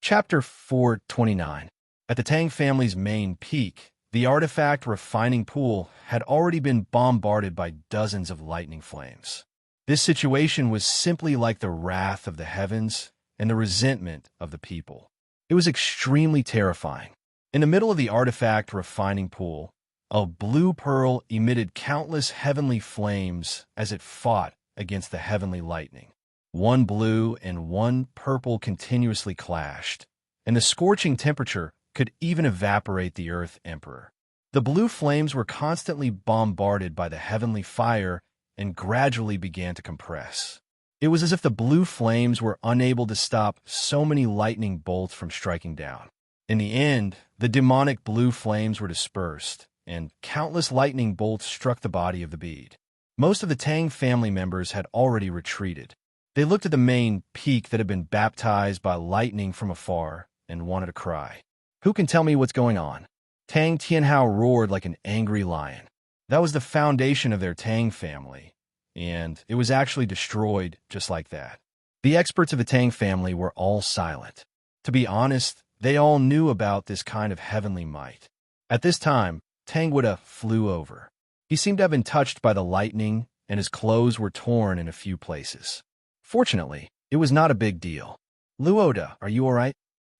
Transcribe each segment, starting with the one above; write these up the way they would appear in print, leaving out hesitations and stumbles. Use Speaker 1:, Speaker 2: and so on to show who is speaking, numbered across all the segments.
Speaker 1: Chapter 429. At the Tang family's main peak, the artifact refining pool had already been bombarded by dozens of lightning flames. This situation was simply like the wrath of the heavens and the resentment of the people. It was extremely terrifying. In the middle of the artifact refining pool, a blue pearl emitted countless heavenly flames as it fought against the heavenly lightning. One blue and one purple continuously clashed, and the scorching temperature could even evaporate the Earth Emperor. The blue flames were constantly bombarded by the heavenly fire and gradually began to compress. It was as if the blue flames were unable to stop so many lightning bolts from striking down. In the end, the demonic blue flames were dispersed, and countless lightning bolts struck the body of the bead. Most of the Tang family members had already retreated. They looked at the main peak that had been baptized by lightning from afar and wanted to cry. "Who can tell me what's going on?" Tang Tianhao roared like an angry lion. That was the foundation of their Tang family, and it was actually destroyed just like that. The experts of the Tang family were all silent. To be honest, they all knew about this kind of heavenly might. At this time, Tang Wada flew over. He seemed to have been touched by the lightning, and his clothes were torn in a few places. Fortunately, it was not a big deal. "Luoda, are you all right?"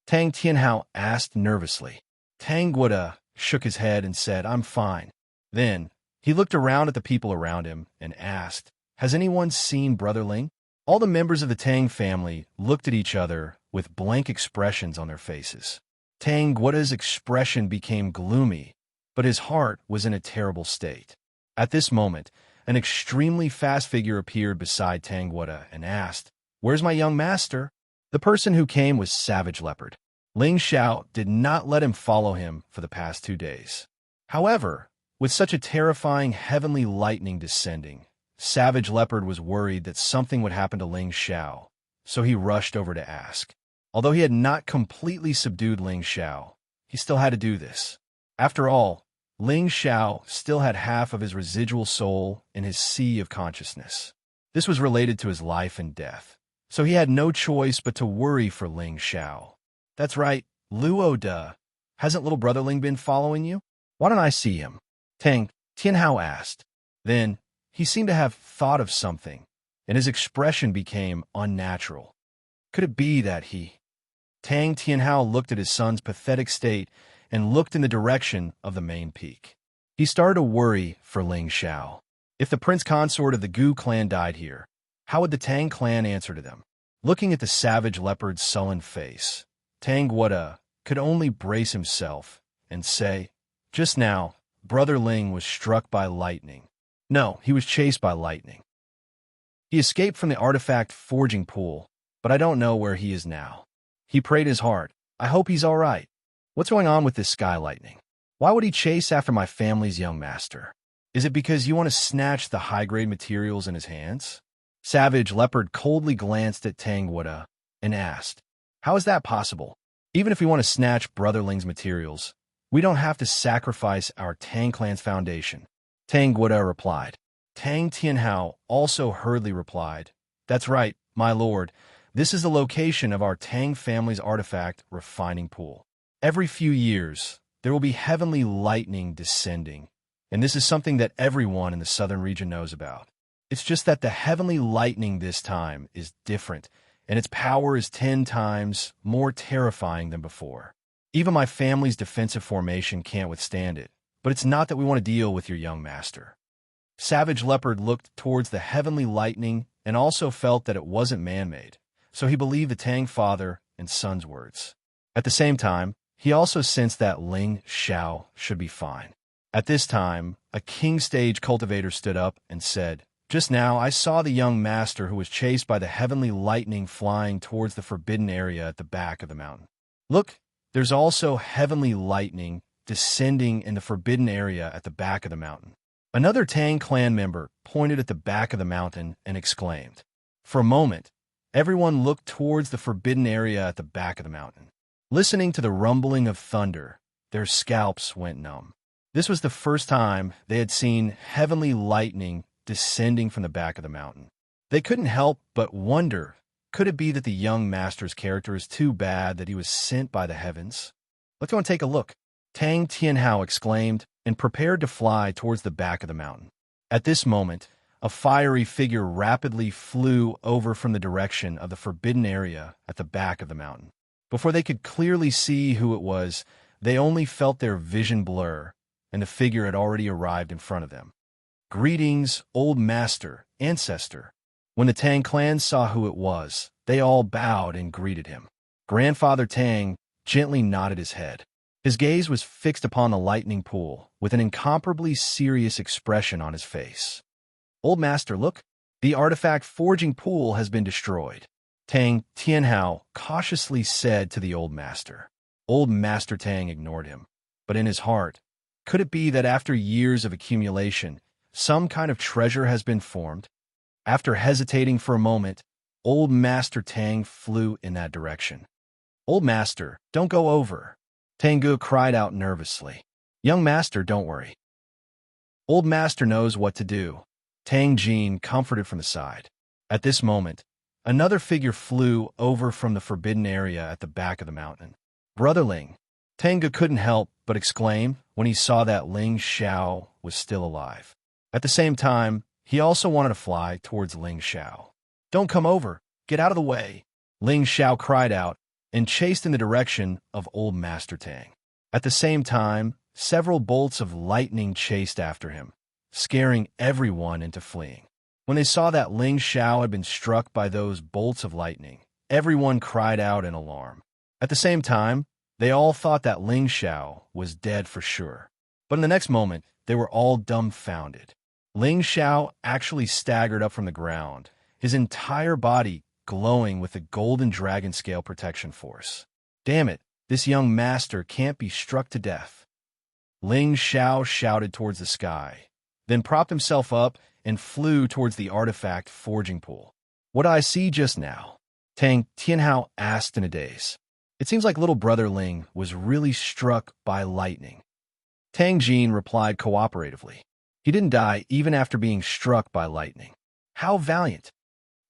Speaker 1: Tang Tianhao asked nervously. Tang Wada shook his head and said, "I'm fine." Then, he looked around at the people around him and asked, "Has anyone seen Brother Ling?" All the members of the Tang family looked at each other with blank expressions on their faces. Tang Wada's expression became gloomy, but his heart was in a terrible state. At this moment, an extremely fast figure appeared beside Tang Wada and asked, "Where's my young master?" The person who came was Savage Leopard. Ling Xiao did not let him follow him for the past 2 days. However, with such a terrifying heavenly lightning descending, Savage Leopard was worried that something would happen to Ling Xiao, so he rushed over to ask. Although he had not completely subdued Ling Xiao, he still had to do this. After all, Ling Xiao still had half of his residual soul in his sea of consciousness. This was related to his life and death, so he had no choice but to worry for Ling Xiao. "That's right, Luo De. Hasn't little brother Ling been following you? Why don't I see him?" Tang Tianhao asked. Then, he seemed to have thought of something, and his expression became unnatural. Could it be that he... Tang Tianhao looked at his son's pathetic state and looked in the direction of the main peak. He started to worry for Ling Xiao. If the prince consort of the Gu clan died here, how would the Tang clan answer to them? Looking at the Savage Leopard's sullen face, Tang Wada could only brace himself and say, "Just now, Brother Ling was struck by lightning. No, he was chased by lightning. He escaped from the artifact forging pool, but I don't know where he is now. He prayed his heart. I hope he's all right. What's going on with this sky lightning? Why would he chase after my family's young master? Is it because you want to snatch the high-grade materials in his hands?" Savage Leopard coldly glanced at Tang Wada and asked, "How is that possible? Even if we want to snatch Brother Ling's materials, we don't have to sacrifice our Tang clan's foundation." Tang Wada replied. Tang Tianhao also hurriedly replied, "That's right, my lord. This is the location of our Tang family's artifact refining pool. Every few years, there will be heavenly lightning descending, and this is something that everyone in the southern region knows about. It's just that the heavenly lightning this time is different, and its power is 10 times more terrifying than before. Even my family's defensive formation can't withstand it, but it's not that we want to deal with your young master." Savage Leopard looked towards the heavenly lightning and also felt that it wasn't man-made, so he believed the Tang father and son's words. At the same time, he also sensed that Ling Xiao should be fine. At this time, a king stage cultivator stood up and said, "Just now I saw the young master who was chased by the heavenly lightning flying towards the forbidden area at the back of the mountain. Look, there's also heavenly lightning descending in the forbidden area at the back of the mountain." Another Tang clan member pointed at the back of the mountain and exclaimed. For a moment, everyone looked towards the forbidden area at the back of the mountain. Listening to the rumbling of thunder, their scalps went numb. This was the first time they had seen heavenly lightning descending from the back of the mountain. They couldn't help but wonder Could it be that the young master's character is too bad that he was sent by the heavens? Let's go and take a look, Tang Tianhao exclaimed, and prepared to fly towards the back of the mountain. At this moment, a fiery figure rapidly flew over from the direction of the forbidden area at the back of the mountain. Before they could clearly see who it was, they only felt their vision blur, and the figure had already arrived in front of them. Greetings, old master, ancestor. When the Tang clan saw who it was, they all bowed and greeted him. Grandfather Tang gently nodded his head. His gaze was fixed upon the lightning pool, with an incomparably serious expression on his face. Old master, look, the artifact forging pool has been destroyed, Tang Tianhao cautiously said to the old master. Old Master Tang ignored him, but in his heart, could it be that after years of accumulation, some kind of treasure has been formed? After hesitating for a moment, old Master Tang flew in that direction. Old master, don't go over, Tang cried out nervously. Young master, don't worry. Old master knows what to do, Tang Jin comforted from the side. At this moment, another figure flew over from the forbidden area at the back of the mountain. Brother Ling, Tang couldn't help but exclaim when he saw that Ling Xiao was still alive. At the same time, he also wanted to fly towards Ling Xiao. Don't come over, get out of the way, Ling Xiao cried out and chased in the direction of old Master Tang. At the same time, several bolts of lightning chased after him, scaring everyone into fleeing. When they saw that Ling Xiao had been struck by those bolts of lightning, everyone cried out in alarm. At the same time, they all thought that Ling Xiao was dead for sure. But in the next moment, they were all dumbfounded. Ling Xiao actually staggered up from the ground, his entire body glowing with the golden dragon scale protection force. Damn it, this young master can't be struck to death. Ling Xiao shouted towards the sky, then propped himself up and flew towards the artifact forging pool. What did I see just now? Tang Tianhao asked in a daze. It seems like little brother Ling was really struck by lightning. Tang Jin replied cooperatively. He didn't die even after being struck by lightning. How valiant!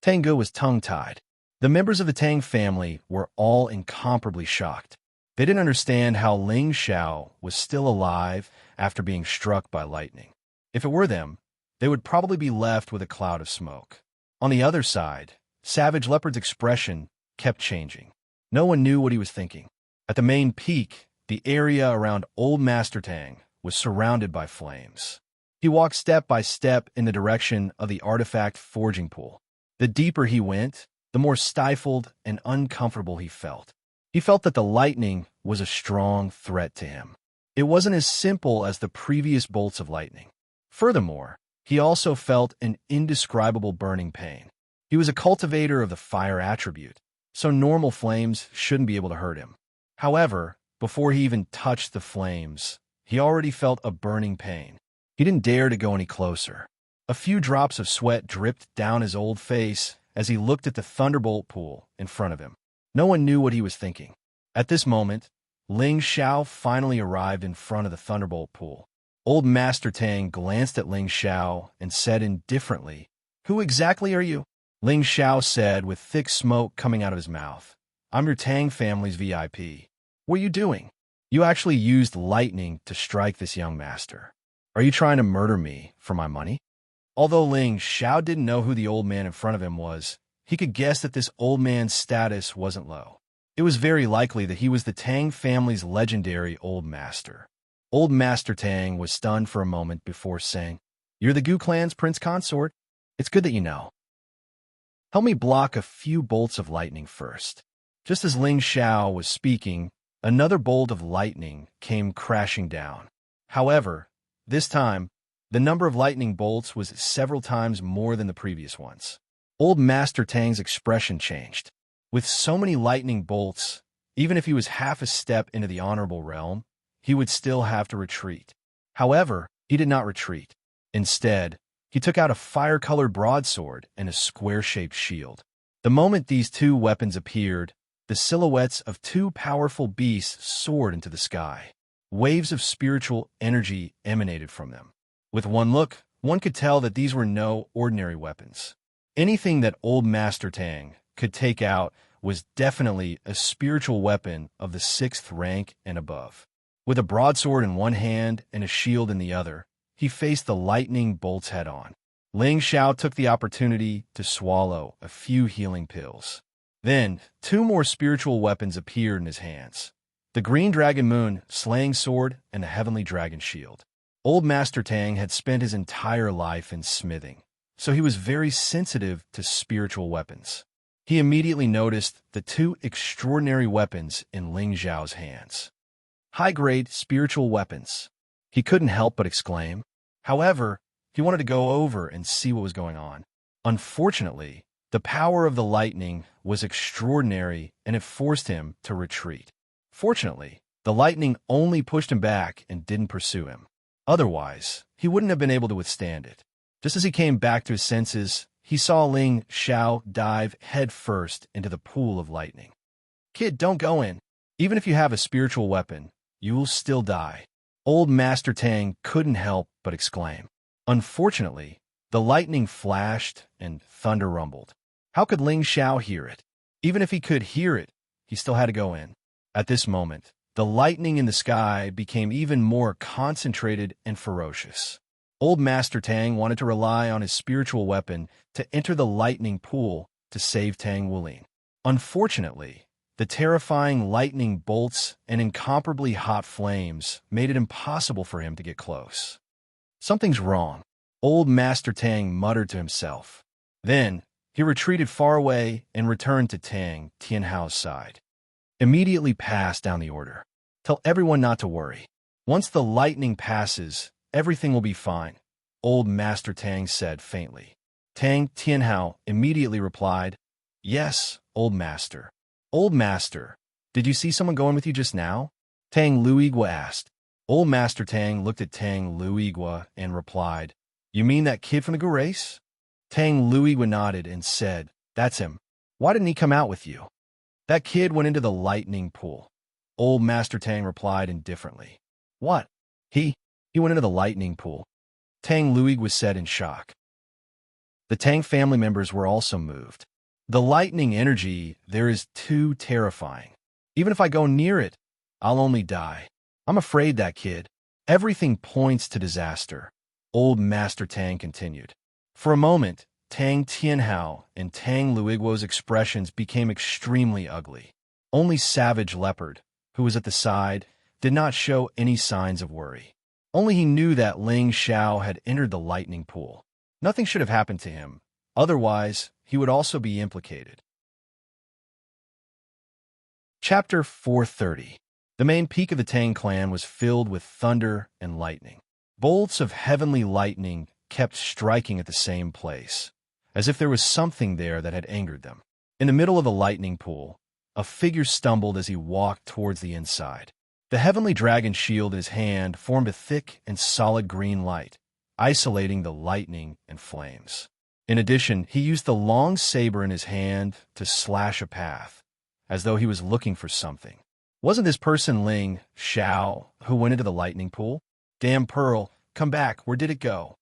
Speaker 1: Tang was tongue-tied. The members of the Tang family were all incomparably shocked. They didn't understand how Ling Xiao was still alive after being struck by lightning. If it were them, they would probably be left with a cloud of smoke. On the other side, Savage Leopard's expression kept changing. No one knew what he was thinking. At the main peak, the area around Old Master Tang was surrounded by flames. He walked step by step in the direction of the artifact forging pool. The deeper he went, the more stifled and uncomfortable he felt. He felt that the lightning was a strong threat to him. It wasn't as simple as the previous bolts of lightning. Furthermore, he also felt an indescribable burning pain. He was a cultivator of the fire attribute, so normal flames shouldn't be able to hurt him. However, before he even touched the flames, he already felt a burning pain. He didn't dare to go any closer. A few drops of sweat dripped down his old face as he looked at the thunderbolt pool in front of him. No one knew what he was thinking. At this moment, Ling Xiao finally arrived in front of the thunderbolt pool. Old Master Tang glanced at Ling Xiao and said indifferently, "Who exactly are you?" Ling Xiao said with thick smoke coming out of his mouth, "I'm your Tang family's VIP. What are you doing? You actually used lightning to strike this young master. Are you trying to murder me for my money?" Although Ling Xiao didn't know who the old man in front of him was, he could guess that this old man's status wasn't low. It was very likely that he was the Tang family's legendary old master. Old Master Tang was stunned for a moment before saying, "You're the Gu clan's prince consort? It's good that you know. Help me block a few bolts of lightning first." Just as Ling Xiao was speaking, another bolt of lightning came crashing down. However, this time, the number of lightning bolts was several times more than the previous ones. Old Master Tang's expression changed. With so many lightning bolts, even if he was half a step into the honorable realm, he would still have to retreat. However, he did not retreat. Instead, he took out a fire-colored broadsword and a square-shaped shield. The moment these two weapons appeared, the silhouettes of two powerful beasts soared into the sky. Waves of spiritual energy emanated from them. With one look, one could tell that these were no ordinary weapons. Anything that Old Master Tang could take out was definitely a spiritual weapon of the 6th rank and above. With a broadsword in one hand and a shield in the other, he faced the lightning bolts head-on. Ling Xiao took the opportunity to swallow a few healing pills. Then, 2 more spiritual weapons appeared in his hands: the Green Dragon Moon slaying sword and the Heavenly Dragon Shield. Old Master Tang had spent his entire life in smithing, so he was very sensitive to spiritual weapons. He immediately noticed the 2 extraordinary weapons in Ling Xiao's hands. High-grade spiritual weapons. He couldn't help but exclaim. However, he wanted to go over and see what was going on. Unfortunately, the power of the lightning was extraordinary and it forced him to retreat. Fortunately, the lightning only pushed him back and didn't pursue him. Otherwise, he wouldn't have been able to withstand it. Just as he came back to his senses, he saw Ling Xiao dive headfirst into the pool of lightning. "Kid, don't go in. Even if you have a spiritual weapon, you will still die." Old Master Tang couldn't help but exclaim. Unfortunately, the lightning flashed and thunder rumbled. How could Ling Xiao hear it? Even if he could hear it, he still had to go in. At this moment, the lightning in the sky became even more concentrated and ferocious. Old Master Tang wanted to rely on his spiritual weapon to enter the lightning pool to save Tang Wulin. Unfortunately, the terrifying lightning bolts and incomparably hot flames made it impossible for him to get close. Something's wrong, Old Master Tang muttered to himself. Then, he retreated far away and returned to Tang Tianhao's side. Immediately pass down the order. Tell everyone not to worry. Once the lightning passes, everything will be fine, Old Master Tang said faintly. Tang Tianhao immediately replied, "Yes, Old Master." "Old Master, did you see someone going with you just now?" Tang Luigua asked. Old Master Tang looked at Tang Luigua and replied, "You mean that kid from the Gurace?" Tang Luigua nodded and said, "That's him. Why didn't he come out with you?" "That kid went into the lightning pool," Old Master Tang replied indifferently. "What? He went into the lightning pool?" Tang Luigua said in shock. The Tang family members were also moved. "The lightning energy there is too terrifying. Even if I go near it, I'll only die. I'm afraid that kid. Everything points to disaster," Old Master Tang continued. For a moment, Tang Tianhao and Tang Luiguo's expressions became extremely ugly. Only Savage Leopard, who was at the side, did not show any signs of worry. Only he knew that Ling Xiao had entered the lightning pool. Nothing should have happened to him. Otherwise, he would also be implicated. Chapter 430. The main peak of the Tang clan was filled with thunder and lightning. Bolts of heavenly lightning kept striking at the same place, as if there was something there that had angered them. In the middle of the lightning pool, a figure stumbled as he walked towards the inside. The heavenly dragon shield in his hand formed a thick and solid green light, isolating the lightning and flames. In addition, he used the long saber in his hand to slash a path, as though he was looking for something. Wasn't this person Ling Xiao, who went into the lightning pool? "Damn pearl, come back, where did it go?"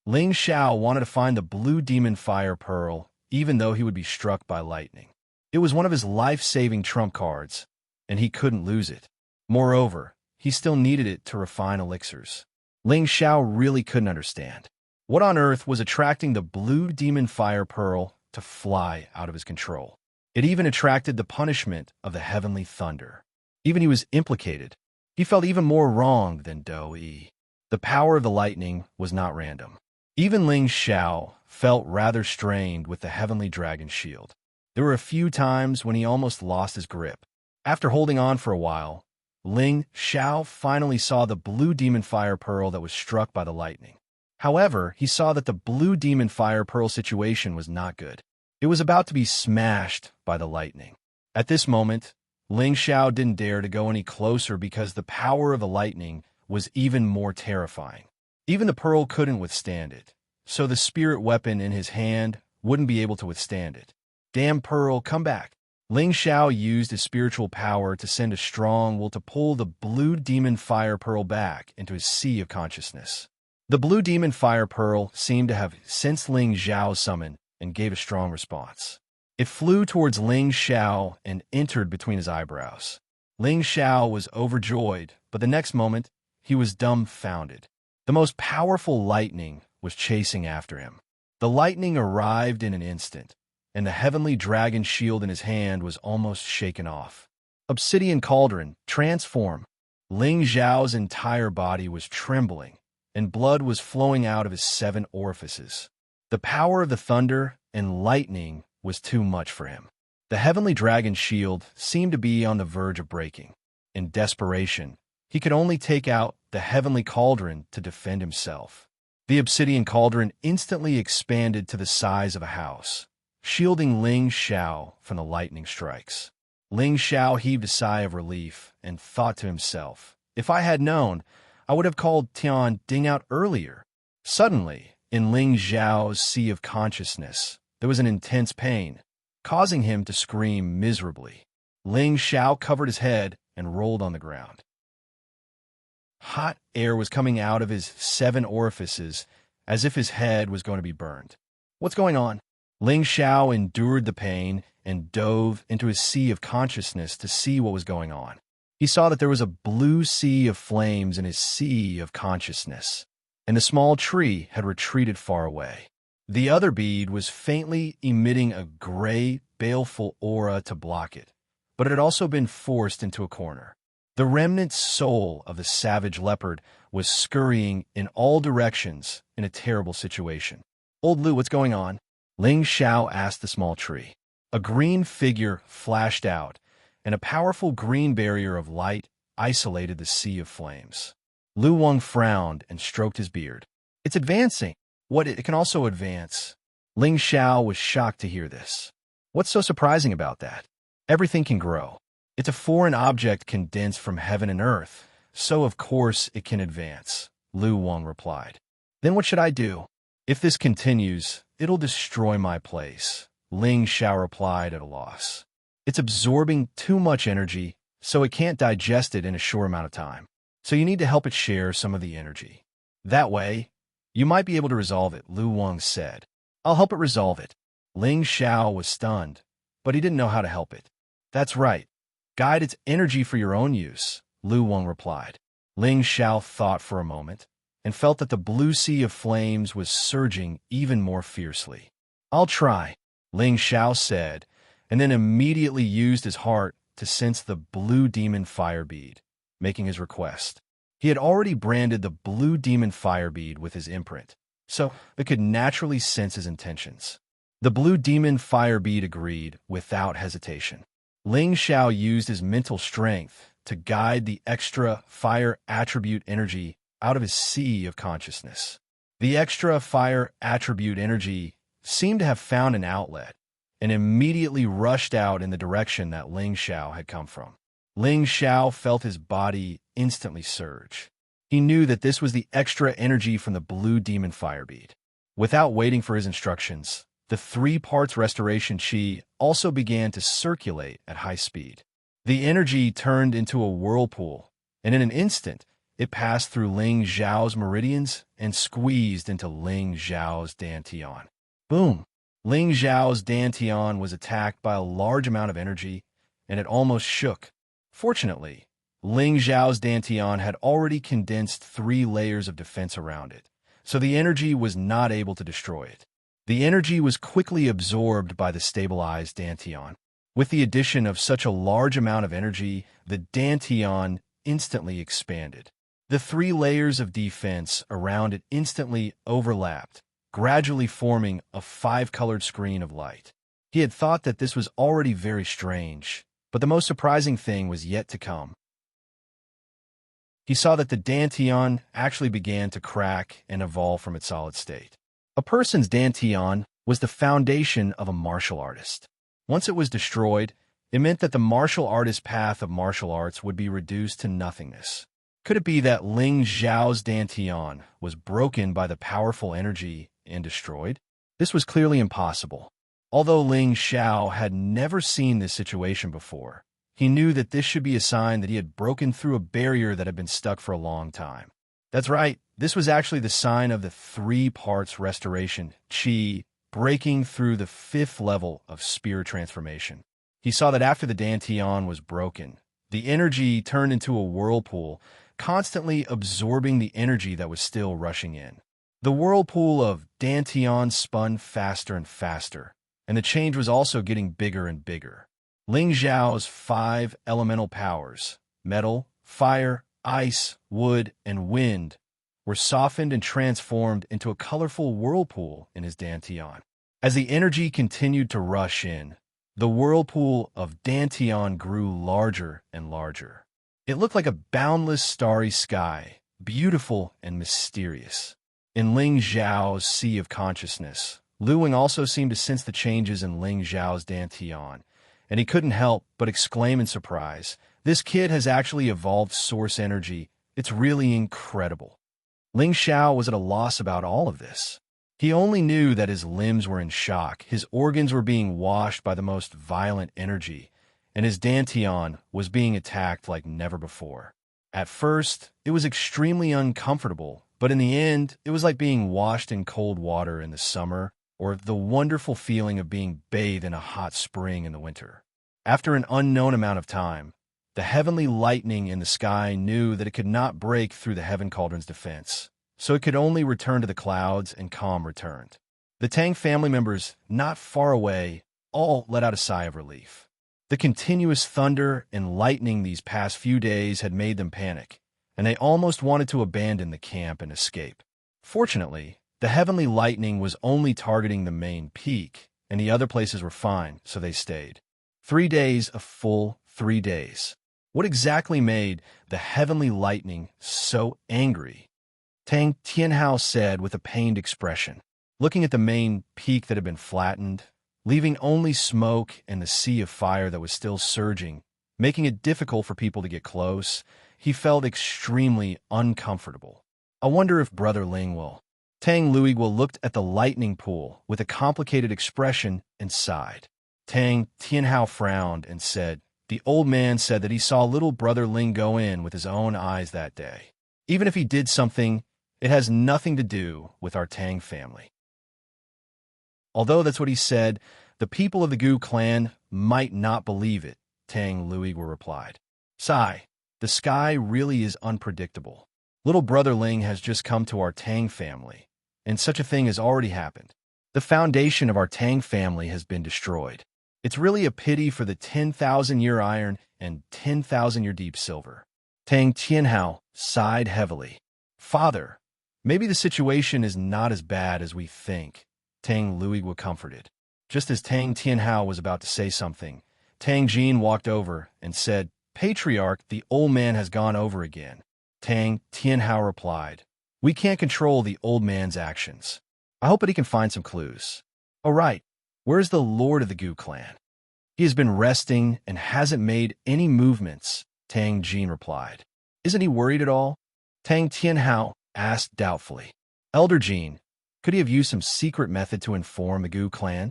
Speaker 1: Ling Xiao wanted to find the blue demon fire pearl, even though he would be struck by lightning. It was one of his life-saving trump cards, and he couldn't lose it. Moreover, he still needed it to refine elixirs. Ling Xiao really couldn't understand. What on earth was attracting the blue demon fire pearl to fly out of his control? It even attracted the punishment of the heavenly thunder. Even he was implicated. He felt even more wronged than Do-yi. The power of the lightning was not random. Even Ling Xiao felt rather strained with the heavenly dragon shield. There were a few times when he almost lost his grip. After holding on for a while, Ling Xiao finally saw the blue demon fire pearl that was struck by the lightning. However, he saw that the blue demon fire pearl situation was not good. It was about to be smashed by the lightning. At this moment, Ling Xiao didn't dare to go any closer because the power of the lightning was even more terrifying. Even the pearl couldn't withstand it, so the spirit weapon in his hand wouldn't be able to withstand it. "Damn pearl, come back." Ling Xiao used his spiritual power to send a strong will to pull the blue demon fire pearl back into his sea of consciousness. The blue demon fire pearl seemed to have sensed Ling Xiao's summon and gave a strong response. It flew towards Ling Xiao and entered between his eyebrows. Ling Xiao was overjoyed, but the next moment, he was dumbfounded. The most powerful lightning was chasing after him. The lightning arrived in an instant, and the heavenly dragon shield in his hand was almost shaken off. Obsidian cauldron, transform. Ling Xiao's entire body was trembling, and blood was flowing out of his 7 orifices. The power of the thunder and lightning was too much for him. The heavenly dragon shield seemed to be on the verge of breaking. In desperation, he could only take out the heavenly cauldron to defend himself. The obsidian cauldron instantly expanded to the size of a house, shielding Ling Xiao from the lightning strikes. Ling Xiao heaved a sigh of relief and thought to himself, if I had known, I would have called Tian Ding out earlier. Suddenly, in Ling Xiao's sea of consciousness, there was an intense pain, causing him to scream miserably. Ling Xiao covered his head and rolled on the ground. Hot air was coming out of his 7 orifices, as if his head was going to be burned. What's going on? Ling Xiao endured the pain and dove into his sea of consciousness to see what was going on. He saw that there was a blue sea of flames in his sea of consciousness, and the small tree had retreated far away. The other bead was faintly emitting a gray, baleful aura to block it, but it had also been forced into a corner. The remnant soul of the savage leopard was scurrying in all directions in a terrible situation. Old Lu, what's going on? Ling Xiao asked the small tree. A green figure flashed out, and a powerful green barrier of light isolated the sea of flames. Lu Wang frowned and stroked his beard. It's advancing. What, it can also advance? Ling Xiao was shocked to hear this. What's so surprising about that? Everything can grow. It's a foreign object condensed from heaven and earth, so of course it can advance, Lu Wang replied. Then what should I do? If this continues, it'll destroy my place, Ling Xiao replied at a loss. It's absorbing too much energy, so it can't digest it in a short amount of time. So you need to help it share some of the energy. That way, you might be able to resolve it, Lu Wang said. I'll help it resolve it. Ling Xiao was stunned, but he didn't know how to help it. That's right. Guide its energy for your own use, Lu Wang replied. Ling Xiao thought for a moment and felt that the blue sea of flames was surging even more fiercely. I'll try, Ling Xiao said, and then immediately used his heart to sense the blue demon fire bead, making his request. He had already branded the blue demon fire bead with his imprint, so it could naturally sense his intentions. The blue demon fire bead agreed without hesitation. Ling Xiao used his mental strength to guide the extra fire attribute energy out of his sea of consciousness. The extra fire attribute energy seemed to have found an outlet and immediately rushed out in the direction that Ling Xiao had come from. Ling Xiao felt his body instantly surge. He knew that this was the extra energy from the blue demon fire bead. Without waiting for his instructions, the 3 parts restoration chi also began to circulate at high speed. The energy turned into a whirlpool, and in an instant, it passed through Ling Xiao's meridians and squeezed into Ling Xiao's dantian. Boom! Ling Xiao's dantian was attacked by a large amount of energy, and it almost shook. Fortunately, Ling Xiao's dantian had already condensed 3 layers of defense around it, so the energy was not able to destroy it. The energy was quickly absorbed by the stabilized dantian. With the addition of such a large amount of energy, the dantian instantly expanded. The 3 layers of defense around it instantly overlapped, gradually forming a 5-colored screen of light. He had thought that this was already very strange, but the most surprising thing was yet to come. He saw that the dantian actually began to crack and evolve from its solid state. A person's dantian was the foundation of a martial artist. Once it was destroyed, it meant that the martial artist's path of martial arts would be reduced to nothingness. Could it be that Ling Xiao's dantian was broken by the powerful energy and destroyed? This was clearly impossible. Although Ling Xiao had never seen this situation before, he knew that this should be a sign that he had broken through a barrier that had been stuck for a long time. That's right, this was actually the sign of the 3 parts restoration chi breaking through the 5th level of spirit transformation. He saw that after the Dantian was broken, the energy turned into a whirlpool, constantly absorbing the energy that was still rushing in. The whirlpool of Dantian spun faster and faster, and the change was also getting bigger and bigger. Ling Zhao's 5 elemental powers, metal, fire, ice, wood, and wind, were softened and transformed into a colorful whirlpool in his Dantian. As the energy continued to rush in, the whirlpool of Dantian grew larger and larger. It looked like a boundless starry sky, beautiful and mysterious. In Ling Zhao's sea of consciousness, Lu Wing also seemed to sense the changes in Ling Zhao's Dantian, and he couldn't help but exclaim in surprise, "This kid has actually evolved source energy. It's really incredible." Ling Xiao was at a loss about all of this. He only knew that his limbs were in shock, his organs were being washed by the most violent energy, and his Dantian was being attacked like never before. At first, it was extremely uncomfortable, but in the end, it was like being washed in cold water in the summer, or the wonderful feeling of being bathed in a hot spring in the winter. After an unknown amount of time, the heavenly lightning in the sky knew that it could not break through the Heaven Cauldron's defense, so it could only return to the clouds, and calm returned. The Tang family members, not far away, all let out a sigh of relief. The continuous thunder and lightning these past few days had made them panic, and they almost wanted to abandon the camp and escape. Fortunately, the heavenly lightning was only targeting the main peak, and the other places were fine, so they stayed. 3 days, a full 3 days. What exactly made the heavenly lightning so angry? Tang Tianhao said with a pained expression, looking at the main peak that had been flattened, leaving only smoke and the sea of fire that was still surging, making it difficult for people to get close. He felt extremely uncomfortable. I wonder if Brother Ling will. Tang Luiguo looked at the lightning pool with a complicated expression and sighed. Tang Tianhao frowned and said, "The old man said that he saw little Brother Ling go in with his own eyes that day. Even if he did something, it has nothing to do with our Tang family." Although that's what he said, the people of the Gu clan might not believe it, Tang Luiguo replied. "Sigh, the sky really is unpredictable. Little Brother Ling has just come to our Tang family, and such a thing has already happened. The foundation of our Tang family has been destroyed. It's really a pity for the 10,000-year iron and 10,000-year deep silver." Tang Tianhao sighed heavily. "Father, maybe the situation is not as bad as we think," Tang Luiguo comforted. Just as Tang Tianhao was about to say something, Tang Jin walked over and said, "Patriarch, the old man has gone over again." Tang Tianhao replied, "We can't control the old man's actions. I hope that he can find some clues." "Oh right, where's the lord of the Gu clan?" "He has been resting and hasn't made any movements," Tang Jin replied. "Isn't he worried at all?" Tang Tianhao asked doubtfully. "Elder Jin, could he have used some secret method to inform the Gu clan?"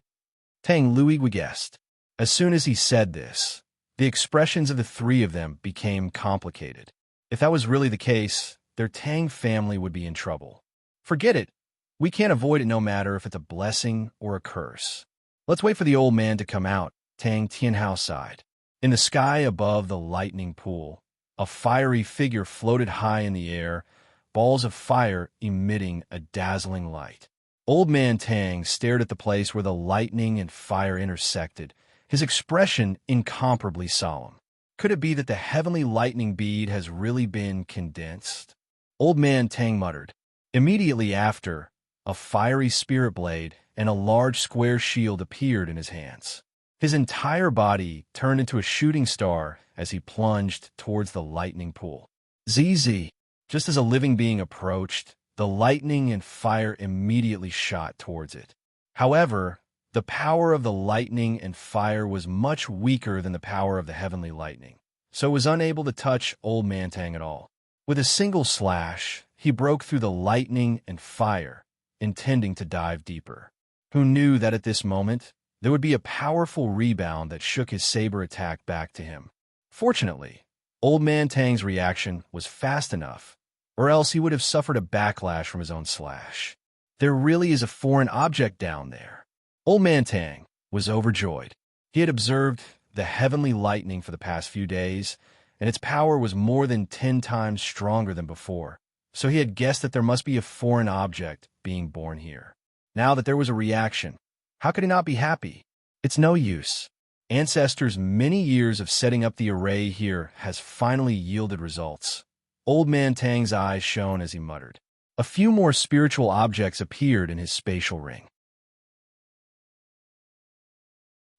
Speaker 1: Tang Luiguo guessed. As soon as he said this, the expressions of the three of them became complicated. If that was really the case, their Tang family would be in trouble. "Forget it. We can't avoid it no matter if it's a blessing or a curse. Let's wait for the old man to come out," Tang Tianhao sighed. In the sky above the lightning pool, a fiery figure floated high in the air, balls of fire emitting a dazzling light. Old Man Tang stared at the place where the lightning and fire intersected, his expression incomparably solemn. Could it be that the heavenly lightning bead has really been condensed? Old Man Tang muttered. Immediately after, a fiery spirit blade and a large square shield appeared in his hands. His entire body turned into a shooting star as he plunged towards the lightning pool. ZZ! Just as a living being approached, the lightning and fire immediately shot towards it. However, the power of the lightning and fire was much weaker than the power of the heavenly lightning, so it was unable to touch Old Man Tang at all. With a single slash, he broke through the lightning and fire, intending to dive deeper. Who knew that at this moment, there would be a powerful rebound that shook his saber attack back to him? Fortunately, Old Man Tang's reaction was fast enough, or else he would have suffered a backlash from his own slash. There really is a foreign object down there. Old Man Tang was overjoyed. He had observed the heavenly lightning for the past few days, and its power was more than 10 times stronger than before. So he had guessed that there must be a foreign object being born here. Now that there was a reaction, how could he not be happy? It's no use. Ancestors' many years of setting up the array here has finally yielded results. Old Man Tang's eyes shone as he muttered. A few more spiritual objects appeared in his spatial ring.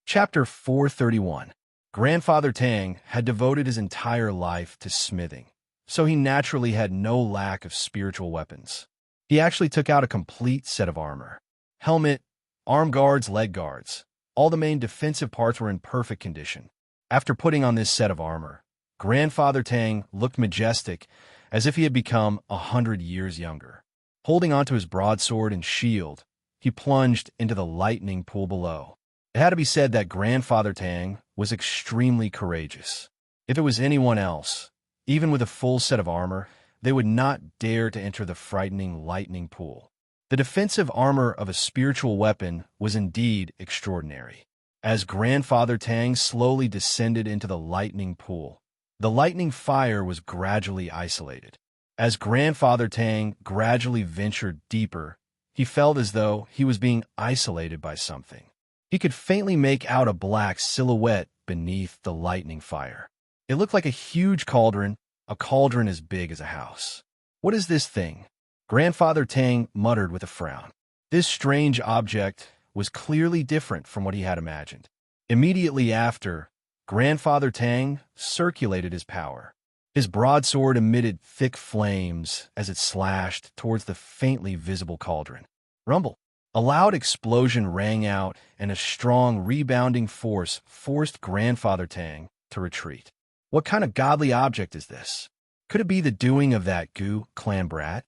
Speaker 1: Chapter 431. Grandfather Tang had devoted his entire life to smithing, so he naturally had no lack of spiritual weapons. He actually took out a complete set of armor. Helmet, arm guards, leg guards. All the main defensive parts were in perfect condition. After putting on this set of armor, Grandfather Tang looked majestic, as if he had become 100 years younger. Holding onto his broadsword and shield, he plunged into the lightning pool below. It had to be said that Grandfather Tang was extremely courageous. If it was anyone else, even with a full set of armor, they would not dare to enter the frightening lightning pool. The defensive armor of a spiritual weapon was indeed extraordinary. As Grandfather Tang slowly descended into the lightning pool, the lightning fire was gradually isolated. As Grandfather Tang gradually ventured deeper, he felt as though he was being isolated by something. He could faintly make out a black silhouette beneath the lightning fire. It looked like a huge cauldron, a cauldron as big as a house. What is this thing? Grandfather Tang muttered with a frown. This strange object was clearly different from what he had imagined. Immediately after, Grandfather Tang circulated his power. His broadsword emitted thick flames as it slashed towards the faintly visible cauldron. Rumble! A loud explosion rang out, and a strong rebounding force forced Grandfather Tang to retreat. What kind of godly object is this? Could it be the doing of that Gu clan brat?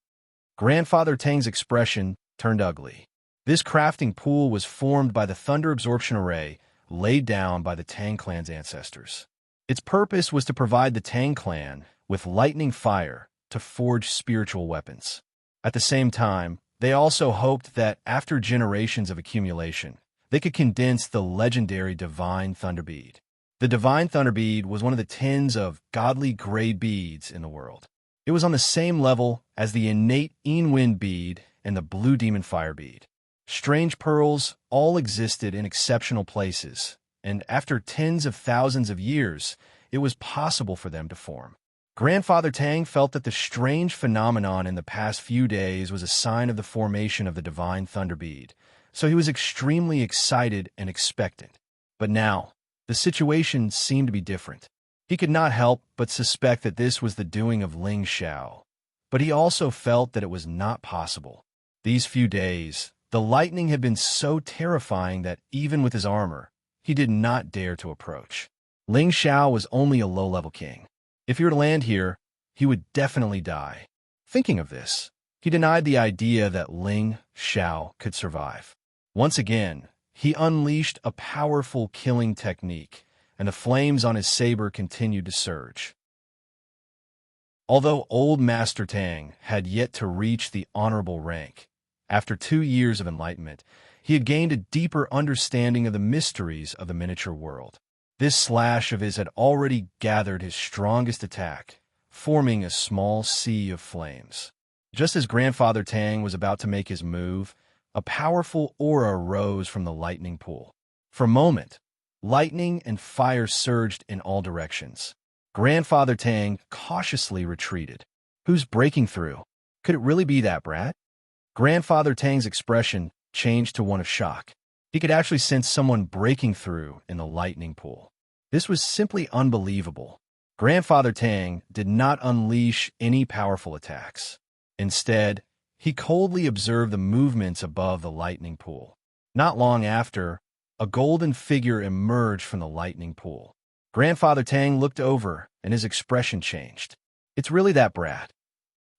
Speaker 1: Grandfather Tang's expression turned ugly. This crafting pool was formed by the thunder absorption array laid down by the Tang clan's ancestors. Its purpose was to provide the Tang clan with lightning fire to forge spiritual weapons. At the same time, they also hoped that after generations of accumulation, they could condense the legendary Divine Thunder Bead. The Divine Thunder Bead was one of the tens of godly gray beads in the world. It was on the same level as the innate Wind Bead and the Blue Demon Fire Bead. Strange pearls all existed in exceptional places, and after tens of thousands of years, it was possible for them to form. Grandfather Tang felt that the strange phenomenon in the past few days was a sign of the formation of the Divine Thunder Bead, so he was extremely excited and expectant. But now, the situation seemed to be different. He could not help but suspect that this was the doing of Ling Xiao, but he also felt that it was not possible. These few days, the lightning had been so terrifying that even with his armor, he did not dare to approach. Ling Xiao was only a low-level king. If he were to land here, he would definitely die. Thinking of this, he denied the idea that Ling Xiao could survive. Once again, he unleashed a powerful killing technique, and the flames on his saber continued to surge. Although old Master Tang had yet to reach the honorable rank, after 2 years of enlightenment, he had gained a deeper understanding of the mysteries of the miniature world. This slash of his had already gathered his strongest attack, forming a small sea of flames. Just as Grandfather Tang was about to make his move, a powerful aura rose from the lightning pool. For a moment, lightning and fire surged in all directions. Grandfather Tang cautiously retreated. Who's breaking through? Could it really be that brat? Grandfather Tang's expression changed to one of shock. He could actually sense someone breaking through in the lightning pool. This was simply unbelievable. Grandfather Tang did not unleash any powerful attacks. Instead, he coldly observed the movements above the lightning pool. Not long after, a golden figure emerged from the lightning pool. Grandfather Tang looked over, and his expression changed. It's really that brat.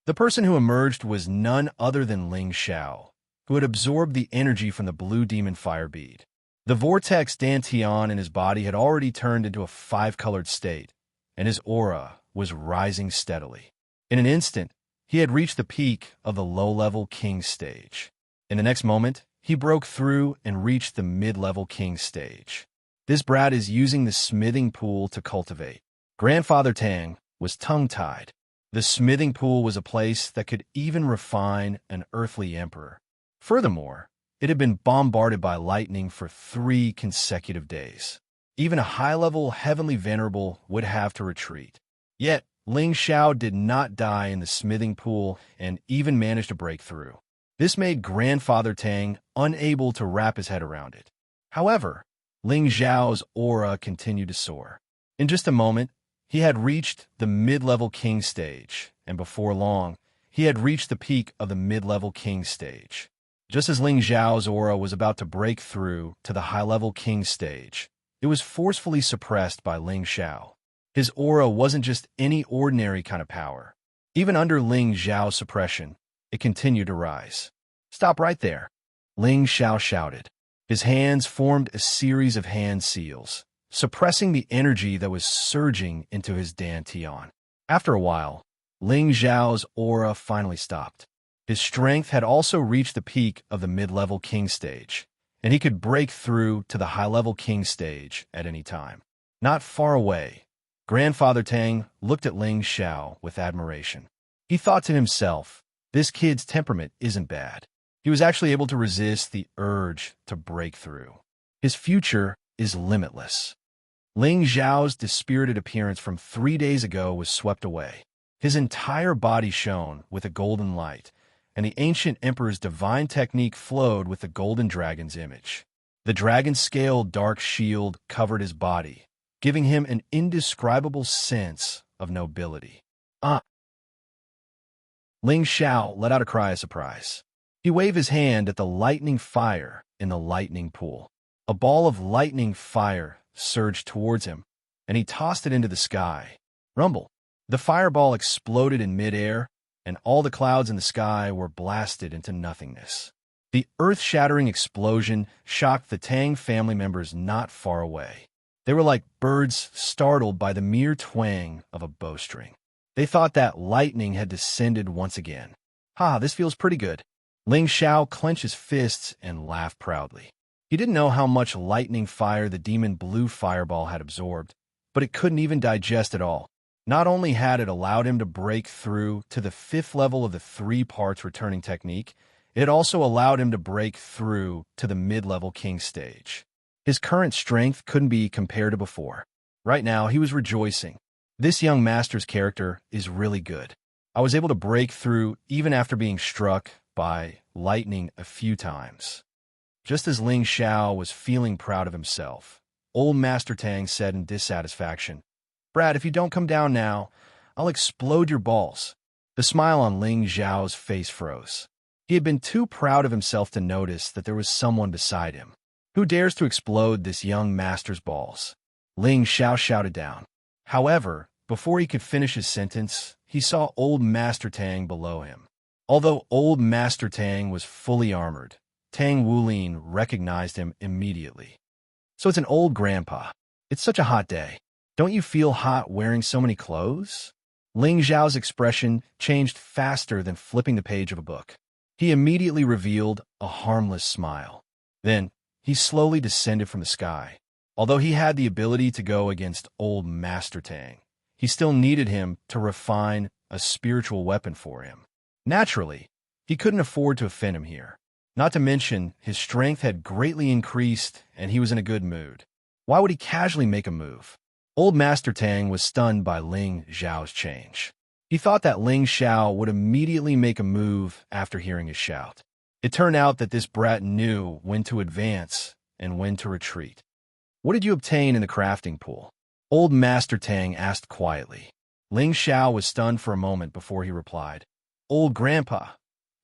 Speaker 1: The person who emerged was none other than Ling Xiao, who had absorbed the energy from the Blue Demon Fire Bead. The vortex dantian in his body had already turned into a 5-colored state, and his aura was rising steadily. In an instant, he had reached the peak of the low-level king stage. In the next moment, he he broke through and reached the mid-level king stage. This brat is using the smithing pool to cultivate. Grandfather Tang was tongue-tied. The smithing pool was a place that could even refine an earthly emperor. Furthermore, it had been bombarded by lightning for 3 consecutive days. Even a high-level heavenly venerable would have to retreat. Yet, Ling Xiao did not die in the smithing pool and even managed to break through. This made Grandfather Tang unable to wrap his head around it. However, Ling Xiao's aura continued to soar. In just a moment, he had reached the mid-level king stage, and before long, he had reached the peak of the mid-level king stage. Just as Ling Xiao's aura was about to break through to the high-level king stage, it was forcefully suppressed by Ling Xiao. His aura wasn't just any ordinary kind of power. Even under Ling Xiao's suppression, it continued to rise. "Stop right there," Ling Xiao shouted. His hands formed a series of hand seals, suppressing the energy that was surging into his dantian. After a while, Ling Xiao's aura finally stopped. His strength had also reached the peak of the mid-level king stage, and he could break through to the high-level king stage at any time. Not far away, Grandfather Tang looked at Ling Xiao with admiration. He thought to himself, this kid's temperament isn't bad. He was actually able to resist the urge to break through. His future is limitless. Ling Xiao's dispirited appearance from 3 days ago was swept away. His entire body shone with a golden light, and the ancient emperor's divine technique flowed with the golden dragon's image. The dragon-scaled dark shield covered his body, giving him an indescribable sense of nobility. Ling Xiao let out a cry of surprise. He waved his hand at the lightning fire in the lightning pool. A ball of lightning fire surged towards him, and he tossed it into the sky. Rumble! The fireball exploded in midair, and all the clouds in the sky were blasted into nothingness. The earth-shattering explosion shocked the Tang family members not far away. They were like birds startled by the mere twang of a bowstring. They thought that lightning had descended once again. This feels pretty good. Ling Xiao clenched his fists and laughed proudly. He didn't know how much lightning fire the demon blue fireball had absorbed, but it couldn't even digest it all. Not only had it allowed him to break through to the 5th level of the 3 parts returning technique, it also allowed him to break through to the mid-level king stage. His current strength couldn't be compared to before. Right now, he was rejoicing. This young master's character is really good. I was able to break through even after being struck by lightning a few times. Just as Ling Xiao was feeling proud of himself, old Master Tang said in dissatisfaction, "Brad, if you don't come down now, I'll explode your balls." The smile on Ling Xiao's face froze. He had been too proud of himself to notice that there was someone beside him. Who dares to explode this young master's balls? Ling Xiao shouted down. However, before he could finish his sentence, he saw old Master Tang below him. Although old Master Tang was fully armored, Tang Wulin recognized him immediately. "So it's an old grandpa. It's such a hot day. Don't you feel hot wearing so many clothes?" Ling Xiao's expression changed faster than flipping the page of a book. He immediately revealed a harmless smile. Then, he slowly descended from the sky. Although he had the ability to go against old Master Tang, he still needed him to refine a spiritual weapon for him. Naturally, he couldn't afford to offend him here. Not to mention, his strength had greatly increased and he was in a good mood. Why would he casually make a move? Old Master Tang was stunned by Ling Xiao's change. He thought that Ling Xiao would immediately make a move after hearing his shout. It turned out that this brat knew when to advance and when to retreat. "What did you obtain in the crafting pool?" Old Master Tang asked quietly. Ling Xiao was stunned for a moment before he replied, "Old Grandpa,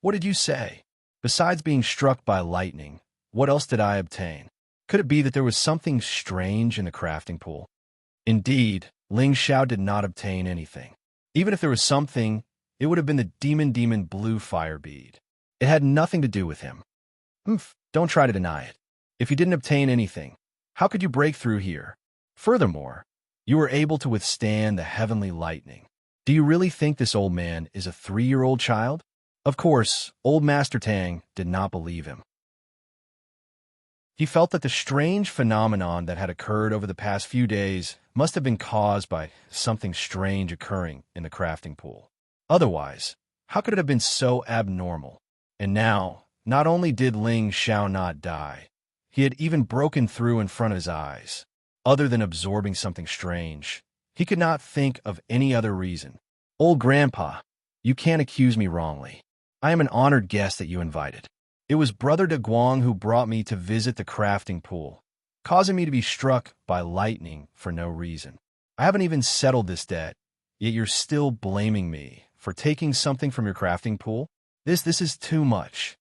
Speaker 1: what did you say? Besides being struck by lightning, what else did I obtain? Could it be that there was something strange in the crafting pool?" Indeed, Ling Xiao did not obtain anything. Even if there was something, it would have been the demon blue fire bead. It had nothing to do with him. Don't try to deny it. If you didn't obtain anything, how could you break through here? Furthermore, you were able to withstand the heavenly lightning. Do you really think this old man is a 3-year-old child? Of course, old Master Tang did not believe him. He felt that the strange phenomenon that had occurred over the past few days must have been caused by something strange occurring in the crafting pool. Otherwise, how could it have been so abnormal? And now, not only did Ling Xiao not die, he had even broken through in front of his eyes. Other than absorbing something strange, he could not think of any other reason. Old Grandpa, you can't accuse me wrongly. I am an honored guest that you invited. It was Brother De Guang who brought me to visit the crafting pool, causing me to be struck by lightning for no reason. I haven't even settled this debt, yet you're still blaming me for taking something from your crafting pool? This is too much.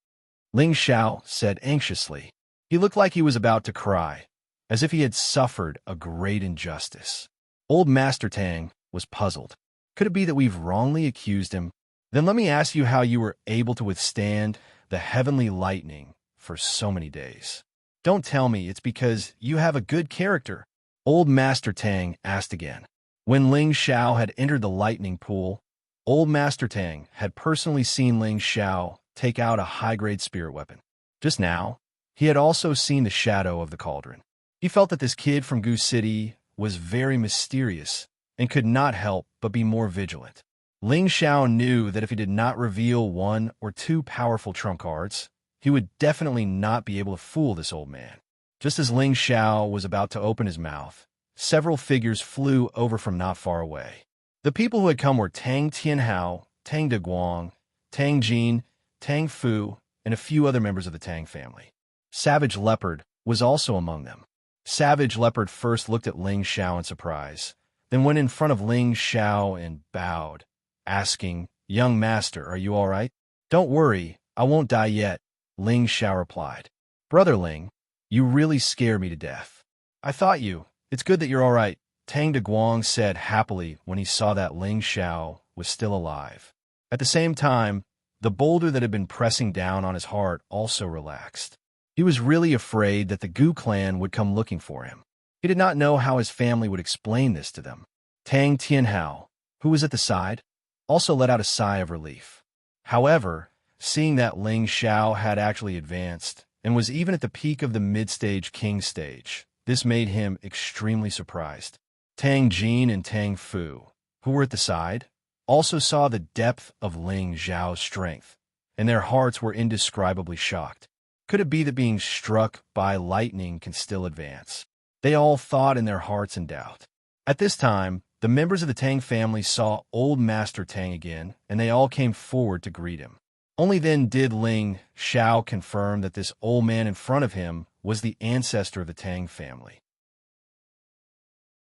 Speaker 1: Ling Xiao said anxiously. He looked like he was about to cry, as if he had suffered a great injustice. Old Master Tang was puzzled. Could it be that we've wrongly accused him? Then let me ask you how you were able to withstand the heavenly lightning for so many days. Don't tell me it's because you have a good character. Old Master Tang asked again. When Ling Xiao had entered the lightning pool, Old Master Tang had personally seen Ling Xiao take out a high-grade spirit weapon. Just now, he had also seen the shadow of the cauldron. He felt that this kid from Goose City was very mysterious and could not help but be more vigilant. Ling Xiao knew that if he did not reveal one or two powerful trump cards, he would definitely not be able to fool this old man. Just as Ling Xiao was about to open his mouth, several figures flew over from not far away. The people who had come were Tang Tianhao, Tang De Guang, Tang Jin, Tang Fu, and a few other members of the Tang family. Savage Leopard was also among them. Savage Leopard first looked at Ling Xiao in surprise, then went in front of Ling Xiao and bowed, asking, "Young master, are you all right?" "Don't worry, I won't die yet," Ling Xiao replied. "Brother Ling, you really scare me to death." "I thought you. It's good that you're all right," Tang De Guang said happily when he saw that Ling Xiao was still alive. At the same time, the boulder that had been pressing down on his heart also relaxed. He was really afraid that the Gu clan would come looking for him. He did not know how his family would explain this to them. Tang Tianhao, who was at the side, also let out a sigh of relief. However, seeing that Ling Xiao had actually advanced and was even at the peak of the mid-stage king stage, this made him extremely surprised. Tang Jin and Tang Fu, who were at the side, also saw the depth of Ling Xiao's strength, and their hearts were indescribably shocked. Could it be that being struck by lightning can still advance? They all thought in their hearts in doubt. At this time, the members of the Tang family saw Old Master Tang again, and they all came forward to greet him. Only then did Ling Xiao confirm that this old man in front of him was the ancestor of the Tang family.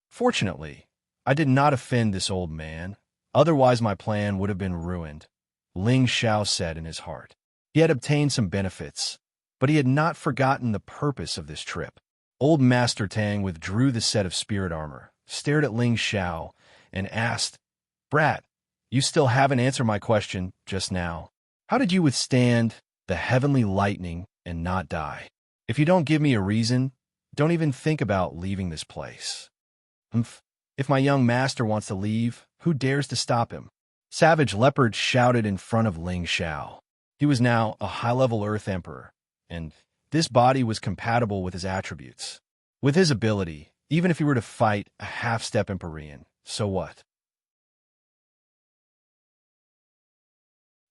Speaker 1: "Fortunately, I did not offend this old man, otherwise my plan would have been ruined," Ling Xiao said in his heart. He had obtained some benefits, but he had not forgotten the purpose of this trip. Old Master Tang withdrew the set of spirit armor, stared at Ling Xiao, and asked, "Brat, you still haven't answered my question just now. How did you withstand the heavenly lightning and not die? If you don't give me a reason, don't even think about leaving this place." If my young master wants to leave, who dares to stop him?" Savage Leopard shouted in front of Ling Xiao. He was now a high-level Earth Emperor, and this body was compatible with his attributes. With his ability, even if he were to fight a half-step Empyrean, so what?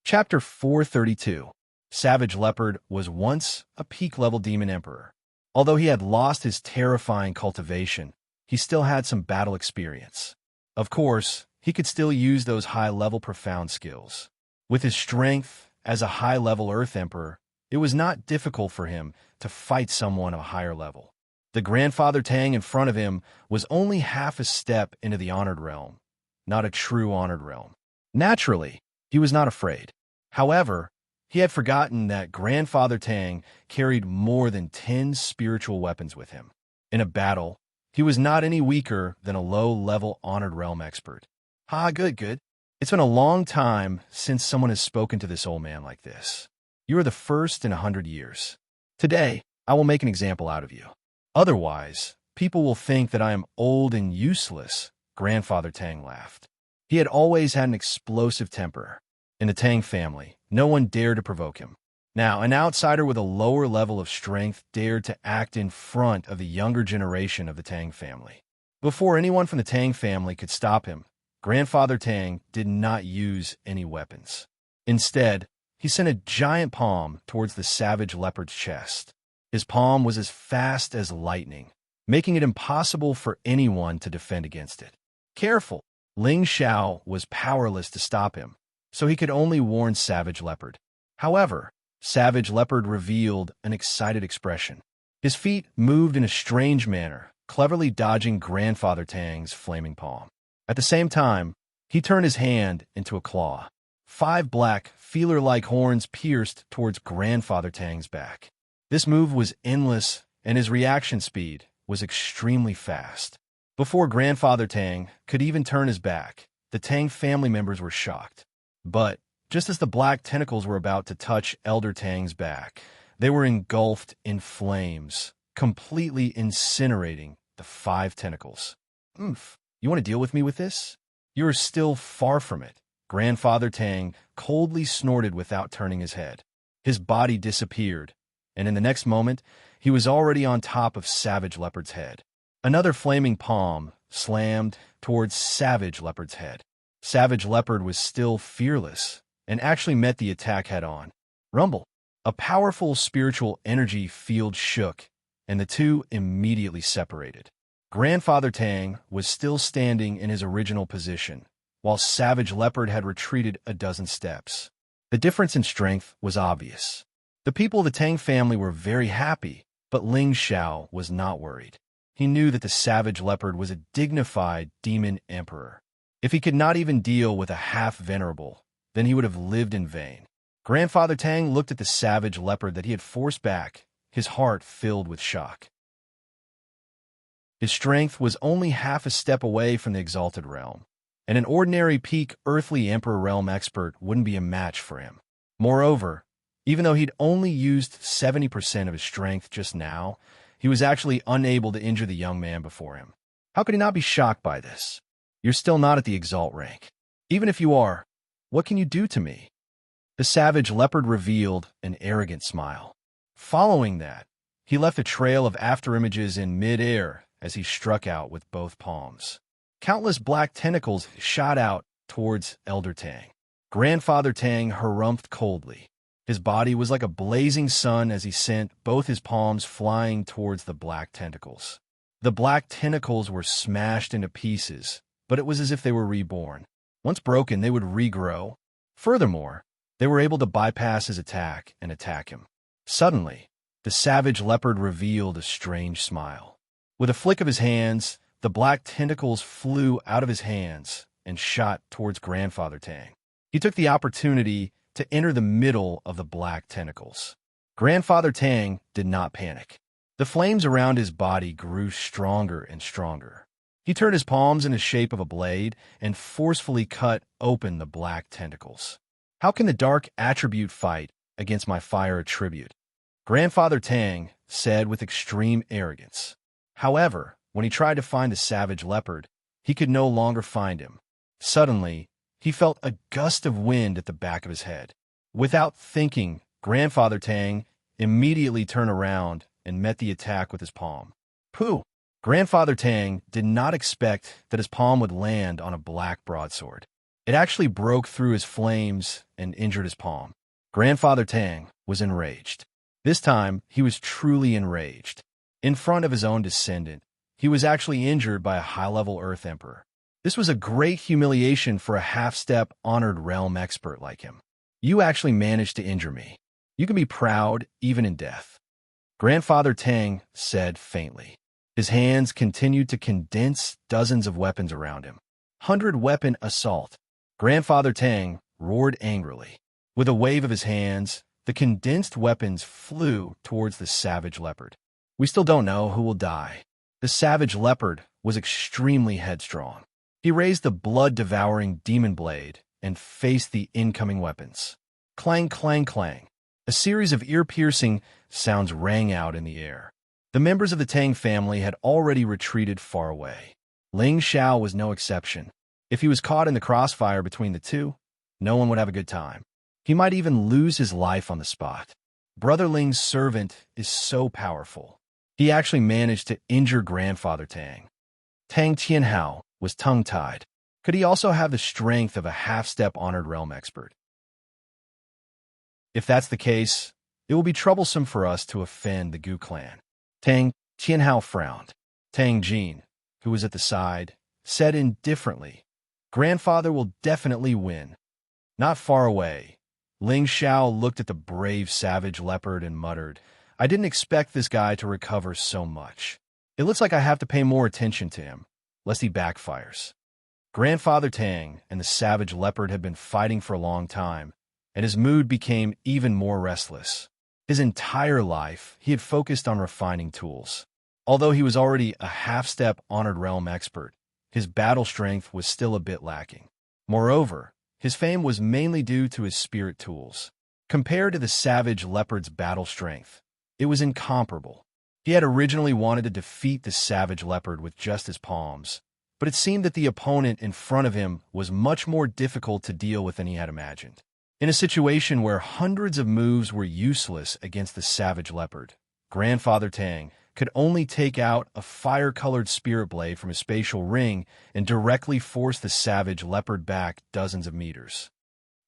Speaker 1: Chapter 432. Savage Leopard was once a peak-level demon emperor. Although he had lost his terrifying cultivation, he still had some battle experience. Of course, he could still use those high-level profound skills. With his strength as a high-level Earth Emperor, it was not difficult for him to fight someone of a higher level. The grandfather Tang in front of him was only half a step into the honored realm, not a true honored realm. Naturally, he was not afraid. However, he had forgotten that grandfather Tang carried more than 10 spiritual weapons with him. In a battle, he was not any weaker than a low-level honored realm expert. Good. It's been a long time since someone has spoken to this old man like this. You are the first in 100 years. Today, I will make an example out of you. Otherwise, people will think that I am old and useless, Grandfather Tang laughed. He had always had an explosive temper. In the Tang family, no one dared to provoke him. Now, an outsider with a lower level of strength dared to act in front of the younger generation of the Tang family. Before anyone from the Tang family could stop him, Grandfather Tang did not use any weapons. Instead, he sent a giant palm towards the savage leopard's chest. His palm was as fast as lightning, making it impossible for anyone to defend against it. Careful! Ling Xiao was powerless to stop him, so he could only warn Savage Leopard. However, Savage Leopard revealed an excited expression. His feet moved in a strange manner, cleverly dodging Grandfather Tang's flaming palm. At the same time, he turned his hand into a claw. 5 black, feeler-like horns pierced towards Grandfather Tang's back. This move was endless, and his reaction speed was extremely fast. Before Grandfather Tang could even turn his back, the Tang family members were shocked. But just as the black tentacles were about to touch Elder Tang's back, they were engulfed in flames, completely incinerating the 5 tentacles. "Oomph, you want to deal with me with this? You are still far from it." Grandfather Tang coldly snorted without turning his head. His body disappeared, and in the next moment, he was already on top of Savage Leopard's head. Another flaming palm slammed towards Savage Leopard's head. Savage Leopard was still fearless and actually met the attack head-on. Rumble! A powerful spiritual energy field shook, and the two immediately separated. Grandfather Tang was still standing in his original position, while Savage Leopard had retreated a dozen steps. The difference in strength was obvious. The people of the Tang family were very happy, but Ling Xiao was not worried. He knew that the Savage Leopard was a dignified demon emperor. If he could not even deal with a half-venerable, then he would have lived in vain. Grandfather Tang looked at the Savage Leopard that he had forced back, his heart filled with shock. His strength was only half a step away from the Exalted Realm, and an ordinary peak earthly Emperor Realm expert wouldn't be a match for him. Moreover, even though he'd only used 70% of his strength just now, he was actually unable to injure the young man before him. How could he not be shocked by this? "You're still not at the Exalt rank. Even if you are, what can you do to me?" The Savage Leopard revealed an arrogant smile. Following that, he left a trail of afterimages in mid-air as he struck out with both palms. Countless black tentacles shot out towards Elder Tang. Grandfather Tang harumphed coldly. His body was like a blazing sun as he sent both his palms flying towards the black tentacles. The black tentacles were smashed into pieces, but it was as if they were reborn. Once broken, they would regrow. Furthermore, they were able to bypass his attack and attack him. Suddenly, the Savage Leopard revealed a strange smile. With a flick of his hands, the black tentacles flew out of his hands and shot towards Grandfather Tang. He took the opportunity to enter the middle of the black tentacles. Grandfather Tang did not panic. The flames around his body grew stronger and stronger. He turned his palms in the shape of a blade and forcefully cut open the black tentacles. "How can the dark attribute fight against my fire attribute?" Grandfather Tang said with extreme arrogance. However, when he tried to find the Savage Leopard, he could no longer find him. Suddenly, he felt a gust of wind at the back of his head. Without thinking, Grandfather Tang immediately turned around and met the attack with his palm. Pooh! Grandfather Tang did not expect that his palm would land on a black broadsword. It actually broke through his flames and injured his palm. Grandfather Tang was enraged. This time, he was truly enraged. In front of his own descendant, he was actually injured by a high-level Earth Emperor. This was a great humiliation for a half-step honored realm expert like him. "You actually managed to injure me. You can be proud even in death," Grandfather Tang said faintly. His hands continued to condense dozens of weapons around him. 100-weapon assault. Grandfather Tang roared angrily. With a wave of his hands, the condensed weapons flew towards the Savage Leopard. We still don't know who will die. The Savage Leopard was extremely headstrong. He raised the blood-devouring demon blade and faced the incoming weapons. Clang, clang, clang. A series of ear-piercing sounds rang out in the air. The members of the Tang family had already retreated far away. Ling Xiao was no exception. If he was caught in the crossfire between the two, no one would have a good time. He might even lose his life on the spot. Brother Ling's servant is so powerful. He actually managed to injure Grandfather Tang. Tang Tianhao was tongue-tied. Could he also have the strength of a half-step honored realm expert? If that's the case, it will be troublesome for us to offend the Gu clan. Tang Tianhao frowned. Tang Jin, who was at the side, said indifferently, "Grandfather will definitely win." Not far away, Ling Xiao looked at the brave savage leopard and muttered, "I didn't expect this guy to recover so much. It looks like I have to pay more attention to him, lest he backfires." Grandfather Tang and the savage leopard had been fighting for a long time, and his mood became even more restless. His entire life, he had focused on refining tools. Although he was already a half-step honored realm expert, his battle strength was still a bit lacking. Moreover, his fame was mainly due to his spirit tools. Compared to the savage leopard's battle strength, it was incomparable. He had originally wanted to defeat the savage leopard with just his palms, but it seemed that the opponent in front of him was much more difficult to deal with than he had imagined. In a situation where hundreds of moves were useless against the savage leopard, Grandfather Tang could only take out a fire-colored spirit blade from his spatial ring and directly force the savage leopard back dozens of meters.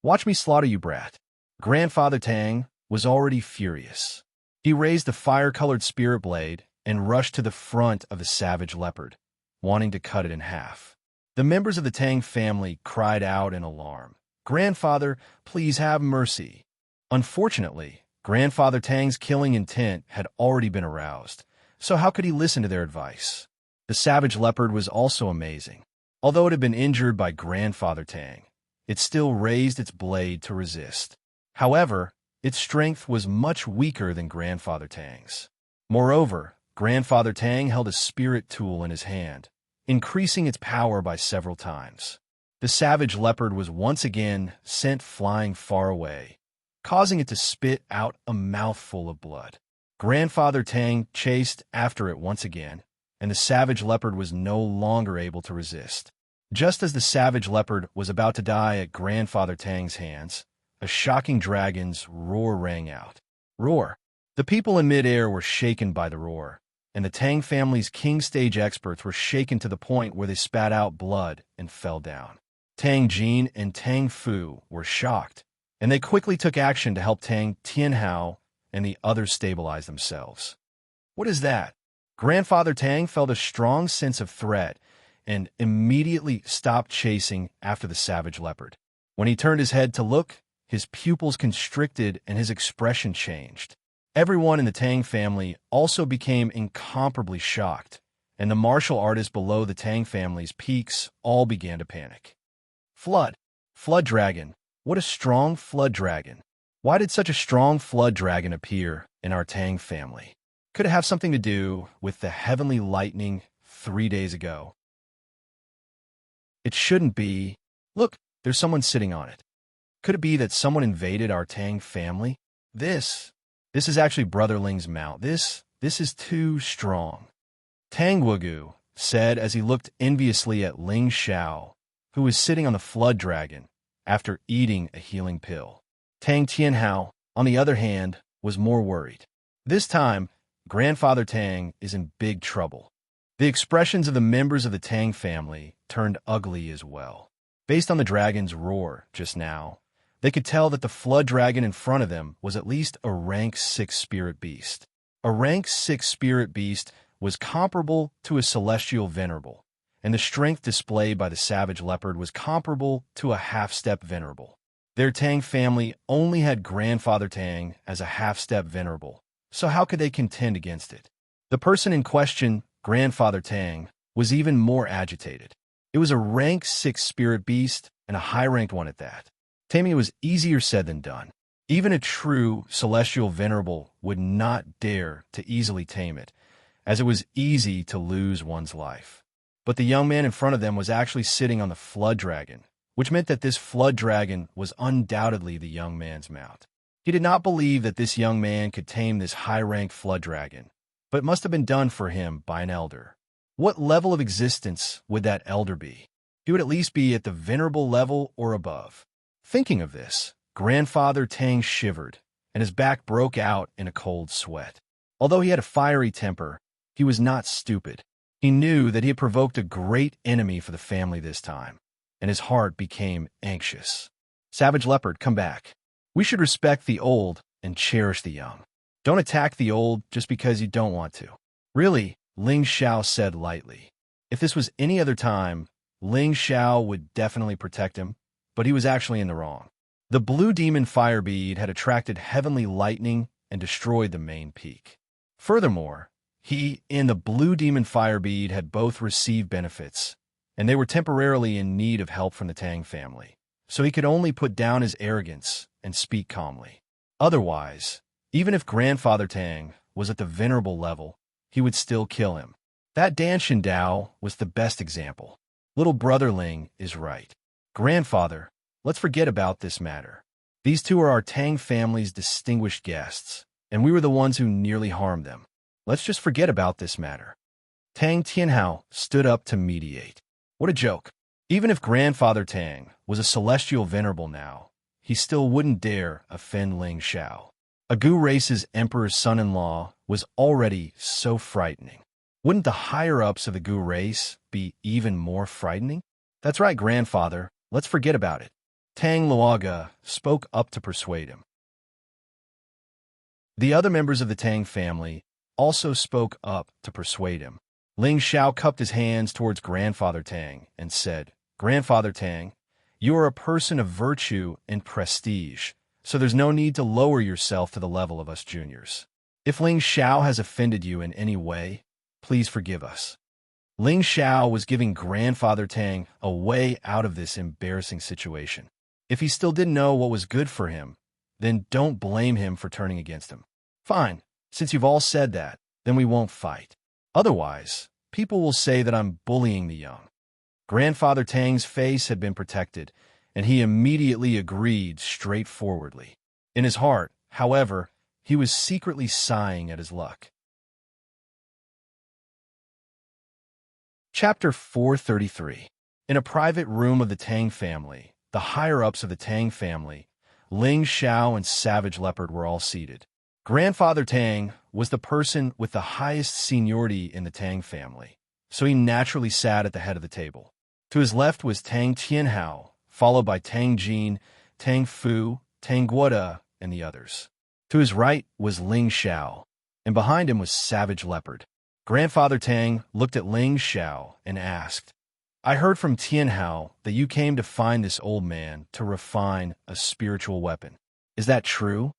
Speaker 1: "Watch me slaughter you, brat." Grandfather Tang was already furious. He raised the fire-colored spirit blade and rushed to the front of the savage leopard, wanting to cut it in half. The members of the Tang family cried out in alarm, "Grandfather, please have mercy." Unfortunately, Grandfather Tang's killing intent had already been aroused, so how could he listen to their advice? The savage leopard was also amazing. Although it had been injured by Grandfather Tang, it still raised its blade to resist. However, its strength was much weaker than Grandfather Tang's. Moreover, Grandfather Tang held a spirit tool in his hand, increasing its power by several times. The savage leopard was once again sent flying far away, causing it to spit out a mouthful of blood. Grandfather Tang chased after it once again, and the savage leopard was no longer able to resist. Just as the savage leopard was about to die at Grandfather Tang's hands, a shocking dragon's roar rang out. Roar! The people in midair were shaken by the roar, and the Tang family's king stage experts were shaken to the point where they spat out blood and fell down. Tang Jin and Tang Fu were shocked, and they quickly took action to help Tang Tianhao and the others stabilize themselves. "What is that?" Grandfather Tang felt a strong sense of threat and immediately stopped chasing after the savage leopard. When he turned his head to look, his pupils constricted and his expression changed. Everyone in the Tang family also became incomparably shocked, and the martial artists below the Tang family's peaks all began to panic. Flood! Flood dragon! What a strong flood dragon! Why did such a strong flood dragon appear in our Tang family? Could it have something to do with the heavenly lightning 3 days ago? It shouldn't be. Look, there's someone sitting on it. Could it be that someone invaded our Tang family? This is actually Brother Ling's mount. This is too strong. Tang Wugu said as he looked enviously at Ling Xiao, who was sitting on the flood dragon after eating a healing pill. Tang Tianhao, on the other hand, was more worried. This time, Grandfather Tang is in big trouble. The expressions of the members of the Tang family turned ugly as well. Based on the dragon's roar just now, they could tell that the flood dragon in front of them was at least a rank 6 spirit beast. A rank 6 spirit beast was comparable to a celestial venerable, and the strength displayed by the savage leopard was comparable to a half-step venerable. Their Tang family only had Grandfather Tang as a half-step venerable, so how could they contend against it? The person in question, Grandfather Tang, was even more agitated. It was a rank 6 spirit beast, and a high-ranked one at that. Taming it was easier said than done. Even a true celestial venerable would not dare to easily tame it, as it was easy to lose one's life. But the young man in front of them was actually sitting on the flood dragon, which meant that this flood dragon was undoubtedly the young man's mount. He did not believe that this young man could tame this high-ranked flood dragon, but it must have been done for him by an elder. What level of existence would that elder be? He would at least be at the venerable level or above. Thinking of this, Grandfather Tang shivered, and his back broke out in a cold sweat. Although he had a fiery temper, he was not stupid. He knew that he had provoked a great enemy for the family this time, and his heart became anxious. Savage Leopard, come back. We should respect the old and cherish the young. Don't attack the old just because you don't want to. Really, Ling Xiao said lightly. If this was any other time, Ling Xiao would definitely protect him, but he was actually in the wrong. The blue demon fire bead had attracted heavenly lightning and destroyed the main peak. Furthermore, he and the blue demon fire bead had both received benefits, and they were temporarily in need of help from the Tang family, so he could only put down his arrogance and speak calmly. Otherwise, even if Grandfather Tang was at the venerable level, he would still kill him. That Dan Dao was the best example. Little brother Ling is right. Grandfather, let's forget about this matter. These two are our Tang family's distinguished guests, and we were the ones who nearly harmed them. Let's just forget about this matter. Tang Tianhao stood up to mediate. What a joke. Even if Grandfather Tang was a celestial venerable now, he still wouldn't dare offend Ling Xiao. A Gu race's emperor's son-in-law was already so frightening. Wouldn't the higher-ups of the Gu race be even more frightening? That's right, Grandfather. Let's forget about it. Tang Luoga spoke up to persuade him. The other members of the Tang family also spoke up to persuade him. Ling Xiao cupped his hands towards Grandfather Tang and said, Grandfather Tang, you are a person of virtue and prestige, so there's no need to lower yourself to the level of us juniors. If Ling Xiao has offended you in any way, please forgive us. Ling Xiao was giving Grandfather Tang a way out of this embarrassing situation. If he still didn't know what was good for him, then don't blame him for turning against him. Fine, since you've all said that, then we won't fight. Otherwise, people will say that I'm bullying the young. Grandfather Tang's face had been protected, and he immediately agreed straightforwardly. In his heart, however, he was secretly sighing at his luck. Chapter 433. In a private room of the Tang family, the higher-ups of the Tang family, Ling Xiao and Savage Leopard were all seated. Grandfather Tang was the person with the highest seniority in the Tang family, so he naturally sat at the head of the table. To his left was Tang Tianhao, followed by Tang Jin, Tang Fu, Tang Guoda, and the others. To his right was Ling Xiao, and behind him was Savage Leopard. Grandfather Tang looked at Ling Xiao and asked, I heard from Tianhao that you came to find this old man to refine a spiritual weapon. Is that true?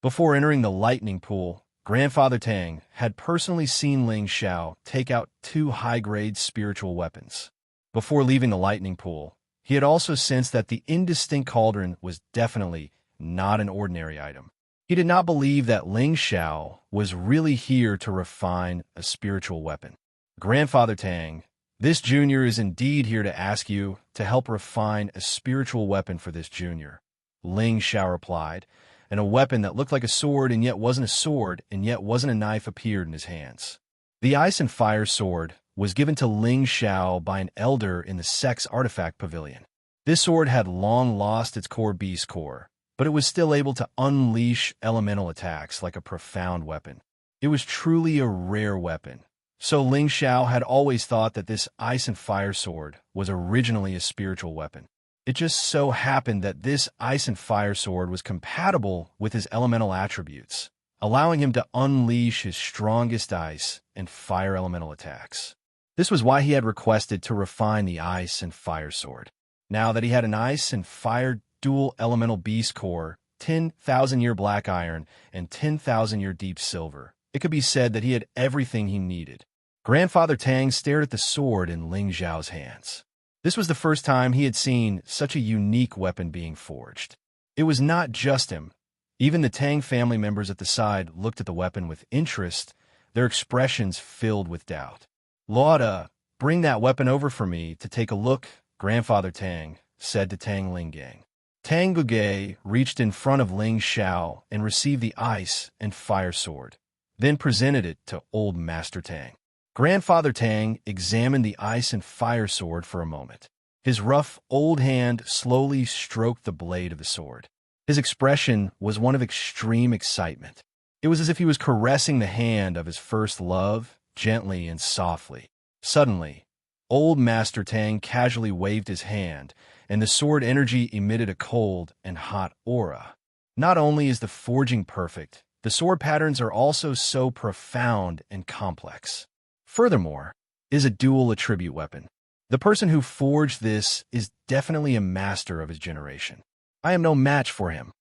Speaker 1: Before entering the lightning pool, Grandfather Tang had personally seen Ling Xiao take out 2 high-grade spiritual weapons. Before leaving the lightning pool, he had also sensed that the indistinct cauldron was definitely not an ordinary item. He did not believe that Ling Xiao was really here to refine a spiritual weapon. Grandfather Tang, this junior is indeed here to ask you to help refine a spiritual weapon for this junior, Ling Xiao replied, and a weapon that looked like a sword and yet wasn't a sword and yet wasn't a knife appeared in his hands. The Ice and Fire Sword was given to Ling Xiao by an elder in the Sex Artifact Pavilion. This sword had long lost its core beast core, but it was still able to unleash elemental attacks like a profound weapon. It was truly a rare weapon, so Ling Xiao had always thought that this Ice and Fire Sword was originally a spiritual weapon. It just so happened that this Ice and Fire Sword was compatible with his elemental attributes, allowing him to unleash his strongest ice and fire elemental attacks. This was why he had requested to refine the Ice and Fire Sword. Now that he had an Ice and Fire dual elemental beast core, 10,000-year black iron, and 10,000-year deep silver, it could be said that he had everything he needed. Grandfather Tang stared at the sword in Ling Xiao's hands. This was the first time he had seen such a unique weapon being forged. It was not just him. Even the Tang family members at the side looked at the weapon with interest, their expressions filled with doubt. Lauda, bring that weapon over for me to take a look, Grandfather Tang said to Tang Lingang. Tang Guge reached in front of Ling Xiao and received the Ice and Fire Sword, then presented it to Old Master Tang. Grandfather Tang examined the Ice and Fire Sword for a moment. His rough, old hand slowly stroked the blade of the sword. His expression was one of extreme excitement. It was as if he was caressing the hand of his first love, gently and softly. Suddenly, old Master Tang casually waved his hand, and the sword energy emitted a cold and hot aura. Not only is the forging perfect, the sword patterns are also so profound and complex. Furthermore, it is a dual attribute weapon. The person who forged this is definitely a master of his generation. I am no match for him.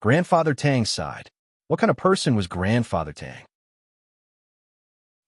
Speaker 1: Grandfather Tang sighed. What kind of person was Grandfather Tang?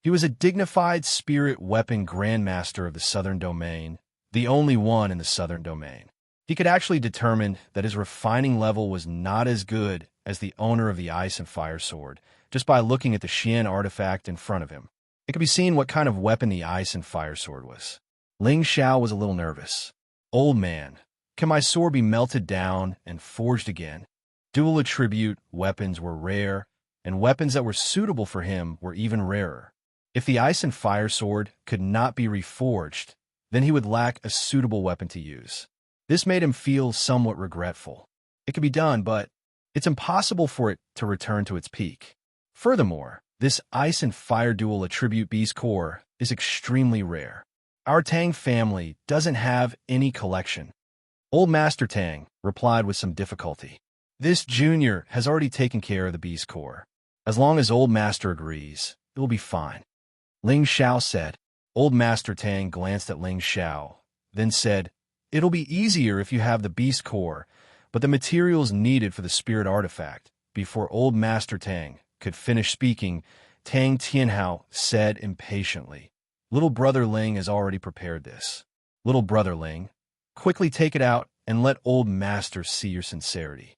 Speaker 1: He was a dignified spirit weapon grandmaster of the Southern Domain, the only one in the Southern Domain. He could actually determine that his refining level was not as good as the owner of the Ice and Fire Sword, just by looking at the Xian artifact in front of him. It could be seen what kind of weapon the Ice and Fire Sword was. Ling Xiao was a little nervous. Old man, can my sword be melted down and forged again? Dual attribute weapons were rare, and weapons that were suitable for him were even rarer. If the Ice and Fire Sword could not be reforged, then he would lack a suitable weapon to use. This made him feel somewhat regretful. It could be done, but it's impossible for it to return to its peak. Furthermore, this Ice and Fire dual attribute beast core is extremely rare. Our Tang family doesn't have any collection. Old Master Tang replied with some difficulty. This junior has already taken care of the beast core. As long as Old Master agrees, it will be fine. Ling Xiao said. Old Master Tang glanced at Ling Xiao, then said, It'll be easier if you have the beast core, but the materials needed for the spirit artifact. Before Old Master Tang could finish speaking, Tang Tianhao said impatiently, Little Brother Ling has already prepared this. Little Brother Ling, quickly take it out and let Old Master see your sincerity.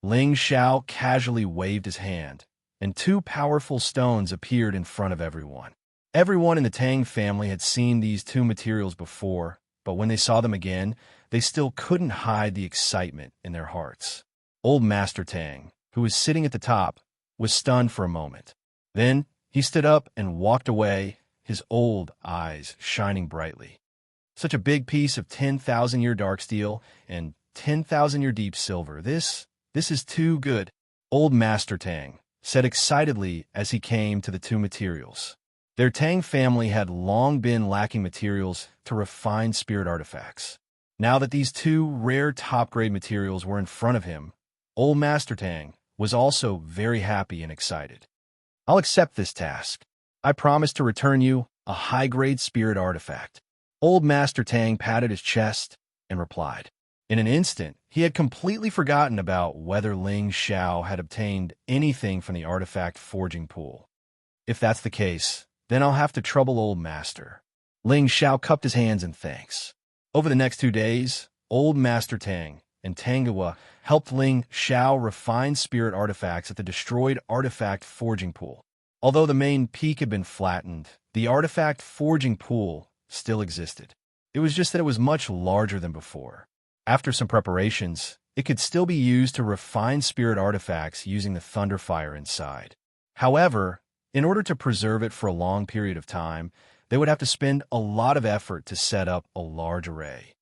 Speaker 1: Ling Xiao casually waved his hand, and two powerful stones appeared in front of everyone. Everyone in the Tang family had seen these two materials before, but when they saw them again, they still couldn't hide the excitement in their hearts. Old Master Tang, who was sitting at the top, was stunned for a moment. Then he stood up and walked away, his old eyes shining brightly. Such a big piece of 10,000-year dark steel and 10,000-year deep silver. This is too good, Old Master Tang said excitedly as he came to the two materials. Their Tang family had long been lacking materials to refine spirit artifacts. Now that these two rare top-grade materials were in front of him, Old Master Tang was also very happy and excited. I'll accept this task. I promise to return you a high-grade spirit artifact. Old Master Tang patted his chest and replied. In an instant, he had completely forgotten about whether Ling Xiao had obtained anything from the artifact forging pool. If that's the case, then I'll have to trouble Old Master. Ling Xiao cupped his hands in thanks. Over the next 2 days, Old Master Tang and Tangawa helped Ling Xiao refine spirit artifacts at the destroyed artifact forging pool. Although the main peak had been flattened, the artifact forging pool still existed. It was just that it was much larger than before. After some preparations, it could still be used to refine spirit artifacts using the thunder fire inside. However, in order to preserve it for a long period of time, they would have to spend a lot of effort to set up a large array.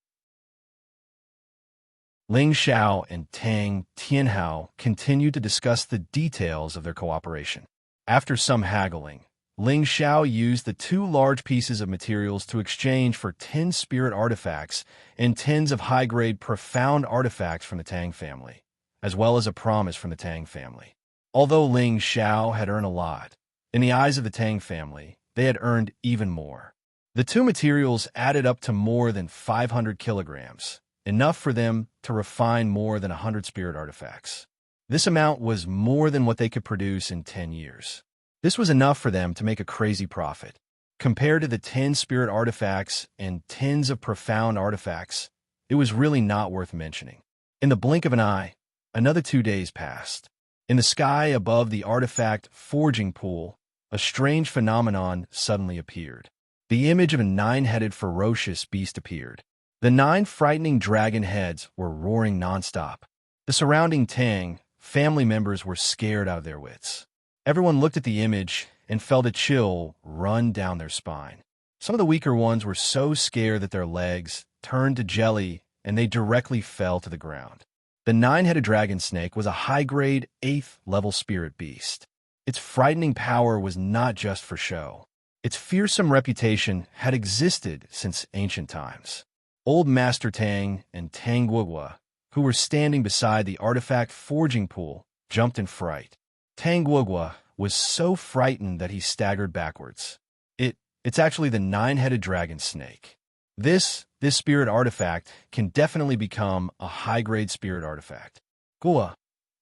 Speaker 1: Ling Xiao and Tang Tianhao continued to discuss the details of their cooperation. After some haggling, Ling Xiao used the 2 large pieces of materials to exchange for 10 spirit artifacts and tens of high-grade profound artifacts from the Tang family, as well as a promise from the Tang family. Although Ling Xiao had earned a lot, in the eyes of the Tang family, they had earned even more. The 2 materials added up to more than 500 kilograms, enough for them to refine more than 100 spirit artifacts. This amount was more than what they could produce in 10 years. This was enough for them to make a crazy profit. Compared to the 10 spirit artifacts and tens of profound artifacts, it was really not worth mentioning. In the blink of an eye, another 2 days passed. In the sky above the artifact forging pool, a strange phenomenon suddenly appeared. The image of a 9-headed ferocious beast appeared. The 9 frightening dragon heads were roaring nonstop. The surrounding Tang family members were scared out of their wits. Everyone looked at the image and felt a chill run down their spine. Some of the weaker ones were so scared that their legs turned to jelly and they directly fell to the ground. The nine-headed dragon snake was a high-grade 8th level spirit beast. Its frightening power was not just for show. Its fearsome reputation had existed since ancient times. Old Master Tang and Tang Guogua, who were standing beside the artifact forging pool, jumped in fright. Tang Guogua was so frightened that he staggered backwards. It's actually the nine-headed dragon snake. This spirit artifact can definitely become a high-grade spirit artifact. Gua,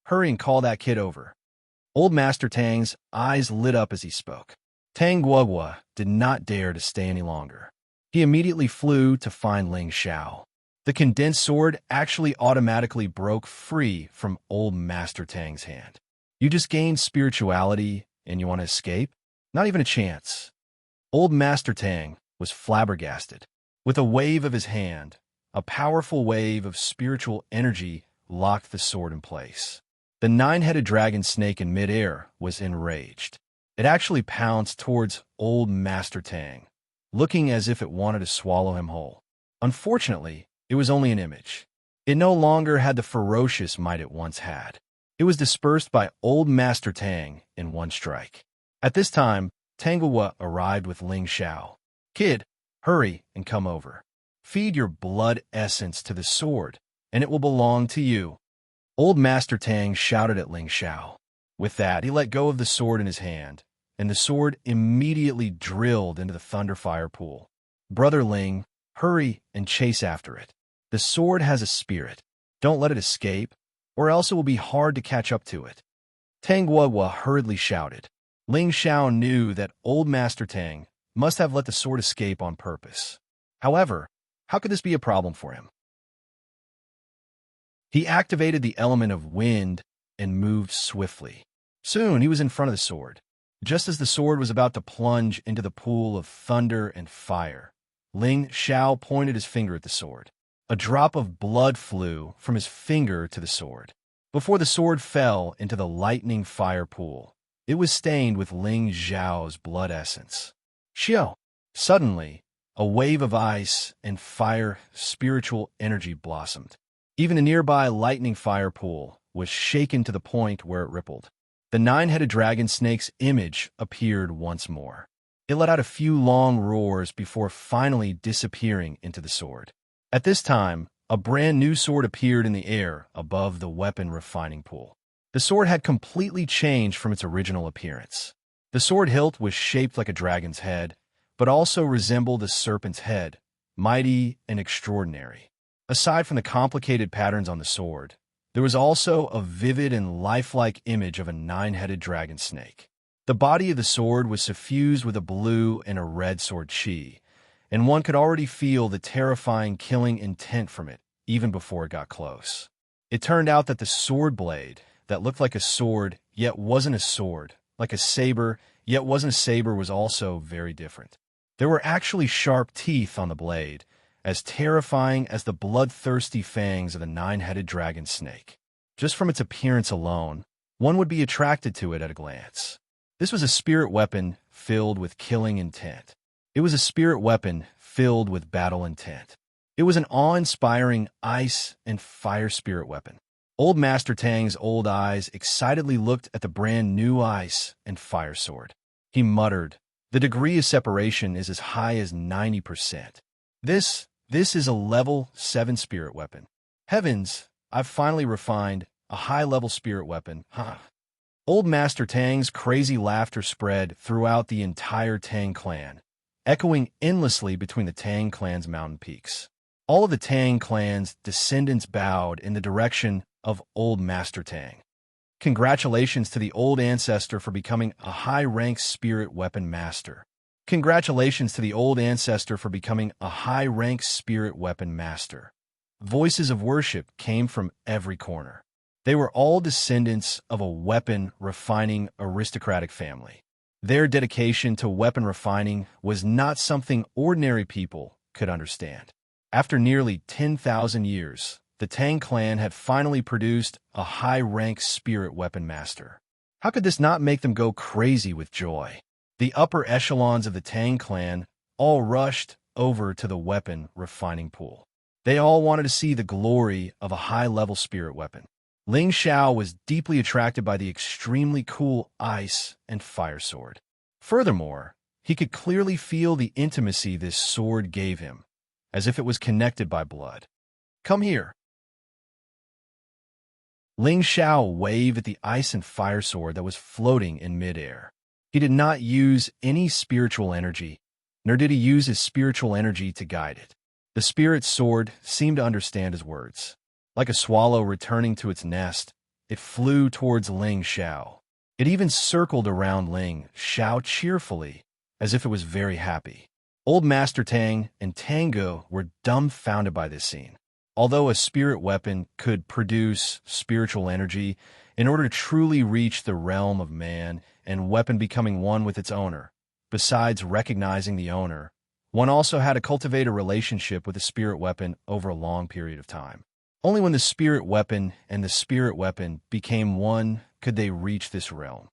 Speaker 1: hurry and call that kid over. Old Master Tang's eyes lit up as he spoke. Tang Guogua did not dare to stay any longer. He immediately flew to find Ling Xiao. The condensed sword actually automatically broke free from Old Master Tang's hand. You just gained spirituality and you want to escape? Not even a chance. Old Master Tang was flabbergasted. With a wave of his hand, a powerful wave of spiritual energy locked the sword in place. The nine-headed dragon snake in midair was enraged. It actually pounced towards Old Master Tang, looking as if it wanted to swallow him whole. Unfortunately, it was only an image. It no longer had the ferocious might it once had. It was dispersed by Old Master Tang in one strike. At this time, Tangua arrived with Ling Xiao. Kid, hurry and come over. Feed your blood essence to the sword, and it will belong to you. Old Master Tang shouted at Ling Xiao. With that, he let go of the sword in his hand, and the sword immediately drilled into the thunderfire pool. Brother Ling, hurry and chase after it. The sword has a spirit. Don't let it escape, or else it will be hard to catch up to it. Tang Guogua hurriedly shouted. Ling Xiao knew that Old Master Tang must have let the sword escape on purpose. However, how could this be a problem for him? He activated the element of wind and moved swiftly. Soon he was in front of the sword. Just as the sword was about to plunge into the pool of thunder and fire, Ling Xiao pointed his finger at the sword. A drop of blood flew from his finger to the sword. Before the sword fell into the lightning fire pool, it was stained with Ling Xiao's blood essence. Xiao! Suddenly, a wave of ice and fire spiritual energy blossomed. Even the nearby lightning fire pool was shaken to the point where it rippled. The nine-headed dragon snake's image appeared once more. It let out a few long roars before finally disappearing into the sword. At this time, a brand new sword appeared in the air above the weapon refining pool. The sword had completely changed from its original appearance. The sword hilt was shaped like a dragon's head, but also resembled a serpent's head, mighty and extraordinary. Aside from the complicated patterns on the sword, there was also a vivid and lifelike image of a nine-headed dragon snake. The body of the sword was suffused with a blue and a red sword chi, and one could already feel the terrifying killing intent from it even before it got close. It turned out that the sword blade that looked like a sword yet wasn't a sword, like a saber yet wasn't a saber, was also very different. There were actually sharp teeth on the blade, as terrifying as the bloodthirsty fangs of the nine-headed dragon snake. Just from its appearance alone, one would be attracted to it at a glance. This was a spirit weapon filled with killing intent. It was a spirit weapon filled with battle intent. It was an awe-inspiring ice and fire spirit weapon. Old Master Tang's old eyes excitedly looked at the brand new ice and fire sword. He muttered, "The degree of separation is as high as 90%. This is a level 7 spirit weapon. Heavens, I've finally refined a high-level spirit weapon, huh?" Old Master Tang's crazy laughter spread throughout the entire Tang clan, echoing endlessly between the Tang clan's mountain peaks. All of the Tang clan's descendants bowed in the direction of Old Master Tang. Congratulations to the old ancestor for becoming a high-ranked spirit weapon master. Congratulations to the old ancestor for becoming a high-ranked spirit weapon master. Voices of worship came from every corner. They were all descendants of a weapon-refining aristocratic family. Their dedication to weapon refining was not something ordinary people could understand. After nearly 10,000 years, the Tang clan had finally produced a high-ranked spirit weapon master. How could this not make them go crazy with joy? The upper echelons of the Tang clan all rushed over to the weapon refining pool. They all wanted to see the glory of a high-level spirit weapon. Ling Xiao was deeply attracted by the extremely cool ice and fire sword. Furthermore, he could clearly feel the intimacy this sword gave him, as if it was connected by blood. "Come here." Ling Xiao waved at the ice and fire sword that was floating in midair. He did not use any spiritual energy, nor did he use his spiritual energy to guide it. The spirit sword seemed to understand his words. Like a swallow returning to its nest, it flew towards Ling Xiao. It even circled around Ling Xiao cheerfully, as if it was very happy. Old Master Tang and Tango were dumbfounded by this scene. Although a spirit weapon could produce spiritual energy, in order to truly reach the realm of man and weapon becoming one with its owner, besides recognizing the owner, one also had to cultivate a relationship with the spirit weapon over a long period of time. Only when the spirit weapon and the spirit weapon became one could they reach this realm.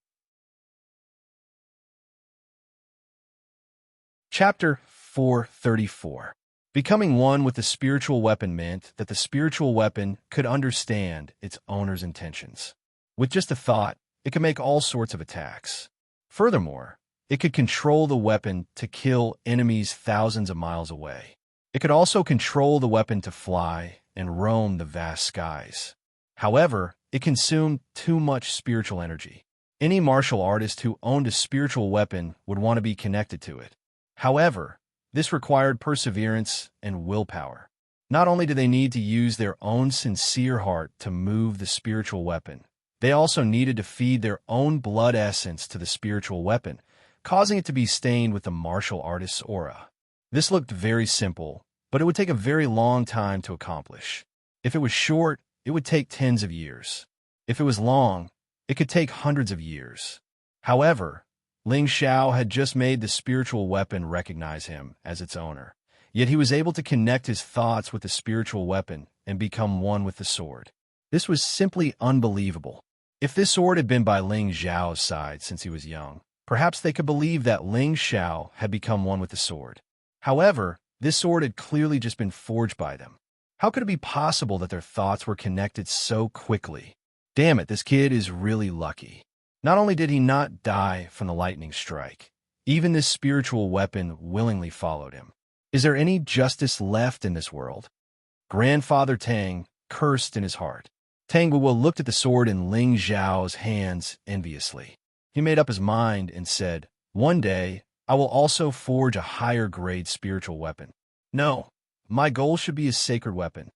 Speaker 1: Chapter 434. Becoming one with the spiritual weapon meant that the spiritual weapon could understand its owner's intentions. With just a thought, it could make all sorts of attacks. Furthermore, it could control the weapon to kill enemies thousands of miles away. It could also control the weapon to fly and roam the vast skies. However, it consumed too much spiritual energy. Any martial artist who owned a spiritual weapon would want to be connected to it. However, this required perseverance and willpower. Not only do they need to use their own sincere heart to move the spiritual weapon, they also needed to feed their own blood essence to the spiritual weapon, causing it to be stained with the martial artist's aura. This looked very simple, but it would take a very long time to accomplish. If it was short, it would take tens of years. If it was long, it could take hundreds of years. However, Ling Xiao had just made the spiritual weapon recognize him as its owner, yet he was able to connect his thoughts with the spiritual weapon and become one with the sword. This was simply unbelievable. If this sword had been by Ling Xiao's side since he was young, perhaps they could believe that Ling Xiao had become one with the sword. However, this sword had clearly just been forged by them. How could it be possible that their thoughts were connected so quickly? Damn it, this kid is really lucky. Not only did he not die from the lightning strike, even this spiritual weapon willingly followed him. Is there any justice left in this world? Grandfather Tang cursed in his heart. Tang Guo looked at the sword in Ling Xiao's hands enviously. He made up his mind and said, "One day, I will also forge a higher-grade spiritual weapon. No, my goal should be a sacred weapon."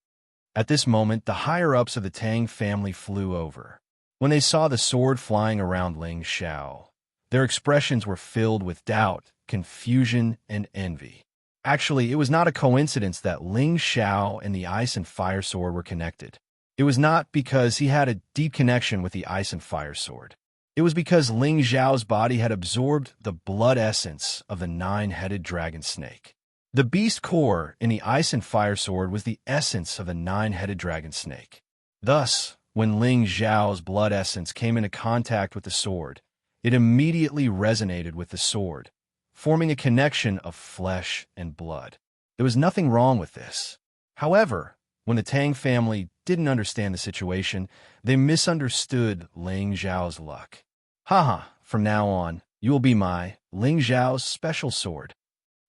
Speaker 1: At this moment, the higher-ups of the Tang family flew over. When they saw the sword flying around Ling Xiao, their expressions were filled with doubt, confusion, and envy. Actually, it was not a coincidence that Ling Xiao and the ice and fire sword were connected. It was not because he had a deep connection with the ice and fire sword. It was because Ling Xiao's body had absorbed the blood essence of the nine-headed dragon snake. The beast core in the ice and fire sword was the essence of the nine-headed dragon snake. Thus, when Ling Xiao's blood essence came into contact with the sword, it immediately resonated with the sword, forming a connection of flesh and blood. There was nothing wrong with this. However, when the Tang family didn't understand the situation, they misunderstood Ling Xiao's luck. Haha, from now on, you will be my Ling Xiao's special sword.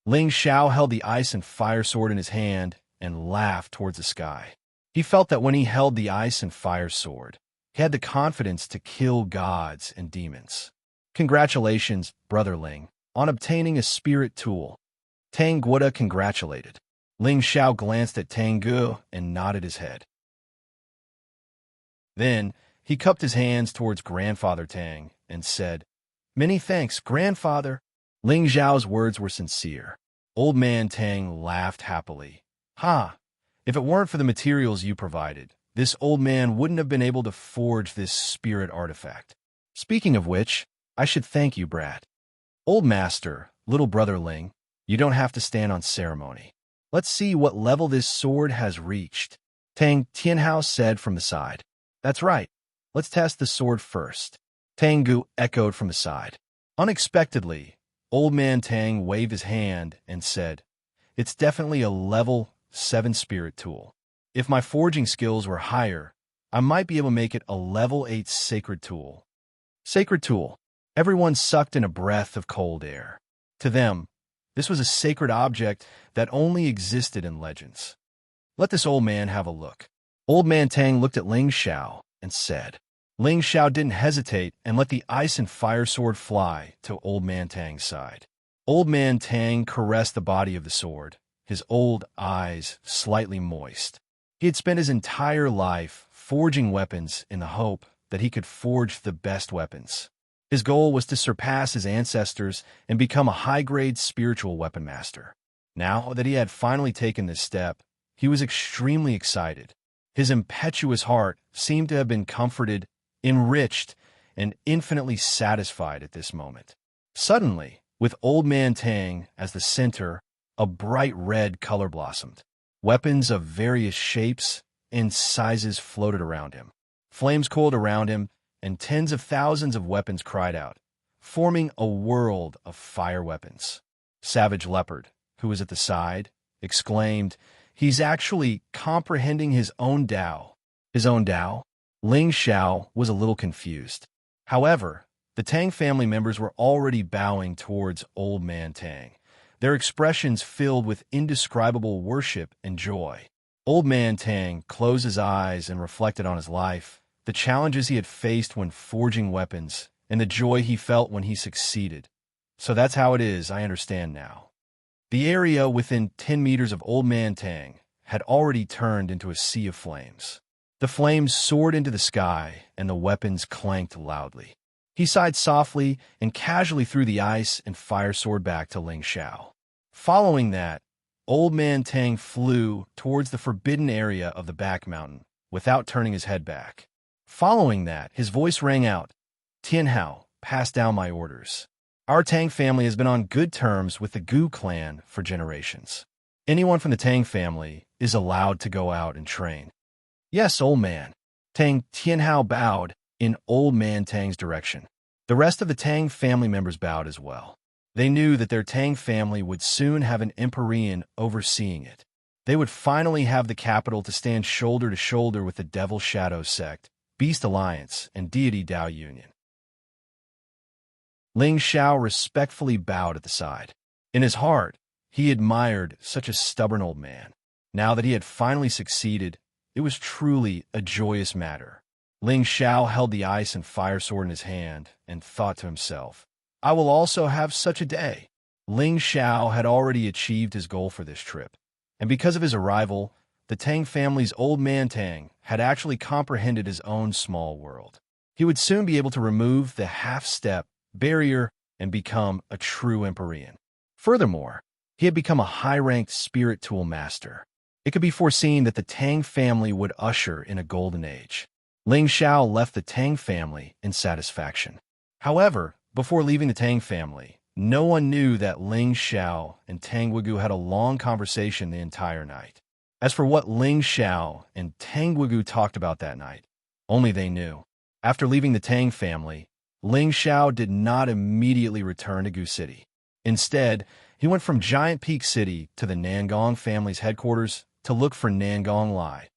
Speaker 1: Ling Xiao held the ice and fire sword in his hand and laughed towards the sky. He felt that when he held the ice and fire sword, he had the confidence to kill gods and demons. Congratulations, Brother Ling, on obtaining a spirit tool. Tang Guo congratulated. Ling Xiao glanced at Tang Guo and nodded his head. Then, he cupped his hands towards Grandfather Tang and said, "Many thanks, Grandfather." Ling Xiao's words were sincere. Old Man Tang laughed happily. "Ha! If it weren't for the materials you provided, this old man wouldn't have been able to forge this spirit artifact. Speaking of which, I should thank you, Brat. Old Master, little brother Ling, you don't have to stand on ceremony. Let's see what level this sword has reached," Tang Tianhao said from the side. "That's right. Let's test the sword first," Tang Gu echoed from the side. Unexpectedly, Old Man Tang waved his hand and said, "It's definitely a level 7 spirit tool. If my forging skills were higher, I might be able to make it a level 8 sacred tool. Sacred tool. Everyone sucked in a breath of cold air. To them, this was a sacred object that only existed in legends. Let this old man have a look. Old Man Tang looked at Ling Xiao and said. Ling Xiao didn't hesitate and let the ice and fire sword fly to Old Man Tang's side. Old Man Tang caressed the body of the sword, his old eyes slightly moist. He had spent his entire life forging weapons in the hope that he could forge the best weapons. His goal was to surpass his ancestors and become a high-grade spiritual weapon master. Now that he had finally taken this step, he was extremely excited. His impetuous heart seemed to have been comforted, enriched, and infinitely satisfied at this moment. Suddenly, with Old Man Tang as the center, a bright red color blossomed. Weapons of various shapes and sizes floated around him. Flames coiled around him, and tens of thousands of weapons cried out, forming a world of fire weapons. Savage Leopard, who was at the side, exclaimed, "He's actually comprehending his own Tao." His own Tao? Ling Xiao was a little confused. However, the Tang family members were already bowing towards Old Man Tang, their expressions filled with indescribable worship and joy. Old Man Tang closed his eyes and reflected on his life, the challenges he had faced when forging weapons, and the joy he felt when he succeeded. So that's how it is, I understand now. The area within 10 meters of Old Man Tang had already turned into a sea of flames. The flames soared into the sky, and the weapons clanked loudly. He sighed softly and casually threw the ice and fire sword back to Ling Xiao. Following that, Old Man Tang flew towards the forbidden area of the back mountain without turning his head back. Following that, his voice rang out, "Tian Hao, pass down my orders. Our Tang family has been on good terms with the Gu clan for generations. Anyone from the Tang family is allowed to go out and train." "Yes, old man." Tian Hao bowed in Old Man Tang's direction. The rest of the Tang family members bowed as well. They knew that their Tang family would soon have an Empyrean overseeing it. They would finally have the capital to stand shoulder to shoulder with the Devil Shadow Sect, Beast Alliance, and Deity Tao Union. Ling Xiao respectfully bowed at the side. In his heart, he admired such a stubborn old man. Now that he had finally succeeded, it was truly a joyous matter. Ling Xiao held the ice and fire sword in his hand and thought to himself, "I will also have such a day." Ling Xiao had already achieved his goal for this trip, and because of his arrival, the Tang family's Old Man Tang had actually comprehended his own small world. He would soon be able to remove the half-step barrier and become a true Empyrean. Furthermore, he had become a high-ranked spirit tool master. It could be foreseen that the Tang family would usher in a golden age. Ling Xiao left the Tang family in satisfaction. However, before leaving the Tang family, no one knew that Ling Xiao and Tang Weigu had a long conversation the entire night. As for what Ling Xiao and Tang Weigu talked about that night, only they knew. After leaving the Tang family, Ling Xiao did not immediately return to Gu City. Instead, he went from Giant Peak City to the Nangong family's headquarters to look for Nangong Lai,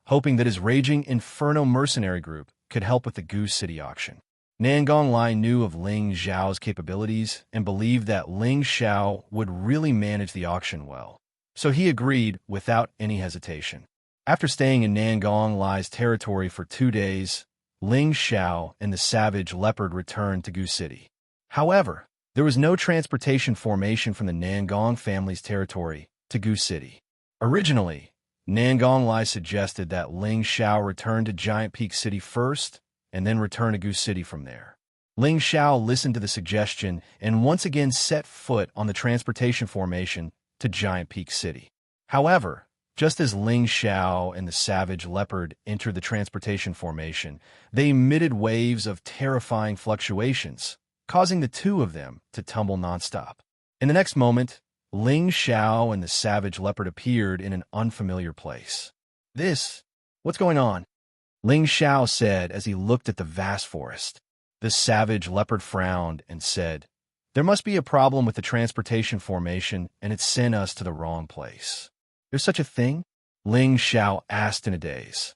Speaker 1: hoping that his raging Inferno mercenary group could help with the Gu City auction. Nangong Lai knew of Ling Xiao's capabilities and believed that Ling Xiao would really manage the auction well, so he agreed without any hesitation. After staying in Nangong Lai's territory for 2 days, Ling Xiao and the Savage Leopard returned to Gu City. However, there was no transportation formation from the Nangong family's territory to Gu City. Originally, Nangong Lai suggested that Ling Xiao return to Giant Peak City first and then return to Gu City from there. Ling Xiao listened to the suggestion and once again set foot on the transportation formation to Giant Peak City. However, just as Ling Xiao and the Savage Leopard entered the transportation formation, they emitted waves of terrifying fluctuations, causing the two of them to tumble nonstop. In the next moment, Ling Xiao and the Savage Leopard appeared in an unfamiliar place. What's going on?" Ling Xiao said as he looked at the vast forest. The Savage Leopard frowned and said, "There must be a problem with the transportation formation, and it sent us to the wrong place." There's such a thing? Ling Xiao asked in a daze.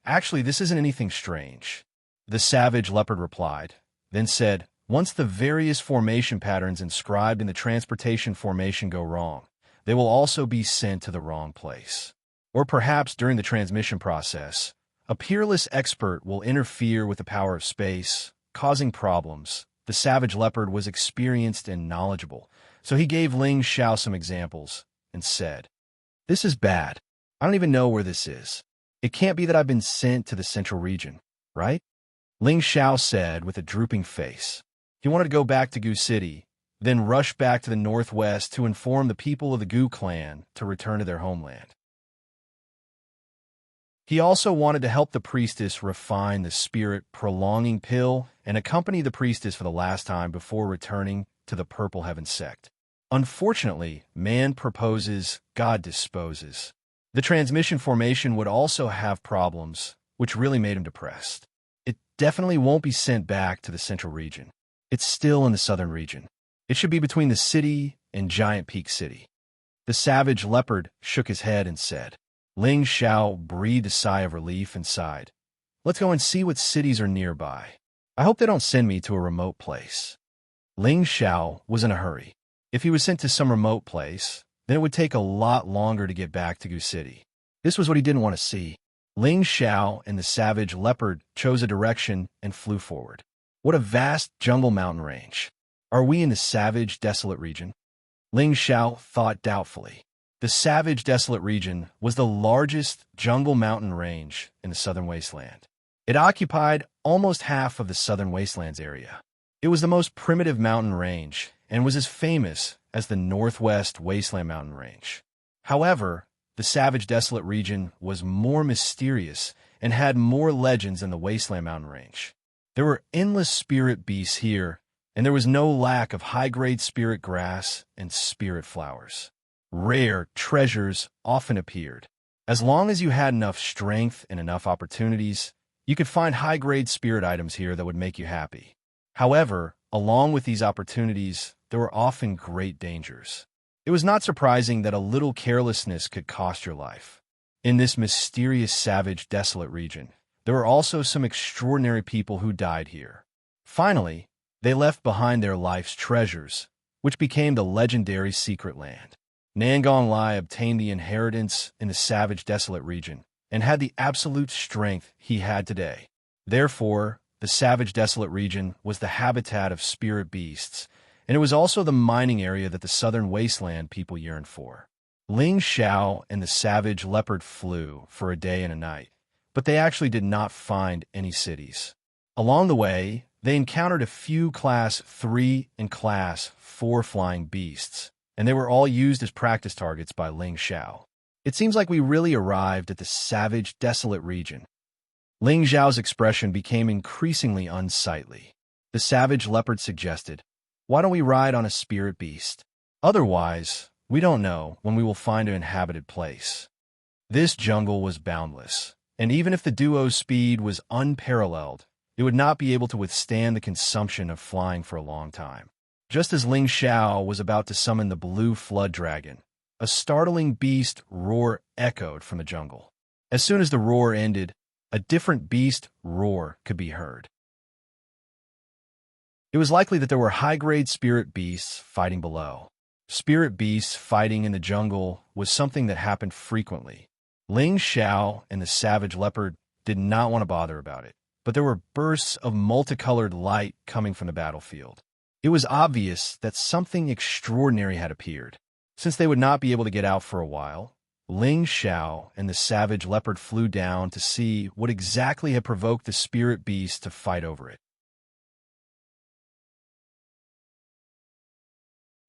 Speaker 1: Actually, this isn't anything strange. The savage leopard replied, then said, once the various formation patterns inscribed in the transportation formation go wrong, they will also be sent to the wrong place. Or perhaps during the transmission process, a peerless expert will interfere with the power of space, causing problems. The savage leopard was experienced and knowledgeable, so he gave Ling Xiao some examples and said, this is bad. I don't even know where this is. It can't be that I've been sent to the central region, right? Ling Xiao said with a drooping face. He wanted to go back to Gu City, then rush back to the northwest to inform the people of the Gu clan to return to their homeland. He also wanted to help the priestess refine the spirit-prolonging pill and accompany the priestess for the last time before returning to the Purple Heaven sect. Unfortunately, man proposes, God disposes. The transmission formation would also have problems, which really made him depressed. It definitely won't be sent back to the central region. It's still in the southern region. It should be between the city and Giant Peak City. The savage leopard shook his head and said. Ling Xiao breathed a sigh of relief and sighed. Let's go and see what cities are nearby. I hope they don't send me to a remote place. Ling Xiao was in a hurry. If he was sent to some remote place, then it would take a lot longer to get back to Gu City. This was what he didn't want to see. Ling Xiao and the savage leopard chose a direction and flew forward. What a vast jungle mountain range. Are we in the savage, desolate region? Ling Xiao thought doubtfully. The savage, desolate region was the largest jungle mountain range in the southern wasteland. It occupied almost half of the southern wastelands area. It was the most primitive mountain range and was as famous as the Northwest Wasteland Mountain Range. However, the savage, desolate region was more mysterious and had more legends than the Wasteland Mountain Range. There were endless spirit beasts here, and there was no lack of high-grade spirit grass and spirit flowers. Rare treasures often appeared. As long as you had enough strength and enough opportunities, you could find high-grade spirit items here that would make you happy. However, along with these opportunities, there were often great dangers. It was not surprising that a little carelessness could cost your life. In this mysterious, savage, desolate region, there were also some extraordinary people who died here. Finally, they left behind their life's treasures, which became the legendary Secret Land. Nangong Lai obtained the inheritance in the savage, desolate region and had the absolute strength he had today. Therefore, the savage, desolate region was the habitat of spirit beasts, and it was also the mining area that the southern wasteland people yearned for. Ling Xiao and the savage leopard flew for a day and a night, but they actually did not find any cities. Along the way, they encountered a few Class 3 and Class 4 flying beasts, and they were all used as practice targets by Ling Xiao. It seems like we really arrived at the savage, desolate region. Ling Xiao's expression became increasingly unsightly. The savage leopard suggested, why don't we ride on a spirit beast? Otherwise, we don't know when we will find an inhabited place. This jungle was boundless, and even if the duo's speed was unparalleled, it would not be able to withstand the consumption of flying for a long time. Just as Ling Xiao was about to summon the blue flood dragon, a startling beast roar echoed from the jungle. As soon as the roar ended, a different beast roar could be heard. It was likely that there were high-grade spirit beasts fighting below. Spirit beasts fighting in the jungle was something that happened frequently. Ling Xiao and the savage leopard did not want to bother about it, but there were bursts of multicolored light coming from the battlefield. It was obvious that something extraordinary had appeared. Since they would not be able to get out for a while, Ling Xiao and the savage leopard flew down to see what exactly had provoked the spirit beast to fight over it.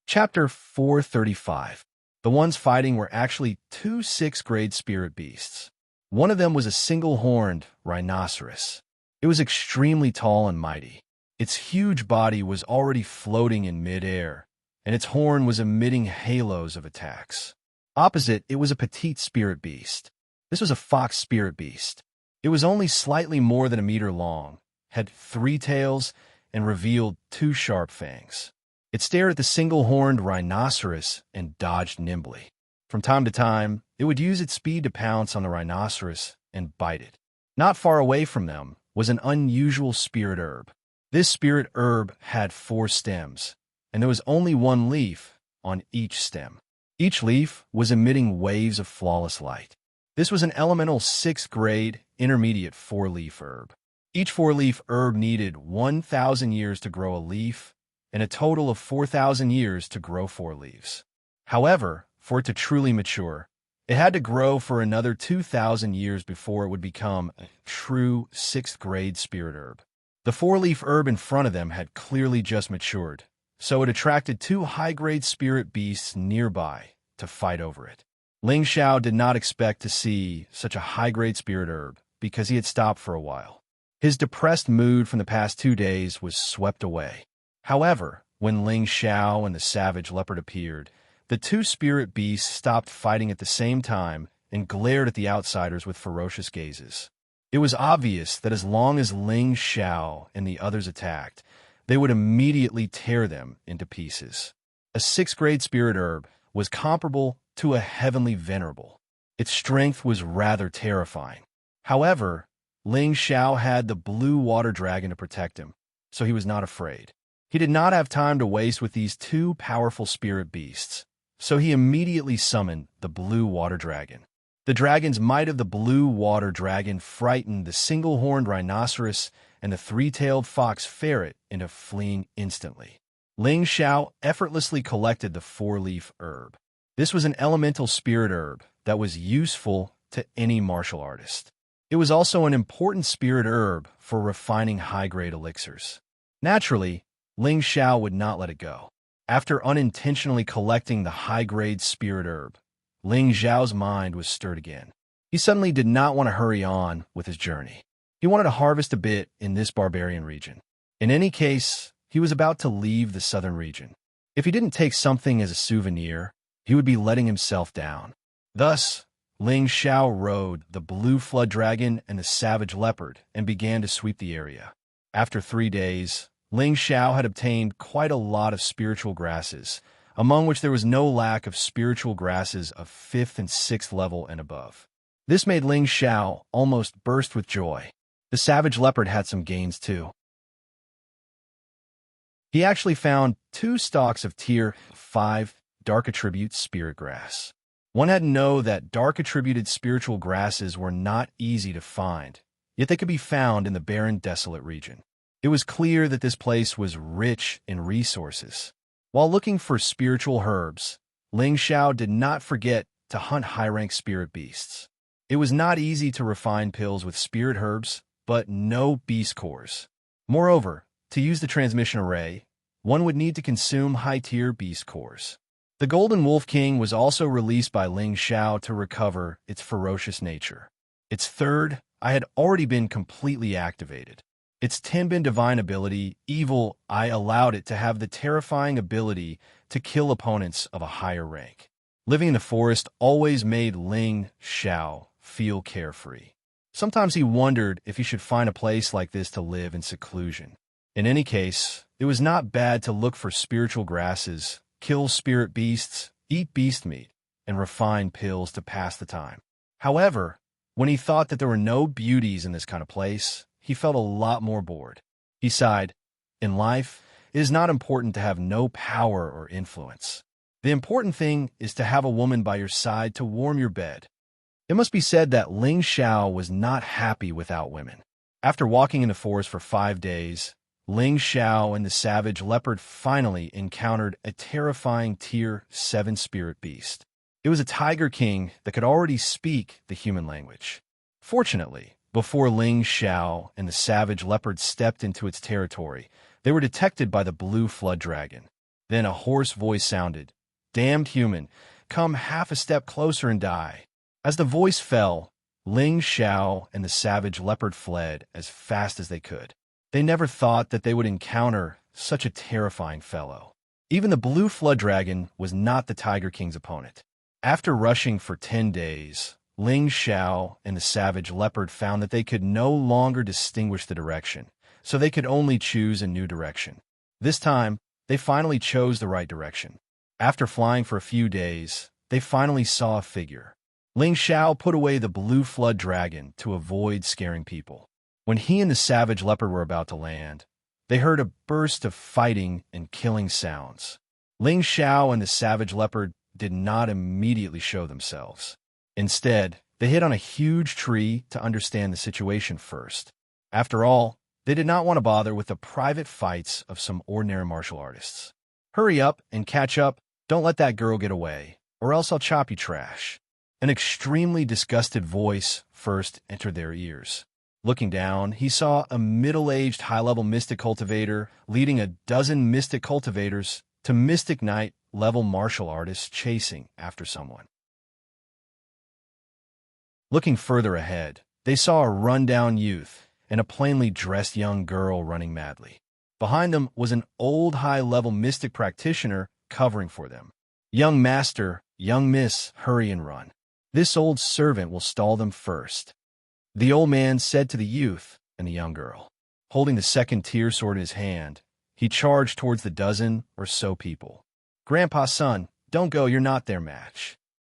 Speaker 1: Chapter 435. The ones fighting were actually two 6th-grade spirit beasts. One of them was a single-horned rhinoceros. It was extremely tall and mighty. Its huge body was already floating in mid-air, and its horn was emitting halos of attacks. Opposite, it was a petite spirit beast. This was a fox spirit beast. It was only slightly more than a meter long, had 3 tails, and revealed 2 sharp fangs. It stared at the single-horned rhinoceros and dodged nimbly. From time to time, it would use its speed to pounce on the rhinoceros and bite it. Not far away from them was an unusual spirit herb. This spirit herb had 4 stems, and there was only 1 leaf on each stem. Each leaf was emitting waves of flawless light. This was an elemental 6th grade intermediate 4-leaf herb. Each 4-leaf herb needed 1,000 years to grow a leaf and a total of 4,000 years to grow 4 leaves. However, for it to truly mature, it had to grow for another 2,000 years before it would become a true 6th grade spirit herb. The 4-leaf herb in front of them had clearly just matured, so it attracted 2 high-grade spirit beasts nearby to fight over it. Ling Xiao did not expect to see such a high-grade spirit herb because he had stopped for a while. His depressed mood from the past 2 days was swept away. However, when Ling Xiao and the savage leopard appeared, the 2 spirit beasts stopped fighting at the same time and glared at the outsiders with ferocious gazes. It was obvious that as long as Ling Xiao and the others attacked, they would immediately tear them into pieces. A 6th grade spirit herb was comparable to a heavenly venerable. Its strength was rather terrifying. However, Ling Xiao had the blue water dragon to protect him, so he was not afraid. He did not have time to waste with these 2 powerful spirit beasts, so he immediately summoned the blue water dragon. The dragon's might of the blue water dragon frightened the single-horned rhinoceros and the 3-tailed fox ferret into fleeing instantly. Ling Xiao effortlessly collected the 4-leaf herb. This was an elemental spirit herb that was useful to any martial artist. It was also an important spirit herb for refining high-grade elixirs. Naturally, Ling Xiao would not let it go. After unintentionally collecting the high-grade spirit herb, Ling Xiao's mind was stirred again. He suddenly did not want to hurry on with his journey. He wanted to harvest a bit in this barbarian region. In any case, he was about to leave the southern region. If he didn't take something as a souvenir, he would be letting himself down. Thus, Ling Xiao rode the blue flood dragon and the savage leopard and began to sweep the area. After 3 days, Ling Xiao had obtained quite a lot of spiritual grasses, among which there was no lack of spiritual grasses of 5th and 6th level and above. This made Ling Xiao almost burst with joy. The savage leopard had some gains too. He actually found 2 stalks of tier 5 dark attribute spirit grass. One had to know that dark attributed spiritual grasses were not easy to find, yet they could be found in the barren, desolate region. It was clear that this place was rich in resources. While looking for spiritual herbs, Ling Xiao did not forget to hunt high-rank spirit beasts. It was not easy to refine pills with spirit herbs, but no beast cores. Moreover, to use the transmission array, one would need to consume high-tier beast cores. The Golden Wolf King was also released by Ling Xiao to recover its ferocious nature. Its 3rd eye had already been completely activated. Its Tenbin divine ability, Evil Eye, allowed it to have the terrifying ability to kill opponents of a higher rank. Living in the forest always made Ling Xiao feel carefree. Sometimes he wondered if he should find a place like this to live in seclusion. In any case, it was not bad to look for spiritual grasses, kill spirit beasts, eat beast meat, and refine pills to pass the time. However, when he thought that there were no beauties in this kind of place, he felt a lot more bored. He sighed, "In life, it is not important to have no power or influence. The important thing is to have a woman by your side to warm your bed." It must be said that Ling Xiao was not happy without women. After walking in the forest for 5 days, Ling Xiao and the savage leopard finally encountered a terrifying tier 7 spirit beast. It was a tiger king that could already speak the human language. Fortunately, before Ling Xiao and the savage leopard stepped into its territory, they were detected by the blue flood dragon. Then a hoarse voice sounded, "Damned human, come half a step closer and die." As the voice fell, Ling Xiao and the savage leopard fled as fast as they could. They never thought that they would encounter such a terrifying fellow. Even the blue flood dragon was not the Tiger King's opponent. After rushing for 10 days, Ling Xiao and the savage leopard found that they could no longer distinguish the direction, so they could only choose a new direction. This time, they finally chose the right direction. After flying for a few days, they finally saw a figure. Ling Xiao put away the blue flood dragon to avoid scaring people. When he and the savage leopard were about to land, they heard a burst of fighting and killing sounds. Ling Xiao and the savage leopard did not immediately show themselves. Instead, they hid on a huge tree to understand the situation first. After all, they did not want to bother with the private fights of some ordinary martial artists. "Hurry up and catch up. Don't let that girl get away, or else I'll chop you trash." An extremely disgusted voice first entered their ears. Looking down, he saw a middle-aged high-level mystic cultivator leading a dozen mystic cultivators to Mystic Knight-level martial artists chasing after someone. Looking further ahead, they saw a run-down youth and a plainly dressed young girl running madly. Behind them was an old high-level mystic practitioner covering for them. "Young master, young miss, hurry and run. This old servant will stall them first," the old man said to the youth and the young girl. Holding the second-tier sword in his hand, he charged towards the dozen or so people. "Grandpa's son, don't go, you're not their match."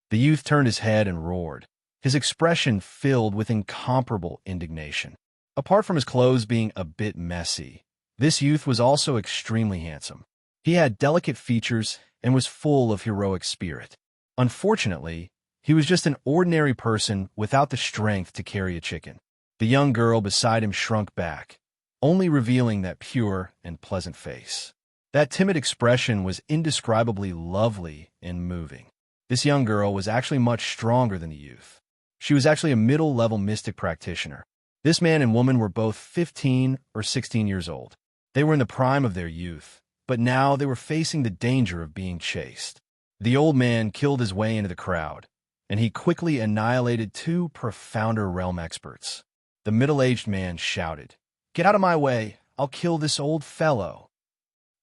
Speaker 1: The youth turned his head and roared, his expression filled with incomparable indignation. Apart from his clothes being a bit messy, this youth was also extremely handsome. He had delicate features and was full of heroic spirit. Unfortunately, he was just an ordinary person without the strength to carry a chicken. The young girl beside him shrunk back, only revealing that pure and pleasant face. That timid expression was indescribably lovely and moving. This young girl was actually much stronger than the youth. She was actually a middle-level mystic practitioner. This man and woman were both 15 or 16 years old. They were in the prime of their youth, but now they were facing the danger of being chased. The old man killed his way into the crowd, and he quickly annihilated two profounder realm experts. The middle-aged man shouted, "Get out of my way! I'll kill this old fellow!"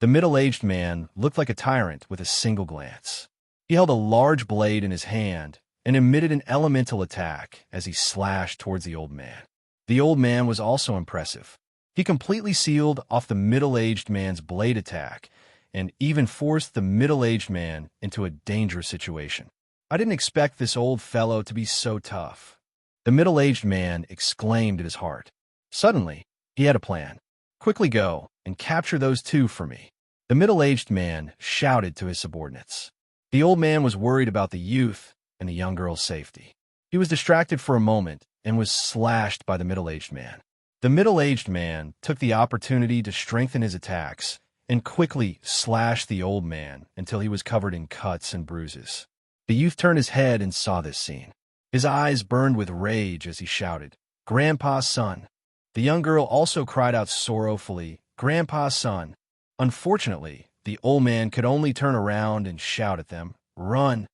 Speaker 1: The middle-aged man looked like a tyrant with a single glance. He held a large blade in his hand and emitted an elemental attack as he slashed towards the old man. The old man was also impressive. He completely sealed off the middle-aged man's blade attack and even forced the middle-aged man into a dangerous situation. "I didn't expect this old fellow to be so tough," the middle-aged man exclaimed in his heart. Suddenly, he had a plan. "Quickly go and capture those two for me," the middle-aged man shouted to his subordinates. The old man was worried about the youth and the young girl's safety. He was distracted for a moment and was slashed by the middle-aged man. The middle-aged man took the opportunity to strengthen his attacks and quickly slashed the old man until he was covered in cuts and bruises. The youth turned his head and saw this scene. His eyes burned with rage as he shouted, "Grandpa's son." The young girl also cried out sorrowfully, "Grandpa's son." Unfortunately, the old man could only turn around and shout at them, "Run."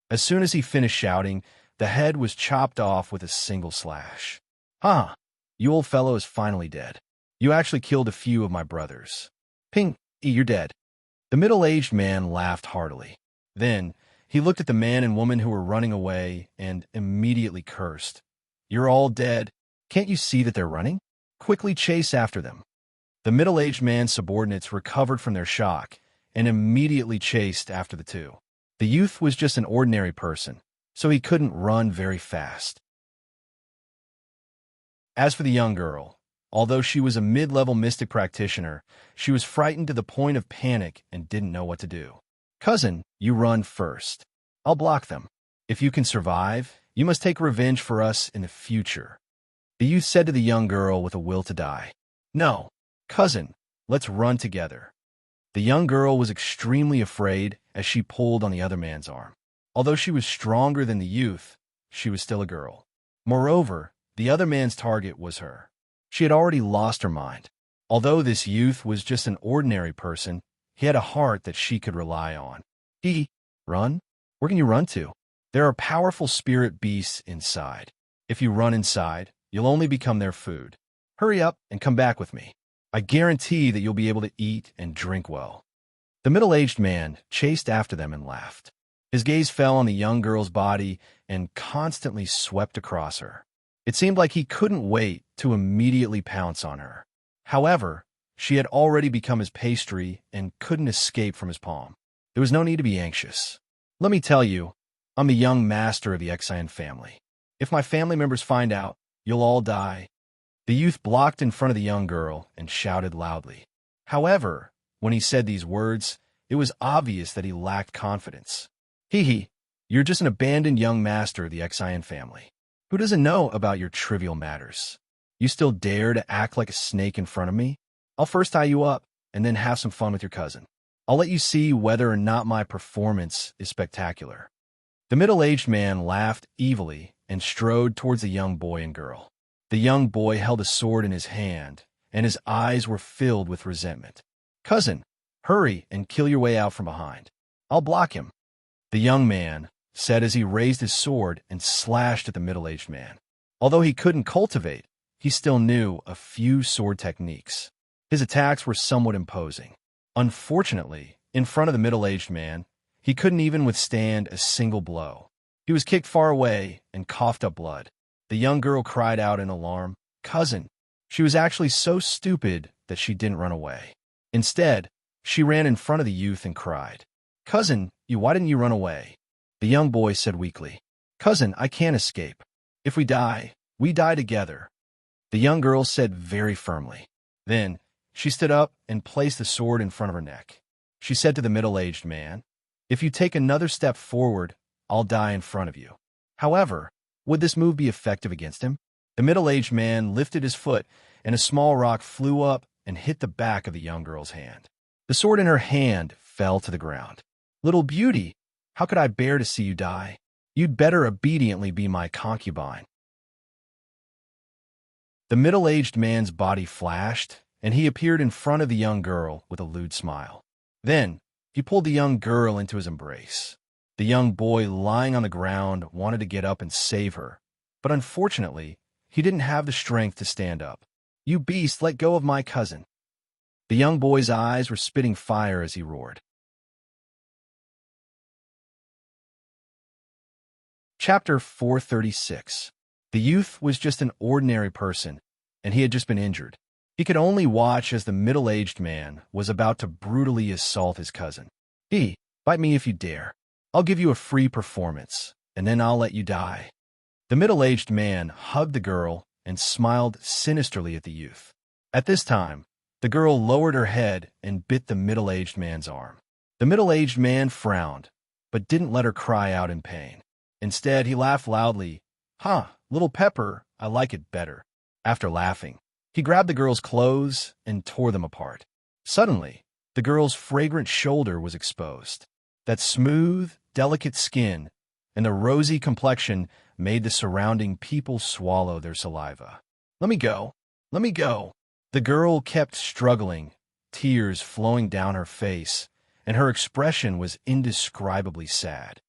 Speaker 1: As soon as he finished shouting, the head was chopped off with a single slash. "Huh, you old fellow is finally dead. You actually killed a few of my brothers. Ping, you're dead." The middle-aged man laughed heartily. Then, he looked at the man and woman who were running away and immediately cursed. "You're all dead. Can't you see that they're running? Quickly chase after them." The middle-aged man's subordinates recovered from their shock and immediately chased after the two. The youth was just an ordinary person, so he couldn't run very fast. As for the young girl, although she was a mid-level mystic practitioner, she was frightened to the point of panic and didn't know what to do. "Cousin, you run first. I'll block them. If you can survive, you must take revenge for us in the future," the youth said to the young girl with a will to die. "No, cousin, let's run together." The young girl was extremely afraid as she pulled on the other man's arm. Although she was stronger than the youth, she was still a girl. Moreover, the other man's target was her. She had already lost her mind. Although this youth was just an ordinary person, he had a heart that she could rely on. Run? Where can you run to? There are powerful spirit beasts inside. If you run inside, you'll only become their food. Hurry up and come back with me. I guarantee that you'll be able to eat and drink well." The middle-aged man chased after them and laughed. His gaze fell on the young girl's body and constantly swept across her. It seemed like he couldn't wait to immediately pounce on her. However, she had already become his pastry and couldn't escape from his palm. There was no need to be anxious. "Let me tell you, I'm a young master of the Exian family. If my family members find out, you'll all die." The youth blocked in front of the young girl and shouted loudly. However, when he said these words, it was obvious that he lacked confidence. Hee, you're just an abandoned young master of the Exian family. Who doesn't know about your trivial matters? You still dare to act like a snake in front of me? I'll first tie you up, and then have some fun with your cousin. I'll let you see whether or not my performance is spectacular." The middle-aged man laughed evilly and strode towards the young boy and girl. The young boy held a sword in his hand, and his eyes were filled with resentment. "Cousin, hurry and kill your way out from behind. I'll block him," the young man said as he raised his sword and slashed at the middle-aged man. Although he couldn't cultivate, he still knew a few sword techniques. His attacks were somewhat imposing. Unfortunately, in front of the middle-aged man, he couldn't even withstand a single blow. He was kicked far away and coughed up blood. The young girl cried out in alarm, "Cousin!" She was actually so stupid that she didn't run away. Instead, she ran in front of the youth and cried, "Cousin, why didn't you run away?" The young boy said weakly, "Cousin, I can't escape. If we die together." The young girl said very firmly. Then, she stood up and placed the sword in front of her neck. She said to the middle-aged man, "If you take another step forward, I'll die in front of you." However, would this move be effective against him? The middle-aged man lifted his foot, and a small rock flew up and hit the back of the young girl's hand. The sword in her hand fell to the ground. "Little beauty, how could I bear to see you die? You'd better obediently be my concubine." The middle-aged man's body flashed, and he appeared in front of the young girl with a lewd smile. Then, he pulled the young girl into his embrace. The young boy lying on the ground wanted to get up and save her, but unfortunately, he didn't have the strength to stand up. "You beast, let go of my cousin." The young boy's eyes were spitting fire as he roared. Chapter 436. The youth was just an ordinary person, and he had just been injured. He could only watch as the middle-aged man was about to brutally assault his cousin. "Bite me if you dare. I'll give you a free performance, and then I'll let you die." The middle-aged man hugged the girl and smiled sinisterly at the youth. At this time, the girl lowered her head and bit the middle-aged man's arm. The middle-aged man frowned, but didn't let her cry out in pain. Instead, he laughed loudly. Little Pepper, I like it better." After laughing, he grabbed the girl's clothes and tore them apart. Suddenly, the girl's fragrant shoulder was exposed. That smooth, delicate skin and the rosy complexion made the surrounding people swallow their saliva. Let me go. Let me go." The girl kept struggling, tears flowing down her face, and her expression was indescribably sad.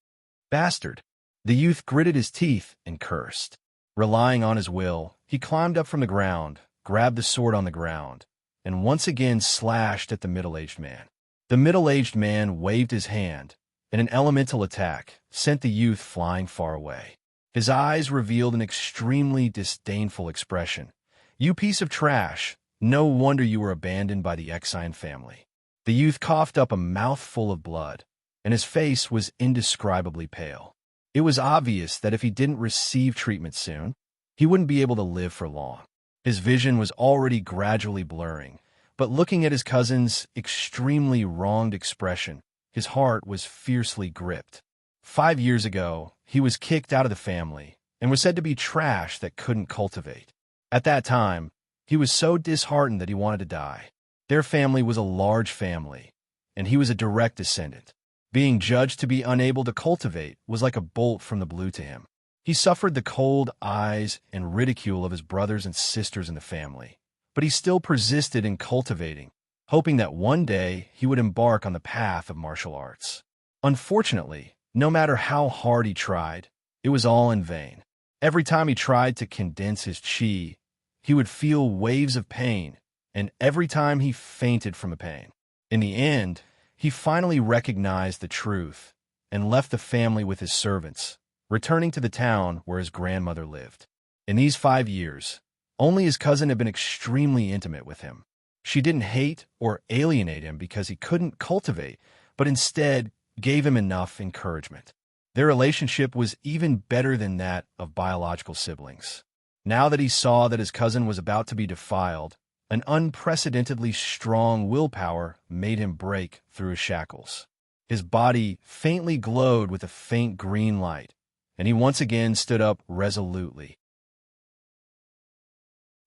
Speaker 1: "Bastard." The youth gritted his teeth and cursed. Relying on his will, he climbed up from the ground, grabbed the sword on the ground, and once again slashed at the middle-aged man. The middle-aged man waved his hand, and an elemental attack sent the youth flying far away. His eyes revealed an extremely disdainful expression. "You piece of trash, no wonder you were abandoned by the Exian family." The youth coughed up a mouthful of blood, and his face was indescribably pale. It was obvious that if he didn't receive treatment soon, he wouldn't be able to live for long. His vision was already gradually blurring, but looking at his cousin's extremely wronged expression, his heart was fiercely gripped. 5 years ago, he was kicked out of the family and was said to be trash that couldn't cultivate. At that time, he was so disheartened that he wanted to die. Their family was a large family, and he was a direct descendant. Being judged to be unable to cultivate was like a bolt from the blue to him. He suffered the cold eyes and ridicule of his brothers and sisters in the family, but he still persisted in cultivating, hoping that one day he would embark on the path of martial arts. Unfortunately, no matter how hard he tried, it was all in vain. Every time he tried to condense his chi, he would feel waves of pain, and every time he fainted from the pain. In the end, he finally recognized the truth and left the family with his servants, returning to the town where his grandmother lived. In these 5 years, only his cousin had been extremely intimate with him. She didn't hate or alienate him because he couldn't cultivate, but instead gave him enough encouragement. Their relationship was even better than that of biological siblings. Now that he saw that his cousin was about to be defiled, an unprecedentedly strong willpower made him break through his shackles. His body faintly glowed with a faint green light, and he once again stood up resolutely.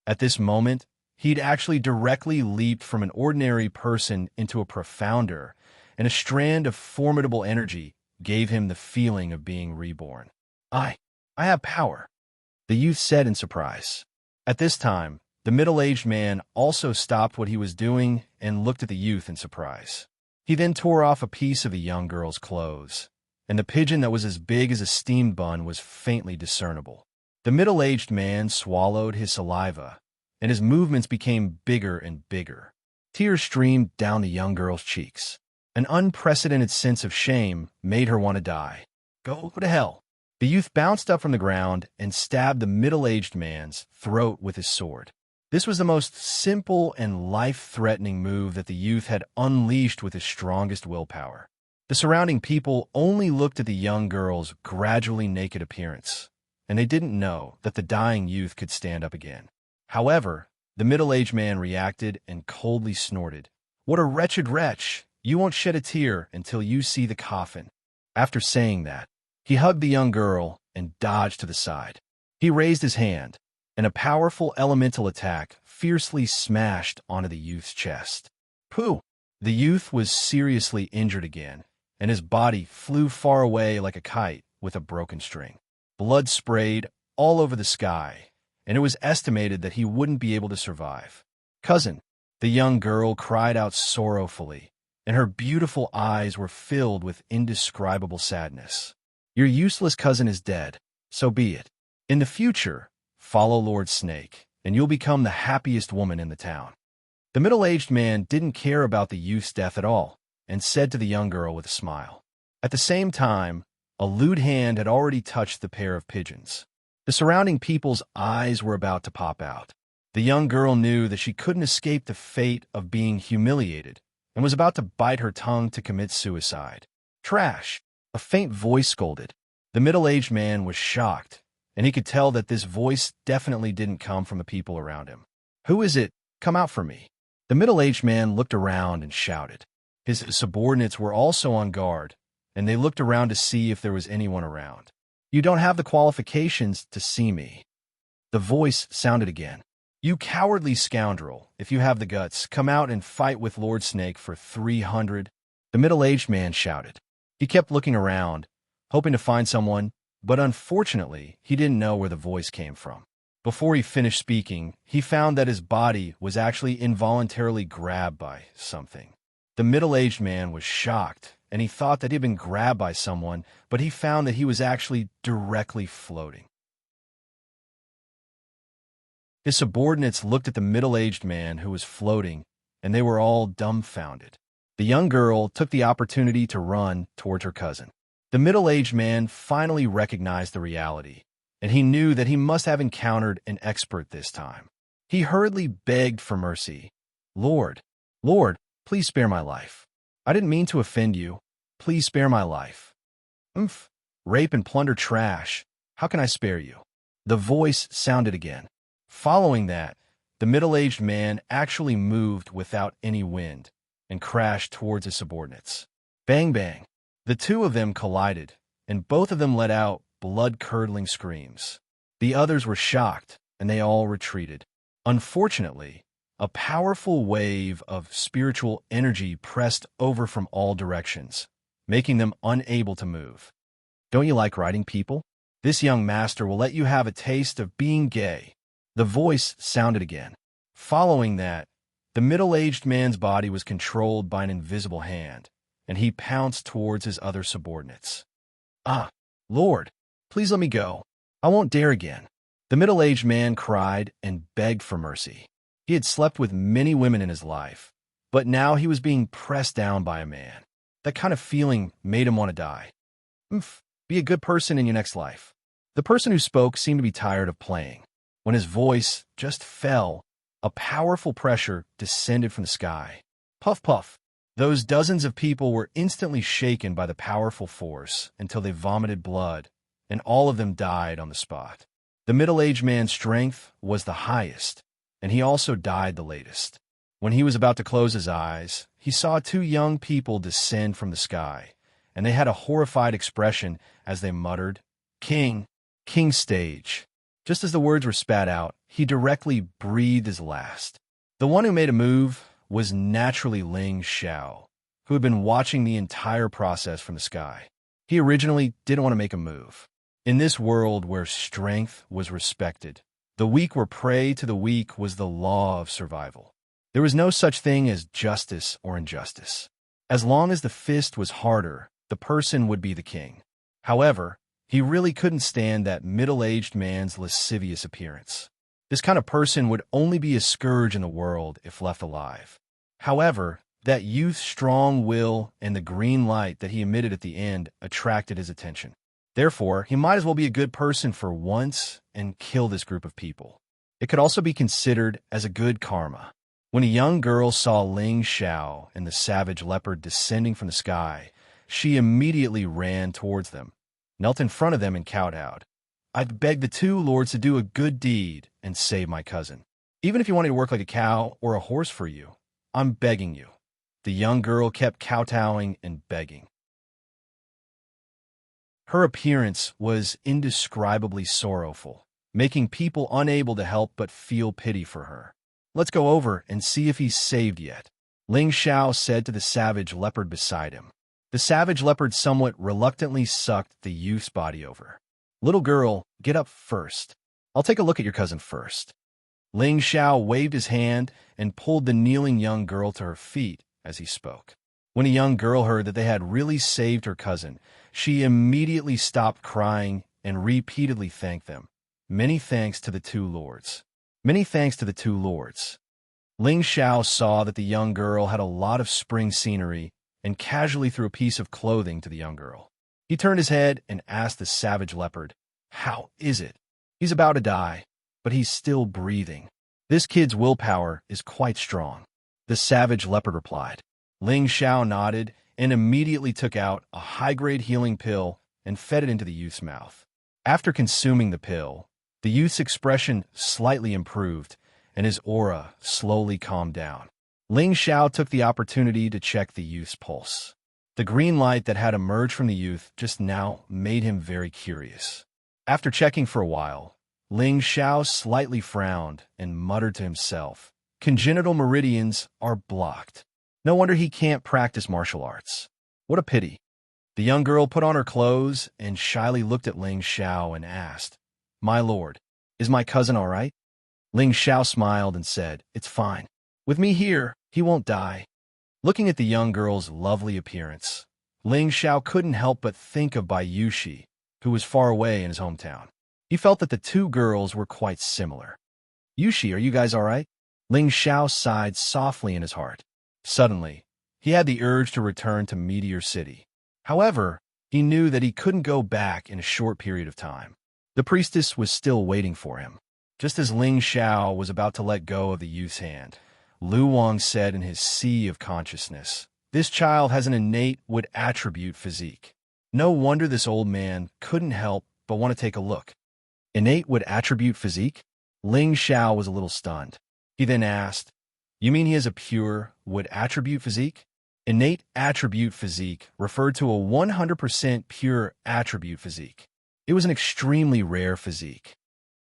Speaker 1: At this moment, he'd actually directly leaped from an ordinary person into a profounder, and a strand of formidable energy gave him the feeling of being reborn. I have power," the youth said in surprise. At this time, the middle-aged man also stopped what he was doing and looked at the youth in surprise. He then tore off a piece of the young girl's clothes, and the pigeon that was as big as a steamed bun was faintly discernible. The middle-aged man swallowed his saliva, and his movements became bigger and bigger. Tears streamed down the young girl's cheeks. An unprecedented sense of shame made her want to die. Go to hell. The youth bounced up from the ground and stabbed the middle-aged man's throat with his sword. This was the most simple and life-threatening move that the youth had unleashed with his strongest willpower. The surrounding people only looked at the young girl's gradually naked appearance, and they didn't know that the dying youth could stand up again. However, the middle-aged man reacted and coldly snorted, "What a wretched wretch! You won't shed a tear until you see the coffin." After saying that, he hugged the young girl and dodged to the side. He raised his hand, and a powerful elemental attack fiercely smashed onto the youth's chest. Pooh! The youth was seriously injured again, and his body flew far away like a kite with a broken string. Blood sprayed all over the sky, and it was estimated that he wouldn't be able to survive. "Cousin," the young girl cried out sorrowfully, and her beautiful eyes were filled with indescribable sadness. "Your useless cousin is dead, so be it. In the future, follow Lord Snake, and you'll become the happiest woman in the town." The middle-aged man didn't care about the youth's death at all, and said to the young girl with a smile. At the same time, a lewd hand had already touched the pair of pigeons. The surrounding people's eyes were about to pop out. The young girl knew that she couldn't escape the fate of being humiliated, and was about to bite her tongue to commit suicide. "Trash!" a faint voice scolded. The middle-aged man was shocked, and he could tell that this voice definitely didn't come from the people around him. "Who is it? Come out for me." The middle-aged man looked around and shouted. His subordinates were also on guard, and they looked around to see if there was anyone around. "You don't have the qualifications to see me." The voice sounded again. "You cowardly scoundrel, if you have the guts, come out and fight with Lord Snake for 300. The middle-aged man shouted. He kept looking around, hoping to find someone, but unfortunately, he didn't know where the voice came from. Before he finished speaking, he found that his body was actually involuntarily grabbed by something. The middle-aged man was shocked, and he thought that he had been grabbed by someone, but he found that he was actually directly floating. His subordinates looked at the middle-aged man who was floating, and they were all dumbfounded. The young girl took the opportunity to run towards her cousin. The middle-aged man finally recognized the reality, and he knew that he must have encountered an expert this time. He hurriedly begged for mercy. Lord, please spare my life. I didn't mean to offend you. Please spare my life." "Umph, rape and plunder trash. How can I spare you?" The voice sounded again. Following that, the middle-aged man actually moved without any wind and crashed towards his subordinates. Bang, bang. The two of them collided, and both of them let out blood-curdling screams. The others were shocked, and they all retreated. Unfortunately, a powerful wave of spiritual energy pressed over from all directions, making them unable to move. "Don't you like riding people? This young master will let you have a taste of being gay." The voice sounded again. Following that, the middle-aged man's body was controlled by an invisible hand, and he pounced towards his other subordinates. "Ah, Lord, please let me go. I won't dare again." The middle-aged man cried and begged for mercy. He had slept with many women in his life, but now he was being pressed down by a man. That kind of feeling made him want to die. Be a good person in your next life." The person who spoke seemed to be tired of playing. When his voice just fell, a powerful pressure descended from the sky. Puff, puff. Those dozens of people were instantly shaken by the powerful force until they vomited blood, and all of them died on the spot. The middle-aged man's strength was the highest, and he also died the latest. When he was about to close his eyes, he saw two young people descend from the sky, and they had a horrified expression as they muttered, "King, King stage." Just as the words were spat out, he directly breathed his last. The one who made a move was naturally Ling Xiao, who had been watching the entire process from the sky. He originally didn't want to make a move. In this world where strength was respected, the weak were prey to the weak was the law of survival. There was no such thing as justice or injustice. As long as the fist was harder, the person would be the king. However, he really couldn't stand that middle-aged man's lascivious appearance. This kind of person would only be a scourge in the world if left alive. However, that youth's strong will and the green light that he emitted at the end attracted his attention. Therefore, he might as well be a good person for once and kill this group of people. It could also be considered as a good karma. When a young girl saw Ling Xiao and the savage leopard descending from the sky, she immediately ran towards them, knelt in front of them and kowtowed. "I beg the two lords to do a good deed and save my cousin. Even if you wanted to work like a cow or a horse for you, I'm begging you." The young girl kept kowtowing and begging. Her appearance was indescribably sorrowful, making people unable to help but feel pity for her. "Let's go over and see if he's saved yet," Ling Xiao said to the savage leopard beside him. The savage leopard somewhat reluctantly sucked the youth's body over. "Little girl, get up first. I'll take a look at your cousin first." Ling Xiao waved his hand and pulled the kneeling young girl to her feet as he spoke. When a young girl heard that they had really saved her cousin, she immediately stopped crying and repeatedly thanked them. "Many thanks to the two lords. Many thanks to the two lords." Ling Xiao saw that the young girl had a lot of spring scenery and casually threw a piece of clothing to the young girl. He turned his head and asked the savage leopard, "How is it? He's about to die, but he's still breathing. This kid's willpower is quite strong." The savage leopard replied. Ling Xiao nodded and immediately took out a high-grade healing pill and fed it into the youth's mouth. After consuming the pill, the youth's expression slightly improved and his aura slowly calmed down. Ling Xiao took the opportunity to check the youth's pulse. The green light that had emerged from the youth just now made him very curious. After checking for a while, Ling Xiao slightly frowned and muttered to himself, "Congenital meridians are blocked. No wonder he can't practice martial arts. What a pity." The young girl put on her clothes and shyly looked at Ling Xiao and asked, "My lord, is my cousin all right?" Ling Xiao smiled and said, "It's fine. With me here, he won't die." Looking at the young girl's lovely appearance, Ling Xiao couldn't help but think of Bai Yushi, who was far away in his hometown. He felt that the two girls were quite similar. "Yushi, are you guys all right?" Ling Xiao sighed softly in his heart. Suddenly, he had the urge to return to Meteor City. However, he knew that he couldn't go back in a short period of time. The priestess was still waiting for him. Just as Ling Xiao was about to let go of the youth's hand, Lu Wang said in his sea of consciousness, "This child has an innate wood attribute physique. No wonder this old man couldn't help but want to take a look." Innate wood attribute physique? Ling Xiao was a little stunned. He then asked, "You mean he has a pure wood attribute physique?" Innate attribute physique referred to a 100% pure attribute physique. It was an extremely rare physique.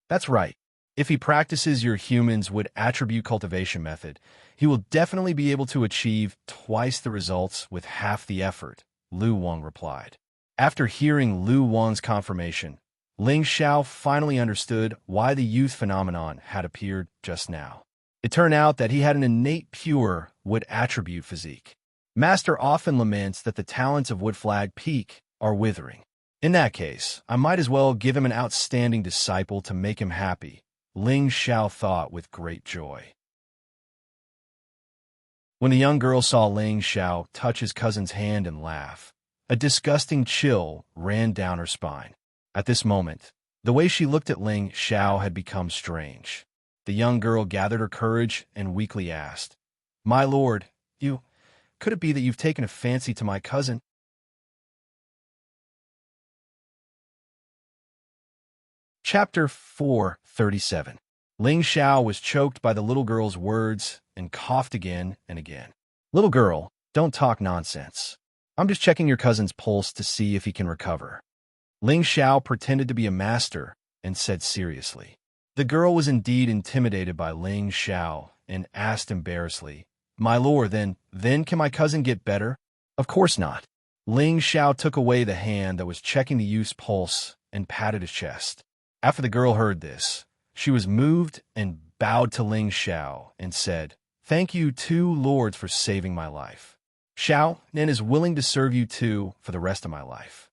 Speaker 1: That's right. If he practices your human's wood attribute cultivation method, he will definitely be able to achieve twice the results with half the effort, Lu Wang replied. After hearing Lu Wang's confirmation, Ling Xiao finally understood why the youth phenomenon had appeared just now. It turned out that he had an innate pure wood attribute physique. Master often laments that the talents of Wood Flag Peak are withering. In that case, I might as well give him an outstanding disciple to make him happy, Ling Xiao thought with great joy. When the young girl saw Ling Xiao touch his cousin's hand and laugh, a disgusting chill ran down her spine. At this moment, the way she looked at Ling Xiao had become strange. The young girl gathered her courage and weakly asked, "My lord, you Could it be that you've taken a fancy to my cousin? Chapter 437. Ling Xiao was choked by the little girl's words and coughed again and again. Little girl, don't talk nonsense. I'm just checking your cousin's pulse to see if he can recover. Ling Xiao pretended to be a master and said seriously. The girl was indeed intimidated by Ling Xiao and asked embarrassedly, My lord, then can my cousin get better? Of course not. Ling Xiao took away the hand that was checking the youth's pulse and patted his chest. After the girl heard this, she was moved and bowed to Ling Xiao and said, Thank you, two lords, for saving my life. Xiao Nen is willing to serve you too for the rest of my life.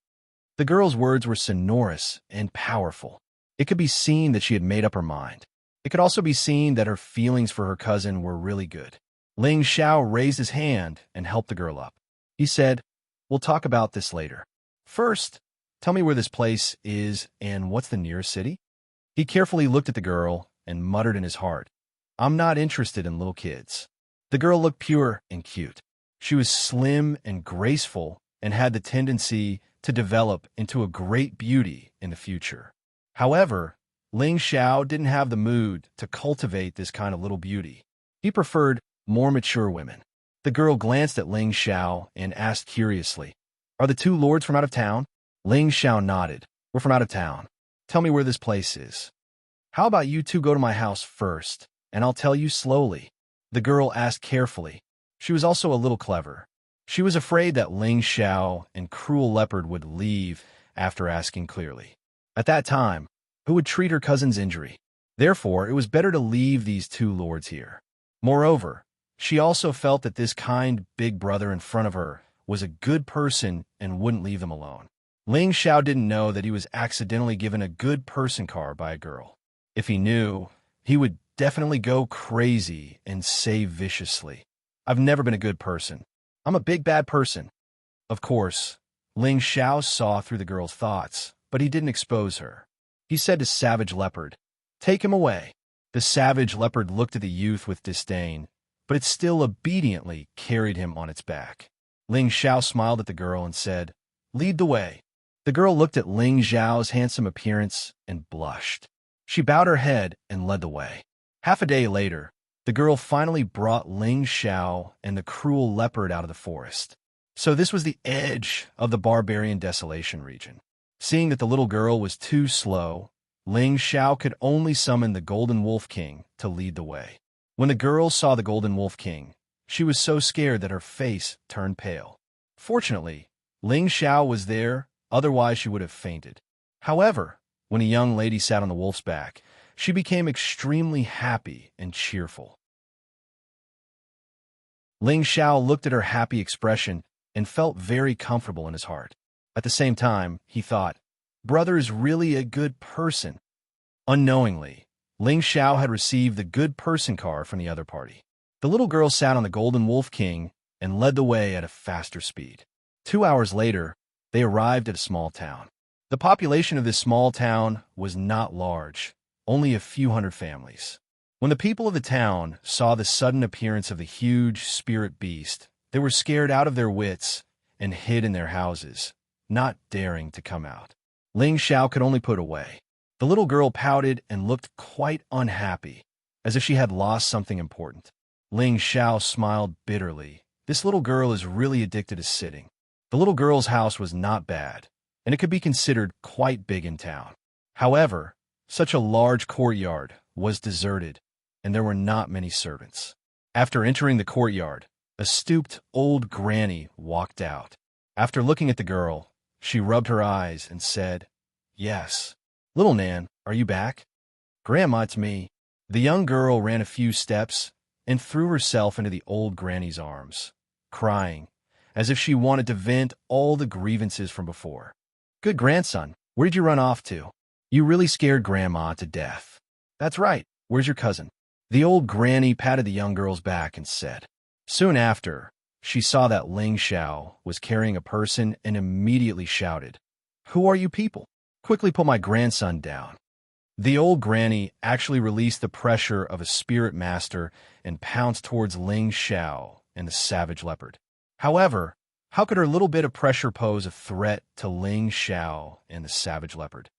Speaker 1: The girl's words were sonorous and powerful. It could be seen that she had made up her mind. It could also be seen that her feelings for her cousin were really good. Ling Xiao raised his hand and helped the girl up. He said, We'll talk about this later. First, tell me where this place is and what's the nearest city? He carefully looked at the girl and muttered in his heart, I'm not interested in little kids. The girl looked pure and cute. She was slim and graceful and had the tendency to develop into a great beauty in the future. However, Ling Xiao didn't have the mood to cultivate this kind of little beauty. He preferred more mature women. The girl glanced at Ling Xiao and asked curiously, Are the two lords from out of town? Ling Xiao nodded. We're from out of town. Tell me where this place is. How about you two go to my house first, and I'll tell you slowly. The girl asked carefully. She was also a little clever. She was afraid that Ling Xiao and Cruel Leopard would leave after asking clearly. At that time, who would treat her cousin's injury? Therefore, it was better to leave these two lords here. Moreover, she also felt that this kind big brother in front of her was a good person and wouldn't leave them alone. Ling Xiao didn't know that he was accidentally given a good person card by a girl. If he knew, he would definitely go crazy and say viciously, I've never been a good person. I'm a big bad person. Of course, Ling Xiao saw through the girl's thoughts, but he didn't expose her. He said to Savage Leopard, Take him away. The Savage Leopard looked at the youth with disdain, but it still obediently carried him on its back. Ling Xiao smiled at the girl and said, Lead the way. The girl looked at Ling Xiao's handsome appearance and blushed. She bowed her head and led the way. Half a day later, the girl finally brought Ling Xiao and the Cruel Leopard out of the forest. So this was the edge of the barbarian desolation region. Seeing that the little girl was too slow, Ling Xiao could only summon the Golden Wolf King to lead the way. When the girl saw the Golden Wolf King, she was so scared that her face turned pale. Fortunately, Ling Xiao was there, otherwise she would have fainted. However, when a young lady sat on the wolf's back, she became extremely happy and cheerful. Ling Xiao looked at her happy expression and felt very comfortable in his heart. At the same time, he thought, Brother is really a good person. Unknowingly, Ling Xiao had received the good person card from the other party. The little girl sat on the Golden Wolf King and led the way at a faster speed. 2 hours later, they arrived at a small town. The population of this small town was not large, only a few hundred families. When the people of the town saw the sudden appearance of the huge spirit beast, they were scared out of their wits and hid in their houses, not daring to come out. Ling Xiao could only put away. The little girl pouted and looked quite unhappy, as if she had lost something important. Ling Xiao smiled bitterly. This little girl is really addicted to sitting. The little girl's house was not bad, and it could be considered quite big in town. However, such a large courtyard was deserted, and there were not many servants. After entering the courtyard, a stooped old granny walked out. After looking at the girl, she rubbed her eyes and said, Yes. Little Nan, are you back? Grandma, it's me. The young girl ran a few steps and threw herself into the old granny's arms, crying, as if she wanted to vent all the grievances from before. Good grandson, where did you run off to? You really scared Grandma to death. That's right. Where's your cousin? The old granny patted the young girl's back and said. Soon after, she saw that Ling Xiao was carrying a person and immediately shouted, Who are you people? Quickly put my grandson down. The old granny actually released the pressure of a spirit master and pounced towards Ling Xiao and the savage leopard. However, how could her little bit of pressure pose a threat to Ling Xiao and the savage leopard?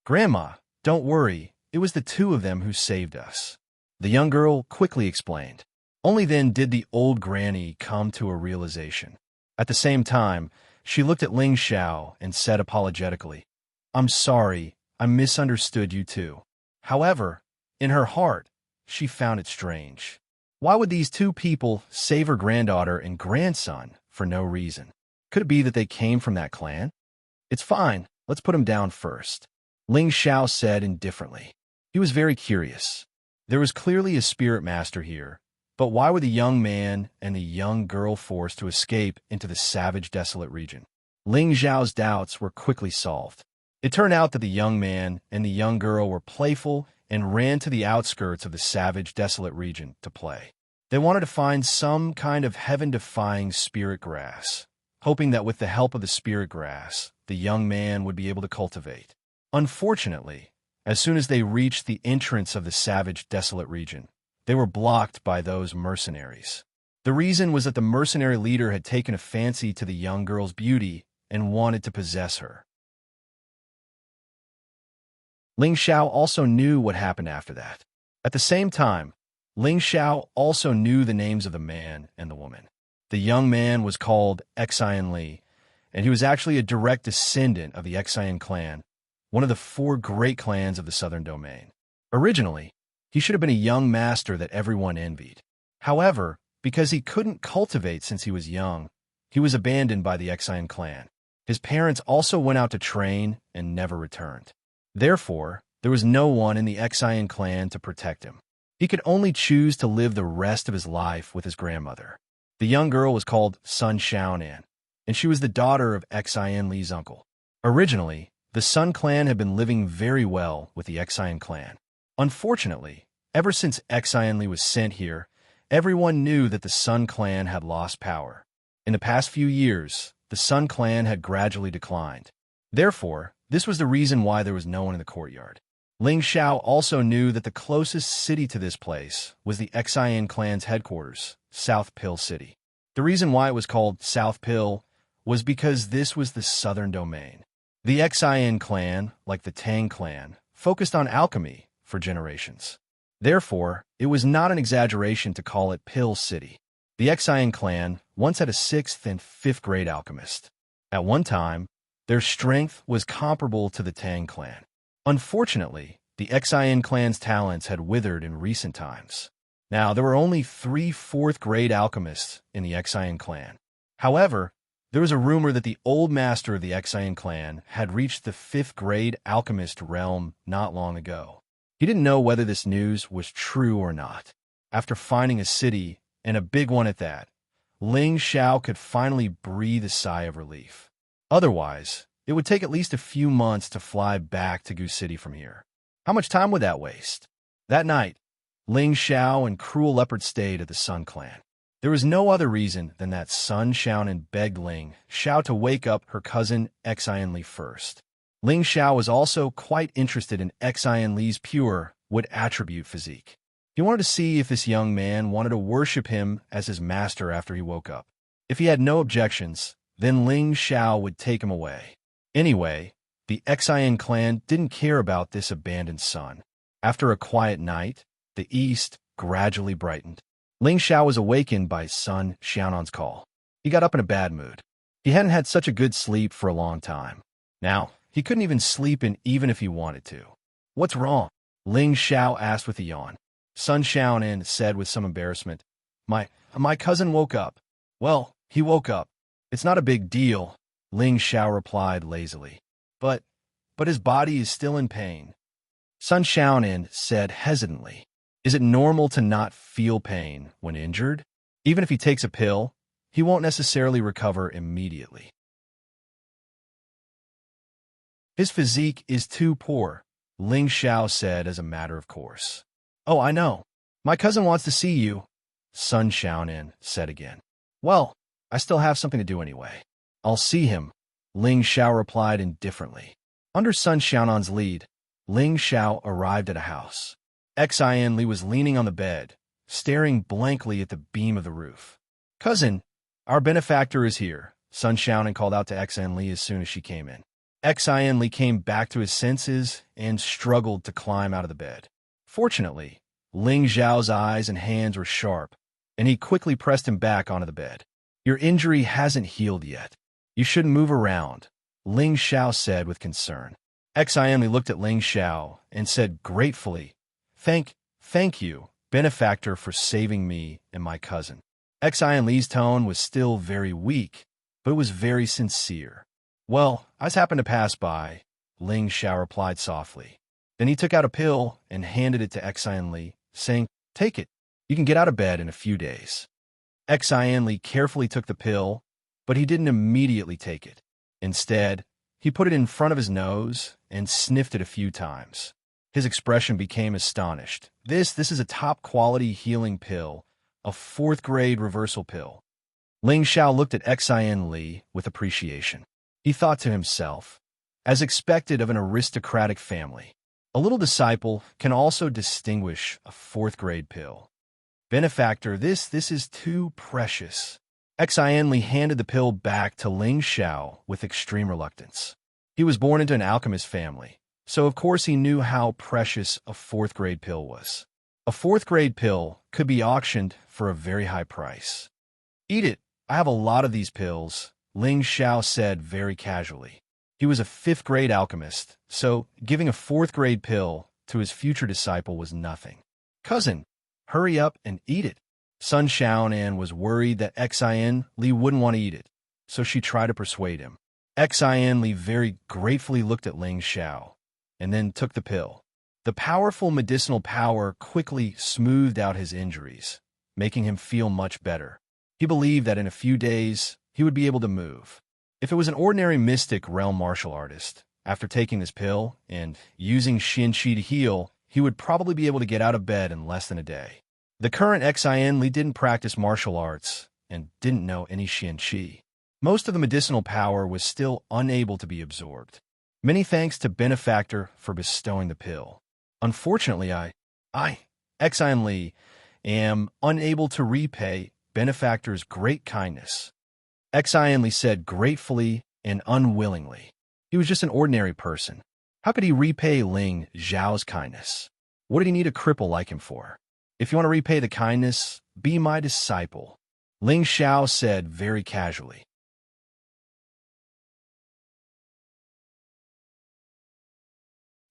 Speaker 1: Grandma, don't worry, it was the two of them who saved us, the young girl quickly explained. Only then did the old granny come to a realization. At the same time, she looked at Ling Xiao and said apologetically, I'm sorry, I misunderstood you too. However, in her heart, she found it strange. Why would these two people save her granddaughter and grandson for no reason? Could it be that they came from that clan? It's fine, let's put him down first, Ling Xiao said indifferently. He was very curious. There was clearly a spirit master here, but why were the young man and the young girl forced to escape into the savage, desolate region? Ling Xiao's doubts were quickly solved. It turned out that the young man and the young girl were playful and ran to the outskirts of the savage, desolate region to play. They wanted to find some kind of heaven-defying spirit grass, hoping that with the help of the spirit grass, the young man would be able to cultivate. Unfortunately, as soon as they reached the entrance of the savage, desolate region, they were blocked by those mercenaries. The reason was that the mercenary leader had taken a fancy to the young girl's beauty and wanted to possess her. Ling Xiao also knew what happened after that. At the same time, Ling Xiao also knew the names of the man and the woman. The young man was called Xian Li, and he was actually a direct descendant of the Xian clan, one of the 4 great clans of the southern domain. Originally, he should have been a young master that everyone envied. However, because he couldn't cultivate since he was young, he was abandoned by the Xian clan. His parents also went out to train and never returned. Therefore, there was no one in the Xian clan to protect him. He could only choose to live the rest of his life with his grandmother. The young girl was called Sun Xiaonan, and she was the daughter of Xian Li's uncle. Originally, the Sun clan had been living very well with the Xian clan. Unfortunately, ever since Xian Li was sent here, everyone knew that the Sun clan had lost power. In the past few years, the Sun clan had gradually declined. Therefore, this was the reason why there was no one in the courtyard. Ling Xiao also knew that the closest city to this place was the Xian clan's headquarters, South Pill City. The reason why it was called South Pill was because this was the southern domain. The Xian clan, like the Tang clan, focused on alchemy for generations. Therefore, it was not an exaggeration to call it Pill City. The Xian clan once had a 6th and 5th grade alchemist. At one time, their strength was comparable to the Tang clan. Unfortunately, the Xian clan's talents had withered in recent times. Now, there were only 3 4th grade alchemists in the Xian clan. However, there was a rumor that the old master of the Xian clan had reached the 5th grade alchemist realm not long ago. He didn't know whether this news was true or not. After finding a city, and a big one at that, Ling Xiao could finally breathe a sigh of relief. Otherwise, it would take at least a few months to fly back to Gu City from here. How much time would that waste? That night, Ling Xiao and Cruel Leopard stayed at the Sun clan. There was no other reason than that Sun Xiaonan begged Ling Xiao to wake up her cousin Xian Li first. Ling Xiao was also quite interested in Xian Li's pure wood attribute physique. He wanted to see if this young man wanted to worship him as his master after he woke up. If he had no objections, then Ling Xiao would take him away. Anyway, the Xian clan didn't care about this abandoned son. After a quiet night, the east gradually brightened. Ling Xiao was awakened by Sun Xiaonan's call. He got up in a bad mood. He hadn't had such a good sleep for a long time. Now, he couldn't even sleep in even if he wanted to. What's wrong? Ling Xiao asked with a yawn. Sun Xiaonan said with some embarrassment, My cousin woke up. Well, he woke up. It's not a big deal, Ling Xiao replied lazily. But his body is still in pain. Sun Xiaonan said hesitantly, Is it normal to not feel pain when injured? Even if he takes a pill, he won't necessarily recover immediately. His physique is too poor, Ling Xiao said as a matter of course. Oh, I know. My cousin wants to see you, Sun Xiaonan said again. Well, I still have something to do anyway. I'll see him, Ling Xiao replied indifferently. Under Sun Xiaonan's lead, Ling Xiao arrived at a house. Xian Li was leaning on the bed, staring blankly at the beam of the roof. Cousin, Our benefactor is here, Sun Xiaonan called out to Xin Li as soon as she came in. Xin Li came back to his senses and struggled to climb out of the bed. Fortunately, Ling Zhao's eyes and hands were sharp, and he quickly pressed him back onto the bed. Your injury hasn't healed yet. You shouldn't move around, Ling Xiao said with concern. Xin Li looked at Ling Xiao and said gratefully, Thank you, benefactor, for saving me and my cousin. Xin Li's tone was still very weak, but it was very sincere. Well, I just happened to pass by, Ling Xiao replied softly. Then he took out a pill and handed it to Xin Li, saying, Take it. You can get out of bed in a few days. Xin Li carefully took the pill, but he didn't immediately take it. Instead, he put it in front of his nose and sniffed it a few times. His expression became astonished. This is a top-quality healing pill, a 4th-grade reversal pill. Ling Xiao looked at Xin Li with appreciation. He thought to himself, as expected of an aristocratic family, a little disciple can also distinguish a 4th-grade pill. Benefactor, this is too precious. Xin Li handed the pill back to Ling Xiao with extreme reluctance. He was born into an alchemist family, so of course he knew how precious a 4th-grade pill was. A 4th-grade pill could be auctioned for a very high price. Eat it. I have a lot of these pills, Ling Xiao said very casually. He was a 5th-grade alchemist, so giving a 4th-grade pill to his future disciple was nothing. Cousin, hurry up and eat it. Sun Xiaonan was worried that Xin Li wouldn't want to eat it, so she tried to persuade him. Xin Li very gratefully looked at Ling Xiao, and then took the pill. The powerful medicinal power quickly smoothed out his injuries, making him feel much better. He believed that in a few days, he would be able to move. If it was an ordinary mystic realm martial artist, after taking this pill and using Xian Qi to heal, he would probably be able to get out of bed in less than a day. The current Xin Li didn't practice martial arts and didn't know any Xian Qi. Most of the medicinal power was still unable to be absorbed. Many thanks to Benefactor for bestowing the pill. Unfortunately, I, Xin Li, am unable to repay Benefactor's great kindness. Xin Li said gratefully and unwillingly. He was just an ordinary person. How could he repay Ling Zhao's kindness? What did he need a cripple like him for? If you want to repay the kindness, be my disciple, Ling Xiao said very casually.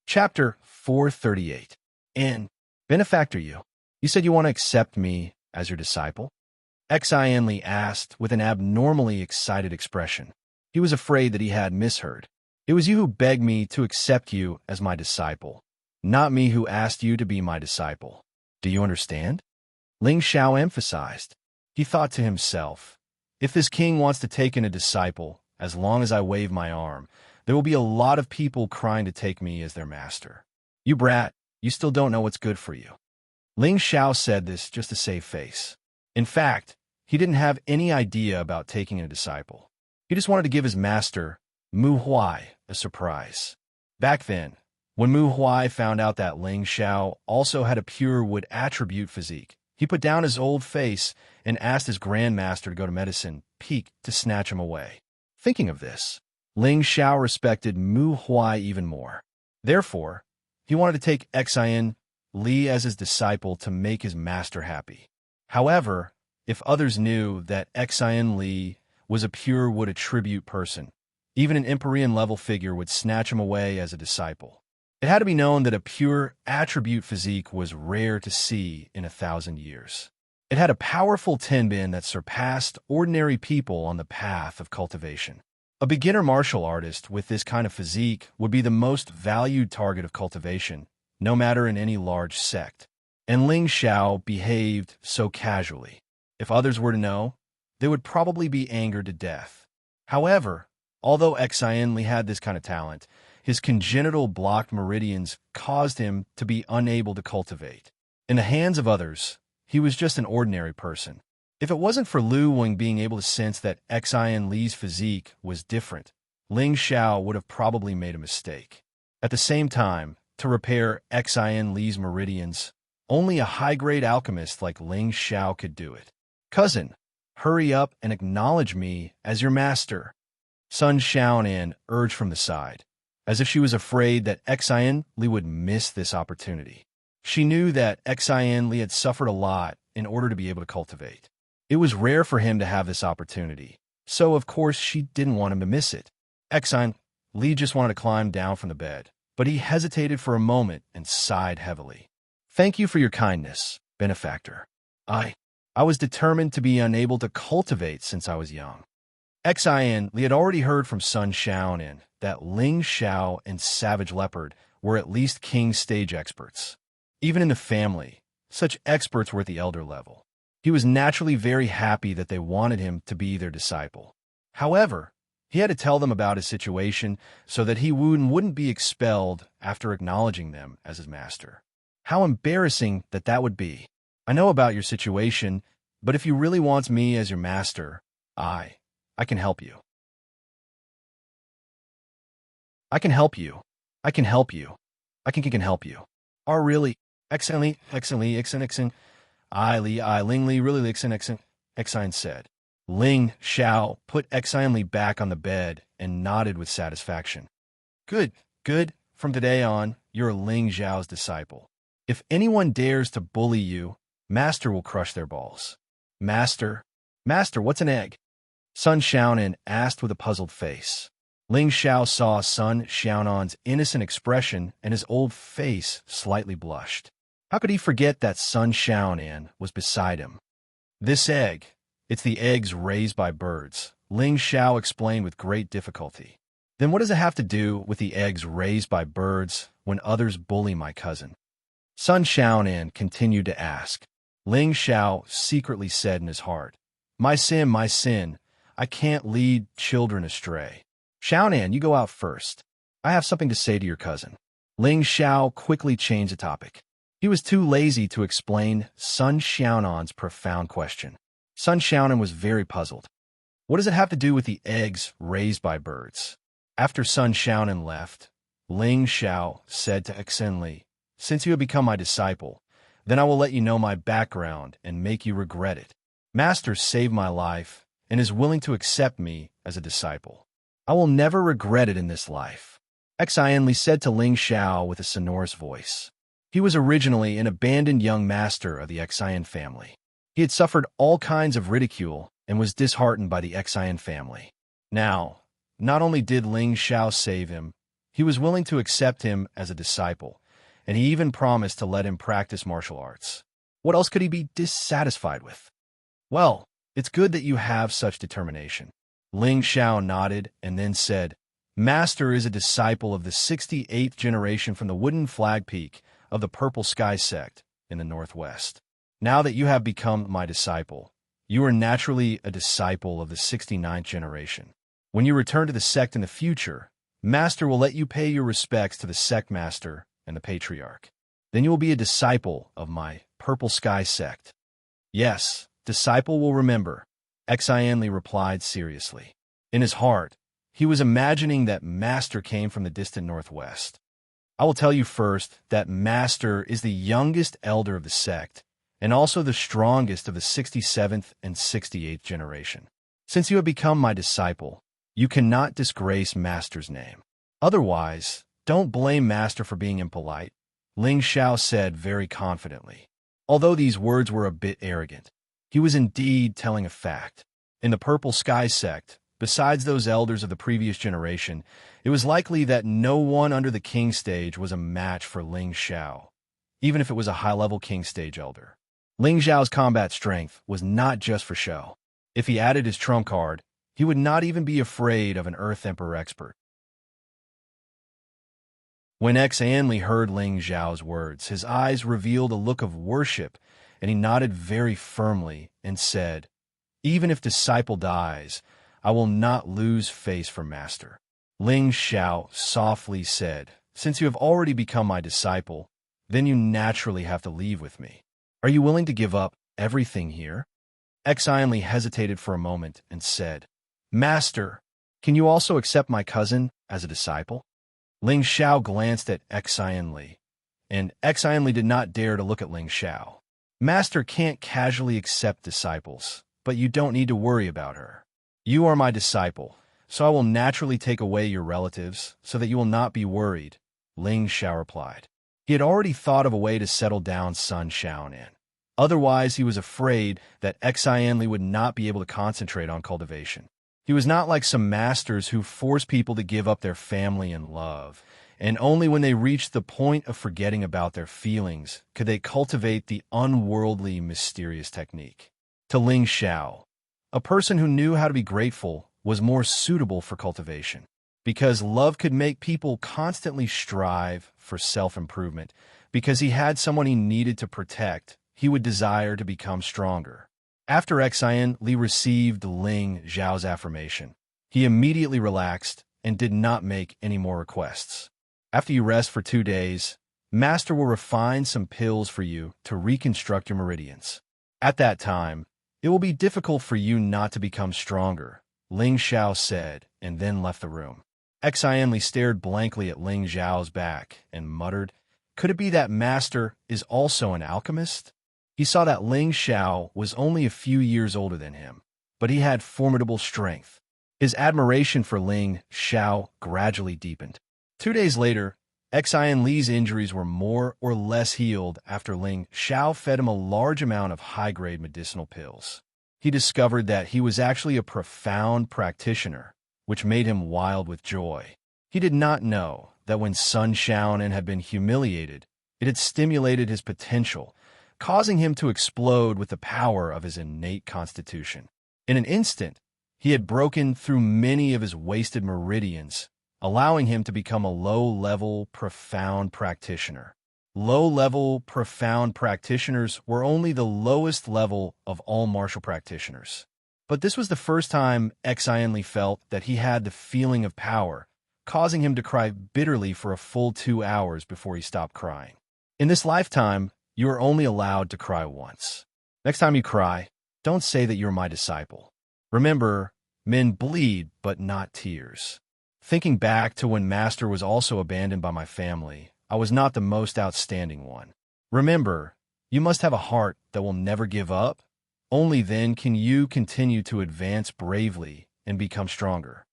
Speaker 1: Chapter 438. And, Benefactor, you said you want to accept me as your disciple? Xin Li asked with an abnormally excited expression. He was afraid that he had misheard. It was you who begged me to accept you as my disciple, not me who asked you to be my disciple. Do you understand? Ling Xiao emphasized. He thought to himself, if this king wants to take in a disciple, as long as I wave my arm, there will be a lot of people crying to take me as their master. You brat, you still don't know what's good for you. Ling Xiao said this just to save face. In fact, he didn't have any idea about taking a disciple. He just wanted to give his master, Mu Huai, a surprise. Back then, when Mu Huai found out that Ling Xiao also had a pure wood attribute physique, he put down his old face and asked his grandmaster to go to Medicine Peak to snatch him away. Thinking of this, Ling Xiao respected Mu Huai even more. Therefore, he wanted to take Xin Li as his disciple to make his master happy. However, if others knew that Xin Li was a pure wood attribute person, even an Empyrean-level figure would snatch him away as a disciple. It had to be known that a pure attribute physique was rare to see in 1,000 years. It had a powerful tenbin that surpassed ordinary people on the path of cultivation. A beginner martial artist with this kind of physique would be the most valued target of cultivation, no matter in any large sect. And Ling Xiao behaved so casually. If others were to know, they would probably be angered to death. However, although Xin Li had this kind of talent, his congenital blocked meridians caused him to be unable to cultivate. In the hands of others, he was just an ordinary person. If it wasn't for Lu Wing being able to sense that Xin Li's physique was different, Ling Xiao would have probably made a mistake. At the same time, to repair Xin Li's meridians, only a high-grade alchemist like Ling Xiao could do it. Cousin, hurry up and acknowledge me as your master. Sun Xiaonan urged from the side, as if she was afraid that Xian Li would miss this opportunity. She knew that Xian Li had suffered a lot in order to be able to cultivate. It was rare for him to have this opportunity, so of course she didn't want him to miss it. Xian Li just wanted to climb down from the bed, but he hesitated for a moment and sighed heavily. Thank you for your kindness, benefactor. I was determined to be unable to cultivate since I was young. Xian Li had already heard from Sun Xiaonan that Ling Xiao and Savage Leopard were at least king stage experts. Even in the family, such experts were at the elder level. He was naturally very happy that they wanted him to be their disciple. However, he had to tell them about his situation so that he wouldn't be expelled after acknowledging them as his master. How embarrassing that would be. I know about your situation, but if you really want me as your master, I can help you. I can help you. I can help you. I can help you. Are really excellently, I Ling Li really Xian said. Ling Xiao put Xian Li back on the bed and nodded with satisfaction. Good. From today on, you're Ling Xiao's disciple. If anyone dares to bully you, Master will crush their balls. Master, what's an egg? Sun Xiaonan asked with a puzzled face. Ling Xiao saw Sun Xiaonan's innocent expression and his old face slightly blushed. How could he forget that Sun Xiaonan was beside him? This egg, it's the eggs raised by birds, Ling Xiao explained with great difficulty. Then what does it have to do with the eggs raised by birds when others bully my cousin? Sun Xiaonan continued to ask. Ling Xiao secretly said in his heart, my sin, I can't lead children astray. Xiaonan, you go out first. I have something to say to your cousin. Ling Xiao quickly changed the topic. He was too lazy to explain Sun Xiaonan's profound question. Sun Xiaonan was very puzzled. What does it have to do with the eggs raised by birds? After Sun Xiaonan left, Ling Xiao said to Xian Li, since you have become my disciple, then I will let you know my background and make you regret it. Master saved my life and is willing to accept me as a disciple. I will never regret it in this life. Xian Li said to Ling Xiao with a sonorous voice. He was originally an abandoned young master of the Xian family. He had suffered all kinds of ridicule and was disheartened by the Xian family. Now, not only did Ling Xiao save him, he was willing to accept him as a disciple, and he even promised to let him practice martial arts. What else could he be dissatisfied with? Well, it's good that you have such determination. Ling Xiao nodded and then said, Master is a disciple of the 68th generation from the Wooden Flag Peak of the Purple Sky sect in the Northwest. Now that you have become my disciple, you are naturally a disciple of the 69th generation. When you return to the sect in the future, Master will let you pay your respects to the sect master and the patriarch. Then you will be a disciple of my Purple Sky sect. Yes, disciple will remember, Xian Li replied seriously. In his heart, he was imagining that Master came from the distant Northwest. I will tell you first that Master is the youngest elder of the sect, and also the strongest of the 67th and 68th generation. Since you have become my disciple, you cannot disgrace Master's name. Otherwise, don't blame Master for being impolite, Ling Xiao said very confidently. Although these words were a bit arrogant, he was indeed telling a fact. In the Purple Sky sect, besides those elders of the previous generation, it was likely that no one under the king stage was a match for Ling Xiao, even if it was a high-level king stage elder. Ling Xiao's combat strength was not just for show. If he added his trump card, he would not even be afraid of an Earth Emperor expert. When Xian Li heard Ling Xiao's words, his eyes revealed a look of worship, and he nodded very firmly and said, Even if disciple dies, I will not lose face for Master. Ling Xiao softly said, Since you have already become my disciple, then you naturally have to leave with me. Are you willing to give up everything here? Xian Li hesitated for a moment and said, Master, can you also accept my cousin as a disciple? Ling Xiao glanced at Xian Li, and Xian Li did not dare to look at Ling Xiao. Master can't casually accept disciples, but you don't need to worry about her. You are my disciple, so I will naturally take away your relatives so that you will not be worried, Ling Xiao replied. He had already thought of a way to settle down Sun Xiaonan. Otherwise, he was afraid that Xianli would not be able to concentrate on cultivation. He was not like some masters who force people to give up their family and love, and only when they reached the point of forgetting about their feelings could they cultivate the unworldly, mysterious technique. To Ling Xiao, a person who knew how to be grateful was more suitable for cultivation, because love could make people constantly strive for self-improvement. Because he had someone he needed to protect, he would desire to become stronger. After Xianli received Ling Xiao's affirmation, he immediately relaxed and did not make any more requests. After you rest for 2 days, Master will refine some pills for you to reconstruct your meridians. At that time, it will be difficult for you not to become stronger, Ling Xiao said, and then left the room. Xianli stared blankly at Ling Xiao's back and muttered, "Could it be that Master is also an alchemist?" He saw that Ling Xiao was only a few years older than him, but he had formidable strength. His admiration for Ling Xiao gradually deepened. 2 days later, Xianli's injuries were more or less healed after Ling Xiao fed him a large amount of high-grade medicinal pills. He discovered that he was actually a profound practitioner, which made him wild with joy. He did not know that when Sun Xiaonan had been humiliated, it had stimulated his potential, causing him to explode with the power of his innate constitution. In an instant, he had broken through many of his wasted meridians, allowing him to become a low-level, profound practitioner. Low-level, profound practitioners were only the lowest level of all martial practitioners. But this was the first time Xianli felt that he had the feeling of power, causing him to cry bitterly for a full 2 hours before he stopped crying. In this lifetime, you are only allowed to cry once. Next time you cry, don't say that you're my disciple. Remember, men bleed, but not tears. Thinking back to when Master was also abandoned by my family, I was not the most outstanding one. Remember, you must have a heart that will never give up. Only then can you continue to advance bravely and become stronger.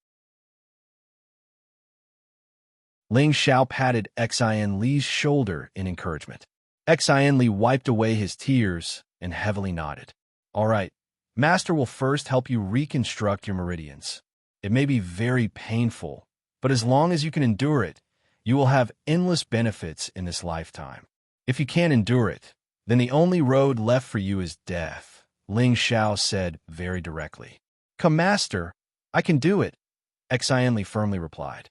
Speaker 1: Ling Xiao patted Xianli's shoulder in encouragement. Xianli wiped away his tears and heavily nodded. All right, Master will first help you reconstruct your meridians. It may be very painful, but as long as you can endure it, you will have endless benefits in this lifetime. If you can't endure it, then the only road left for you is death, Ling Xiao said very directly. Come, Master, I can do it, Xianli firmly replied.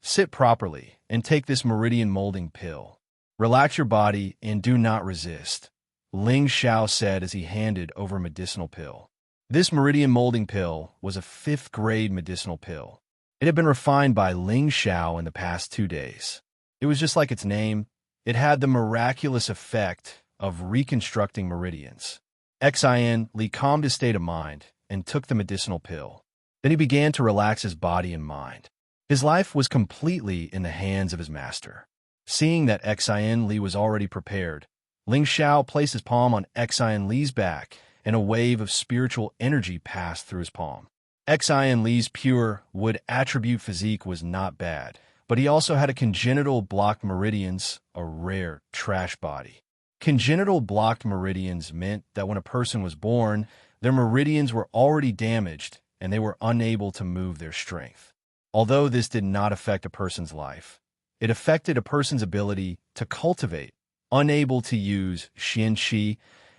Speaker 1: Sit properly and take this meridian molding pill. Relax your body and do not resist, Ling Xiao said as he handed over a medicinal pill. This meridian molding pill was a 5th-grade medicinal pill. It had been refined by Ling Xiao in the past 2 days. It was just like its name. It had the miraculous effect of reconstructing meridians. Xianli calmed his state of mind and took the medicinal pill. Then he began to relax his body and mind. His life was completely in the hands of his master. Seeing that Xianli was already prepared, Ling Xiao placed his palm on Xianli's back, and a wave of spiritual energy passed through his palm. Xianli's pure wood attribute physique was not bad, but he also had a congenital blocked meridians, a rare trash body. Congenital blocked meridians meant that when a person was born, their meridians were already damaged and they were unable to move their strength. Although this did not affect a person's life, it affected a person's ability to cultivate, unable to use Xian Qi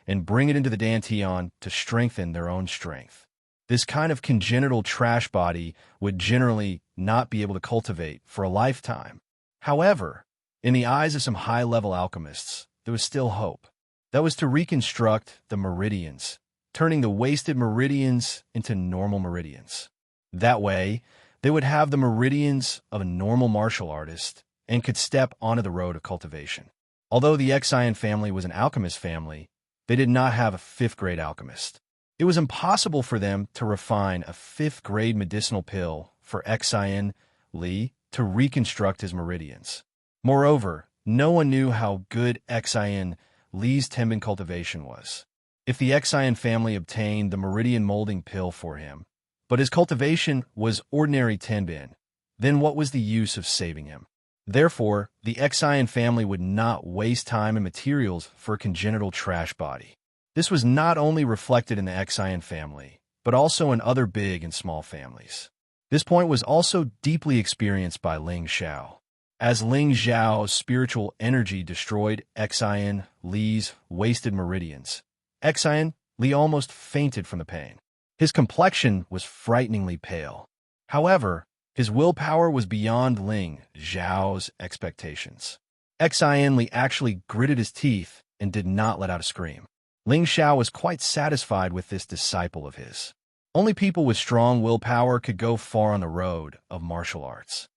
Speaker 1: and bring it into the Dantian to strengthen their own strength. This kind of congenital trash body would generally not be able to cultivate for a lifetime. However, in the eyes of some high-level alchemists, there was still hope. That was to reconstruct the meridians, turning the wasted meridians into normal meridians. That way, they would have the meridians of a normal martial artist and could step onto the road of cultivation. Although the Xian family was an alchemist family, they did not have a 5th-grade alchemist. It was impossible for them to refine a 5th-grade medicinal pill for Xianli to reconstruct his meridians. Moreover, no one knew how good Xianli's tenbin cultivation was. if the Xian family obtained the meridian molding pill for him, but his cultivation was ordinary Tenbin, then what was the use of saving him? Therefore, the Xian family would not waste time and materials for a congenital trash body. This was not only reflected in the Xian family, but also in other big and small families. This point was also deeply experienced by Ling Xiao. As Ling Xiao's spiritual energy destroyed Xian Li's wasted meridians, Xian Li almost fainted from the pain. His complexion was frighteningly pale. However, his willpower was beyond Ling Xiao's expectations. Xian Li actually gritted his teeth and did not let out a scream. Ling Xiao was quite satisfied with this disciple of his. Only people with strong willpower could go far on the road of martial arts.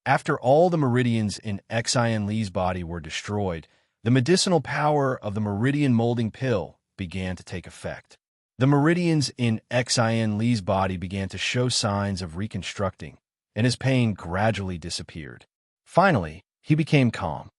Speaker 1: After all the meridians in Xian Li's body were destroyed, the medicinal power of the meridian molding pill began to take effect. The meridians in Xian Li's body began to show signs of reconstructing, and his pain gradually disappeared. Finally, he became calm.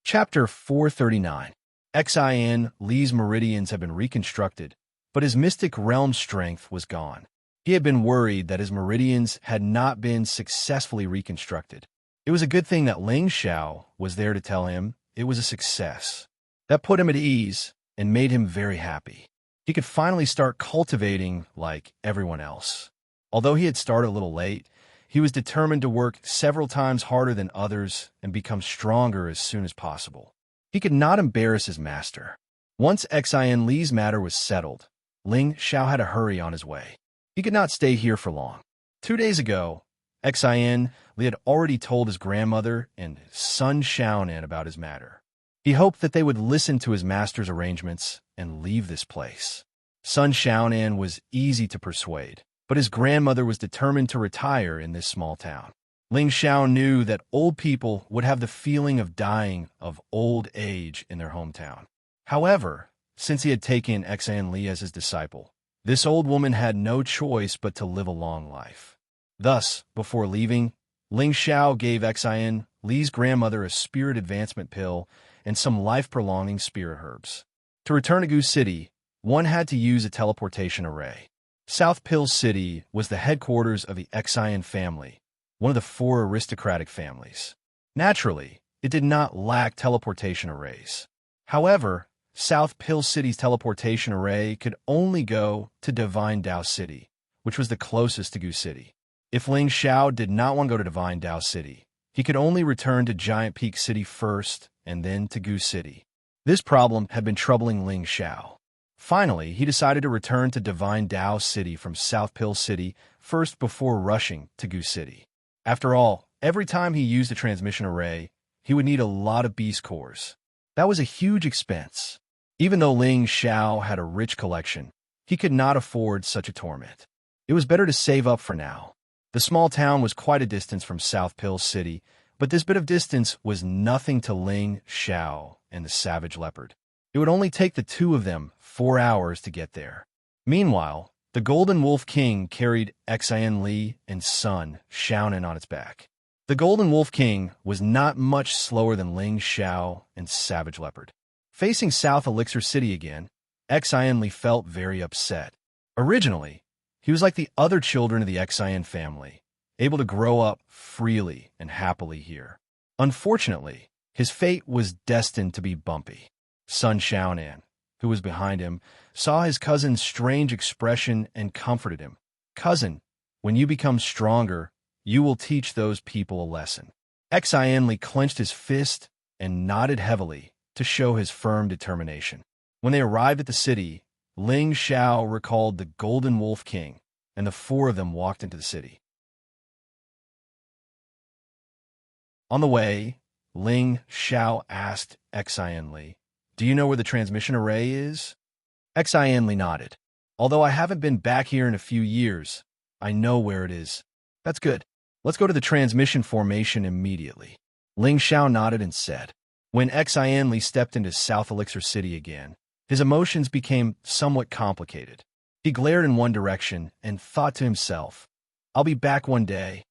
Speaker 1: Chapter 439. Xian Li's meridians had been reconstructed, but his mystic realm strength was gone. He had been worried that his meridians had not been successfully reconstructed. It was a good thing that Ling Xiao was there to tell him it was a success. That put him at ease and made him very happy. He could finally start cultivating like everyone else. Although he had started a little late, he was determined to work several times harder than others and become stronger as soon as possible. He could not embarrass his master. Once Xian Li's matter was settled, Ling Xiao had to hurry on his way. He could not stay here for long. 2 days ago, Xian Li had already told his grandmother and son Xiaonan about his matter. He hoped that they would listen to his master's arrangements and leave this place. Son Xiaonan was easy to persuade, but his grandmother was determined to retire in this small town. Ling Xiao knew that old people would have the feeling of dying of old age in their hometown. However, since he had taken Xian Li as his disciple, this old woman had no choice but to live a long life. Thus, before leaving, Ling Xiao gave Xian Li's grandmother a spirit advancement pill and some life-prolonging spirit herbs. To return to Gu City, one had to use a teleportation array. South Pill City was the headquarters of the Xian family, one of the 4 aristocratic families. Naturally, it did not lack teleportation arrays. However, South Pill City's teleportation array could only go to Divine Dao City, which was the closest to Gu City. If Ling Xiao did not want to go to Divine Dao City, he could only return to Giant Peak City first and then to Gu City. This problem had been troubling Ling Xiao. Finally, he decided to return to Divine Dao City from South Pill City first before rushing to Gu City. After all, every time he used a transmission array, he would need a lot of beast cores. That was a huge expense. Even though Ling Xiao had a rich collection, he could not afford such a torment. It was better to save up for now. The small town was quite a distance from South Pill City, but this bit of distance was nothing to Ling Xiao and the savage leopard. It would only take the 2 of them 4 hours to get there. Meanwhile, the Golden Wolf King carried Xian Li and son Xiaonan on its back. The Golden Wolf King was not much slower than Ling Xiao and Savage Leopard. Facing South Elixir City again, Xian Li felt very upset. Originally, he was like the other children of the Xian family, able to grow up freely and happily here. Unfortunately, his fate was destined to be bumpy. Son Xiaonan, who was behind him, saw his cousin's strange expression and comforted him. "Cousin, when you become stronger, you will teach those people a lesson." Xian Li clenched his fist and nodded heavily to show his firm determination. When they arrived at the city, Ling Xiao recalled the Golden Wolf King, and the 4 of them walked into the city. On the way, Ling Xiao asked Xian Li, "Do you know where the transmission array is?" Xian Li nodded. "Although I haven't been back here in a few years, I know where it is." "That's good. Let's go to the transmission formation immediately." Ling Xiao nodded and said. When Xian Li stepped into South Elixir City again, his emotions became somewhat complicated. He glared in one direction and thought to himself, "I'll be back one day."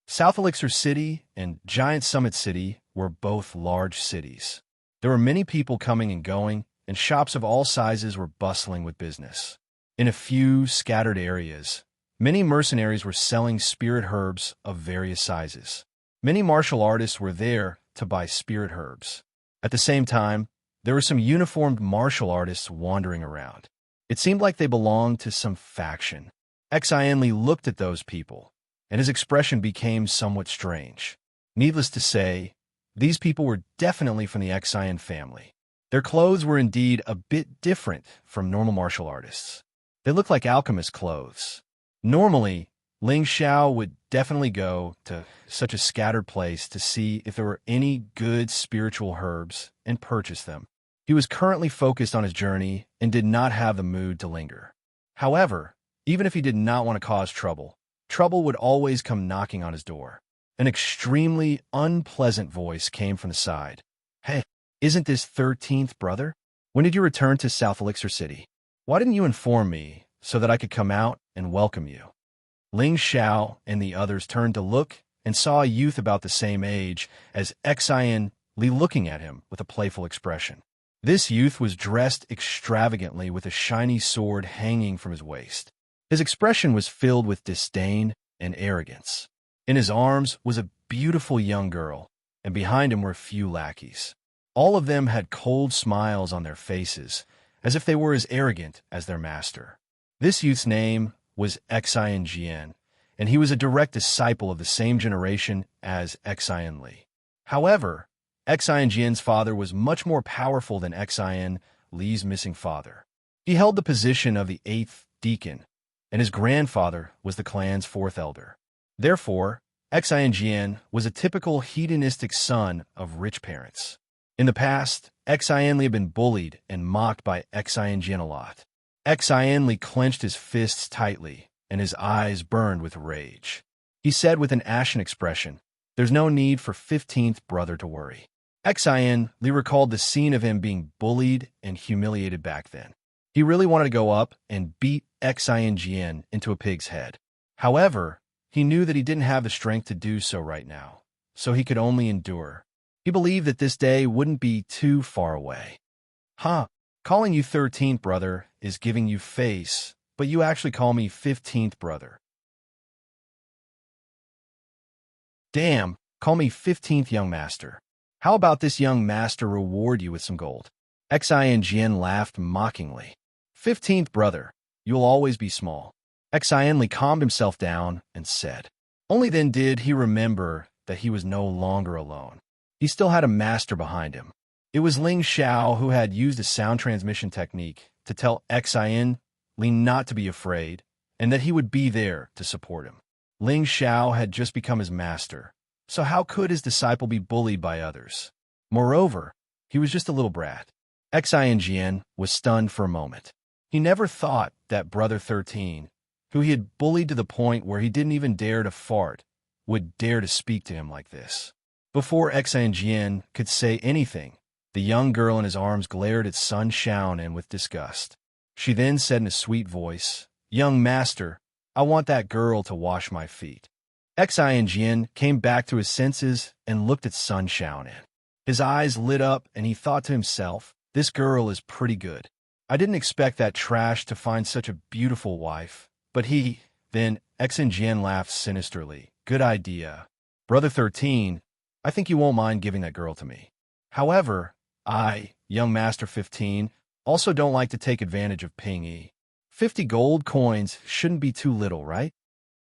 Speaker 1: South Elixir City and Giant Summit City were both large cities. There were many people coming and going, and shops of all sizes were bustling with business. In a few scattered areas, many mercenaries were selling spirit herbs of various sizes. Many martial artists were there to buy spirit herbs. At the same time, there were some uniformed martial artists wandering around. It seemed like they belonged to some faction. Xianli looked at those people, and his expression became somewhat strange. Needless to say, these people were definitely from the Xian family. Their clothes were indeed a bit different from normal martial artists. They looked like alchemist clothes. Normally, Ling Xiao would definitely go to such a scattered place to see if there were any good spiritual herbs and purchase them. He was currently focused on his journey and did not have the mood to linger. However, even if he did not want to cause trouble, trouble would always come knocking on his door. An extremely unpleasant voice came from the side. "Hey, isn't this 13th brother? When did you return to South Elixir City? Why didn't you inform me so that I could come out and welcome you?" Ling Xiao and the others turned to look and saw a youth about the same age as Xian Li looking at him with a playful expression. This youth was dressed extravagantly with a shiny sword hanging from his waist. His expression was filled with disdain and arrogance. In his arms was a beautiful young girl, and behind him were a few lackeys. All of them had cold smiles on their faces, as if they were as arrogant as their master. This youth's name was Xian Jian, and he was a direct disciple of the same generation as Xian Li. However, Xian Jian's father was much more powerful than Xian Li's missing father. He held the position of the 8th deacon, and his grandfather was the clan's 4th elder. Therefore, Xian Jian was a typical hedonistic son of rich parents. In the past, Xian Li had been bullied and mocked by Xian Jian a lot. Xian Li clenched his fists tightly, and his eyes burned with rage. He said with an ashen expression, "There's no need for 15th brother to worry." Xian Li recalled the scene of him being bullied and humiliated back then. He really wanted to go up and beat Xian Jian into a pig's head. However, he knew that he didn't have the strength to do so right now, so he could only endure. He believed that this day wouldn't be too far away. Calling you 13th brother is giving you face, but you actually call me 15th brother. Damn, call me 15th young master. How about this young master reward you with some gold?" Xian Jian laughed mockingly. 15th brother, you'll always be small." Xian Li calmed himself down and said. Only then did he remember that he was no longer alone. He still had a master behind him. It was Ling Xiao who had used a sound transmission technique to tell Xian Li not to be afraid and that he would be there to support him. Ling Xiao had just become his master, so how could his disciple be bullied by others? Moreover, he was just a little brat. Xian Jian was stunned for a moment. He never thought that Brother 13, who he had bullied to the point where he didn't even dare to fart, would dare to speak to him like this. Before Xian Jian could say anything, the young girl in his arms glared at Sun Xiaonan with disgust. She then said in a sweet voice, "Young master, I want that girl to wash my feet." Xian Jian came back to his senses and looked at Sun Xiaonan. His eyes lit up and he thought to himself, "This girl is pretty good. I didn't expect that trash to find such a beautiful wife." But then Xian Jian laughed sinisterly. "Good idea. Brother 13, I think you won't mind giving that girl to me. However, I, young master 15, also don't like to take advantage of Ping Yi. 50 gold coins shouldn't be too little, right?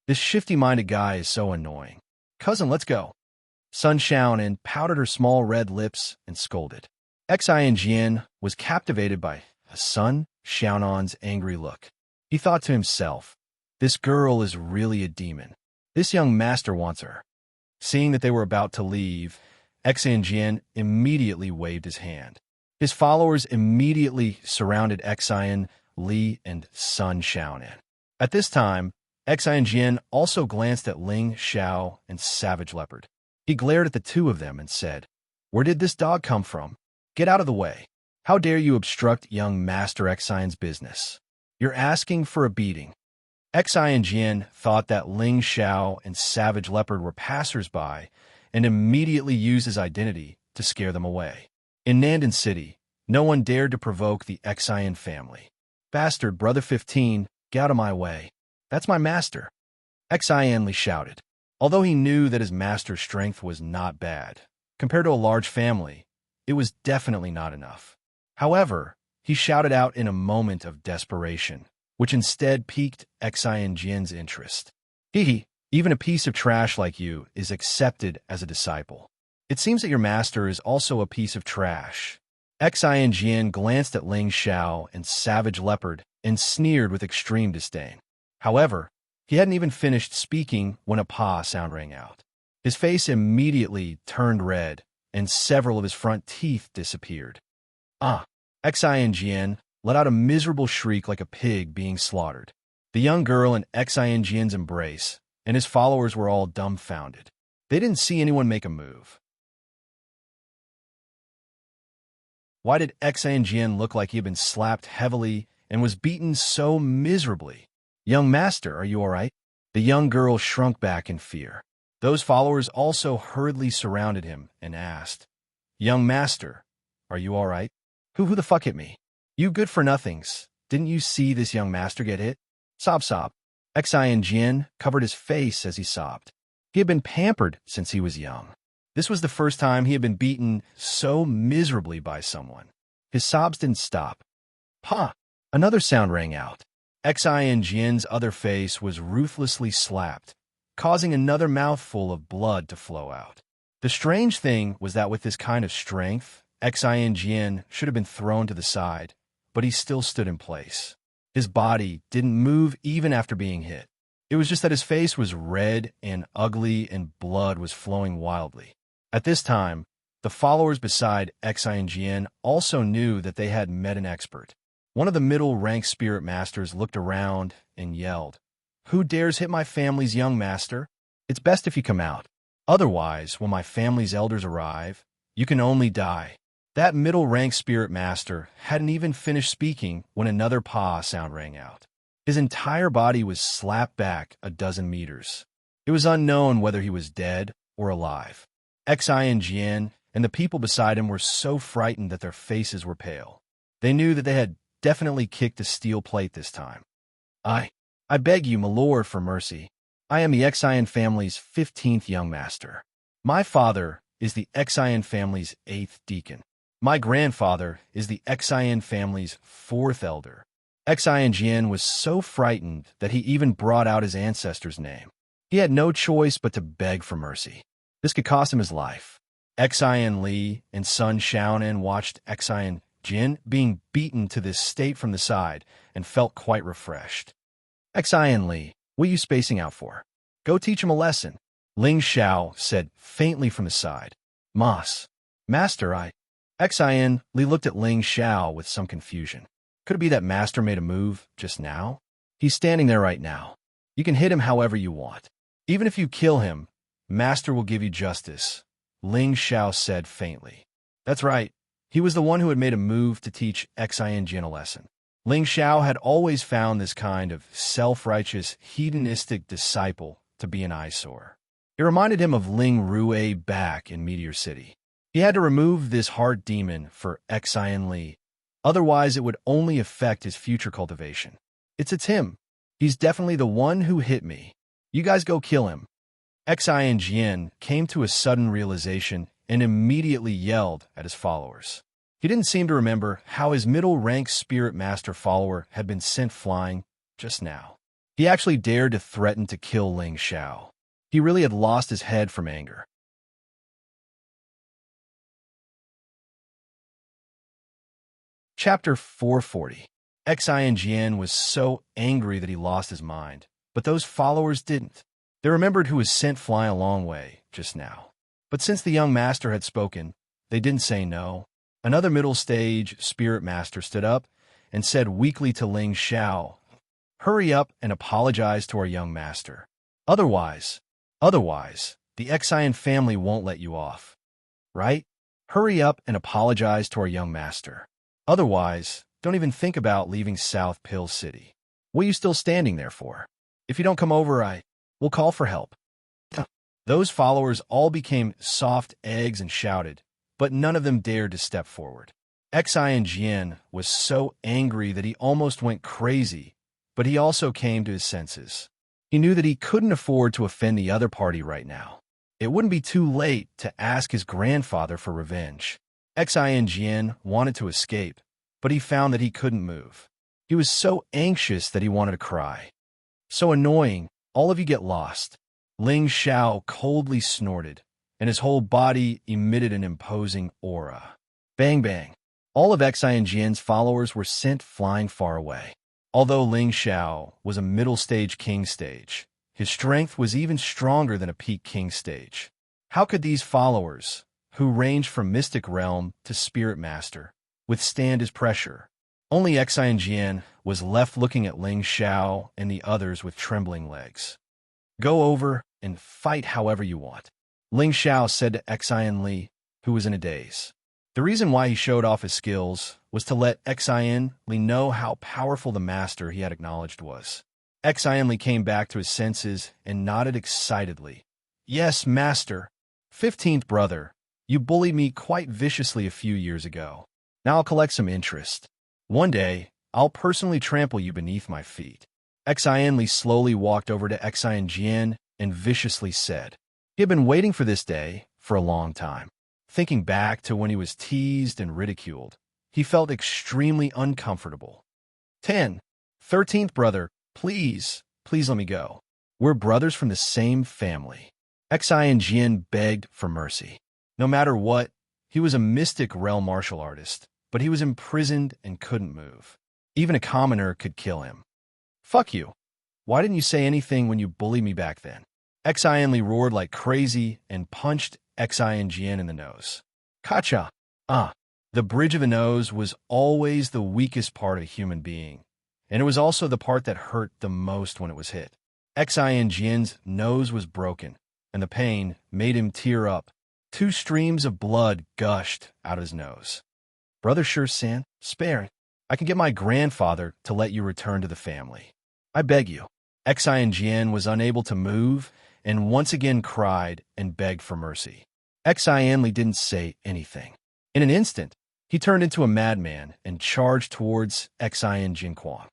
Speaker 1: This shifty-minded guy is so annoying. Cousin, let's go." Sun Xiaonan powdered her small red lips and scolded. Xian Jian was captivated by Sun Xiaonan's angry look. He thought to himself, "This girl is really a demon. This young master wants her." Seeing that they were about to leave, Xian Jian immediately waved his hand. His followers immediately surrounded Xian Li and Sun Xiaonan. At this time, Xian Jian also glanced at Ling Xiao and Savage Leopard. He glared at the two of them and said, "Where did this dog come from? Get out of the way. How dare you obstruct young Master Xian's business? You're asking for a beating." Xi and Jian thought that Ling Xiao and Savage Leopard were passers-by and immediately used his identity to scare them away. In Nandan City, no one dared to provoke the Xian family. "Bastard, brother 15, get out of my way. That's my master," Xian shouted. Although he knew that his master's strength was not bad, compared to a large family, it was definitely not enough. However, he shouted out in a moment of desperation, which instead piqued Xian Jian's interest. "Hee, even a piece of trash like you is accepted as a disciple. It seems that your master is also a piece of trash." Xian Jian glanced at Ling Xiao and Savage Leopard and sneered with extreme disdain. However, he hadn't even finished speaking when a "pa" sound rang out. His face immediately turned red, and several of his front teeth disappeared. Xian Jian let out a miserable shriek like a pig being slaughtered. The young girl in Xian Jian's embrace, and his followers were all dumbfounded. They didn't see anyone make a move. Why did Xian Jian look like he had been slapped heavily and was beaten so miserably? "Young master, are you all right?" The young girl shrunk back in fear. Those followers also hurriedly surrounded him and asked, "Young master, are you all right? Who the fuck hit me? You good-for-nothings. Didn't you see this young master get hit?" Sob. Xian Jian covered his face as he sobbed. He had been pampered since he was young. This was the first time he had been beaten so miserably by someone. His sobs didn't stop. "Pa!" Another sound rang out. Xian Jian's other face was ruthlessly slapped, causing another mouthful of blood to flow out. The strange thing was that with this kind of strength, Xian Jian should have been thrown to the side, but he still stood in place. His body didn't move even after being hit. It was just that his face was red and ugly and blood was flowing wildly. At this time, the followers beside Xian Jian also knew that they had met an expert. One of the middle-rank spirit masters looked around and yelled, "Who dares hit my family's young master? It's best if you come out. Otherwise, when my family's elders arrive, you can only die." That middle-rank spirit master hadn't even finished speaking when another "pa" sound rang out. His entire body was slapped back a dozen meters. It was unknown whether he was dead or alive. Xian Jian and the people beside him were so frightened that their faces were pale. They knew that they had definitely kicked a steel plate this time. I beg you, my lord, for mercy. I am the Xian family's 15th young master. My father is the Xian family's 8th deacon. My grandfather is the Xian family's 4th elder." Xian Jian was so frightened that he even brought out his ancestor's name. He had no choice but to beg for mercy. This could cost him his life. Xian Li and Sun Xiaonan watched Xian Jian being beaten to this state from the side and felt quite refreshed. "Xian Li, what are you spacing out for? Go teach him a lesson," Ling Xiao said faintly from his side. Master, Xian Li looked at Ling Xiao with some confusion. Could it be that Master made a move just now? He's standing there right now. You can hit him however you want. Even if you kill him, Master will give you justice, Ling Xiao said faintly. That's right. He was the one who had made a move to teach Xian Jian a lesson. Ling Xiao had always found this kind of self-righteous, hedonistic disciple to be an eyesore. It reminded him of Ling Rue back in Meteor City. He had to remove this heart demon for Xian Li. Otherwise, it would only affect his future cultivation. It's him. He's definitely the one who hit me. You guys go kill him. Xian Jian came to a sudden realization and immediately yelled at his followers. He didn't seem to remember how his middle-rank spirit master follower had been sent flying just now. He actually dared to threaten to kill Ling Xiao. He really had lost his head from anger. Chapter 440. Xian Jian was so angry that he lost his mind, but those followers didn't. They remembered who was sent flying a long way just now. But since the young master had spoken, they didn't say no. Another middle-stage spirit master stood up and said weakly to Ling Xiao, "Hurry up and apologize to our young master. Otherwise, the Xian family won't let you off. Right? Hurry up and apologize to our young master. Otherwise, don't even think about leaving South Pill City. What are you still standing there for?" If you don't come over, will call for help. Those followers all became soft eggs and shouted, but none of them dared to step forward. Xian was so angry that he almost went crazy, but he also came to his senses. He knew that he couldn't afford to offend the other party right now. It wouldn't be too late to ask his grandfather for revenge. Xian wanted to escape, but he found that he couldn't move. He was so anxious that he wanted to cry. So annoying, all of you get lost. Ling Xiao coldly snorted, and his whole body emitted an imposing aura. Bang bang. All of Xian's followers were sent flying far away. Although Ling Xiao was a middle-stage king stage, his strength was even stronger than a peak king stage. How could these followers, who ranged from mystic realm to spirit master, withstand his pressure? Only Xian was left looking at Ling Xiao and the others with trembling legs. Go over and fight however you want, Ling Xiao said to Xian Li, who was in a daze. The reason why he showed off his skills was to let Xian Li know how powerful the master he had acknowledged was. Xian Li came back to his senses and nodded excitedly. Yes, master. 15th brother, you bullied me quite viciously a few years ago. Now I'll collect some interest. One day, I'll personally trample you beneath my feet. Xian Li slowly walked over to Xian and viciously said. He had been waiting for this day for a long time. Thinking back to when he was teased and ridiculed, he felt extremely uncomfortable. 13th brother, please let me go. We're brothers from the same family. Xian begged for mercy. No matter what, he was a mystic realm martial artist, but he was imprisoned and couldn't move. Even a commoner could kill him. Fuck you. Why didn't you say anything when you bullied me back then? Xian Li roared like crazy and punched Xian in the nose. Kacha! The bridge of the nose was always the weakest part of a human being, and it was also the part that hurt the most when it was hit. Xian's nose was broken, and the pain made him tear up. 2 streams of blood gushed out of his nose. Brother Sure-san, spare it. I can get my grandfather to let you return to the family. I beg you. Xian was unable to move and once again cried and begged for mercy. Xian Li didn't say anything. In an instant, he turned into a madman and charged towards Xian Jinquan.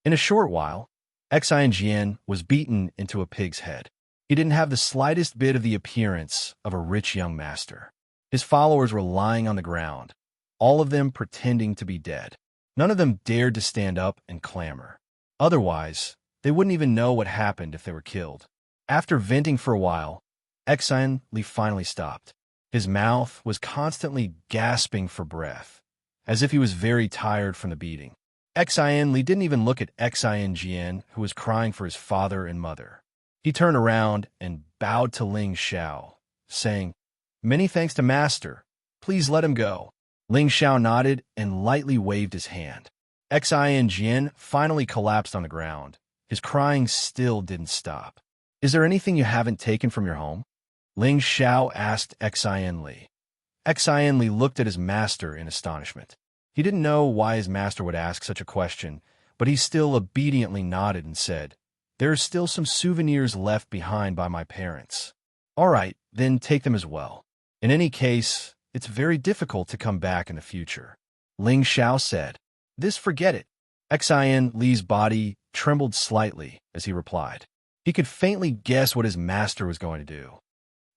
Speaker 1: In a short while, Xian was beaten into a pig's head. He didn't have the slightest bit of the appearance of a rich young master. His followers were lying on the ground, all of them pretending to be dead. None of them dared to stand up and clamor. Otherwise, they wouldn't even know what happened if they were killed. After venting for a while, Xian Li finally stopped. His mouth was constantly gasping for breath, as if he was very tired from the beating. Xian Li didn't even look at Xian, who was crying for his father and mother. He turned around and bowed to Ling Xiao, saying, Many thanks to Master. Please let him go. Ling Xiao nodded and lightly waved his hand. Xian finally collapsed on the ground. His crying still didn't stop. Is there anything you haven't taken from your home? Ling Xiao asked Xian Li. Xian Li looked at his master in astonishment. He didn't know why his master would ask such a question, but he still obediently nodded and said, There are still some souvenirs left behind by my parents. All right, then take them as well. In any case, it's very difficult to come back in the future. Ling Xiao said. This forget it. Xian Li's body trembled slightly as he replied. He could faintly guess what his master was going to do.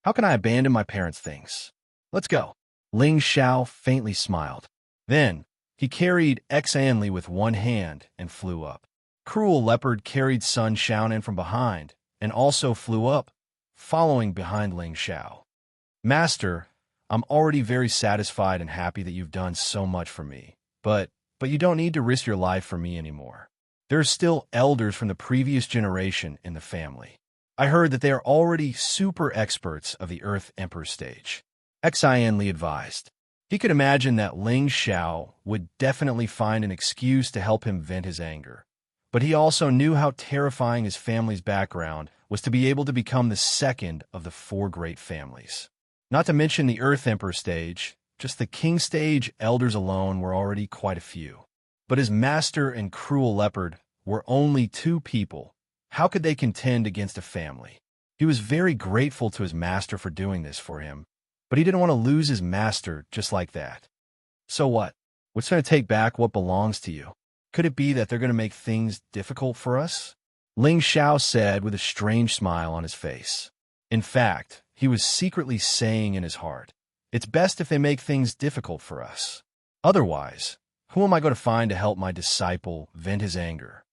Speaker 1: How can I abandon my parents' things? Let's go. Ling Xiao faintly smiled. Then, he carried Xian Li with one hand and flew up. Cruel Leopard carried Sun Xiaonan from behind and also flew up, following behind Ling Xiao. Master, I'm already very satisfied and happy that you've done so much for me, but you don't need to risk your life for me anymore. There are still elders from the previous generation in the family. I heard that they are already super experts of the Earth Emperor stage. Xian Li advised. He could imagine that Ling Xiao would definitely find an excuse to help him vent his anger. But he also knew how terrifying his family's background was to be able to become the second of the 4 great families. Not to mention the Earth Emperor stage, just the King stage elders alone were already quite a few. But his master and cruel leopard were only two people. How could they contend against a family? He was very grateful to his master for doing this for him, but he didn't want to lose his master just like that. So what? What's going to take back what belongs to you? Could it be that they're going to make things difficult for us? Ling Xiao said with a strange smile on his face. In fact, he was secretly saying in his heart, "It's best if they make things difficult for us. Otherwise, who am I going to find to help my disciple vent his anger?"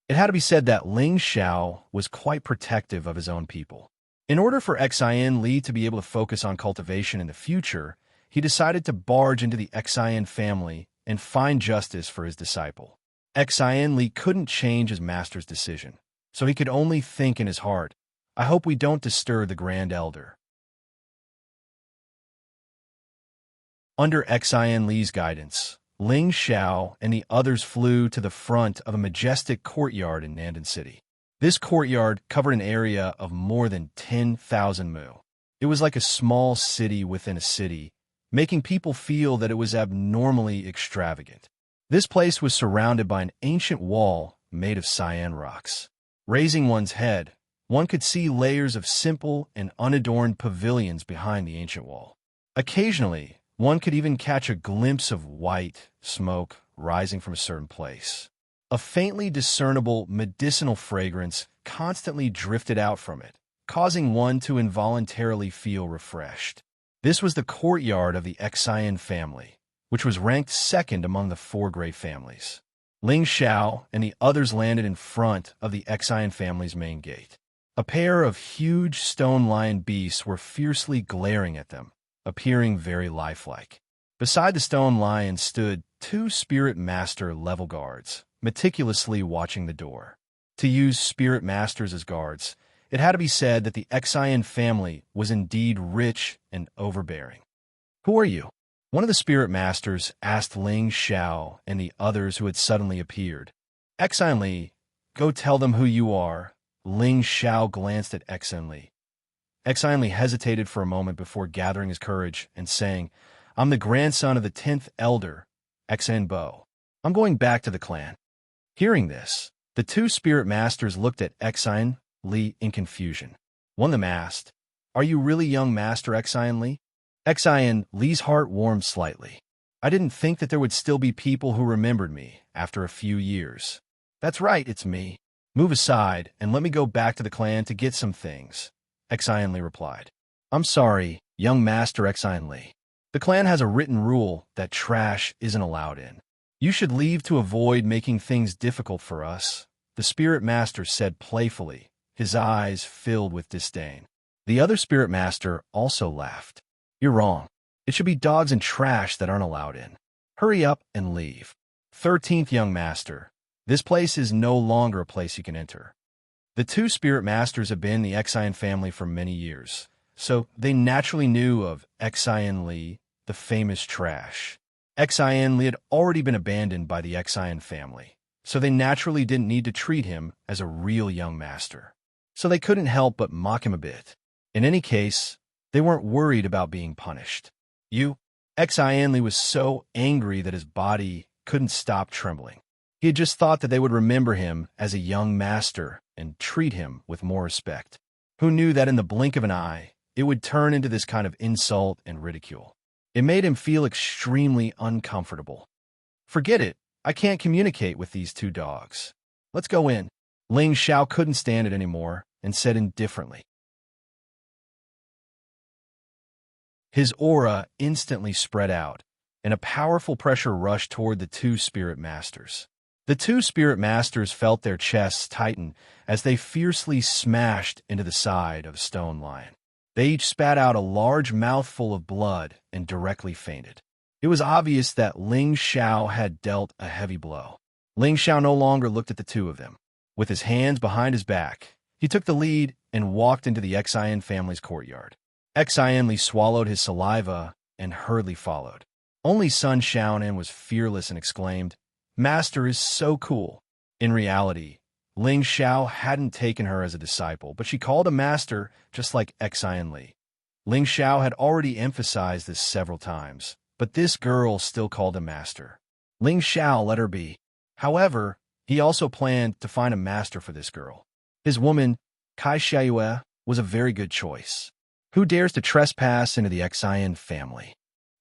Speaker 1: It had to be said that Ling Xiao was quite protective of his own people. In order for Xian Li to be able to focus on cultivation in the future, he decided to barge into the Xian family and find justice for his disciple. Xian Li couldn't change his master's decision, so he could only think in his heart, "I hope we don't disturb the Grand Elder." Under Xian Li's guidance, Ling Xiao and the others flew to the front of a majestic courtyard in Nandan City. This courtyard covered an area of more than 10,000 mu. It was like a small city within a city, making people feel that it was abnormally extravagant. This place was surrounded by an ancient wall made of cyan rocks. Raising one's head, one could see layers of simple and unadorned pavilions behind the ancient wall. Occasionally, one could even catch a glimpse of white smoke rising from a certain place. A faintly discernible medicinal fragrance constantly drifted out from it, causing one to involuntarily feel refreshed. This was the courtyard of the Xian family, which was ranked second among the four great families. Ling Xiao and the others landed in front of the Xian family's main gate. A pair of huge stone lion beasts were fiercely glaring at them, appearing very lifelike. Beside the stone lion stood two spirit master level guards, meticulously watching the door. To use spirit masters as guards, it had to be said that the Xian family was indeed rich and overbearing. "Who are you?" One of the spirit masters asked Ling Xiao and the others who had suddenly appeared. "Xian Li, go tell them who you are." Ling Xiao glanced at Xian Li. Xian Li hesitated for a moment before gathering his courage and saying, "I'm the grandson of the 10th elder, Xian Bo. I'm going back to the clan." Hearing this, the two spirit masters looked at Xian Li in confusion. One of them asked, "Are you really young master Xian Li?" Xian Li's heart warmed slightly. "I didn't think that there would still be people who remembered me after a few years." "That's right, it's me. Move aside and let me go back to the clan to get some things," Xian Li replied. "I'm sorry, young master Xian Li. The clan has a written rule that trash isn't allowed in. You should leave to avoid making things difficult for us," the spirit master said playfully, his eyes filled with disdain. The other spirit master also laughed. "You're wrong. It should be dogs and trash that aren't allowed in. Hurry up and leave." 13th young master. "This place is no longer a place you can enter." The two spirit masters had been in the Xian family for many years, so they naturally knew of Xian Li, the famous trash. Xian Li had already been abandoned by the Xian family, so they naturally didn't need to treat him as a real young master. So they couldn't help but mock him a bit. In any case, they weren't worried about being punished. Xian Li was so angry that his body couldn't stop trembling. He had just thought that they would remember him as a young master and treat him with more respect. Who knew that in the blink of an eye, it would turn into this kind of insult and ridicule? It made him feel extremely uncomfortable. "Forget it. I can't communicate with these two dogs. Let's go in." Ling Xiao couldn't stand it anymore and said indifferently. His aura instantly spread out, and a powerful pressure rushed toward the two spirit masters. The two spirit masters felt their chests tighten as they fiercely smashed into the side of a stone lion. They each spat out a large mouthful of blood and directly fainted. It was obvious that Ling Xiao had dealt a heavy blow. Ling Xiao no longer looked at the two of them. With his hands behind his back, he took the lead and walked into the Xian family's courtyard. Xian Li swallowed his saliva and hurriedly followed. Only Sun Xiaonan was fearless and exclaimed, "Master is so cool." In reality, Ling Xiao hadn't taken her as a disciple, but she called him master just like Xian Li. Ling Xiao had already emphasized this several times, but this girl still called him master. "Ling Xiao, let her be. However, he also planned to find a master for this girl. His woman, Kai Xiaoyue, was a very good choice. Who dares to trespass into the Xian family?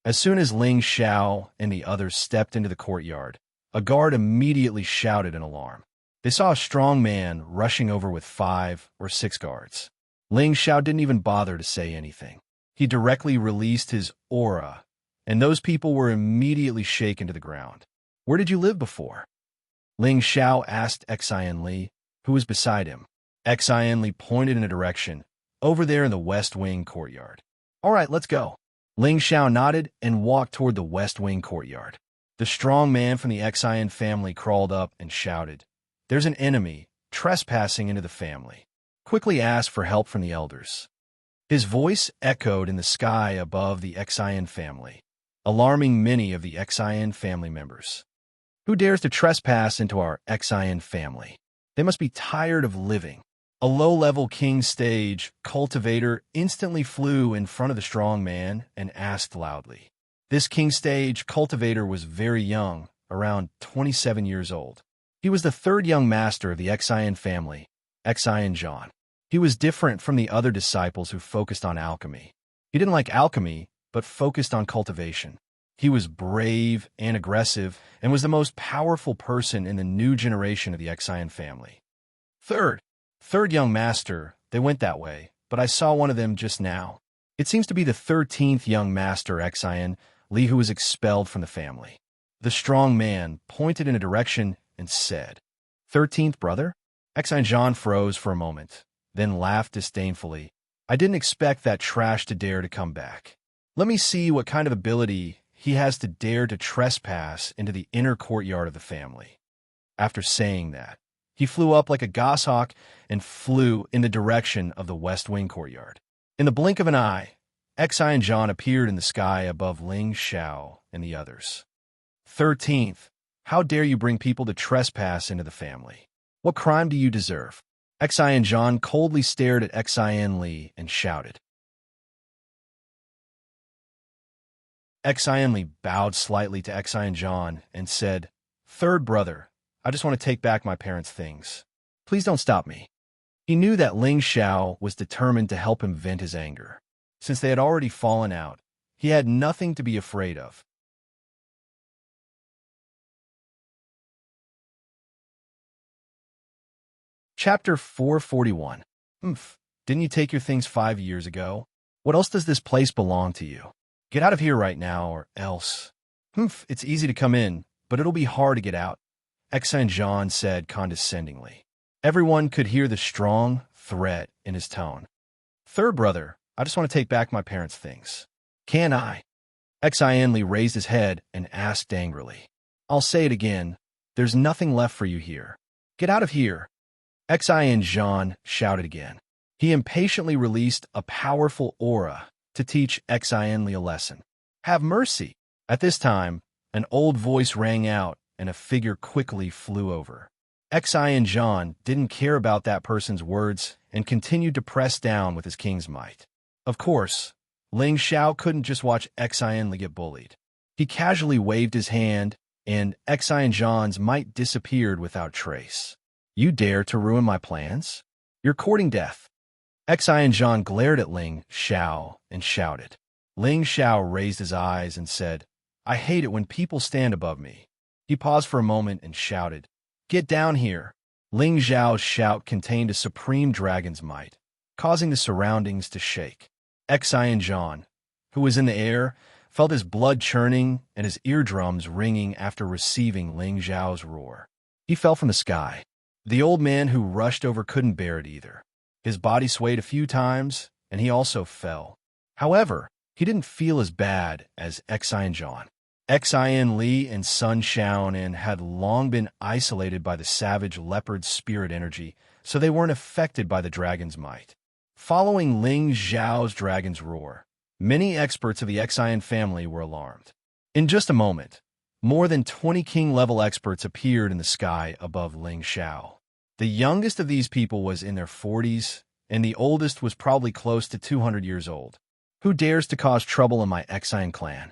Speaker 1: As soon as Ling Xiao and the others stepped into the courtyard, a guard immediately shouted in alarm. They saw a strong man rushing over with 5 or 6 guards. Ling Xiao didn't even bother to say anything. He directly released his aura, and those people were immediately shaken to the ground. Where did you live before? Ling Xiao asked Xian Li, who was beside him. Xian Li pointed in a direction, over there in the West Wing courtyard. All right, let's go. Ling Xiao nodded and walked toward the West Wing courtyard. The strong man from the Xian family crawled up and shouted, "There's an enemy trespassing into the family. Quickly ask for help from the elders." His voice echoed in the sky above the Xian family, alarming many of the Xian family members. Who dares to trespass into our Xian family? They must be tired of living. A low-level king stage cultivator instantly flew in front of the strong man and asked loudly. This king stage cultivator was very young, around 27 years old. He was the third young master of the Xian family, Xian Zhan. He was different from the other disciples who focused on alchemy. He didn't like alchemy, but focused on cultivation. He was brave and aggressive and was the most powerful person in the new generation of the Xian family. Third young master, they went that way, but I saw one of them just now. It seems to be the 13th young master Xian Li who was expelled from the family. The strong man pointed in a direction and said, 13th brother? Xian Zhan froze for a moment, then laughed disdainfully. I didn't expect that trash to dare to come back. Let me see what kind of ability he has to dare to trespass into the inner courtyard of the family. After saying that, he flew up like a goshawk and flew in the direction of the West Wing courtyard. In the blink of an eye, Xian Zhan appeared in the sky above Ling Xiao and the others. 13th, how dare you bring people to trespass into the family? What crime do you deserve? Xian Zhan coldly stared at Xian Li and shouted. Xian Li bowed slightly to Xian Zhan and said, Third brother, I just want to take back my parents' things. Please don't stop me. He knew that Ling Xiao was determined to help him vent his anger. Since they had already fallen out, he had nothing to be afraid of. Chapter 441. Didn't you take your things 5 years ago? What else does this place belong to you? Get out of here right now, or else. It's easy to come in, but it'll be hard to get out, Xian Zhan said condescendingly. Everyone could hear the strong threat in his tone. Third brother, I just want to take back my parents' things. Can I? Xian Li raised his head and asked angrily. I'll say it again. There's nothing left for you here. Get out of here. Xian Zhan shouted again. He impatiently released a powerful aura to teach Xian Li a lesson. Have mercy. At this time, an old voice rang out and a figure quickly flew over. Xian Zhan didn't care about that person's words and continued to press down with his king's might. Of course, Ling Xiao couldn't just watch Xian Li get bullied. He casually waved his hand, and Xian Zhan's might disappeared without trace. You dare to ruin my plans? You're courting death. Xian Zhan glared at Ling Xiao and shouted. Ling Xiao raised his eyes and said, I hate it when people stand above me. He paused for a moment and shouted, Get down here. Ling Xiao's shout contained a supreme dragon's might, causing the surroundings to shake. Xian Zhan, who was in the air, felt his blood churning and his eardrums ringing after receiving Ling Xiao's roar. He fell from the sky. The old man who rushed over couldn't bear it either. His body swayed a few times, and he also fell. However, he didn't feel as bad as Xian Zhan. Xian Li and Sun Xiaonan had long been isolated by the savage leopard spirit energy, so they weren't affected by the dragon's might. Following Ling Xiao's dragon's roar, many experts of the Xian family were alarmed. In just a moment, more than 20 king-level experts appeared in the sky above Ling Xiao. The youngest of these people was in their 40s, and the oldest was probably close to 200 years old. Who dares to cause trouble in my Xian clan?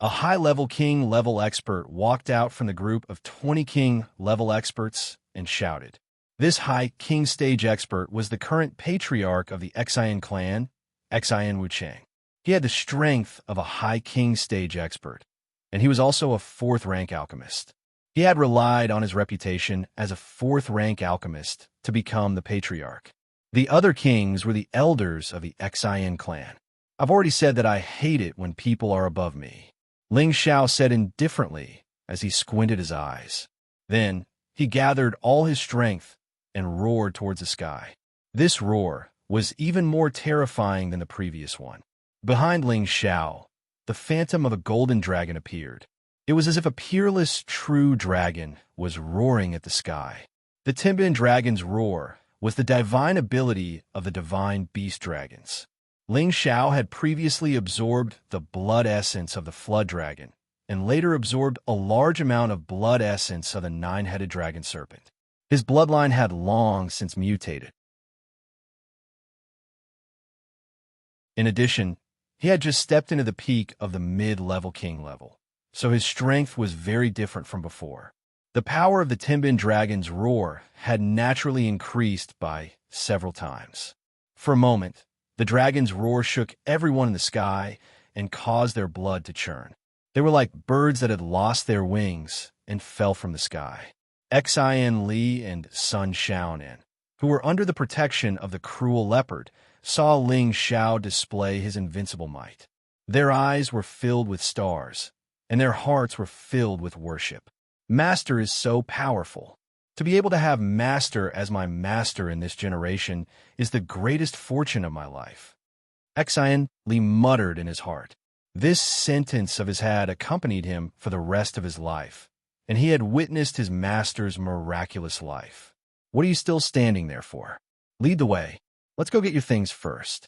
Speaker 1: A high-level king-level expert walked out from the group of 20 king-level experts and shouted. This high king stage expert was the current patriarch of the Xian clan, Xian Wuchang. He had the strength of a high king stage expert, and he was also a fourth-rank alchemist. He had relied on his reputation as a fourth-rank alchemist to become the patriarch. The other kings were the elders of the Xian clan. I've already said that I hate it when people are above me, Ling Xiao said indifferently as he squinted his eyes. Then he gathered all his strength and roared towards the sky. This roar was even more terrifying than the previous one. Behind Ling Xiao, the phantom of a golden dragon appeared. It was as if a peerless, true dragon was roaring at the sky. The Timbin dragon's roar was the divine ability of the divine beast dragons. Ling Xiao had previously absorbed the blood essence of the flood dragon, and later absorbed a large amount of blood essence of the nine-headed dragon serpent. His bloodline had long since mutated. In addition, he had just stepped into the peak of the mid-level king level, so his strength was very different from before. The power of the Timbin dragon's roar had naturally increased by several times. For a moment, the dragon's roar shook everyone in the sky and caused their blood to churn. They were like birds that had lost their wings and fell from the sky. Xian Li and Sun Xiaonan, who were under the protection of the cruel leopard, saw Ling Xiao display his invincible might. Their eyes were filled with stars, and their hearts were filled with worship. Master is so powerful. To be able to have Master as my master in this generation is the greatest fortune of my life. Xian Li muttered in his heart. This sentence of his had accompanied him for the rest of his life, and he had witnessed his master's miraculous life. What are you still standing there for? Lead the way. Let's go get your things first.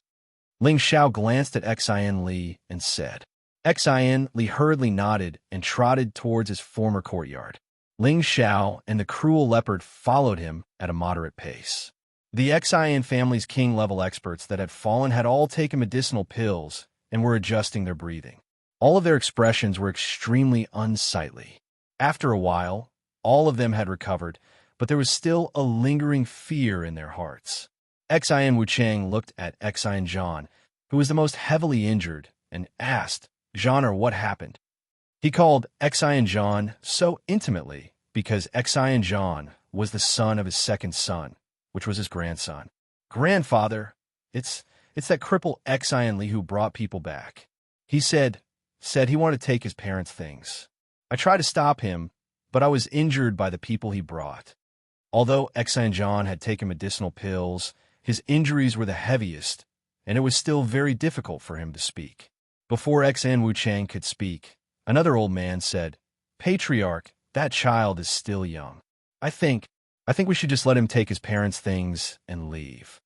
Speaker 1: Ling Xiao glanced at Xian Li and said. Xian Li hurriedly nodded and trotted towards his former courtyard. Ling Xiao and the cruel leopard followed him at a moderate pace. The Xian family's king-level experts that had fallen had all taken medicinal pills and were adjusting their breathing. All of their expressions were extremely unsightly. After a while, all of them had recovered, but there was still a lingering fear in their hearts. Xian Wuchang looked at Xian Zhan, who was the most heavily injured, and asked, Zhan, what happened? He called Xian Zhan so intimately because Xian Zhan was the son of his second son, which was his grandson. Grandfather, it's that cripple Xian Li who brought people back. He said he wanted to take his parents' things. I tried to stop him, but I was injured by the people he brought. Although Xian Zhan had taken medicinal pills, his injuries were the heaviest, and it was still very difficult for him to speak. Before Xian Wuchang could speak, another old man said, Patriarch, that child is still young. I think we should just let him take his parents' things and leave.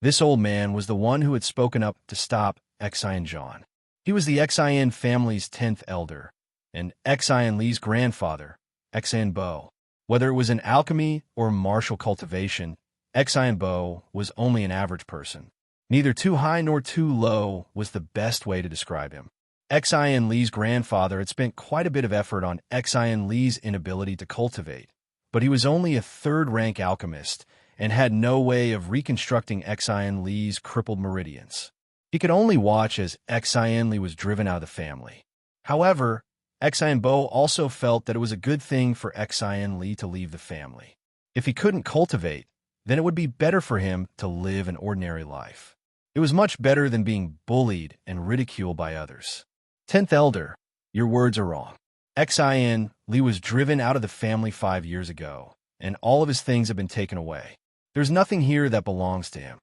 Speaker 1: This old man was the one who had spoken up to stop Xian Zhan. He was the Xian family's 10th elder, and Xian Li's grandfather, Xian Bo. Whether it was in alchemy or martial cultivation, Xian Bo was only an average person. Neither too high nor too low was the best way to describe him. Xian Li's grandfather had spent quite a bit of effort on Xian Li's inability to cultivate, but he was only a third-rank alchemist and had no way of reconstructing Xian Li's crippled meridians. He could only watch as Xian Li was driven out of the family. However, Xian Bo also felt that it was a good thing for Xian Li to leave the family. If he couldn't cultivate, then it would be better for him to live an ordinary life. It was much better than being bullied and ridiculed by others. 10th Elder, your words are wrong. Xian Li was driven out of the family 5 years ago, and all of his things have been taken away. There's nothing here that belongs to him.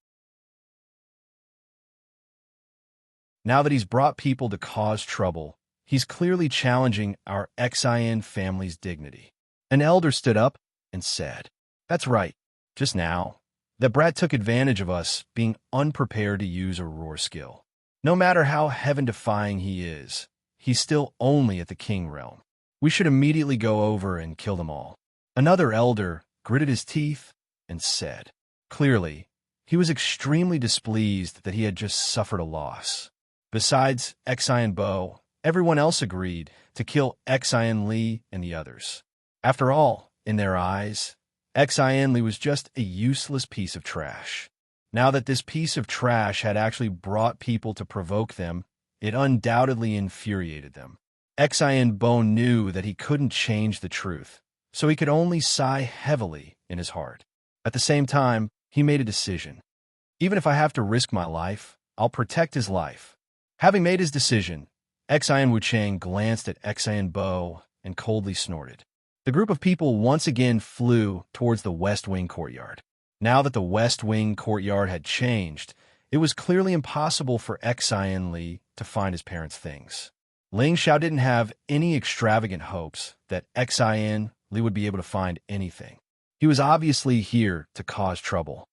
Speaker 1: Now that he's brought people to cause trouble, he's clearly challenging our Xian family's dignity. An elder stood up and said, That's right. Just now, that brat took advantage of us being unprepared to use a roar skill. No matter how heaven-defying he is, he's still only at the king realm. We should immediately go over and kill them all. Another elder gritted his teeth and said, clearly, he was extremely displeased that he had just suffered a loss. Besides Xian Bo, everyone else agreed to kill Xian Li and the others. After all, in their eyes, Xian Li was just a useless piece of trash. Now that this piece of trash had actually brought people to provoke them, it undoubtedly infuriated them. Xian Bo knew that he couldn't change the truth, so he could only sigh heavily in his heart. At the same time, he made a decision. Even if I have to risk my life, I'll protect his life. Having made his decision, Xian Wuchang glanced at Xian Bo and coldly snorted. The group of people once again flew towards the West Wing courtyard. Now that the West Wing courtyard had changed, it was clearly impossible for Xian Li to find his parents' things. Ling Xiao didn't have any extravagant hopes that Xian Li would be able to find anything. He was obviously here to cause trouble.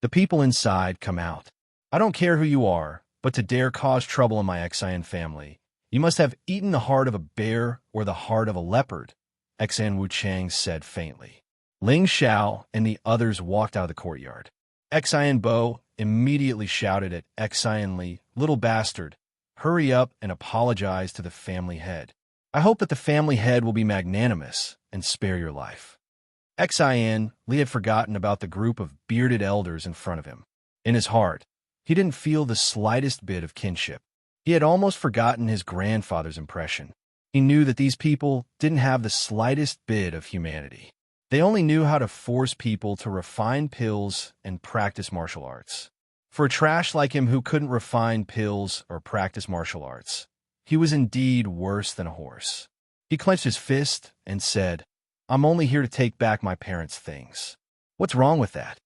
Speaker 1: The people inside come out. I don't care who you are, but to dare cause trouble in my Xian family, you must have eaten the heart of a bear or the heart of a leopard, Xian Wuchang said faintly. Ling Xiao and the others walked out of the courtyard. Xian Bo immediately shouted at Xian Li, "Little bastard, hurry up and apologize to the family head. I hope that the family head will be magnanimous and spare your life." Xian Li had forgotten about the group of bearded elders in front of him. In his heart, he didn't feel the slightest bit of kinship. He had almost forgotten his grandfather's impression. He knew that these people didn't have the slightest bit of humanity. They only knew how to force people to refine pills and practice martial arts. For a trash like him who couldn't refine pills or practice martial arts, he was indeed worse than a horse. He clenched his fist and said, "I'm only here to take back my parents' things. What's wrong with that?"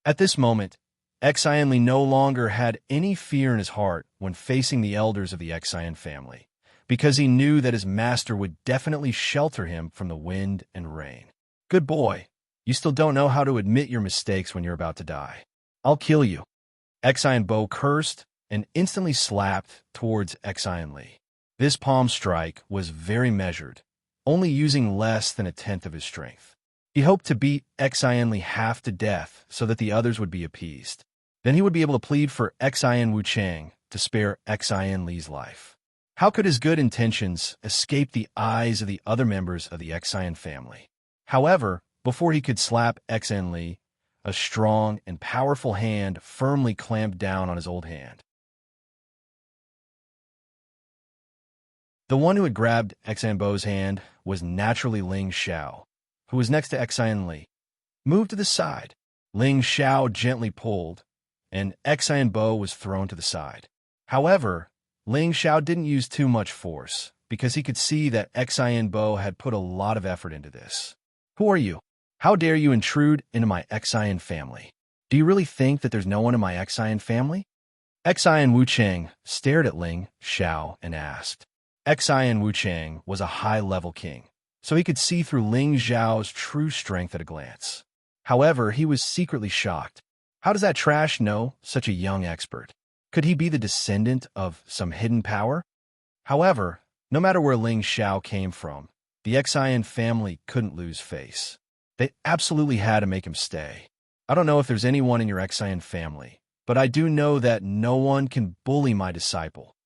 Speaker 1: At this moment, Xian Li no longer had any fear in his heart when facing the elders of the Xian family, because he knew that his master would definitely shelter him from the wind and rain. "Good boy, you still don't know how to admit your mistakes when you're about to die. I'll kill you." Xian Bo cursed and instantly slapped towards Xian Li. This palm strike was very measured, only using less than a tenth of his strength. He hoped to beat Xian Li half to death so that the others would be appeased. Then he would be able to plead for Xian Wuchang to spare Xian Li's life. How could his good intentions escape the eyes of the other members of the Xian family? However, before he could slap Xian Li, a strong and powerful hand firmly clamped down on his old hand. The one who had grabbed Xian Bo's hand was naturally Ling Xiao, who was next to Xian Li. "Move to the side." Ling Xiao gently pulled, and Xian Bo was thrown to the side. However, Ling Xiao didn't use too much force, because he could see that Xian Bo had put a lot of effort into this. "Who are you? How dare you intrude into my Xian family? Do you really think that there's no one in my Xian family?" Xian Wuchang stared at Ling Xiao and asked. Xian Wuchang was a high-level king, so he could see through Ling Xiao's true strength at a glance. However, he was secretly shocked. How does that trash know such a young expert? Could he be the descendant of some hidden power? However, no matter where Ling Xiao came from, the Xian family couldn't lose face. They absolutely had to make him stay. "I don't know if there's anyone in your Xian family, but I do know that no one can bully my disciple,"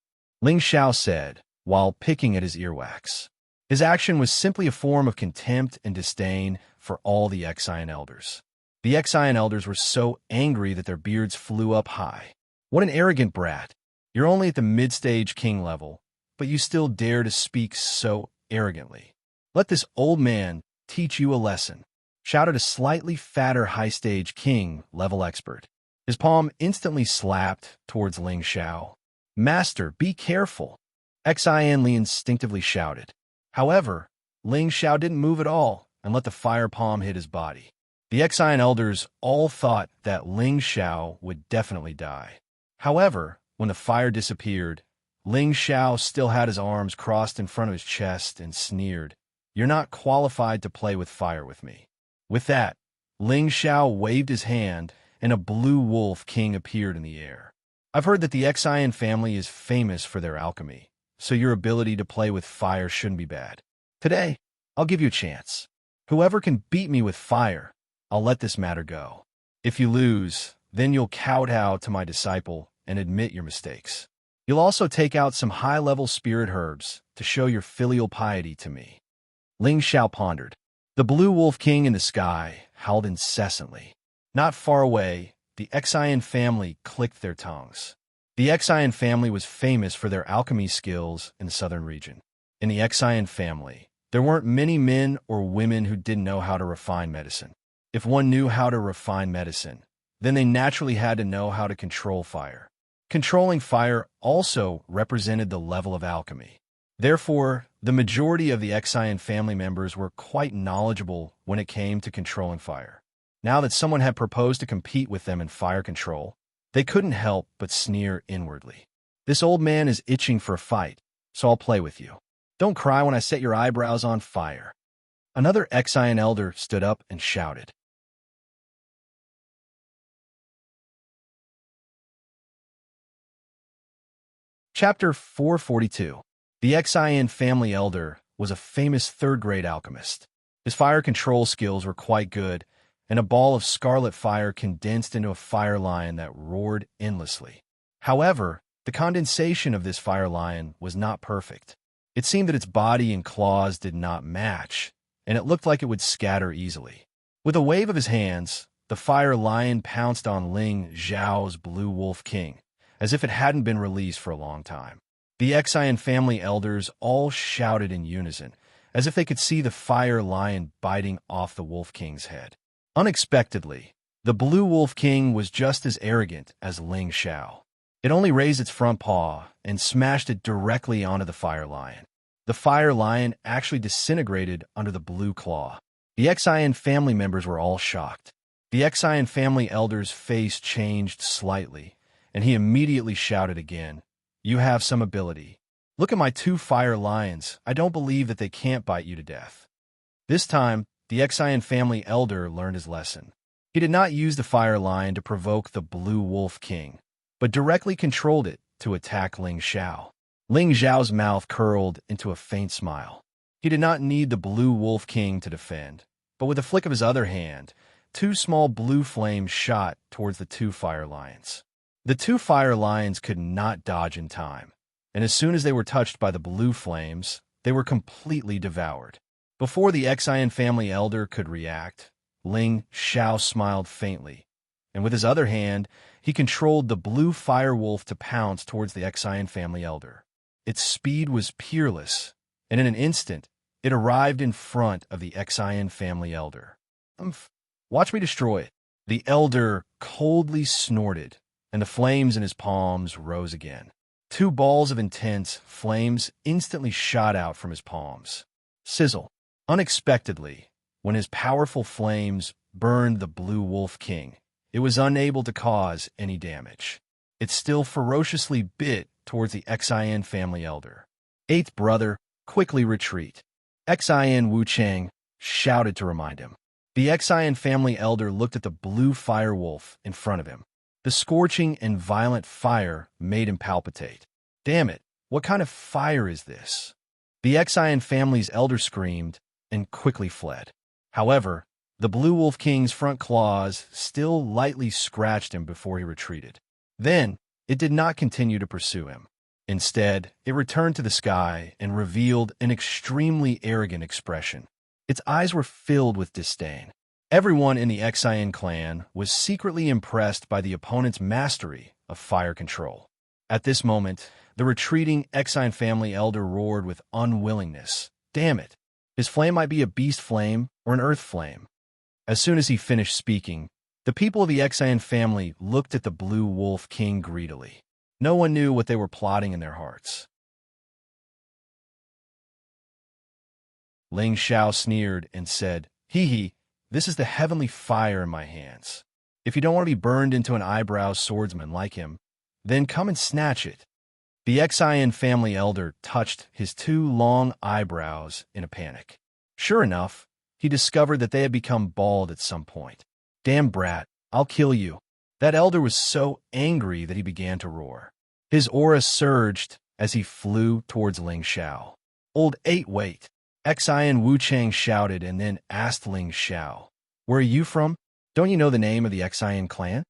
Speaker 1: Ling Xiao said, while picking at his earwax. His action was simply a form of contempt and disdain for all the Xian elders. The Xian elders were so angry that their beards flew up high. "What an arrogant brat. You're only at the mid-stage king level, but you still dare to speak so arrogantly. Let this old man teach you a lesson," shouted a slightly fatter high-stage king level expert. His palm instantly slapped towards Ling Xiao. "Master, be careful," Xian Li instinctively shouted. However, Ling Xiao didn't move at all and let the fire palm hit his body. The Xian elders all thought that Ling Xiao would definitely die. However, when the fire disappeared, Ling Xiao still had his arms crossed in front of his chest and sneered, "You're not qualified to play with fire with me." With that, Ling Xiao waved his hand and a blue wolf king appeared in the air. "I've heard that the Xian family is famous for their alchemy, so your ability to play with fire shouldn't be bad. Today, I'll give you a chance. Whoever can beat me with fire, I'll let this matter go. If you lose, then you'll kowtow to my disciple and admit your mistakes." You'll also take out some high-level spirit herbs to show your filial piety to me. Ling Xiao pondered. The blue wolf king in the sky howled incessantly. Not far away, the Xian family clicked their tongues. The Xian family was famous for their alchemy skills in the southern region. In the Xian family, there weren't many men or women who didn't know how to refine medicine. If one knew how to refine medicine, then they naturally had to know how to control fire. Controlling fire also represented the level of alchemy. Therefore, the majority of the Xian family members were quite knowledgeable when it came to controlling fire. Now that someone had proposed to compete with them in fire control, they couldn't help but sneer inwardly. This old man is itching for a fight, so I'll play with you. Don't cry when I set your eyebrows on fire. Another Xian elder stood up and shouted. Chapter 442. The Xian family elder was a famous third-grade alchemist. His fire control skills were quite good, and a ball of scarlet fire condensed into a fire lion that roared endlessly. However, the condensation of this fire lion was not perfect. It seemed that its body and claws did not match, and it looked like it would scatter easily. With a wave of his hands, the fire lion pounced on Ling Xiao's blue wolf king, as if it hadn't been released for a long time. The Xian family elders all shouted in unison, as if they could see the fire lion biting off the wolf king's head. Unexpectedly, the blue wolf king was just as arrogant as Ling Xiao. It only raised its front paw and smashed it directly onto the fire lion. The fire lion actually disintegrated under the blue claw. The Xian family members were all shocked. The Xian family elder's face changed slightly, and he immediately shouted again, "You have some ability. Look at my two fire lions. I don't believe that they can't bite you to death." This time, the Xian family elder learned his lesson. He did not use the fire lion to provoke the blue wolf king, but directly controlled it to attack Ling Xiao. Ling Xiao's mouth curled into a faint smile. He did not need the blue wolf king to defend, but with a flick of his other hand, two small blue flames shot towards the two fire lions. The two fire lions could not dodge in time, and as soon as they were touched by the blue flames, they were completely devoured. Before the Xian family elder could react, Ling Xiao smiled faintly, and with his other hand, he controlled the blue fire wolf to pounce towards the Xian family elder. Its speed was peerless, and in an instant, it arrived in front of the Xian family elder. Watch me destroy it." The elder coldly snorted, and the flames in his palms rose again. Two balls of intense flames instantly shot out from his palms. Sizzle. Unexpectedly, when his powerful flames burned the blue wolf king, it was unable to cause any damage. It still ferociously bit towards the Xian family elder. "Eighth brother, quickly retreat." Xian Wuchang shouted to remind him. The Xian family elder looked at the blue fire wolf in front of him. The scorching and violent fire made him palpitate. "Damn it, what kind of fire is this?" The Xian family's elder screamed and quickly fled. However, the blue wolf king's front claws still lightly scratched him before he retreated. Then, it did not continue to pursue him. Instead, it returned to the sky and revealed an extremely arrogant expression. Its eyes were filled with disdain. Everyone in the Xian clan was secretly impressed by the opponent's mastery of fire control. At this moment, the retreating Xian family elder roared with unwillingness. Damn it! His flame might be a beast flame or an earth flame. As soon as he finished speaking, the people of the Xian family looked at the blue wolf king greedily. No one knew what they were plotting in their hearts. Ling Xiao sneered and said, "Hee hee, this is the heavenly fire in my hands. If you don't want to be burned into an eyebrow swordsman like him, then come and snatch it." The Xian family elder touched his two long eyebrows in a panic. Sure enough, he discovered that they had become bald at some point. "Damn brat, I'll kill you." That elder was so angry that he began to roar. His aura surged as he flew towards Ling Xiao. "Old eight, wait." Xian Wuchang shouted and then asked Ling Xiao, "Where are you from? Don't you know the name of the Xian clan?"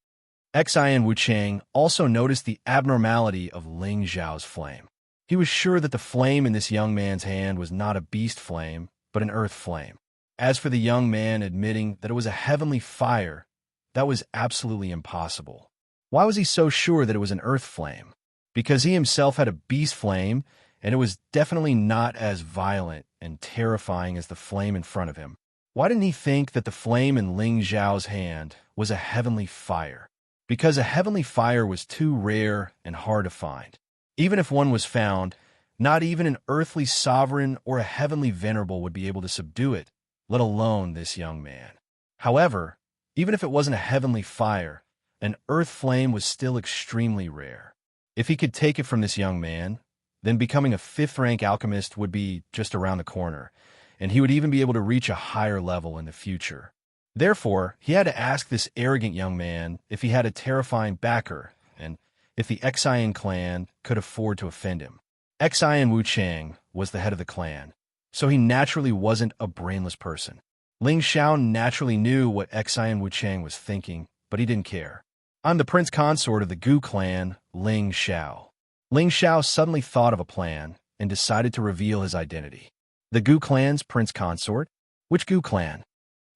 Speaker 1: Xian Wuchang also noticed the abnormality of Ling Zhao's flame. He was sure that the flame in this young man's hand was not a beast flame, but an earth flame. As for the young man admitting that it was a heavenly fire, that was absolutely impossible. Why was he so sure that it was an earth flame? Because he himself had a beast flame, and it was definitely not as violent and terrifying as the flame in front of him. Why didn't he think that the flame in Ling Zhao's hand was a heavenly fire? Because a heavenly fire was too rare and hard to find. Even if one was found, not even an earthly sovereign or a heavenly venerable would be able to subdue it, let alone this young man. However, even if it wasn't a heavenly fire, an earth flame was still extremely rare. If he could take it from this young man, then becoming a 5th-rank alchemist would be just around the corner, and he would even be able to reach a higher level in the future. Therefore, he had to ask this arrogant young man if he had a terrifying backer, and if the Xian clan could afford to offend him. Xian Wuchang was the head of the clan, so he naturally wasn't a brainless person. Ling Zhao naturally knew what Xian Wuchang was thinking, but he didn't care. I'm the prince consort of the Gu clan, Ling Zhao. Ling Zhao suddenly thought of a plan and decided to reveal his identity. The Gu clan's prince consort? Which Gu clan?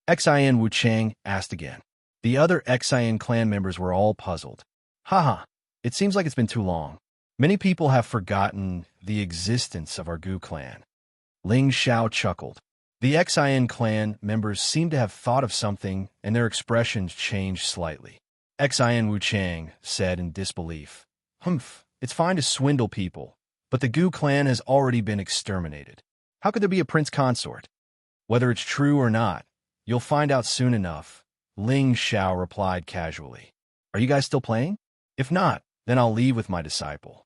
Speaker 1: Xian Wuchang asked again. The other Xian clan members were all puzzled. Haha, it seems like it's been too long. Many people have forgotten the existence of our Gu clan. Ling Zhao chuckled. The Xian clan members seemed to have thought of something, and their expressions changed slightly. Xian Wuchang said in disbelief, Humph, it's fine to swindle people, but the Gu clan has already been exterminated. How could there be a prince consort? Whether it's true or not, you'll find out soon enough, Ling Zhao replied casually. Are you guys still playing? If not, then I'll leave with my disciple.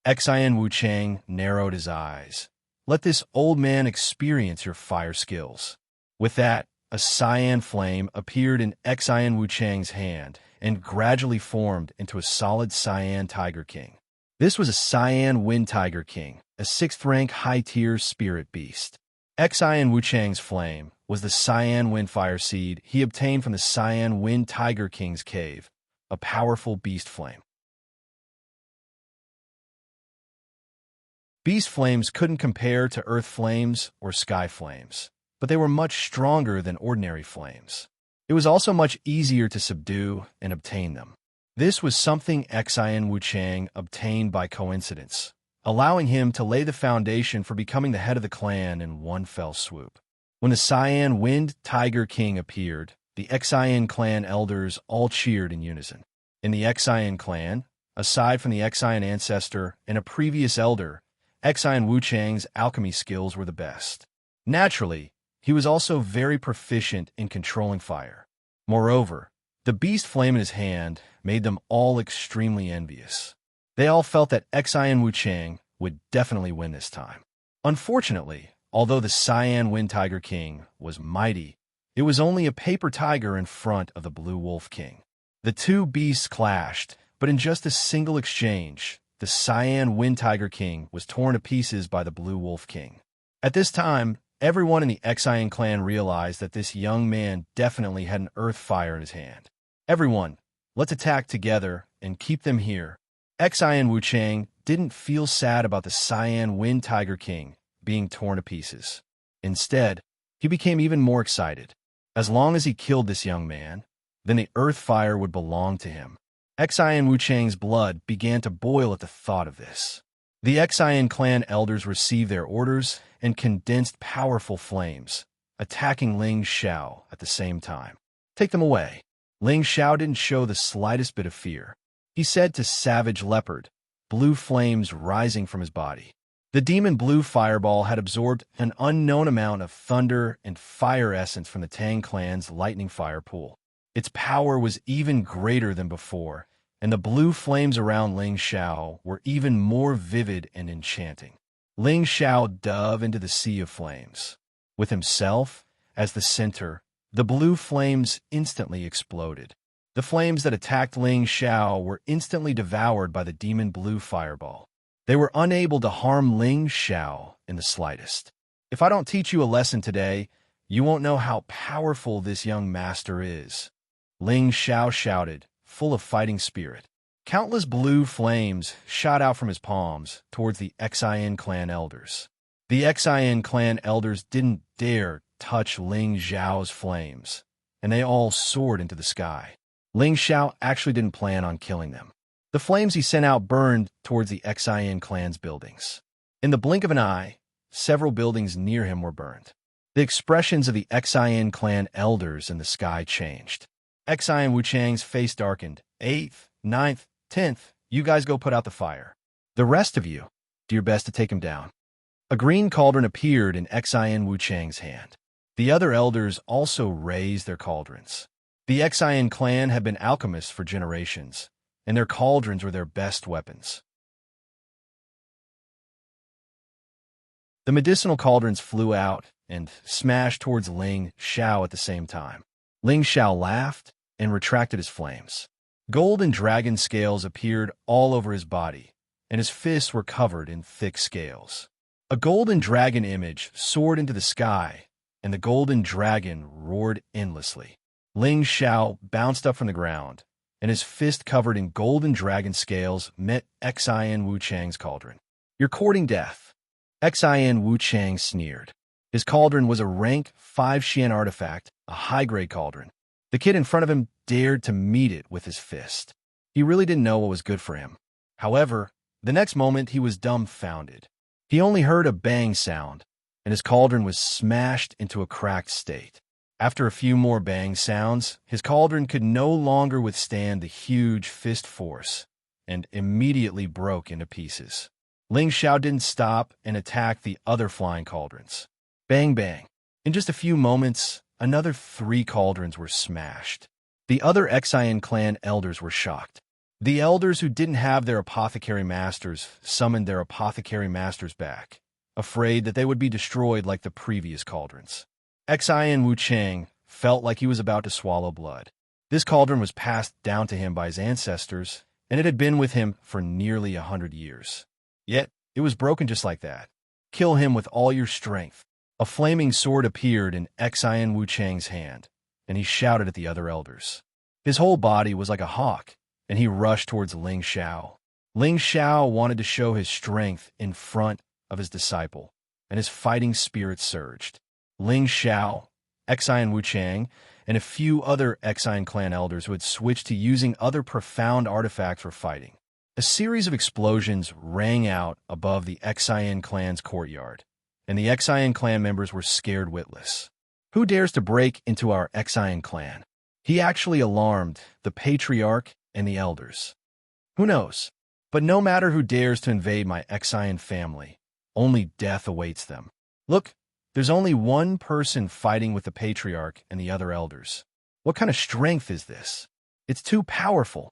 Speaker 1: Xian Wuchang narrowed his eyes. Let this old man experience your fire skills. With that, a cyan flame appeared in Xian Wuchang's hand and gradually formed into a solid cyan tiger king. This was a cyan wind tiger king, a 6th-rank high-tier spirit beast. Xian Wuchang's flame was the cyan wind fire seed he obtained from the cyan wind tiger king's cave, a powerful beast flame. Beast flames couldn't compare to earth flames or sky flames, but they were much stronger than ordinary flames. It was also much easier to subdue and obtain them. This was something Xian Wuchang obtained by coincidence, allowing him to lay the foundation for becoming the head of the clan in one fell swoop. When the Cyan Wind Tiger King appeared, the Xian clan elders all cheered in unison. In the Xian clan, aside from the Xian ancestor and a previous elder, Xian Wuchang's alchemy skills were the best. Naturally, he was also very proficient in controlling fire. Moreover, the beast flame in his hand made them all extremely envious. They all felt that Xian Wuchang would definitely win this time. Unfortunately, although the Cyan Wind Tiger King was mighty, it was only a paper tiger in front of the Blue Wolf King. The two beasts clashed, but in just a single exchange, the Cyan Wind Tiger King was torn to pieces by the Blue Wolf King. At this time, everyone in the Xian clan realized that this young man definitely had an earth fire in his hand. Everyone, let's attack together and keep them here. Xian Wuchang didn't feel sad about the Cyan Wind Tiger King being torn to pieces. Instead, he became even more excited. As long as he killed this young man, then the earth fire would belong to him. Xian Wuchang's blood began to boil at the thought of this. The Xian clan elders received their orders and condensed powerful flames, attacking Ling Zhao at the same time. Take them away. Ling Zhao didn't show the slightest bit of fear. He said to Savage Leopard, blue flames rising from his body. The demon blue fireball had absorbed an unknown amount of thunder and fire essence from the Tang clan's lightning fire pool. Its power was even greater than before, and the blue flames around Ling Zhao were even more vivid and enchanting. Ling Zhao dove into the sea of flames. With himself as the center, the blue flames instantly exploded. The flames that attacked Ling Zhao were instantly devoured by the demon blue fireball. They were unable to harm Ling Zhao in the slightest. If I don't teach you a lesson today, you won't know how powerful this young master is. Ling Zhao shouted, full of fighting spirit. Countless blue flames shot out from his palms towards the Xin clan elders. The Xin clan elders didn't dare touch Ling Xiao's flames, and they all soared into the sky. Ling Xiao actually didn't plan on killing them. The flames he sent out burned towards the Xin clan's buildings. In the blink of an eye, several buildings near him were burned. The expressions of the Xin clan elders in the sky changed. Xian Wuchang's face darkened. 8th, 9th, 10th, you guys go put out the fire. The rest of you, do your best to take him down. A green cauldron appeared in Xian Wuchang's hand. The other elders also raised their cauldrons. The Xian clan had been alchemists for generations, and their cauldrons were their best weapons. The medicinal cauldrons flew out and smashed towards Ling Xiao at the same time. Ling Xiao laughed and retracted his flames. Golden dragon scales appeared all over his body, and his fists were covered in thick scales. A golden dragon image soared into the sky, and the golden dragon roared endlessly. Ling Xiao bounced up from the ground, and his fist covered in golden dragon scales met Xian Wuchang's cauldron. You're courting death. Xian Wuchang sneered. His cauldron was a rank 5 Xian artifact, a high-grade cauldron. The kid in front of him dared to meet it with his fist. He really didn't know what was good for him. However, the next moment he was dumbfounded. He only heard a bang sound, and his cauldron was smashed into a cracked state. After a few more bang sounds, his cauldron could no longer withstand the huge fist force, and immediately broke into pieces. Ling Xiao didn't stop and attacked the other flying cauldrons. Bang, bang. In just a few moments, another 3 cauldrons were smashed. The other Xian clan elders were shocked. The elders who didn't have their apothecary masters summoned their apothecary masters back, afraid that they would be destroyed like the previous cauldrons. Xian Wuchang felt like he was about to swallow blood. This cauldron was passed down to him by his ancestors, and it had been with him for nearly 100 years. Yet, it was broken just like that. Kill him with all your strength. A flaming sword appeared in Xian Wuchang's hand, and he shouted at the other elders. His whole body was like a hawk, and he rushed towards Ling Xiao. Ling Xiao wanted to show his strength in front of his disciple, and his fighting spirit surged. Ling Xiao, Xian Wuchang, and a few other Xian clan elders who had switched to using other profound artifacts for fighting. A series of explosions rang out above the Xian clan's courtyard, and the Xian clan members were scared witless. Who dares to break into our Xian clan? He actually alarmed the patriarch and the elders. Who knows? But no matter who dares to invade my Xian family, only death awaits them. Look, there's only one person fighting with the patriarch and the other elders. What kind of strength is this? It's too powerful.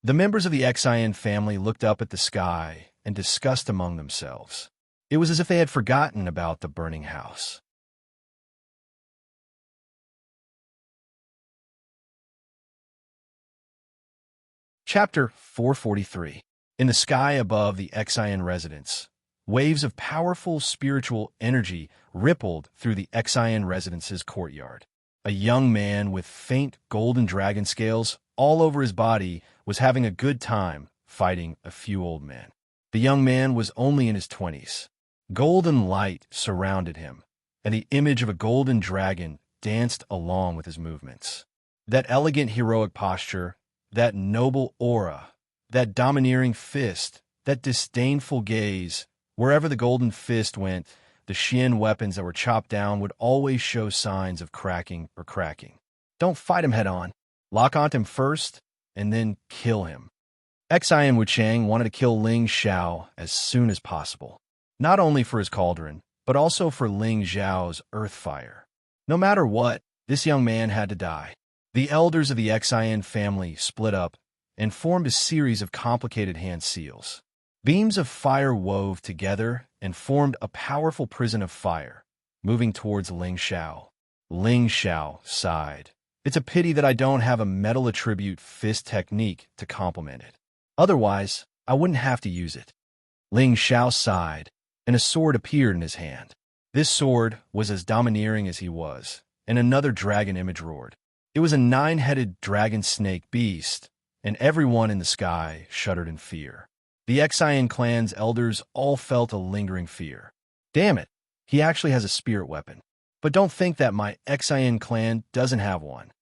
Speaker 1: The members of the Xian family looked up at the sky and discussed among themselves. It was as if they had forgotten about the burning house. Chapter 443. In the sky above the Xian residence, waves of powerful spiritual energy rippled through the Xian residence's courtyard. A young man with faint golden dragon scales all over his body was having a good time fighting a few old men. The young man was only in his 20s. Golden light surrounded him, and the image of a golden dragon danced along with his movements. That elegant heroic posture, that noble aura, that domineering fist, that disdainful gaze, wherever the golden fist went, the Xian weapons that were chopped down would always show signs of cracking or cracking. Don't fight him head-on. Lock onto him first, and then kill him. Xian Wuchang wanted to kill Ling Xiao as soon as possible, not only for his cauldron, but also for Ling Xiao's earth fire. No matter what, this young man had to die. The elders of the Xian family split up and formed a series of complicated hand seals. Beams of fire wove together and formed a powerful prison of fire, moving towards Ling Xiao. Ling Xiao sighed. It's a pity that I don't have a metal attribute fist technique to complement it. Otherwise, I wouldn't have to use it. Ling Xiao sighed, and a sword appeared in his hand. This sword was as domineering as he was, and another dragon image roared. It was a 9-headed dragon snake beast, and everyone in the sky shuddered in fear. The Xian clan's elders all felt a lingering fear. Damn it, he actually has a spirit weapon. But don't think that my Xian clan doesn't have one.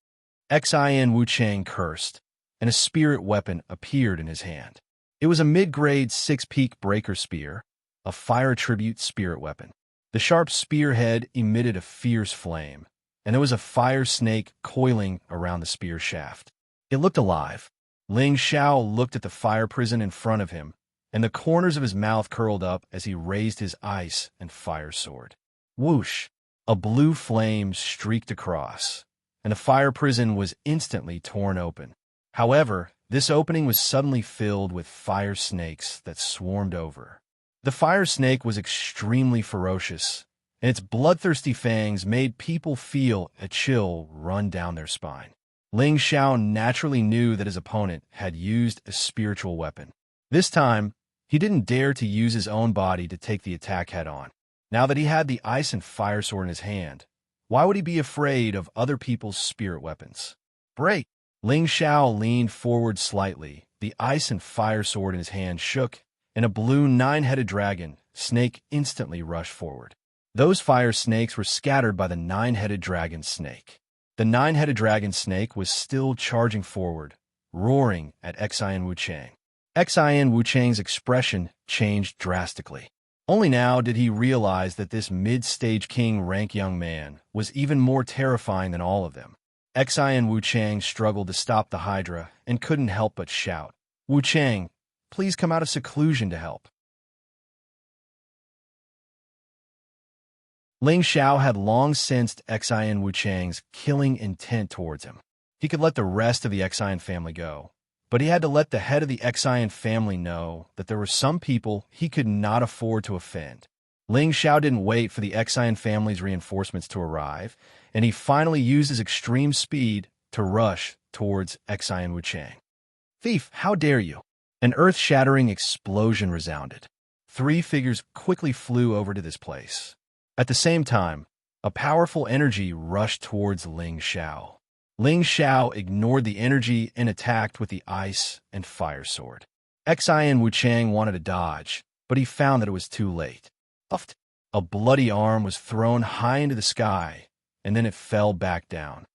Speaker 1: Xian Wuchang cursed, and a spirit weapon appeared in his hand. It was a mid-grade 6-peak breaker spear, a fire tribute spirit weapon. The sharp spearhead emitted a fierce flame, and there was a fire snake coiling around the spear shaft. It looked alive. Ling Xiao looked at the fire prison in front of him, and the corners of his mouth curled up as he raised his ice and fire sword. Whoosh! A blue flame streaked across, and the fire prison was instantly torn open. However, this opening was suddenly filled with fire snakes that swarmed over. The fire snake was extremely ferocious, and its bloodthirsty fangs made people feel a chill run down their spine. Ling Xiao naturally knew that his opponent had used a spiritual weapon. This time, he didn't dare to use his own body to take the attack head-on. Now that he had the ice and fire sword in his hand, why would he be afraid of other people's spirit weapons? Break! Ling Xiao leaned forward slightly. The ice and fire sword in his hand shook, and a blue 9-headed dragon snake instantly rushed forward. Those fire snakes were scattered by the 9-headed dragon snake. The 9-headed dragon snake was still charging forward, roaring at Xian Wuchang. Xian Wuchang's expression changed drastically. Only now did he realize that this mid-stage king rank young man was even more terrifying than all of them. Xian Wuchang struggled to stop the Hydra and couldn't help but shout, "Wuchang, please come out of seclusion to help." Ling Xiao had long sensed Xian Wuchang's killing intent towards him. He could let the rest of the Xian family go, but he had to let the head of the Xian family know that there were some people he could not afford to offend. Ling Xiao didn't wait for the Xian family's reinforcements to arrive, and he finally used his extreme speed to rush towards Xian Wuchang. "Thief, how dare you!" An earth-shattering explosion resounded. 3 figures quickly flew over to this place. At the same time, a powerful energy rushed towards Ling Xiao. Ling Xiao ignored the energy and attacked with the ice and fire sword. Xian Wuchang wanted to dodge, but he found that it was too late. Uft! A bloody arm was thrown high into the sky, and then it fell back down.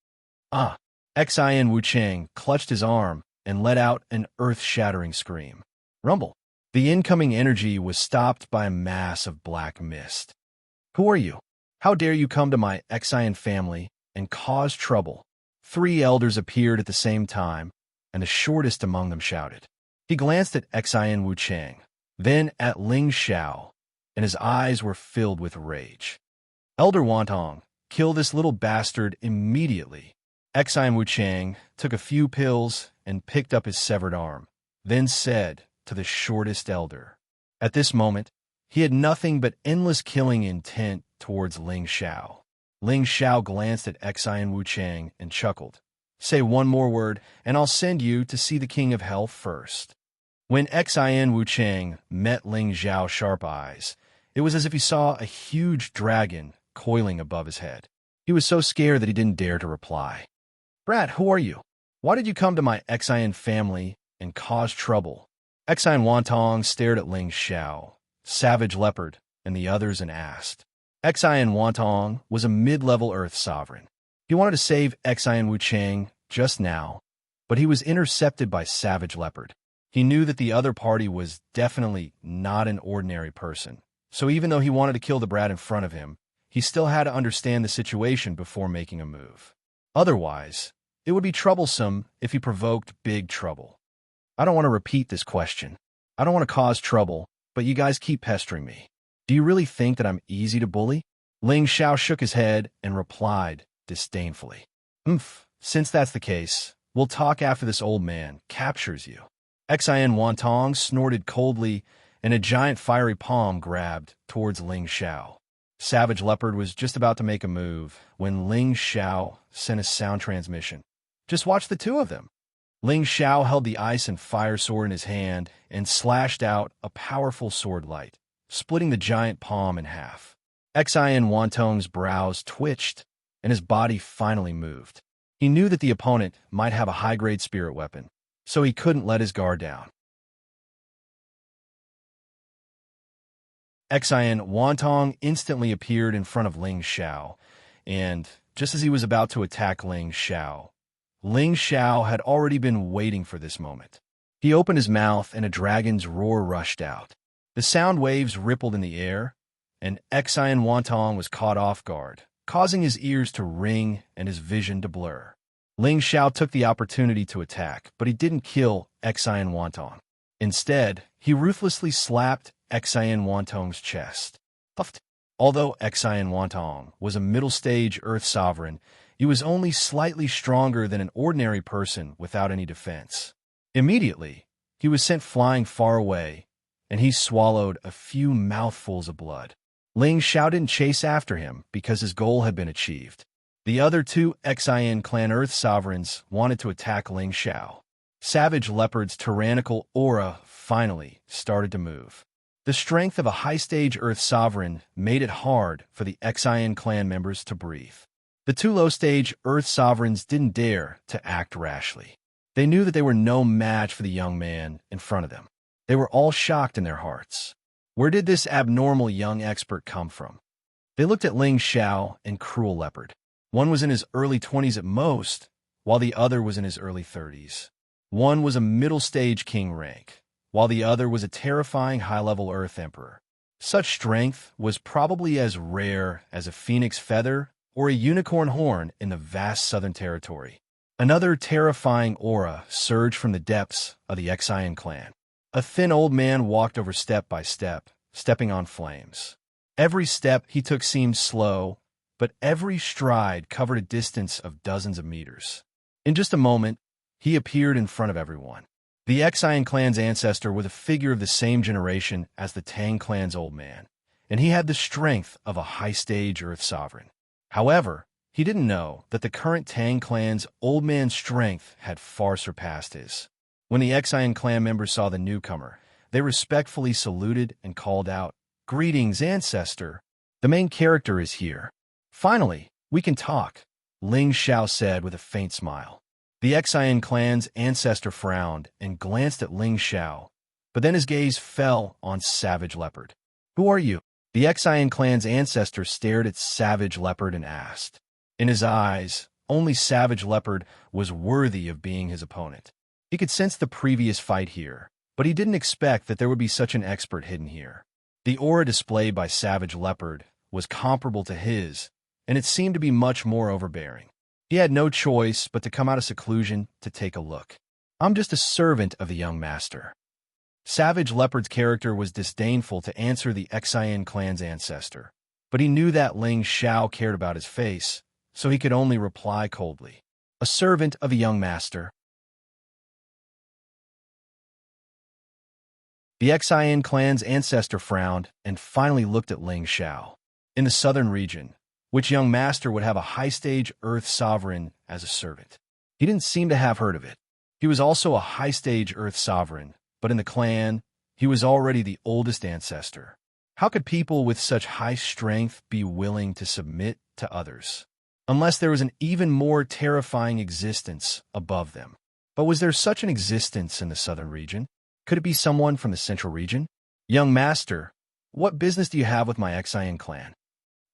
Speaker 1: Xian Wuchang clutched his arm and let out an earth-shattering scream. Rumble! The incoming energy was stopped by a mass of black mist. "Who are you? How dare you come to my Xian family and cause trouble?" 3 elders appeared at the same time, and the shortest among them shouted. He glanced at Xian Wuchang, then at Ling Xiao, and his eyes were filled with rage. "Elder Wantong, kill this little bastard immediately." Xian Wuchang took a few pills and picked up his severed arm, then said to the shortest elder. At this moment, he had nothing but endless killing intent towards Ling Xiao. Ling Xiao glanced at Xian Wuchang and chuckled. "Say one more word, and I'll send you to see the King of Hell first." When Xian Wuchang met Ling Xiao's sharp eyes, it was as if he saw a huge dragon coiling above his head. He was so scared that he didn't dare to reply. "Brat, who are you? Why did you come to my Xian family and cause trouble?" Xian Wantong stared at Ling Xiao, Savage Leopard, and the others and asked. Xian Wantong was a mid-level Earth sovereign. He wanted to save Xian Wuchang just now, but he was intercepted by Savage Leopard. He knew that the other party was definitely not an ordinary person, so even though he wanted to kill the brat in front of him, he still had to understand the situation before making a move. Otherwise, it would be troublesome if he provoked big trouble. I don't want to repeat this question. I don't want to cause trouble, but you guys keep pestering me. Do you really think that I'm easy to bully? Ling Xiao shook his head and replied disdainfully. Since that's the case, we'll talk after this old man captures you. Xian Wantong snorted coldly, and a giant fiery palm grabbed towards Ling Xiao. Savage Leopard was just about to make a move when Ling Xiao sent a sound transmission. Just watch the 2 of them. Ling Xiao held the ice and fire sword in his hand and slashed out a powerful sword light, splitting the giant palm in half. Xian Wantong's brows twitched, and his body finally moved. He knew that the opponent might have a high-grade spirit weapon, so he couldn't let his guard down. Xian Wantong instantly appeared in front of Ling Xiao, and just as he was about to attack Ling Xiao had already been waiting for this moment. He opened his mouth and a dragon's roar rushed out. The sound waves rippled in the air, and Xian Wantong was caught off guard, causing his ears to ring and his vision to blur. Ling Xiao took the opportunity to attack, but he didn't kill Xian Wantong. Instead, he ruthlessly slapped Xian Wantong's chest. Puffed. Although Xian Wantong was a middle-stage Earth Sovereign, he was only slightly stronger than an ordinary person without any defense. Immediately, he was sent flying far away, and he swallowed a few mouthfuls of blood. Ling Xiao didn't chase after him because his goal had been achieved. The other two Xian clan Earth Sovereigns wanted to attack Ling Xiao. Savage Leopard's tyrannical aura finally started to move. The strength of a high-stage Earth Sovereign made it hard for the Xian clan members to breathe. The two low-stage Earth Sovereigns didn't dare to act rashly. They knew that they were no match for the young man in front of them. They were all shocked in their hearts. Where did this abnormal young expert come from? They looked at Ling Xiao and Cruel Leopard. One was in his early 20s at most, while the other was in his early 30s. One was a middle-stage king rank, while the other was a terrifying high-level Earth Emperor. Such strength was probably as rare as a phoenix feather or a unicorn horn in the vast southern territory. Another terrifying aura surged from the depths of the Xian clan. A thin old man walked over step by step, stepping on flames. Every step he took seemed slow, but every stride covered a distance of dozens of meters. In just a moment, he appeared in front of everyone. The Xian clan's ancestor was a figure of the same generation as the Tang clan's old man, and he had the strength of a high-stage Earth Sovereign. However, he didn't know that the current Tang clan's old man's strength had far surpassed his. When the Xian clan members saw the newcomer, they respectfully saluted and called out, "Greetings, ancestor. The main character is here. Finally, we can talk," Ling Xiao said with a faint smile. The Xian clan's ancestor frowned and glanced at Ling Xiao, but then his gaze fell on Savage Leopard. "Who are you?" The Xian clan's ancestor stared at Savage Leopard and asked. In his eyes, only Savage Leopard was worthy of being his opponent. He could sense the previous fight here, but he didn't expect that there would be such an expert hidden here. The aura displayed by Savage Leopard was comparable to his, and it seemed to be much more overbearing. He had no choice but to come out of seclusion to take a look. "I'm just a servant of the young master." Savage Leopard's character was disdainful to answer the Xian clan's ancestor, but he knew that Ling Xiao cared about his face, so he could only reply coldly, "A servant of a young master." The Xian clan's ancestor frowned and finally looked at Ling Xiao. In the southern region, which young master would have a high-stage Earth Sovereign as a servant? He didn't seem to have heard of it. He was also a high-stage Earth Sovereign, but in the clan, he was already the oldest ancestor. How could people with such high strength be willing to submit to others? Unless there was an even more terrifying existence above them. But was there such an existence in the southern region? Could it be someone from the central region? "Young master, what business do you have with my Xian clan?"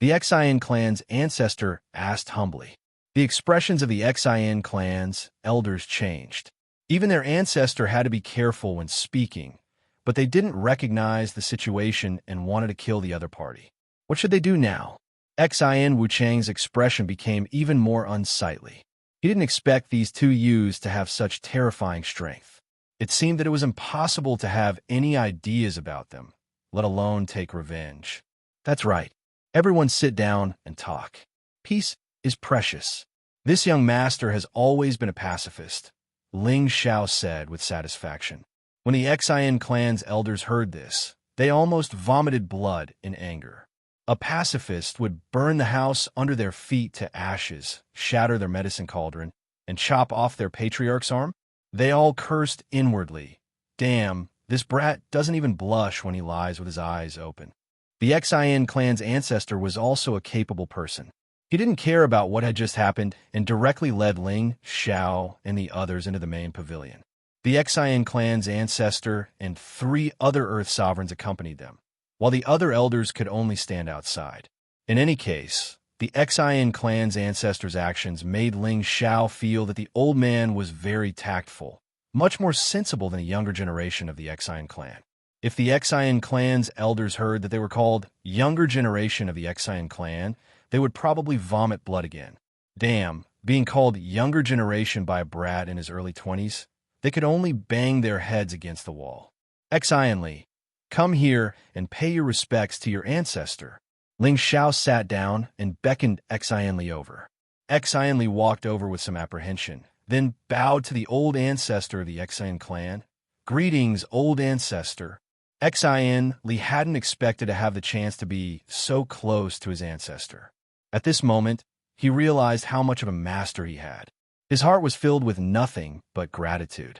Speaker 1: The Xian clan's ancestor asked humbly. The expressions of the Xian clan's elders changed. Even their ancestor had to be careful when speaking, but they didn't recognize the situation and wanted to kill the other party. What should they do now? Xian Wuchang's expression became even more unsightly. He didn't expect these two youths to have such terrifying strength. It seemed that it was impossible to have any ideas about them, let alone take revenge. That's right. Everyone sit down and talk. Peace is precious. This young master has always been a pacifist, Ling Xiao said with satisfaction. When the Xian clan's elders heard this, they almost vomited blood in anger. A pacifist would burn the house under their feet to ashes, shatter their medicine cauldron, and chop off their patriarch's arm? They all cursed inwardly. Damn, this brat doesn't even blush when he lies with his eyes open. The Xian clan's ancestor was also a capable person. He didn't care about what had just happened and directly led Ling Xiao and the others into the main pavilion. The Xian clan's ancestor and 3 other Earth sovereigns accompanied them, while the other elders could only stand outside. In any case, the Xian clan's ancestors' actions made Ling Xiao feel that the old man was very tactful, much more sensible than the younger generation of the Xian clan. If the Xian clan's elders heard that they were called younger generation of the Xian clan, they would probably vomit blood again. Damn, being called younger generation by a brat in his early 20s, they could only bang their heads against the wall. Xian Li, come here and pay your respects to your ancestor. Ling Xiao sat down and beckoned Xian Li over. Xian Li walked over with some apprehension, then bowed to the old ancestor of the Xian clan. Greetings, old ancestor. Xian Li hadn't expected to have the chance to be so close to his ancestor. At this moment, he realized how much of a master he had. His heart was filled with nothing but gratitude.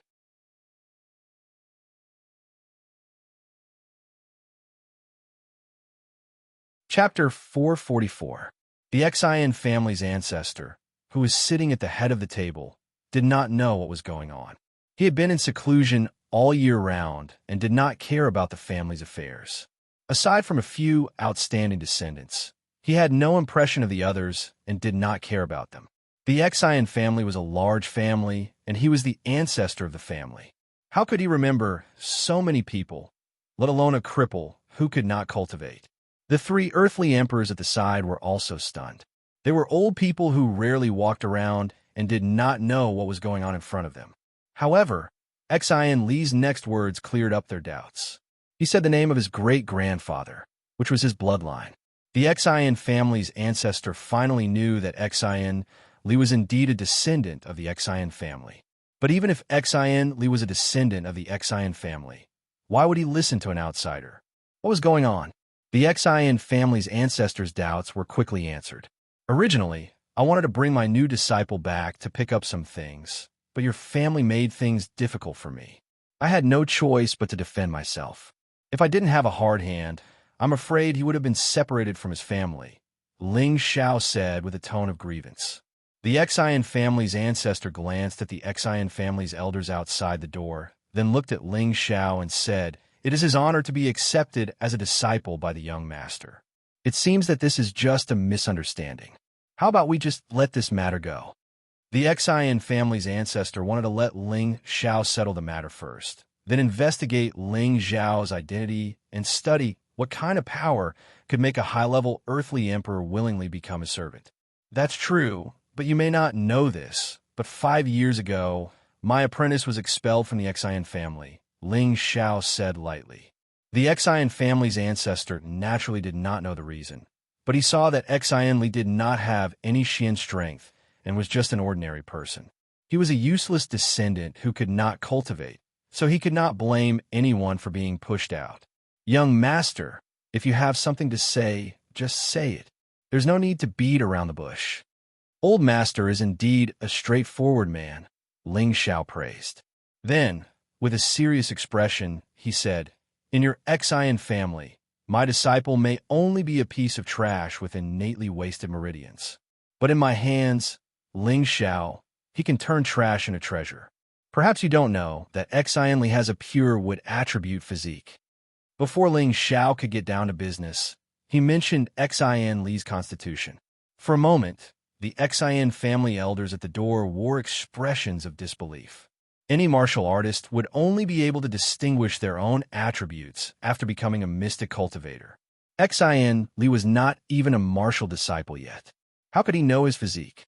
Speaker 1: Chapter 444. The Xian family's ancestor, who was sitting at the head of the table, did not know what was going on. He had been in seclusion all year round and did not care about the family's affairs. Aside from a few outstanding descendants, he had no impression of the others and did not care about them. The Xian family was a large family, and he was the ancestor of the family. How could he remember so many people, let alone a cripple who could not cultivate? The 3 earthly emperors at the side were also stunned. They were old people who rarely walked around and did not know what was going on in front of them. However, Xian Li's next words cleared up their doubts. He said the name of his great-grandfather, which was his bloodline. The Xian family's ancestor finally knew that Xian Li was indeed a descendant of the Xian family. But even if Xian Li was a descendant of the Xian family, why would he listen to an outsider? What was going on? The Xian family's ancestors' doubts were quickly answered. Originally, I wanted to bring my new disciple back to pick up some things, but your family made things difficult for me. I had no choice but to defend myself. If I didn't have a hard hand, I'm afraid he would have been separated from his family, Ling Xiao said with a tone of grievance. The Xian family's ancestor glanced at the Xian family's elders outside the door, then looked at Ling Xiao and said, "It is his honor to be accepted as a disciple by the young master. It seems that this is just a misunderstanding. How about we just let this matter go?" The Xian family's ancestor wanted to let Ling Xiao settle the matter first, then investigate Ling Xiao's identity and study what kind of power could make a high-level earthly emperor willingly become his servant. That's true, but you may not know this, but 5 years ago, my apprentice was expelled from the Xian family, Ling Xiao said lightly. The Xian family's ancestor naturally did not know the reason, but he saw that Xian Li did not have any Xian strength and was just an ordinary person. He was a useless descendant who could not cultivate, so he could not blame anyone for being pushed out. Young master, if you have something to say, just say it. There's no need to beat around the bush. Old master is indeed a straightforward man, Ling Xiao praised. Then, with a serious expression, he said, "In your Xian family, my disciple may only be a piece of trash with innately wasted meridians. But in my hands, Ling Xiao, he can turn trash into treasure. Perhaps you don't know that Xian Li has a pure wood attribute physique." Before Ling Xiao could get down to business, he mentioned Xian Li's constitution. For a moment, the Xian family elders at the door wore expressions of disbelief. Any martial artist would only be able to distinguish their own attributes after becoming a mystic cultivator. Xian Li was not even a martial disciple yet. How could he know his physique?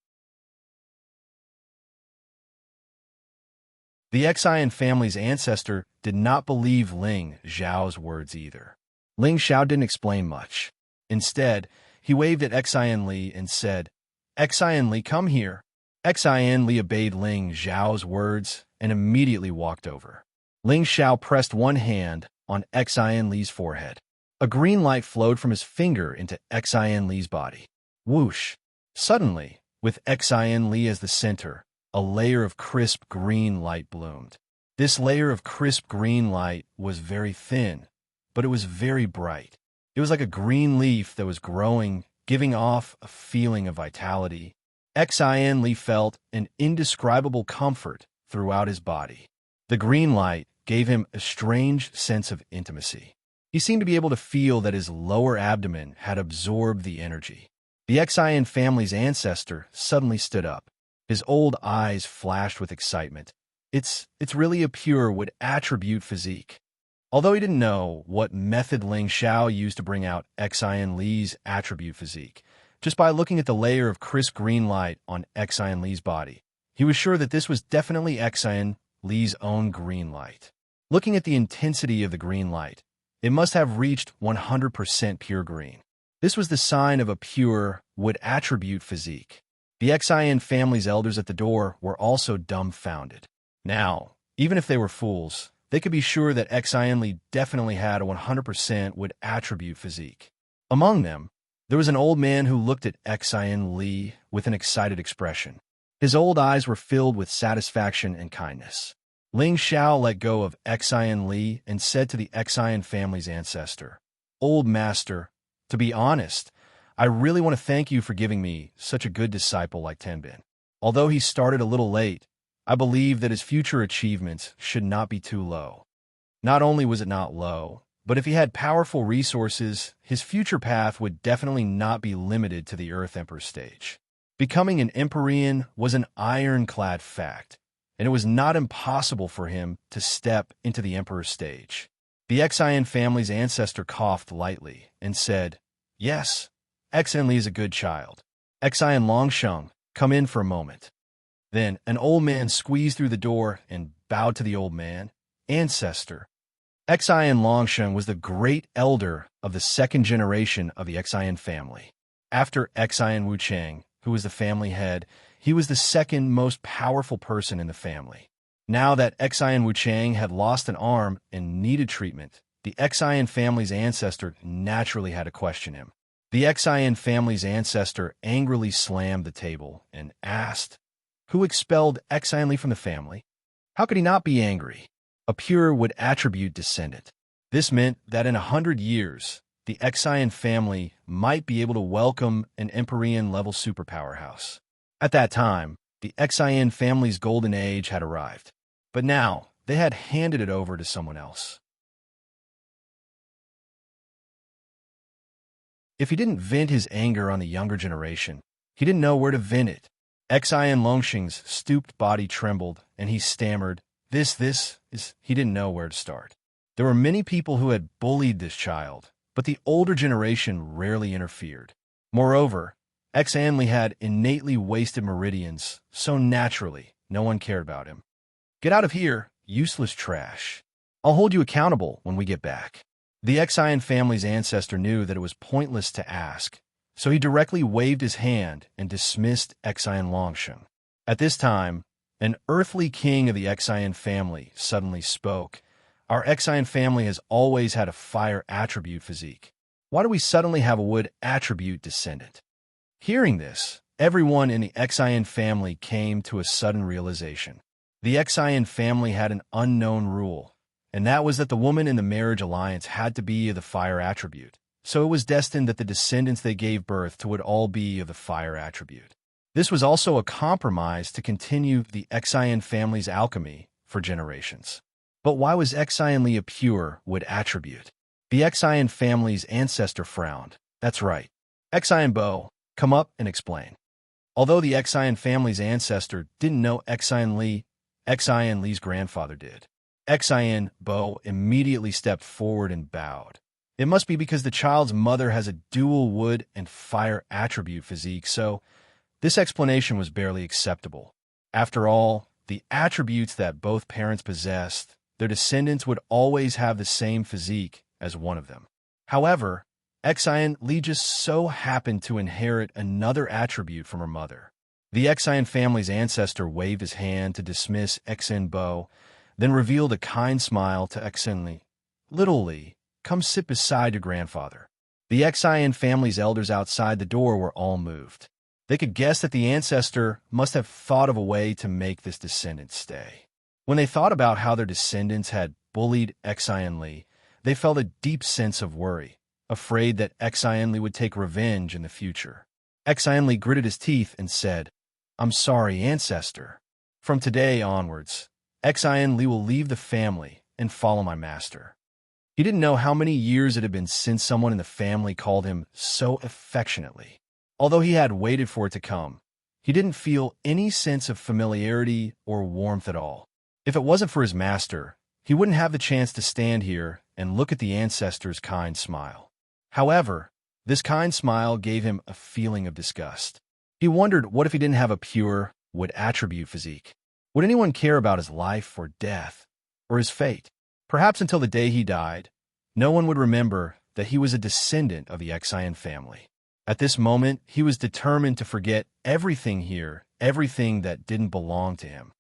Speaker 1: The Xian family's ancestor did not believe Ling Xiao's words either. Ling Xiao didn't explain much. Instead, he waved at Xian Li and said, "Xian Li, come here." Xian Li obeyed Ling Xiao's words and immediately walked over. Ling Xiao pressed one hand on Xian Li's forehead. A green light flowed from his finger into Xian Li's body. Whoosh! Suddenly, with Xian Li as the center, a layer of crisp green light bloomed. This layer of crisp green light was very thin, but it was very bright. It was like a green leaf that was growing, giving off a feeling of vitality. Xian Li felt an indescribable comfort throughout his body. The green light gave him a strange sense of intimacy. He seemed to be able to feel that his lower abdomen had absorbed the energy. The Xian family's ancestor suddenly stood up. His old eyes flashed with excitement. It's really a pure would attribute physique. Although he didn't know what method Ling Xiao used to bring out Xian Li's attribute physique, just by looking at the layer of crisp green light on Xian Li's body, he was sure that this was definitely Xian Li's own green light. Looking at the intensity of the green light, it must have reached 100% pure green. This was the sign of a pure would attribute physique. The Xian family's elders at the door were also dumbfounded. Now, even if they were fools, they could be sure that Xian Li definitely had a 100% would attribute physique. Among them, there was an old man who looked at Xian Li with an excited expression. His old eyes were filled with satisfaction and kindness. Ling Xiao let go of Xian Li and said to the Xian family's ancestor, "Old master, to be honest, I really want to thank you for giving me such a good disciple like Tenbin. Although he started a little late, I believe that his future achievements should not be too low." Not only was it not low, but if he had powerful resources, his future path would definitely not be limited to the Earth Emperor stage. Becoming an Empyrean was an ironclad fact, and it was not impossible for him to step into the Emperor stage. The Xian family's ancestor coughed lightly and said, "Yes, Xian Li is a good child. Xian Longsheng, come in for a moment." Then an old man squeezed through the door and bowed to the old man. "Ancestor." Xian Longsheng was the great elder of the second generation of the Xian family. After Xian Wucheng, who was the family head, he was the second most powerful person in the family. Now that Xian Wucheng had lost an arm and needed treatment, the Xian family's ancestor naturally had to question him. The Xian family's ancestor angrily slammed the table and asked, "Who expelled Xian Li from the family?" How could he not be angry? A pure would attribute descendant. This meant that in 100 years, the Xian family might be able to welcome an Empyrean-level superpower house. At that time, the Xian family's golden age had arrived. But now, they had handed it over to someone else. If he didn't vent his anger on the younger generation, he didn't know where to vent it. Xian Longsheng's stooped body trembled, and he stammered, This is, he didn't know where to start. There were many people who had bullied this child, but the older generation rarely interfered. Moreover, Xian Li had innately wasted meridians, so naturally, no one cared about him. "Get out of here, useless trash. I'll hold you accountable when we get back." The Xian family's ancestor knew that it was pointless to ask, so he directly waved his hand and dismissed Xian Longsheng. At this time, an earthly king of the Xian family suddenly spoke. "Our Xian family has always had a fire attribute physique. Why do we suddenly have a wood attribute descendant?" Hearing this, everyone in the Xian family came to a sudden realization. The Xian family had an unknown rule, and that was that the woman in the marriage alliance had to be of the fire attribute. So it was destined that the descendants they gave birth to would all be of the fire attribute. This was also a compromise to continue the Xian family's alchemy for generations. But why was Xian Li a pure wood attribute? The Xian family's ancestor frowned. "That's right. Xian Bo, come up and explain." Although the Xian family's ancestor didn't know Xian Li, Xian Li's grandfather did. Xian Bo immediately stepped forward and bowed. It must be because the child's mother has a dual wood and fire attribute physique, so this explanation was barely acceptable. After all, the attributes that both parents possessed, their descendants would always have the same physique as one of them. However, Xian Li just so happened to inherit another attribute from her mother. The Xian family's ancestor waved his hand to dismiss Xian Bo, then revealed a kind smile to Xian Li. "Little Li, come sit beside your grandfather." The Xian family's elders outside the door were all moved. They could guess that the ancestor must have thought of a way to make this descendant stay. When they thought about how their descendants had bullied Xian Li, they felt a deep sense of worry, afraid that Xian Li would take revenge in the future. Xian Li gritted his teeth and said, "I'm sorry, ancestor. From today onwards, Xian Li will leave the family and follow my master." He didn't know how many years it had been since someone in the family called him so affectionately. Although he had waited for it to come, he didn't feel any sense of familiarity or warmth at all. If it wasn't for his master, he wouldn't have the chance to stand here and look at the ancestor's kind smile. However, this kind smile gave him a feeling of disgust. He wondered, what if he didn't have a pure, would-attribute physique? Would anyone care about his life or death, or his fate? Perhaps until the day he died, no one would remember that he was a descendant of the Xian family. At this moment, he was determined to forget everything here, everything that didn't belong to him.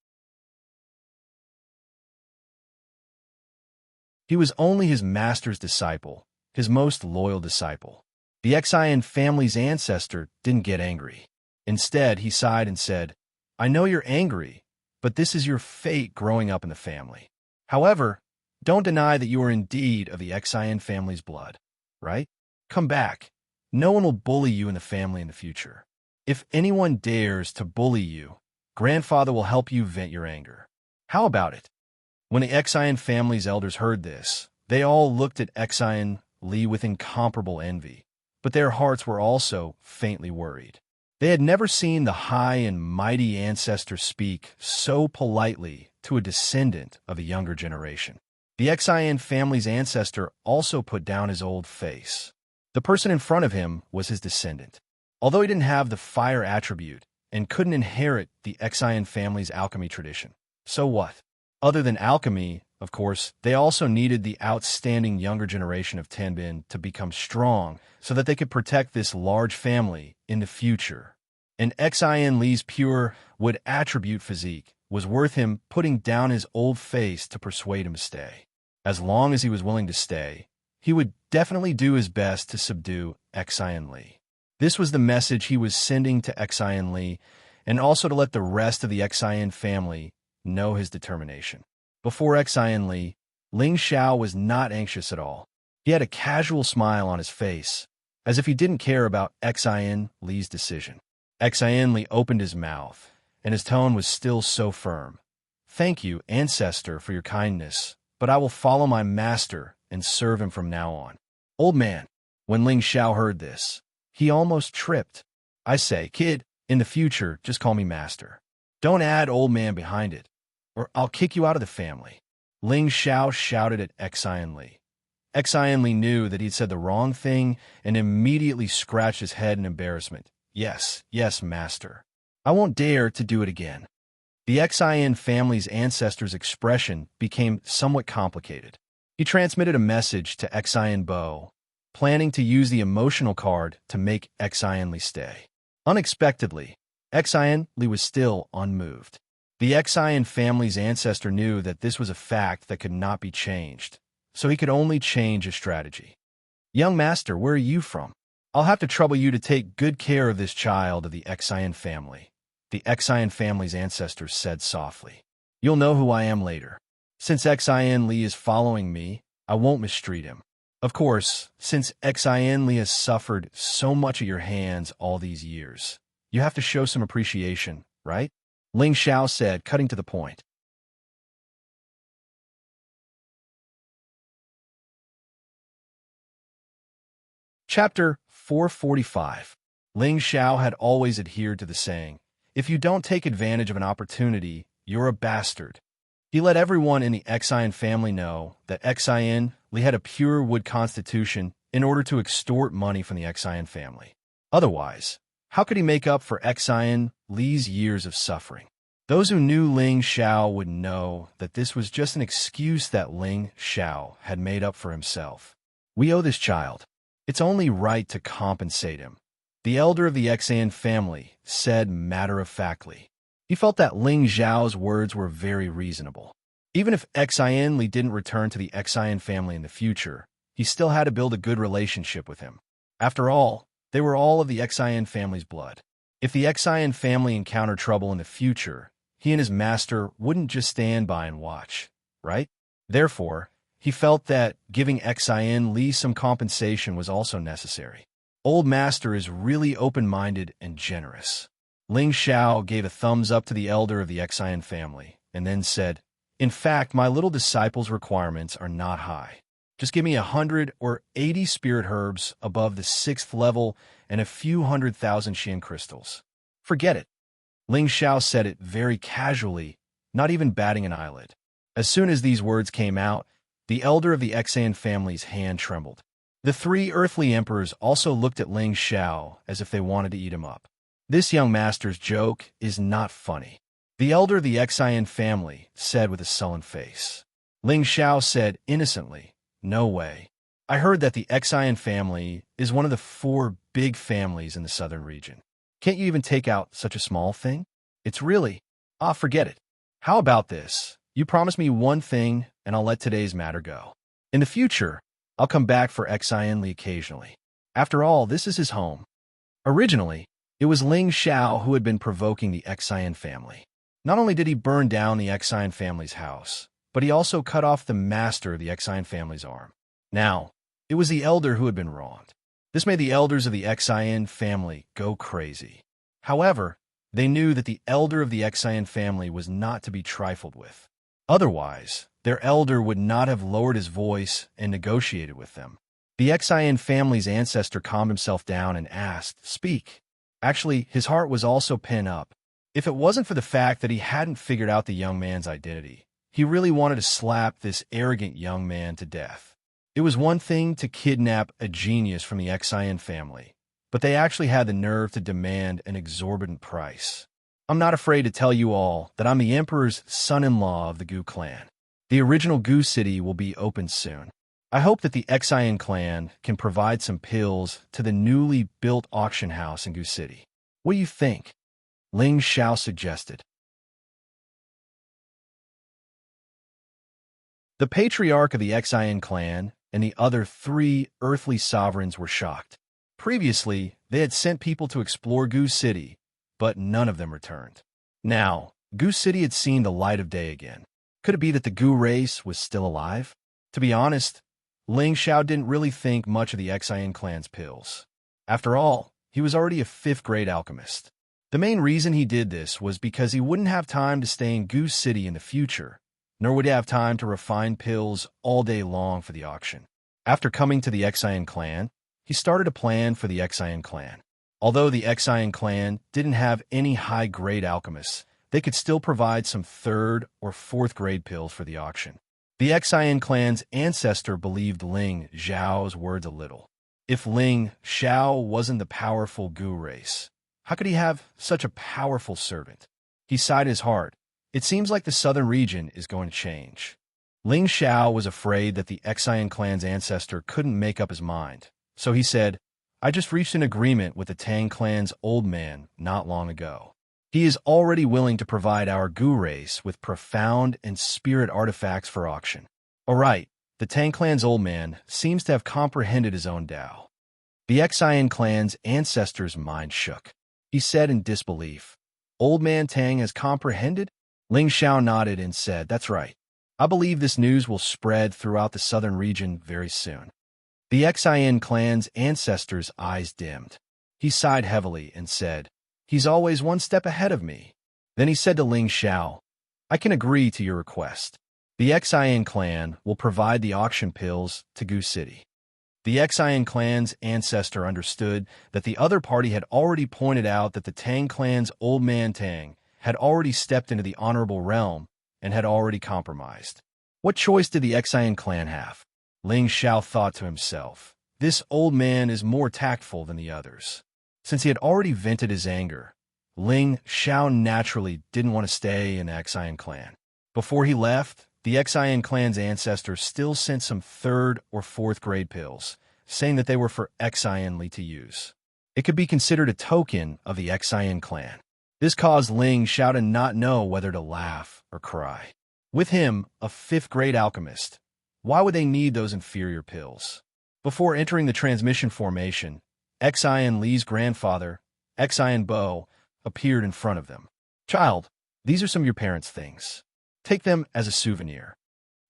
Speaker 1: He was only his master's disciple, his most loyal disciple. The Xian family's ancestor didn't get angry. Instead, he sighed and said, "I know you're angry, but this is your fate growing up in the family. However, don't deny that you are indeed of the Xian family's blood, right? Come back. No one will bully you in the family in the future. If anyone dares to bully you, grandfather will help you vent your anger. How about it?" When the Xian family's elders heard this, they all looked at Xian Li with incomparable envy, but their hearts were also faintly worried. They had never seen the high and mighty ancestor speak so politely to a descendant of a younger generation. The Xian family's ancestor also put down his old face. The person in front of him was his descendant. Although he didn't have the fire attribute and couldn't inherit the Xian family's alchemy tradition, so what? Other than alchemy, of course, they also needed the outstanding younger generation of Tenbin to become strong so that they could protect this large family in the future. And Xian Li's pure would attribute physique was worth him putting down his old face to persuade him to stay. As long as he was willing to stay, he would definitely do his best to subdue Xian Li. This was the message he was sending to Xian Li, and also to let the rest of the Xian family know his determination. Before Xian Li, Ling Xiao was not anxious at all. He had a casual smile on his face, as if he didn't care about Xian Li's decision. Xian Li opened his mouth, and his tone was still so firm. "Thank you, ancestor, for your kindness, but I will follow my master and serve him from now on." "Old man," when Ling Xiao heard this, he almost tripped. "I say, kid, in the future, just call me master. Don't add old man behind it, or I'll kick you out of the family." Ling Xiao shouted at Xian Li. Xian Li knew that he'd said the wrong thing and immediately scratched his head in embarrassment. "Yes, yes, master. I won't dare to do it again." The Xian family's ancestor's expression became somewhat complicated. He transmitted a message to Xian Bo, planning to use the emotional card to make Xian Li stay. Unexpectedly, Xian Li was still unmoved. The Xian family's ancestor knew that this was a fact that could not be changed, so he could only change his strategy. "Young master, where are you from? I'll have to trouble you to take good care of this child of the Xian family," the Xian family's ancestor said softly. "You'll know who I am later. Since Xian Li is following me, I won't mistreat him. Of course, since Xian Li has suffered so much at your hands all these years, you have to show some appreciation, right?" Ling Xiao said, cutting to the point. Chapter 445. Ling Xiao had always adhered to the saying, "If you don't take advantage of an opportunity, you're a bastard." He let everyone in the Xian family know that Xian Li had a pure wood constitution in order to extort money from the Xian family. Otherwise, how could he make up for Xian Li's years of suffering? Those who knew Ling Xiao would know that this was just an excuse that Ling Xiao had made up for himself. "We owe this child. It's only right to compensate him," the elder of the Xian family said matter-of-factly. He felt that Ling Xiao's words were very reasonable. Even if Xian Li didn't return to the Xian family in the future, he still had to build a good relationship with him. After all, they were all of the Xian family's blood. If the Xian family encountered trouble in the future, he and his master wouldn't just stand by and watch, right? Therefore, he felt that giving Xian Li some compensation was also necessary. Old master is really open-minded and generous. Ling Xiao gave a thumbs up to the elder of the Xian family, and then said, In fact, my little disciple's requirements are not high. Just give me 100 or 80 spirit herbs above the 6th level and a few 100,000 Xian crystals. Forget it. Ling Xiao said it very casually, not even batting an eyelid. As soon as these words came out, the elder of the Xian family's hand trembled. The 3 earthly emperors also looked at Ling Xiao as if they wanted to eat him up. This young master's joke is not funny. The elder of the Xian family said with a sullen face. Ling Xiao said innocently, "No way. I heard that the Xian family is one of the 4 big families in the southern region. Can't you even take out such a small thing? It's really... forget it. How about this? You promise me one thing, and I'll let today's matter go. In the future, I'll come back for Xian Li occasionally. After all, this is his home." Originally, it was Ling Xiao who had been provoking the Xian family. Not only did he burn down the Xian family's house, but he also cut off the master of the Xian family's arm. Now, it was the elder who had been wronged. This made the elders of the Xian family go crazy. However, they knew that the elder of the Xian family was not to be trifled with. Otherwise, their elder would not have lowered his voice and negotiated with them. The Xian family's ancestor calmed himself down and asked, "Speak." Actually, his heart was also pent up. If it wasn't for the fact that he hadn't figured out the young man's identity, he really wanted to slap this arrogant young man to death. It was one thing to kidnap a genius from the Xian family, but they actually had the nerve to demand an exorbitant price. I'm not afraid to tell you all that I'm the Emperor's son-in-law of the Gu clan. The original Gu city will be opened soon. I hope that the Xian clan can provide some pills to the newly built auction house in Gu city. What do you think? Ling Xiao suggested. The patriarch of the Xian clan and the other 3 earthly sovereigns were shocked. Previously, they had sent people to explore Gu city, but none of them returned. Now, Gu city had seen the light of day again. Could it be that the Gu race was still alive? To be honest, Ling Xiao didn't really think much of the Xian clan's pills. After all, he was already a 5th-grade alchemist. The main reason he did this was because he wouldn't have time to stay in Gu city in the future, nor would he have time to refine pills all day long for the auction. After coming to the Xian clan, he started a plan for the Xian clan. Although the Xian clan didn't have any high-grade alchemists, they could still provide some 3rd or 4th-grade pills for the auction. The Xian clan's ancestor believed Ling Xiao's words a little. If Ling Xiao wasn't the powerful Gu race, how could he have such a powerful servant? He sighed his heart. It seems like the southern region is going to change. Ling Xiao was afraid that the Xian clan's ancestor couldn't make up his mind, so he said, "I just reached an agreement with the Tang clan's old man not long ago. He is already willing to provide our Gu race with profound and spirit artifacts for auction." All right, the Tang clan's old man seems to have comprehended his own Tao. The Xian clan's ancestor's mind shook. He said in disbelief, "Old man Tang has comprehended?" Ling Xiao nodded and said, "That's right. I believe this news will spread throughout the southern region very soon." The Xian clan's ancestor's eyes dimmed. He sighed heavily and said, "He's always one step ahead of me." Then he said to Ling Xiao, "I can agree to your request. The Xian clan will provide the auction pills to Gu city." The Xian clan's ancestor understood that the other party had already pointed out that the Tang clan's old man Tang had already stepped into the honorable realm and had already compromised. What choice did the Xian clan have? Ling Xiao thought to himself, "This old man is more tactful than the others." Since he had already vented his anger, Ling Xiao naturally didn't want to stay in the Xian clan. Before he left, the Xian clan's ancestor still sent some 3rd or 4th-grade pills, saying that they were for Xian Li to use. It could be considered a token of the Xian clan. This caused Ling Xiao to not know whether to laugh or cry. With him, a 5th-grade alchemist, why would they need those inferior pills? Before entering the transmission formation, Xian Li's grandfather, Xian Bo, appeared in front of them. "Child, these are some of your parents' things. Take them as a souvenir."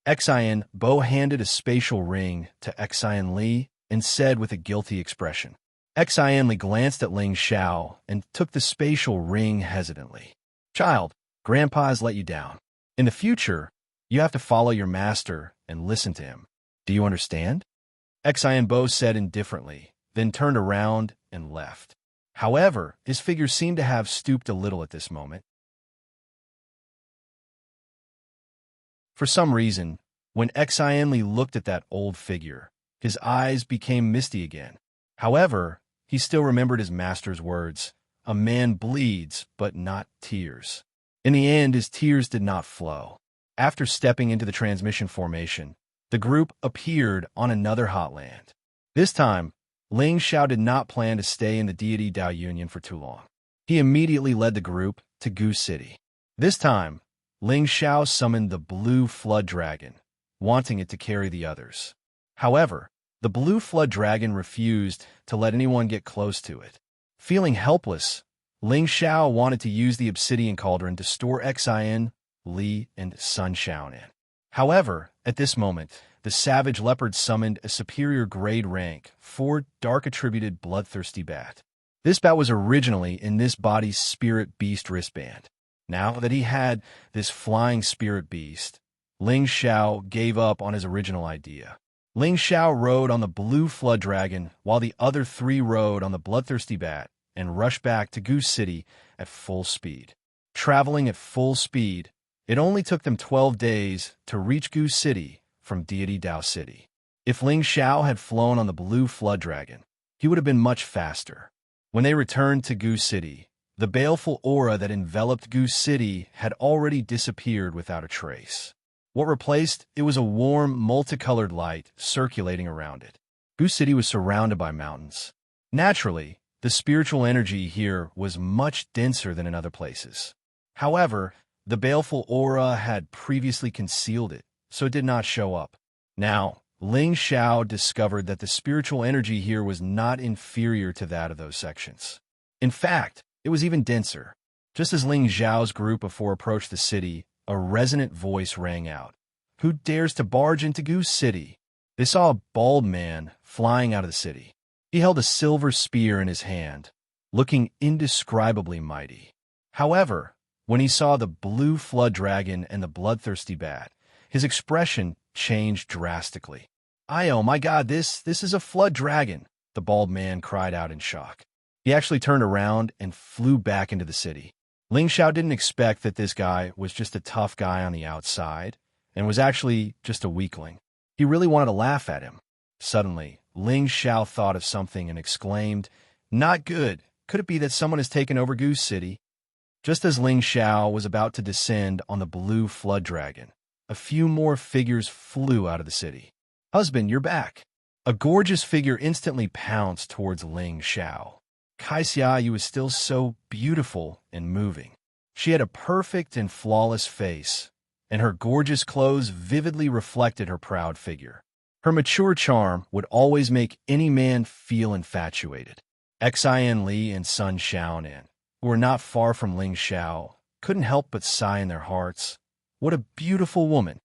Speaker 1: Xian Bo handed a spatial ring to Xian Li and said with a guilty expression. Xian Li glanced at Ling Xiao and took the spatial ring hesitantly. "Child, Grandpa has let you down. In the future, You have to follow your master and listen to him. Do you understand? Xianbo said indifferently, then turned around and left. However, his figure seemed to have stooped a little at this moment. For some reason, when Xianli looked at that old figure, his eyes became misty again. However, he still remembered his master's words, "A man bleeds, but not tears." In the end, his tears did not flow. After stepping into the transmission formation, the group appeared on another hot land. This time, Ling Xiao did not plan to stay in the deity Dao Union for too long. He immediately led the group to Goose City. This time, Ling Xiao summoned the blue flood dragon, wanting it to carry the others. However, the blue flood dragon refused to let anyone get close to it. Feeling helpless, Ling Xiao wanted to use the obsidian cauldron to store Xian, Li, and Sun Xiao in. However, at this moment, the savage leopard summoned a superior grade rank 4 dark-attributed bloodthirsty bat. This bat was originally in this body's spirit beast wristband. Now that he had this flying spirit beast, Ling Xiao gave up on his original idea. Ling Xiao rode on the blue flood dragon while the other 3 rode on the bloodthirsty bat and rushed back to Goose City at full speed. Traveling at full speed, it only took them 12 days to reach Goose City from Deity Dao City. If Ling Xiao had flown on the blue flood dragon, he would have been much faster. When they returned to Goose City, the baleful aura that enveloped Goose City had already disappeared without a trace. What replaced it was a warm, multicolored light circulating around it. Goose City was surrounded by mountains. Naturally, the spiritual energy here was much denser than in other places. However, the baleful aura had previously concealed it, so it did not show up. Now, Ling Xiao discovered that the spiritual energy here was not inferior to that of those sections. In fact, it was even denser. Just as Ling Xiao's group before approached the city, a resonant voice rang out. "Who dares to barge into Goose City?" They saw a bald man flying out of the city. He held a silver spear in his hand, looking indescribably mighty. However, when he saw the blue flood dragon and the bloodthirsty bat, his expression changed drastically. "Oh my God, this is a flood dragon," the bald man cried out in shock. He actually turned around and flew back into the city. Ling Xiao didn't expect that this guy was just a tough guy on the outside and was actually just a weakling. He really wanted to laugh at him. Suddenly, Ling Xiao thought of something and exclaimed, "Not good. Could it be that someone has taken over Goose City?" Just as Ling Xiao was about to descend on the blue flood dragon, a few more figures flew out of the city. "Husband, you're back." A gorgeous figure instantly pounced towards Ling Xiao. Kai Xiaoyu was still so beautiful and moving. She had a perfect and flawless face, and her gorgeous clothes vividly reflected her proud figure. Her mature charm would always make any man feel infatuated. Xian Li and Sun Xiaonan, who were not far from Ling Xiao, couldn't help but sigh in their hearts. What a beautiful woman.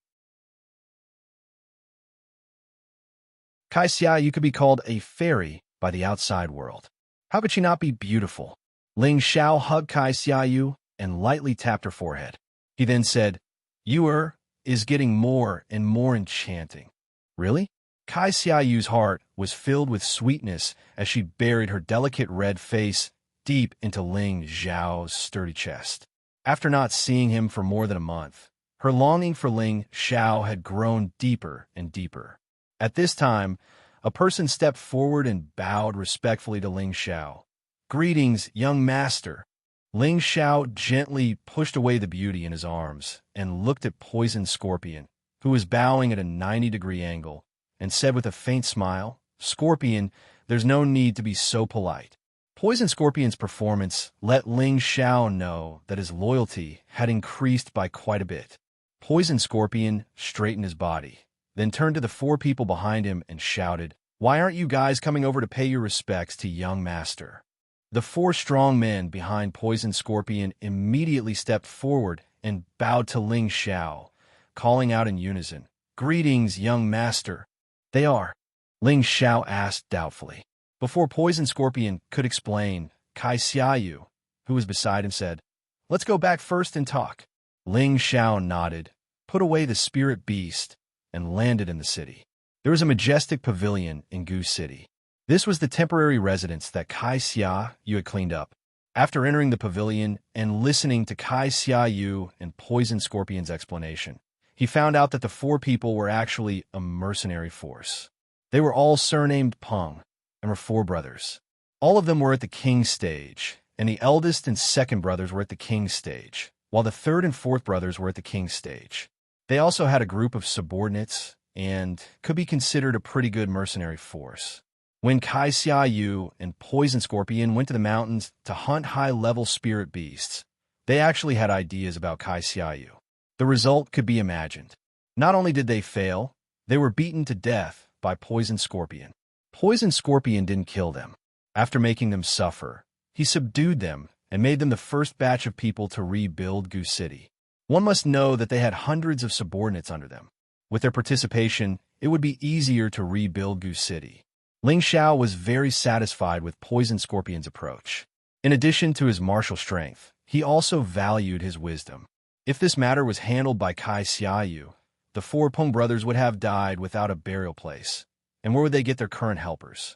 Speaker 1: Kai Xiaoyu could be called a fairy by the outside world. How could she not be beautiful? Ling Xiao hugged Kai Xiaoyu and lightly tapped her forehead. He then said, "You is getting more and more enchanting." Really? Kai Xiaoyu's heart was filled with sweetness as she buried her delicate red face deep into Ling Xiao's sturdy chest. After not seeing him for more than a month, her longing for Ling Xiao had grown deeper and deeper. At this time, a person stepped forward and bowed respectfully to Ling Xiao. "Greetings, young master." Ling Xiao gently pushed away the beauty in his arms and looked at Poison Scorpion, who was bowing at a 90-degree angle, and said with a faint smile, "Scorpion, there's no need to be so polite." Poison Scorpion's performance let Ling Xiao know that his loyalty had increased by quite a bit. Poison Scorpion straightened his body, then turned to the 4 people behind him and shouted, "Why aren't you guys coming over to pay your respects to young master?" The 4 strong men behind Poison Scorpion immediately stepped forward and bowed to Ling Xiao, calling out in unison, "Greetings, young master." "They are?" Ling Xiao asked doubtfully. Before Poison Scorpion could explain, Kai Xiaoyu, who was beside him, said, "Let's go back first and talk." Ling Xiao nodded, put away the spirit beast, and landed in the city. There was a majestic pavilion in Gu City. This was the temporary residence that Kai Xia Yu had cleaned up. After entering the pavilion and listening to Kai Xia Yu and Poison Scorpion's explanation, he found out that the four people were actually a mercenary force. They were all surnamed Peng and were four brothers. All of them were at the king's stage, and the eldest and second brothers were at the king's stage, while the third and fourth brothers were at the king's stage. They also had a group of subordinates and could be considered a pretty good mercenary force. When Kai Xia Yu and Poison Scorpion went to the mountains to hunt high-level spirit beasts, they actually had ideas about Kai Xia Yu. The result could be imagined. Not only did they fail, they were beaten to death by Poison Scorpion. Poison Scorpion didn't kill them. After making them suffer, he subdued them and made them the first batch of people to rebuild Gu City. One must know that they had hundreds of subordinates under them. With their participation, it would be easier to rebuild Gu City. Ling Xiao was very satisfied with Poison Scorpion's approach. In addition to his martial strength, he also valued his wisdom. If this matter was handled by Kai Xia Yu, the four Peng brothers would have died without a burial place. And where would they get their current helpers?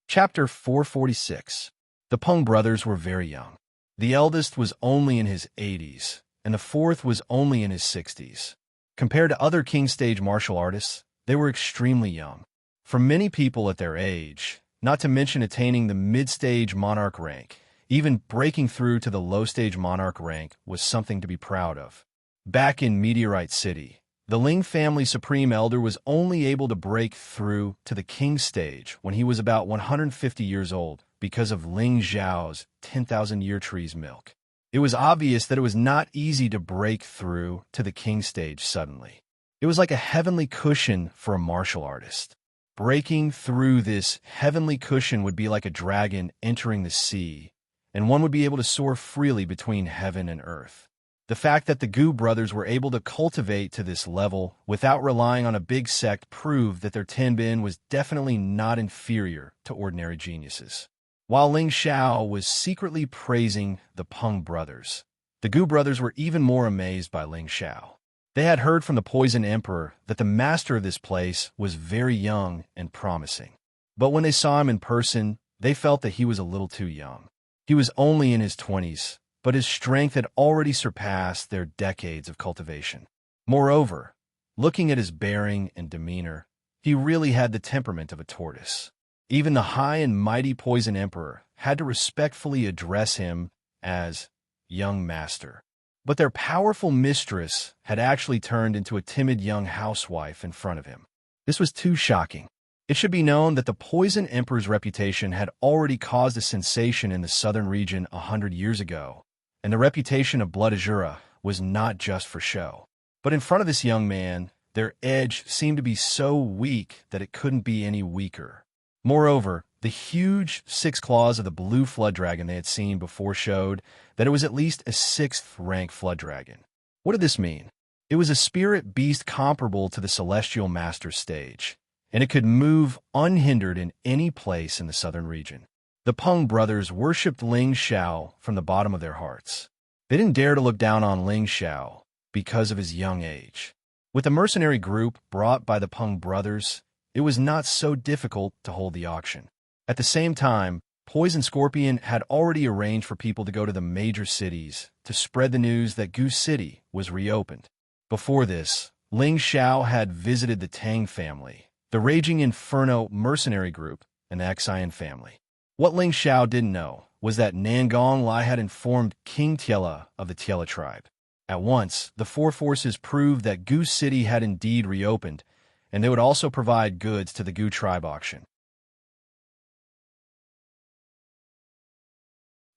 Speaker 1: Chapter 446. The Peng brothers were very young. The eldest was only in his 80s, and the fourth was only in his 60s. Compared to other king stage martial artists, they were extremely young. For many people at their age, not to mention attaining the mid-stage monarch rank, even breaking through to the low-stage monarch rank was something to be proud of. Back in Meteorite City, the Ling family supreme elder was only able to break through to the king stage when he was about 150 years old because of Ling Zhao's 10,000-year tree's milk. It was obvious that it was not easy to break through to the king stage suddenly. It was like a heavenly cushion for a martial artist. Breaking through this heavenly cushion would be like a dragon entering the sea, and one would be able to soar freely between heaven and earth. The fact that the Gu brothers were able to cultivate to this level without relying on a big sect proved that their Tenbin was definitely not inferior to ordinary geniuses. While Ling Xiao was secretly praising the Peng brothers, the Gu brothers were even more amazed by Ling Xiao. They had heard from the Poison Emperor that the master of this place was very young and promising. But when they saw him in person, they felt that he was a little too young. He was only in his 20s, but his strength had already surpassed their decades of cultivation. Moreover, looking at his bearing and demeanor, he really had the temperament of a tortoise. Even the high and mighty Poison Emperor had to respectfully address him as young master. But their powerful mistress had actually turned into a timid young housewife in front of him. This was too shocking. It should be known that the Poison Emperor's reputation had already caused a sensation in the southern region 100 years ago, and the reputation of Blood Azura was not just for show. But in front of this young man, their edge seemed to be so weak that it couldn't be any weaker. Moreover, the huge 6 claws of the blue flood dragon they had seen before showed that it was at least a 6th-rank flood dragon. What did this mean? It was a spirit beast comparable to the Celestial Master stage, and it could move unhindered in any place in the southern region. The Peng brothers worshipped Ling Xiao from the bottom of their hearts. They didn't dare to look down on Ling Xiao because of his young age. With the mercenary group brought by the Peng brothers, it was not so difficult to hold the auction. At the same time, Poison Scorpion had already arranged for people to go to the major cities to spread the news that Gu City was reopened. Before this, Ling Xiao had visited the Tang family, the Raging Inferno mercenary group, and the Xian family. What Ling Xiao didn't know was that Nangong Lai had informed King Tiela of the Tiela tribe. At once, the four forces proved that Gu City had indeed reopened, and they would also provide goods to the Gu tribe auction.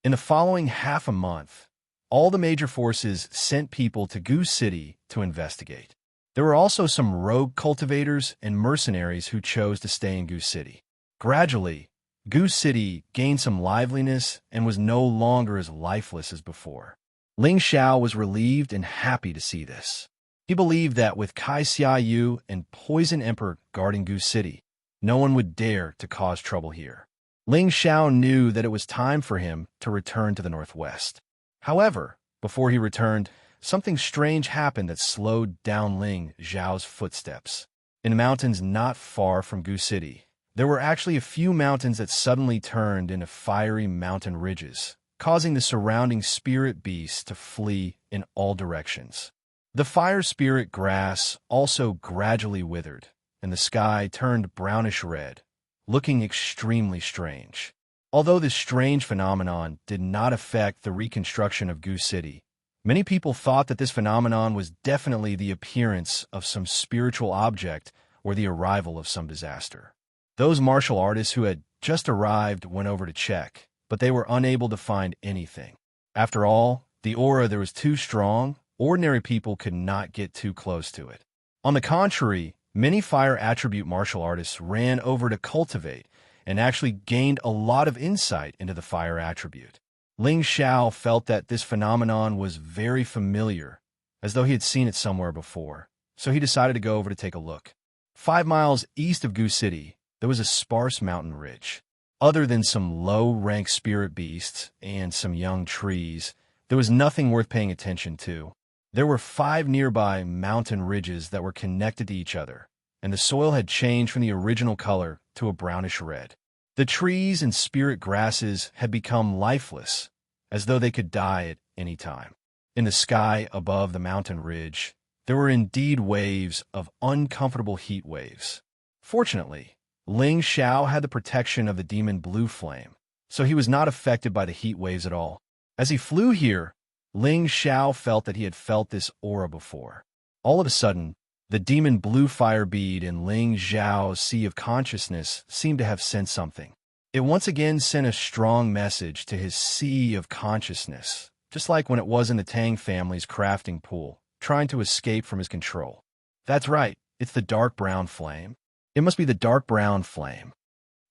Speaker 1: In the following half a month, all the major forces sent people to Gu City to investigate. There were also some rogue cultivators and mercenaries who chose to stay in Gu City. Gradually, Gu City gained some liveliness and was no longer as lifeless as before. Ling Xiao was relieved and happy to see this. He believed that with Kai Xia Yu and Poison Emperor guarding Gu City, no one would dare to cause trouble here. Ling Xiao knew that it was time for him to return to the northwest. However, before he returned, something strange happened that slowed down Ling Xiao's footsteps. In the mountains not far from Gu City, there were actually a few mountains that suddenly turned into fiery mountain ridges, causing the surrounding spirit beasts to flee in all directions. The fire spirit grass also gradually withered, and the sky turned brownish-red, looking extremely strange. Although this strange phenomenon did not affect the reconstruction of Gu City, many people thought that this phenomenon was definitely the appearance of some spiritual object or the arrival of some disaster. Those martial artists who had just arrived went over to check, but they were unable to find anything. After all, the aura there was too strong, ordinary people could not get too close to it. On the contrary, many fire attribute martial artists ran over to cultivate and actually gained a lot of insight into the fire attribute. Ling Xiao felt that this phenomenon was very familiar, as though he had seen it somewhere before, so he decided to go over to take a look. 5 miles east of Gu City, there was a sparse mountain ridge. Other than some low-rank spirit beasts and some young trees, there was nothing worth paying attention to. There were 5 nearby mountain ridges that were connected to each other, and the soil had changed from the original color to a brownish red. The trees and spirit grasses had become lifeless, as though they could die at any time. In the sky above the mountain ridge, there were indeed waves of uncomfortable heat waves. Fortunately, Ling Xiao had the protection of the demon blue flame, so he was not affected by the heat waves at all. As he flew here, Ling Xiao felt that he had felt this aura before. All of a sudden, the demon blue fire bead in Ling Xiao's sea of consciousness seemed to have sensed something. It once again sent a strong message to his sea of consciousness, just like when it was in the Tang family's crafting pool, trying to escape from his control. That's right, it's the dark brown flame. It must be the dark brown flame.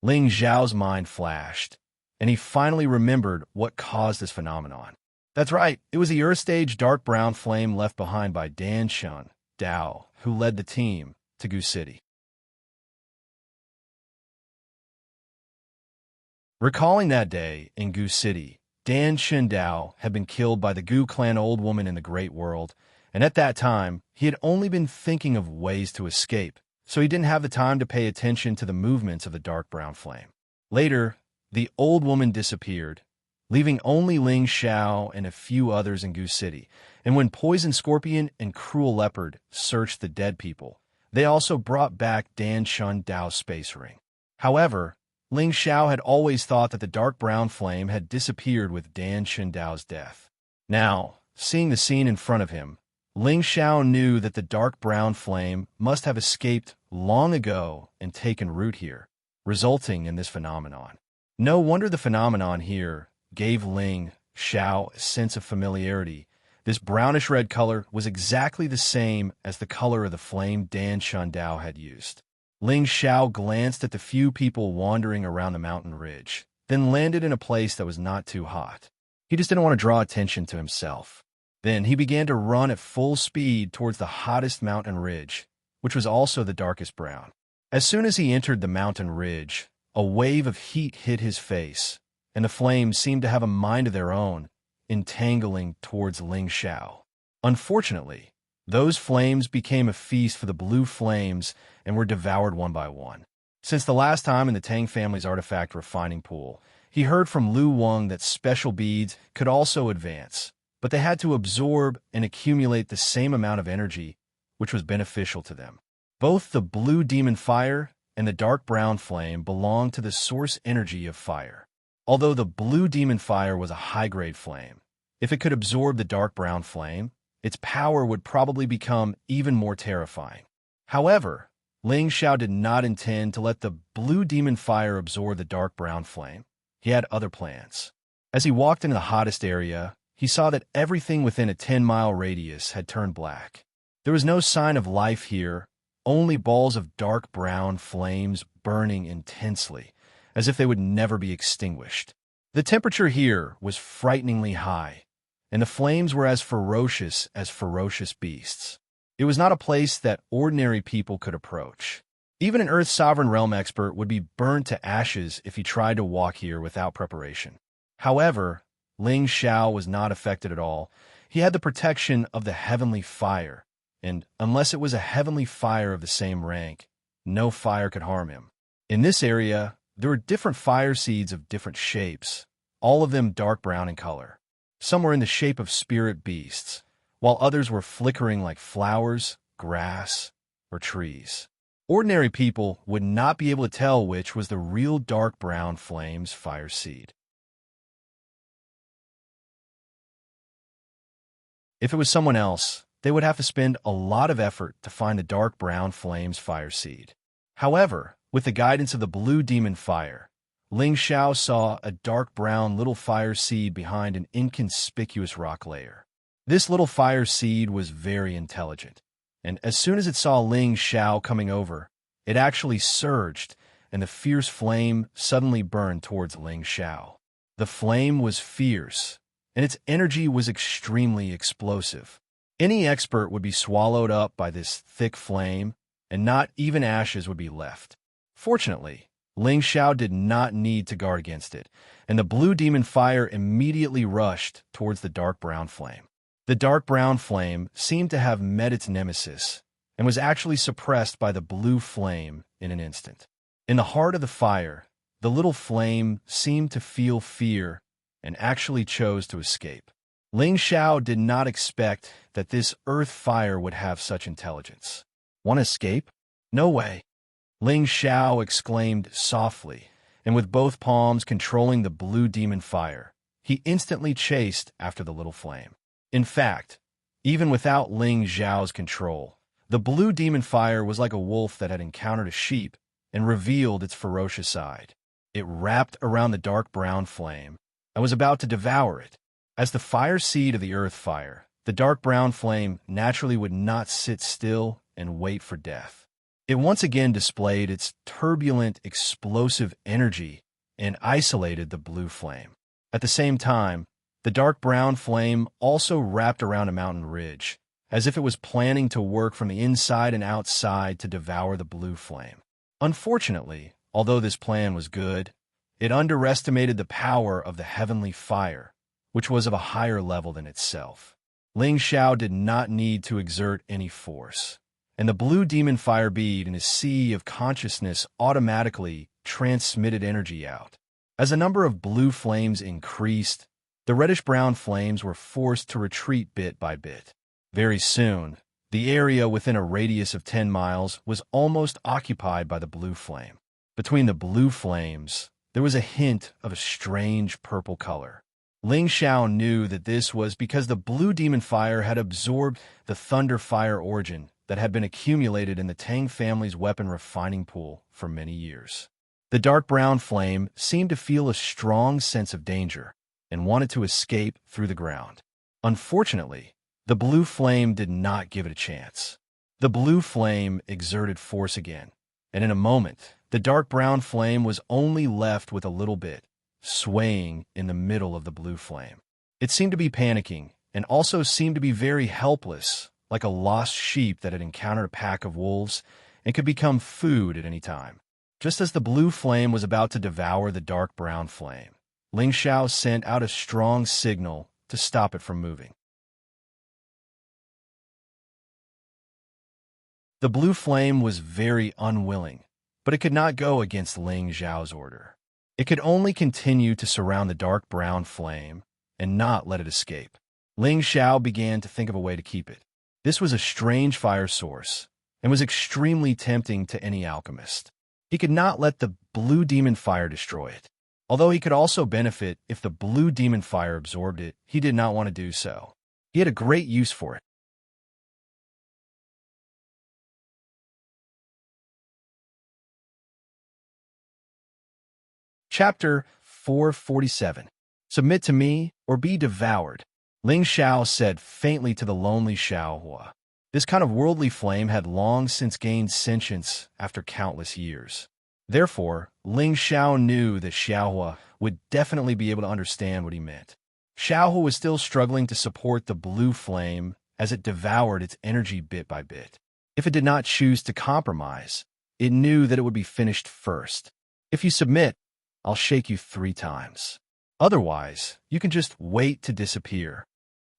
Speaker 1: Ling Xiao's mind flashed, and he finally remembered what caused this phenomenon. That's right, it was the Earth Stage dark brown flame left behind by Dan Shun Dao, who led the team to Gu City. Recalling that day in Gu City, Dan Shindao had been killed by the Gu clan old woman in the Great World, and at that time, he had only been thinking of ways to escape, so he didn't have the time to pay attention to the movements of the dark brown flame. Later, the old woman disappeared, leaving only Ling Xiao and a few others in Gu City, and when Poison Scorpion and Cruel Leopard searched the dead people, they also brought back Dan Shun Dao's space ring. However, Ling Xiao had always thought that the dark brown flame had disappeared with Dan Shun Dao's death. Now, seeing the scene in front of him, Ling Xiao knew that the dark brown flame must have escaped long ago and taken root here, resulting in this phenomenon. No wonder the phenomenon here gave Ling Xiao a sense of familiarity. This brownish-red color was exactly the same as the color of the flame Dan Shun Dao had used. Ling Xiao glanced at the few people wandering around the mountain ridge, then landed in a place that was not too hot. He just didn't want to draw attention to himself. Then he began to run at full speed towards the hottest mountain ridge, which was also the darkest brown. As soon as he entered the mountain ridge, a wave of heat hit his face, and the flames seemed to have a mind of their own, entangling towards Ling Xiao. Unfortunately, those flames became a feast for the blue flames and were devoured one by one. Since the last time in the Tang family's artifact refining pool, he heard from Lu Wang that special beads could also advance, but they had to absorb and accumulate the same amount of energy, which was beneficial to them. Both the blue demon fire and the dark brown flame belonged to the source energy of fire. Although the blue demon fire was a high-grade flame, if it could absorb the dark brown flame, its power would probably become even more terrifying. However, Ling Xiao did not intend to let the blue demon fire absorb the dark brown flame. He had other plans. As he walked into the hottest area, he saw that everything within a 10-mile radius had turned black. There was no sign of life here, only balls of dark brown flames burning intensely, as if they would never be extinguished. The temperature here was frighteningly high, and the flames were as ferocious beasts. It was not a place that ordinary people could approach. Even an Earth Sovereign Realm expert would be burned to ashes if he tried to walk here without preparation. However, Ling Xiao was not affected at all. He had the protection of the heavenly fire, and unless it was a heavenly fire of the same rank, no fire could harm him. In this area, there were different fire seeds of different shapes, all of them dark brown in color. Some were in the shape of spirit beasts, while others were flickering like flowers, grass, or trees. Ordinary people would not be able to tell which was the real dark brown flame's fire seed. If it was someone else, they would have to spend a lot of effort to find the dark brown flame's fire seed. However, with the guidance of the blue demon fire, Ling Xiao saw a dark brown little fire seed behind an inconspicuous rock layer. This little fire seed was very intelligent, and as soon as it saw Ling Xiao coming over, it actually surged, and the fierce flame suddenly burned towards Ling Xiao. The flame was fierce, and its energy was extremely explosive. Any expert would be swallowed up by this thick flame, and not even ashes would be left. Fortunately, Ling Xiao did not need to guard against it, and the blue demon fire immediately rushed towards the dark brown flame. The dark brown flame seemed to have met its nemesis, and was actually suppressed by the blue flame in an instant. In the heart of the fire, the little flame seemed to feel fear and actually chose to escape. Ling Xiao did not expect that this earth fire would have such intelligence. Want to escape? No way. Ling Xiao exclaimed softly, and with both palms controlling the blue demon fire, he instantly chased after the little flame. In fact, even without Ling Xiao's control, the blue demon fire was like a wolf that had encountered a sheep and revealed its ferocious side. It wrapped around the dark brown flame and was about to devour it. As the fire seed of the earth fire, the dark brown flame naturally would not sit still and wait for death. It once again displayed its turbulent, explosive energy and isolated the blue flame. At the same time, the dark brown flame also wrapped around a mountain ridge, as if it was planning to work from the inside and outside to devour the blue flame. Unfortunately, although this plan was good, it underestimated the power of the heavenly fire, which was of a higher level than itself. Ling Xiao did not need to exert any force, and the blue demon fire bead in his sea of consciousness automatically transmitted energy out. As the number of blue flames increased, the reddish-brown flames were forced to retreat bit by bit. Very soon, the area within a radius of 10 miles was almost occupied by the blue flame. Between the blue flames, there was a hint of a strange purple color. Ling Xiao knew that this was because the blue demon fire had absorbed the thunder fire origin that had been accumulated in the Tang family's weapon refining pool for many years. The dark brown flame seemed to feel a strong sense of danger and wanted to escape through the ground. Unfortunately, the blue flame did not give it a chance. The blue flame exerted force again, and in a moment, the dark brown flame was only left with a little bit, swaying in the middle of the blue flame. It seemed to be panicking, and also seemed to be very helpless, like a lost sheep that had encountered a pack of wolves and could become food at any time. Just as the blue flame was about to devour the dark brown flame, Ling Xiao sent out a strong signal to stop it from moving. The blue flame was very unwilling, but it could not go against Ling Xiao's order. It could only continue to surround the dark brown flame and not let it escape. Ling Xiao began to think of a way to keep it. This was a strange fire source and was extremely tempting to any alchemist. He could not let the blue demon fire destroy it. Although he could also benefit if the blue demon fire absorbed it, he did not want to do so. He had a great use for it. Chapter 447. Submit to me or be devoured. Ling Xiao said faintly to the lonely Xiaohua. This kind of worldly flame had long since gained sentience after countless years. Therefore, Ling Xiao knew that Xiaohua would definitely be able to understand what he meant. Xiaohua was still struggling to support the blue flame as it devoured its energy bit by bit. If it did not choose to compromise, It knew that it would be finished first. If you submit, I'll shake you 3 times. Otherwise, you can just wait to disappear.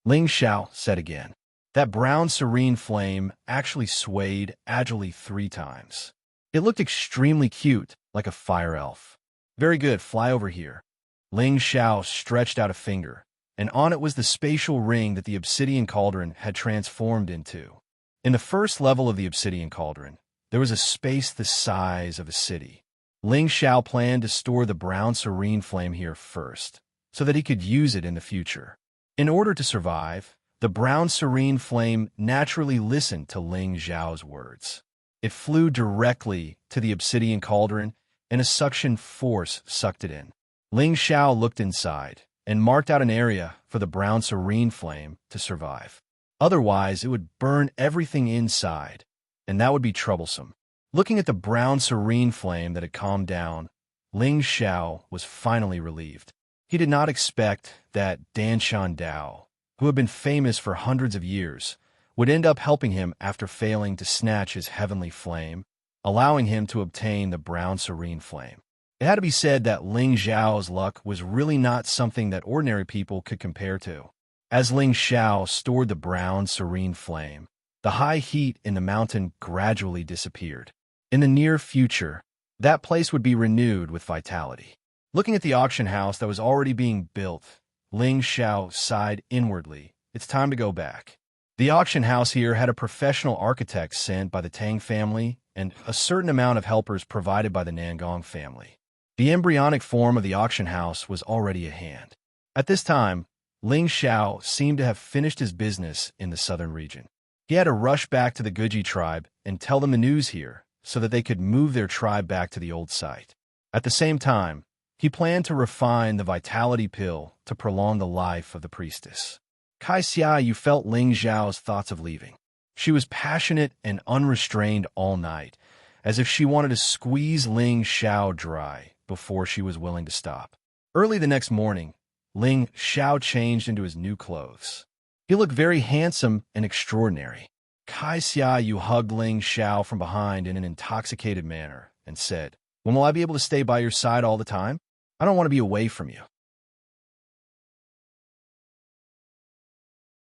Speaker 1: Ling Xiao said again. That brown serene flame actually swayed agilely 3 times. It looked extremely cute, like a fire elf. Very good, fly over here. Ling Xiao stretched out a finger, and on it was the spatial ring that the obsidian cauldron had transformed into. In the first level of the obsidian cauldron, there was a space the size of a city. Ling Xiao planned to store the brown serene flame here first, so that he could use it in the future. In order to survive, the brown serene flame naturally listened to Ling Xiao's words. It flew directly to the obsidian cauldron, and a suction force sucked it in. Ling Xiao looked inside and marked out an area for the brown serene flame to survive. Otherwise, it would burn everything inside, and that would be troublesome. Looking at the brown serene flame that had calmed down, Ling Xiao was finally relieved. He did not expect that Danshan Dao, who had been famous for hundreds of years, would end up helping him after failing to snatch his heavenly flame, allowing him to obtain the brown serene flame. It had to be said that Ling Xiao's luck was really not something that ordinary people could compare to. As Ling Xiao stored the brown serene flame, the high heat in the mountain gradually disappeared. In the near future, that place would be renewed with vitality. Looking at the auction house that was already being built, Ling Xiao sighed inwardly. It's time to go back. The auction house here had a professional architect sent by the Tang family and a certain amount of helpers provided by the Nangong family. The embryonic form of the auction house was already at hand. At this time, Ling Xiao seemed to have finished his business in the southern region. He had to rush back to the Guji tribe and tell them the news here so that they could move their tribe back to the old site. At the same time, he planned to refine the vitality pill to prolong the life of the priestess. Kai Xia, you felt Ling Xiao's thoughts of leaving. She was passionate and unrestrained all night, as if she wanted to squeeze Ling Xiao dry before she was willing to stop. Early the next morning, Ling Xiao changed into his new clothes. He looked very handsome and extraordinary. Kai Xia, you hugged Ling Xiao from behind in an intoxicated manner and said, "When will I be able to stay by your side all the time? I don't want to be away from you."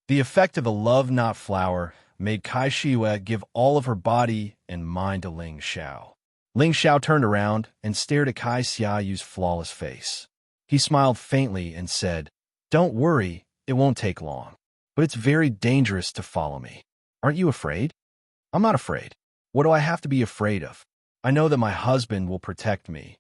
Speaker 1: The effect of the love-knot flower made Kai Shiyue give all of her body and mind to Ling Xiao. Ling Xiao turned around and stared at Kai Xiayu's flawless face. He smiled faintly and said, "Don't worry, it won't take long. But it's very dangerous to follow me. Aren't you afraid?" "I'm not afraid. What do I have to be afraid of? I know that my husband will protect me,"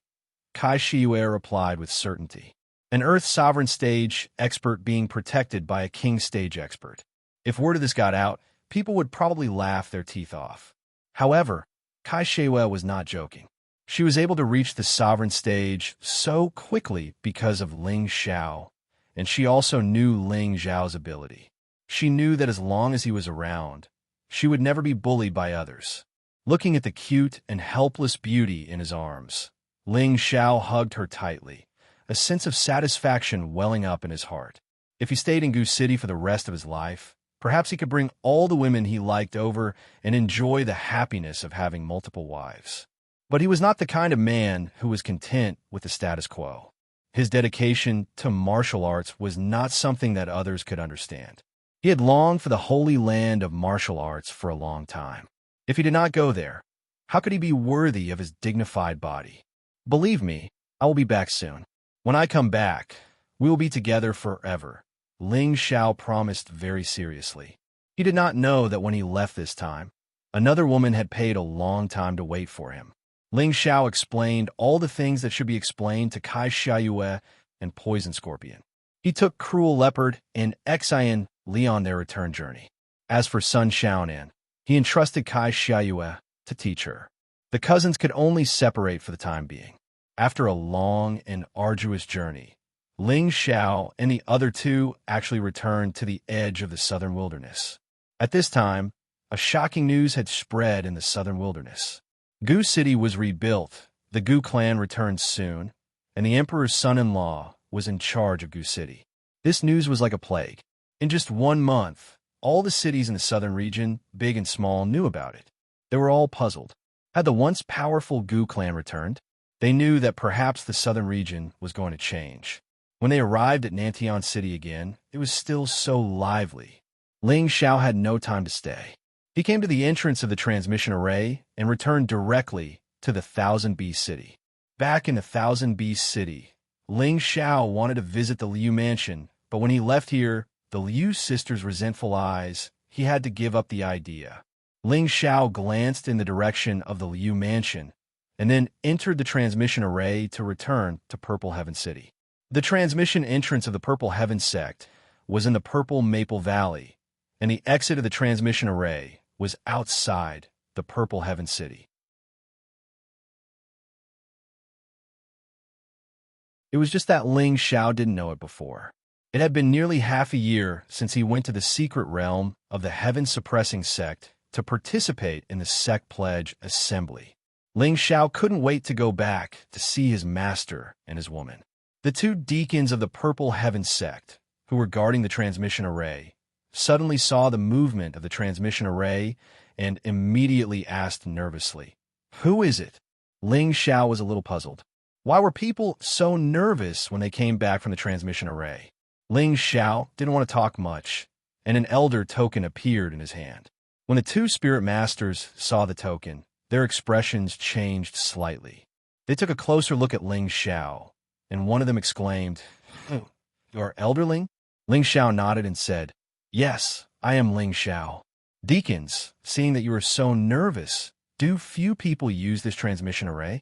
Speaker 1: Kai Shiyue replied with certainty. An Earth Sovereign stage expert being protected by a King stage expert. If word of this got out, people would probably laugh their teeth off. However, Kai Shiyue was not joking. She was able to reach the Sovereign stage so quickly because of Ling Xiao, and she also knew Ling Xiao's ability. She knew that as long as he was around, she would never be bullied by others. Looking at the cute and helpless beauty in his arms, Ling Xiao hugged her tightly, a sense of satisfaction welling up in his heart. If he stayed in Goose City for the rest of his life, perhaps he could bring all the women he liked over and enjoy the happiness of having multiple wives. But he was not the kind of man who was content with the status quo. His dedication to martial arts was not something that others could understand. He had longed for the holy land of martial arts for a long time. If he did not go there, how could he be worthy of his dignified body? Believe me, I will be back soon. When I come back, we will be together forever, Ling Xiao promised very seriously. He did not know that when he left this time, another woman had paid a long time to wait for him. Ling Xiao explained all the things that should be explained to Kai Xiayue and Poison Scorpion. He took Cruel Leopard and Xian Li on their return journey. As for Sun Xiaonan, he entrusted Kai Xiayue to teach her. The cousins could only separate for the time being. After a long and arduous journey, Ling Xiao and the other two actually returned to the edge of the southern wilderness. At this time, a shocking news had spread in the southern wilderness. Gu City was rebuilt, the Gu clan returned soon, and the emperor's son-in-law was in charge of Gu City. This news was like a plague. In just 1 month, all the cities in the southern region, big and small, knew about it. They were all puzzled. Had the once powerful Gu clan returned? They knew that perhaps the southern region was going to change. When they arrived at Nantian City again, it was still so lively. Ling Xiao had no time to stay. He came to the entrance of the transmission array and returned directly to the Thousand Beast City. Back in the Thousand Beast City, Ling Xiao wanted to visit the Liu mansion, but when he left here, the Liu sisters' resentful eyes, he had to give up the idea. Ling Xiao glanced in the direction of the Liu mansion and then entered the transmission array to return to Purple Heaven City. The transmission entrance of the Purple Heaven sect was in the Purple Maple Valley, and the exit of the transmission array was outside the Purple Heaven City. It was just that Ling Xiao didn't know it before. It had been nearly half a year since he went to the secret realm of the Heaven-suppressing sect to participate in the sect pledge assembly. Ling Xiao couldn't wait to go back to see his master and his woman. The two deacons of the Purple Heaven sect, who were guarding the transmission array, suddenly saw the movement of the transmission array and immediately asked nervously, "Who is it?" Ling Xiao was a little puzzled. Why were people so nervous when they came back from the transmission array? Ling Xiao didn't want to talk much, and an elder token appeared in his hand. When the two spirit masters saw the token, their expressions changed slightly. They took a closer look at Ling Xiao, and one of them exclaimed, "You are Elderling?" Ling Xiao nodded and said, "Yes, I am Ling Xiao." "Deacons, seeing that you are so nervous, do few people use this transmission array?"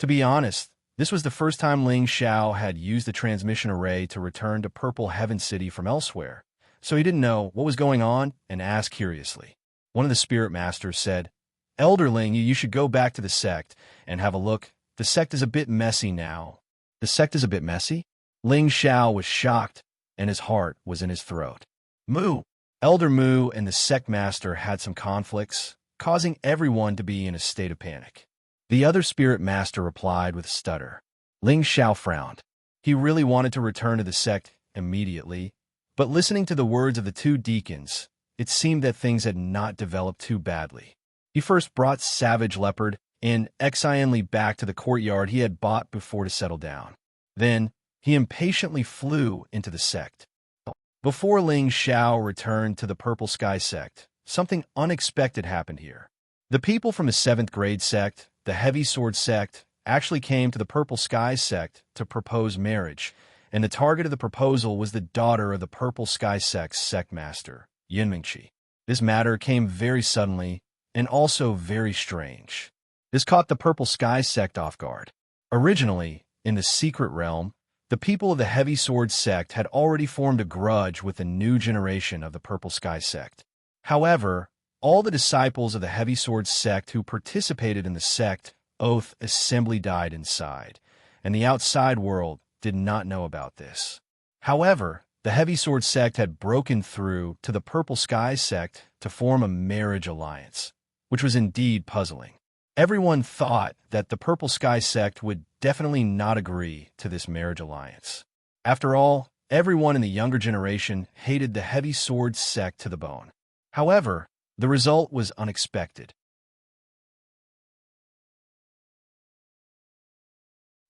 Speaker 1: To be honest, this was the first time Ling Xiao had used the transmission array to return to Purple Heaven City from elsewhere, so he didn't know what was going on and asked curiously. One of the spirit masters said, "Elderling, you should go back to the sect and have a look. The sect is a bit messy now." "The sect is a bit messy?" Ling Xiao was shocked, and his heart was in his throat. Mu! Elder Mu and the sect master had some conflicts, causing everyone to be in a state of panic. The other spirit master replied with a stutter. Ling Xiao frowned. He really wanted to return to the sect immediately, but listening to the words of the two deacons, it seemed that things had not developed too badly. He first brought Savage Leopard and Xianli back to the courtyard he had bought before to settle down. Then, he impatiently flew into the sect. Before Ling Xiao returned to the Purple Sky sect, something unexpected happened here. The people from the 7th grade sect, the Heavy Sword sect, actually came to the Purple Sky sect to propose marriage, and the target of the proposal was the daughter of the Purple Sky sect's sect master, Yunmingqi. This matter came very suddenly and also very strange. This caught the Purple Sky sect off guard. Originally, in the secret realm, the people of the Heavy Sword sect had already formed a grudge with the new generation of the Purple Sky sect. However, all the disciples of the Heavy Sword sect who participated in the sect oath assembly died inside, and the outside world did not know about this. However, the Heavy Sword sect had broken through to the Purple Sky sect to form a marriage alliance, which was indeed puzzling. Everyone thought that the Purple Sky sect would definitely not agree to this marriage alliance. After all, everyone in the younger generation hated the Heavy Sword sect to the bone. However, the result was unexpected.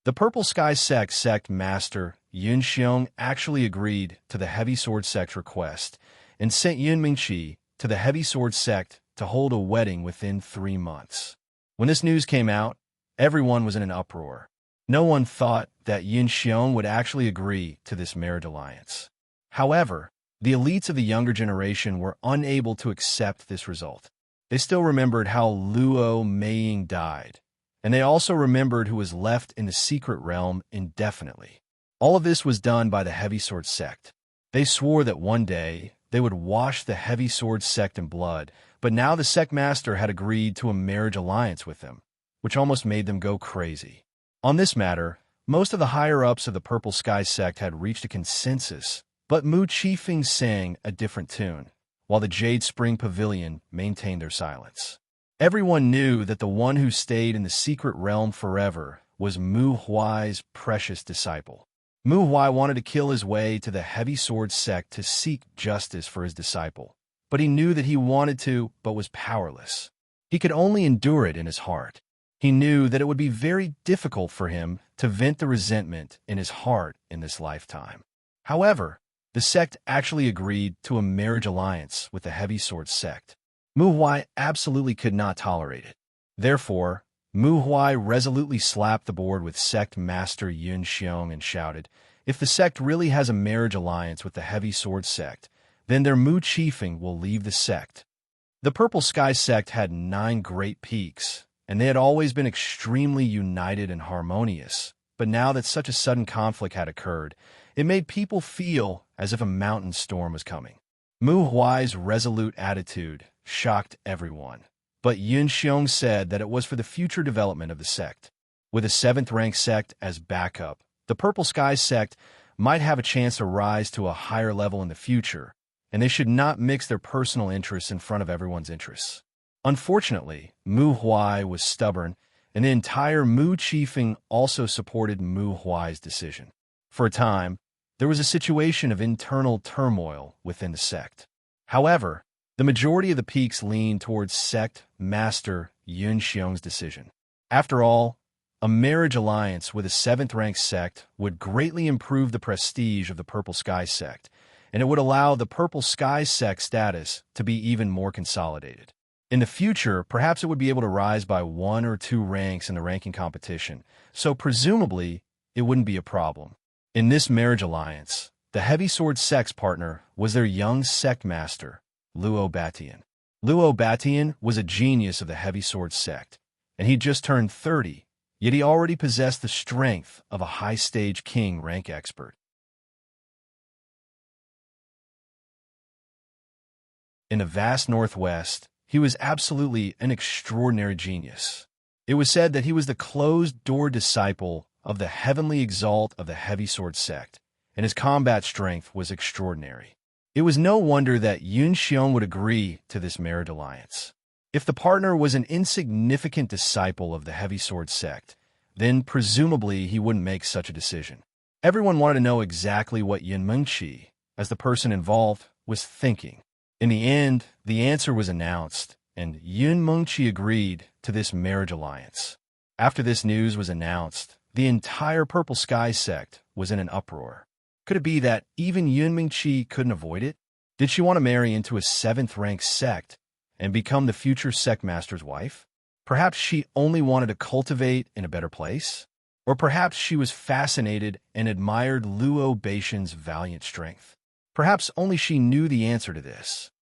Speaker 1: The Purple Sky sect master, Yun Xiong, actually agreed to the Heavy Sword sect's request and sent Yun Mingqi to the Heavy Sword sect to hold a wedding within 3 months. When this news came out, everyone was in an uproar. No one thought that Yun Xiong would actually agree to this marriage alliance. However, the elites of the younger generation were unable to accept this result. They still remembered how Luo Meiying died, and they also remembered who was left in the secret realm indefinitely. All of this was done by the Heavy Sword sect. They swore that one day they would wash the Heavy Sword sect in blood, but now the sect master had agreed to a marriage alliance with them, which almost made them go crazy. On this matter, most of the higher-ups of the Purple Sky sect had reached a consensus, but Mu Qifeng sang a different tune, while the Jade Spring Pavilion maintained their silence. Everyone knew that the one who stayed in the secret realm forever was Mu Huai's precious disciple. Mu Huai wanted to kill his way to the Heavy Sword sect to seek justice for his disciple, but he knew that he wanted to, but was powerless. He could only endure it in his heart. He knew that it would be very difficult for him to vent the resentment in his heart in this lifetime. However, the sect actually agreed to a marriage alliance with the Heavy Sword sect. Mu Huai absolutely could not tolerate it. Therefore, Mu Huai resolutely slapped the board with sect master Yun Xiong and shouted, "If the sect really has a marriage alliance with the Heavy Sword sect, then their Mu chiefing will leave the sect." The Purple Sky sect had 9 great peaks, and they had always been extremely united and harmonious. But now that such a sudden conflict had occurred, it made people feel as if a mountain storm was coming. Mu Huai's resolute attitude shocked everyone, but Yun Xiong said that it was for the future development of the sect. With a 7th-rank sect as backup, the Purple Sky sect might have a chance to rise to a higher level in the future, and they should not mix their personal interests in front of everyone's interests. Unfortunately, Mu Huai was stubborn, and the entire Mu chiefing also supported Mu Huai's decision. For a time, there was a situation of internal turmoil within the sect. However, the majority of the peaks leaned towards sect master Yun Xiong's decision. After all, a marriage alliance with a 7th-ranked sect would greatly improve the prestige of the Purple Sky sect, and it would allow the Purple Sky sect status to be even more consolidated. In the future, perhaps it would be able to rise by 1 or 2 ranks in the ranking competition, so presumably it wouldn't be a problem. In this marriage alliance, the Heavy Sword sect's partner was their young sect master, Luo Batian. Luo Batian was a genius of the Heavy Sword sect, and he'd just turned 30, yet he already possessed the strength of a high-stage king rank expert. In the vast Northwest, he was absolutely an extraordinary genius. It was said that he was the closed-door disciple of the heavenly exalt of the Heavy Sword sect, and his combat strength was extraordinary. It was no wonder that Yun Xiong would agree to this marriage alliance. If the partner was an insignificant disciple of the Heavy Sword sect, then presumably he wouldn't make such a decision. Everyone wanted to know exactly what Yun Mengqi, as the person involved, was thinking. In the end, the answer was announced, and Yun Mengqi agreed to this marriage alliance. After this news was announced, the entire Purple Sky sect was in an uproar. Could it be that even Yun Mengqi couldn't avoid it? Did she want to marry into a 7th-ranked sect and become the future sect master's wife? Perhaps she only wanted to cultivate in a better place? Or perhaps she was fascinated and admired Luo Batian's valiant strength. Perhaps only she knew the answer to this.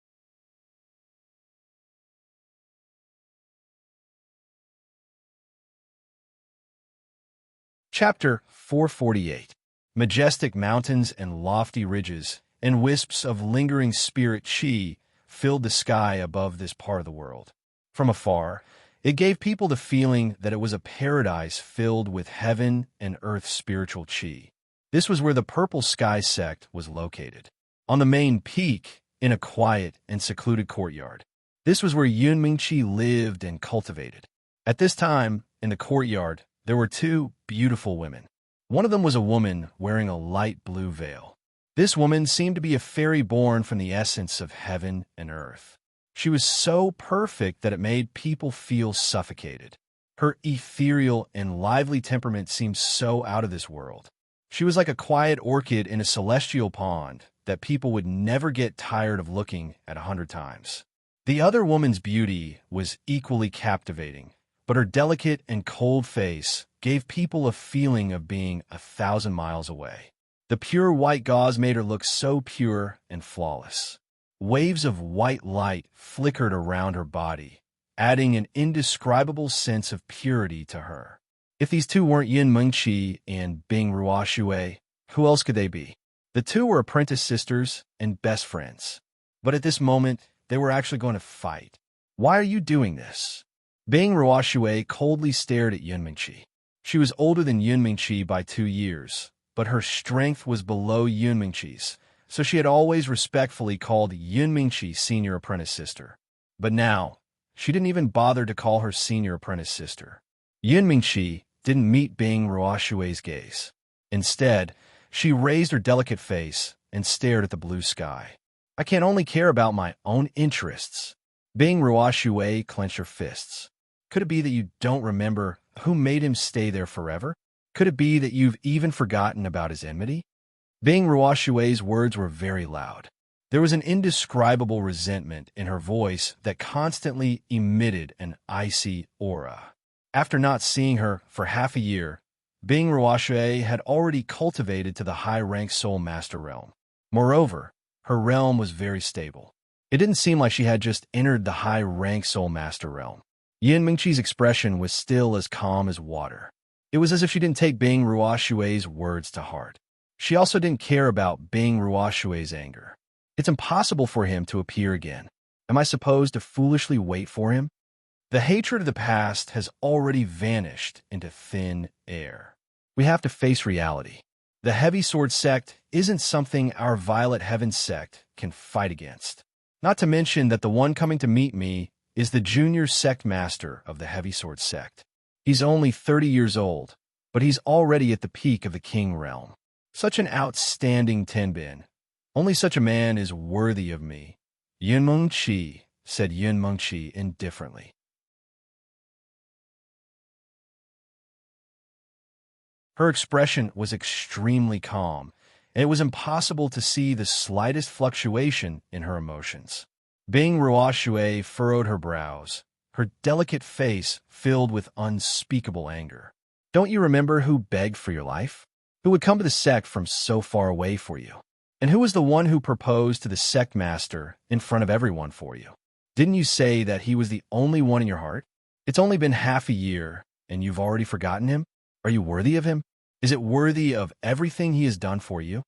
Speaker 1: Chapter 448. Majestic mountains and lofty ridges and wisps of lingering spirit qi filled the sky above this part of the world. From afar, it gave people the feeling that it was a paradise filled with heaven and earth's spiritual qi. This was where the Purple Sky sect was located. On the main peak, in a quiet and secluded courtyard. This was where Yun Mengqi lived and cultivated. At this time, in the courtyard, there were 2 beautiful women. One of them was a woman wearing a light blue veil. This woman seemed to be a fairy born from the essence of heaven and earth. She was so perfect that it made people feel suffocated. Her ethereal and lively temperament seemed so out of this world. She was like a quiet orchid in a celestial pond that people would never get tired of looking at 100 times. The other woman's beauty was equally captivating, but her delicate and cold face gave people a feeling of being 1,000 miles away. The pure white gauze made her look so pure and flawless. Waves of white light flickered around her body, adding an indescribable sense of purity to her. If these 2 weren't Yun Mengqi and Bing Ruoshui, who else could they be? The 2 were apprentice sisters and best friends. But at this moment, they were actually going to fight. Why are you doing this? Bing Ruoshui coldly stared at Yun Mengqi. She was older than Yun Mengqi by 2 years, but her strength was below Yun Mengqi's, so she had always respectfully called Yun Mengqi senior apprentice sister. But now, she didn't even bother to call her senior apprentice sister. Yun Mengqi didn't meet Bing Ruoshui's gaze. Instead, she raised her delicate face and stared at the blue sky. I can't only care about my own interests. Bing Ruoshui clenched her fists. Could it be that you don't remember who made him stay there forever? Could it be that you've even forgotten about his enmity? Bing Ruoshui's words were very loud. There was an indescribable resentment in her voice that constantly emitted an icy aura. After not seeing her for half a year, Bing Ruoshui had already cultivated to the high-rank Soul Master realm. Moreover, her realm was very stable. It didn't seem like she had just entered the high-rank Soul Master realm. Yin Mingqi's expression was still as calm as water. It was as if she didn't take Bing Ruoshui's words to heart. She also didn't care about Bing Ruoshui's anger. It's impossible for him to appear again. Am I supposed to foolishly wait for him? The hatred of the past has already vanished into thin air. We have to face reality. The Heavy Sword sect isn't something our Violet Heaven sect can fight against. Not to mention that the one coming to meet me is the junior sect master of the Heavy Sword sect. He's only 30 years old, but he's already at the peak of the King realm. Such an outstanding Tenbin. Only such a man is worthy of me. Yun Mengqi, said Yun Mengqi indifferently. Her expression was extremely calm, and it was impossible to see the slightest fluctuation in her emotions. Bing Ruoshui furrowed her brows, her delicate face filled with unspeakable anger. Don't you remember who begged for your life? Who would come to the sect from so far away for you? And who was the one who proposed to the sect master in front of everyone for you? Didn't you say that he was the only one in your heart? It's only been half a year, and you've already forgotten him? Are you worthy of him? Is it worthy of everything he has done for you?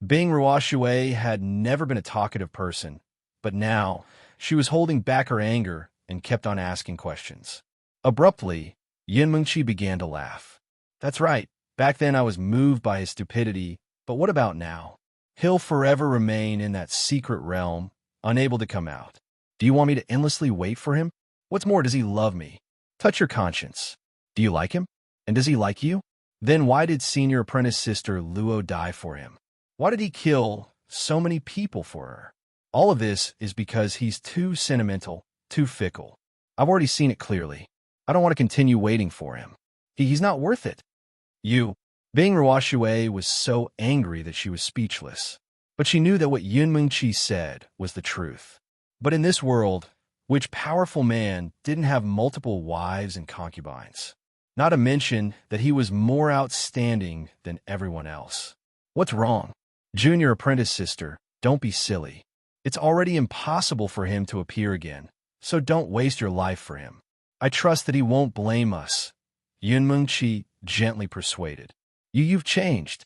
Speaker 1: Bing Ruoshui had never been a talkative person, but now she was holding back her anger and kept on asking questions. Abruptly, Yin Mengqi began to laugh. That's right. Back then I was moved by his stupidity, but what about now? He'll forever remain in that secret realm, unable to come out. Do you want me to endlessly wait for him? What's more, does he love me? Touch your conscience. Do you like him? And does he like you? Then why did senior apprentice sister Luo die for him? Why did he kill so many people for her? All of this is because he's too sentimental, too fickle. I've already seen it clearly. I don't want to continue waiting for him. He's not worth it. Bing Ruoshui was so angry that she was speechless. But she knew that what Yun Mengqi said was the truth. But in this world, which powerful man didn't have multiple wives and concubines? Not to mention that he was more outstanding than everyone else. What's wrong? Junior apprentice sister, don't be silly. It's already impossible for him to appear again, so don't waste your life for him. I trust that he won't blame us. Yun Mengqi gently persuaded. You've changed.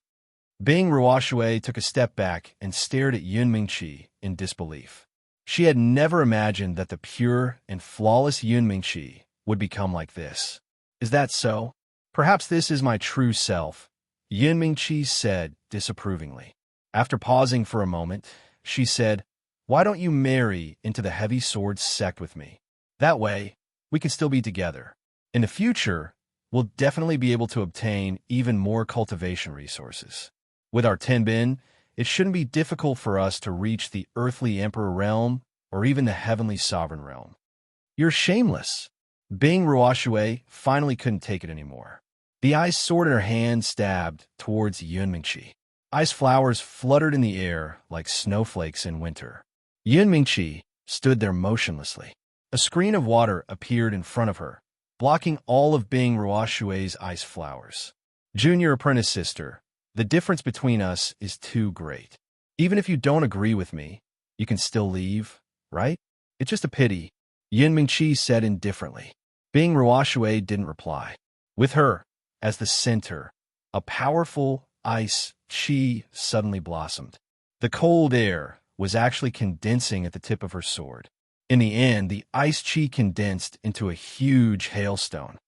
Speaker 1: Bing Ruoshui took a step back and stared at Yun Mengqi in disbelief. She had never imagined that the pure and flawless Yun Mengqi would become like this. Is that so? Perhaps this is my true self, Yun Mengqi said disapprovingly. After pausing for a moment, she said, why don't you marry into the Heavy Sword sect with me? That way, we can still be together. In the future, we'll definitely be able to obtain even more cultivation resources. With our Tenbin, it shouldn't be difficult for us to reach the earthly emperor realm or even the heavenly sovereign realm. You're shameless. Bing Ruoshui finally couldn't take it anymore. The ice sword in her hand stabbed towards Yun Mengqi. Ice flowers fluttered in the air like snowflakes in winter. Yun Mengqi stood there motionlessly. A screen of water appeared in front of her, blocking all of Bing Ruoshui's ice flowers. Junior apprentice sister, the difference between us is too great. Even if you don't agree with me, you can still leave, right? It's just a pity, Yun Mengqi said indifferently. Bing Ruoshui didn't reply. With her, as the center, a powerful ice chi suddenly blossomed. The cold air was actually condensing at the tip of her sword. In the end, the ice chi condensed into a huge hailstone.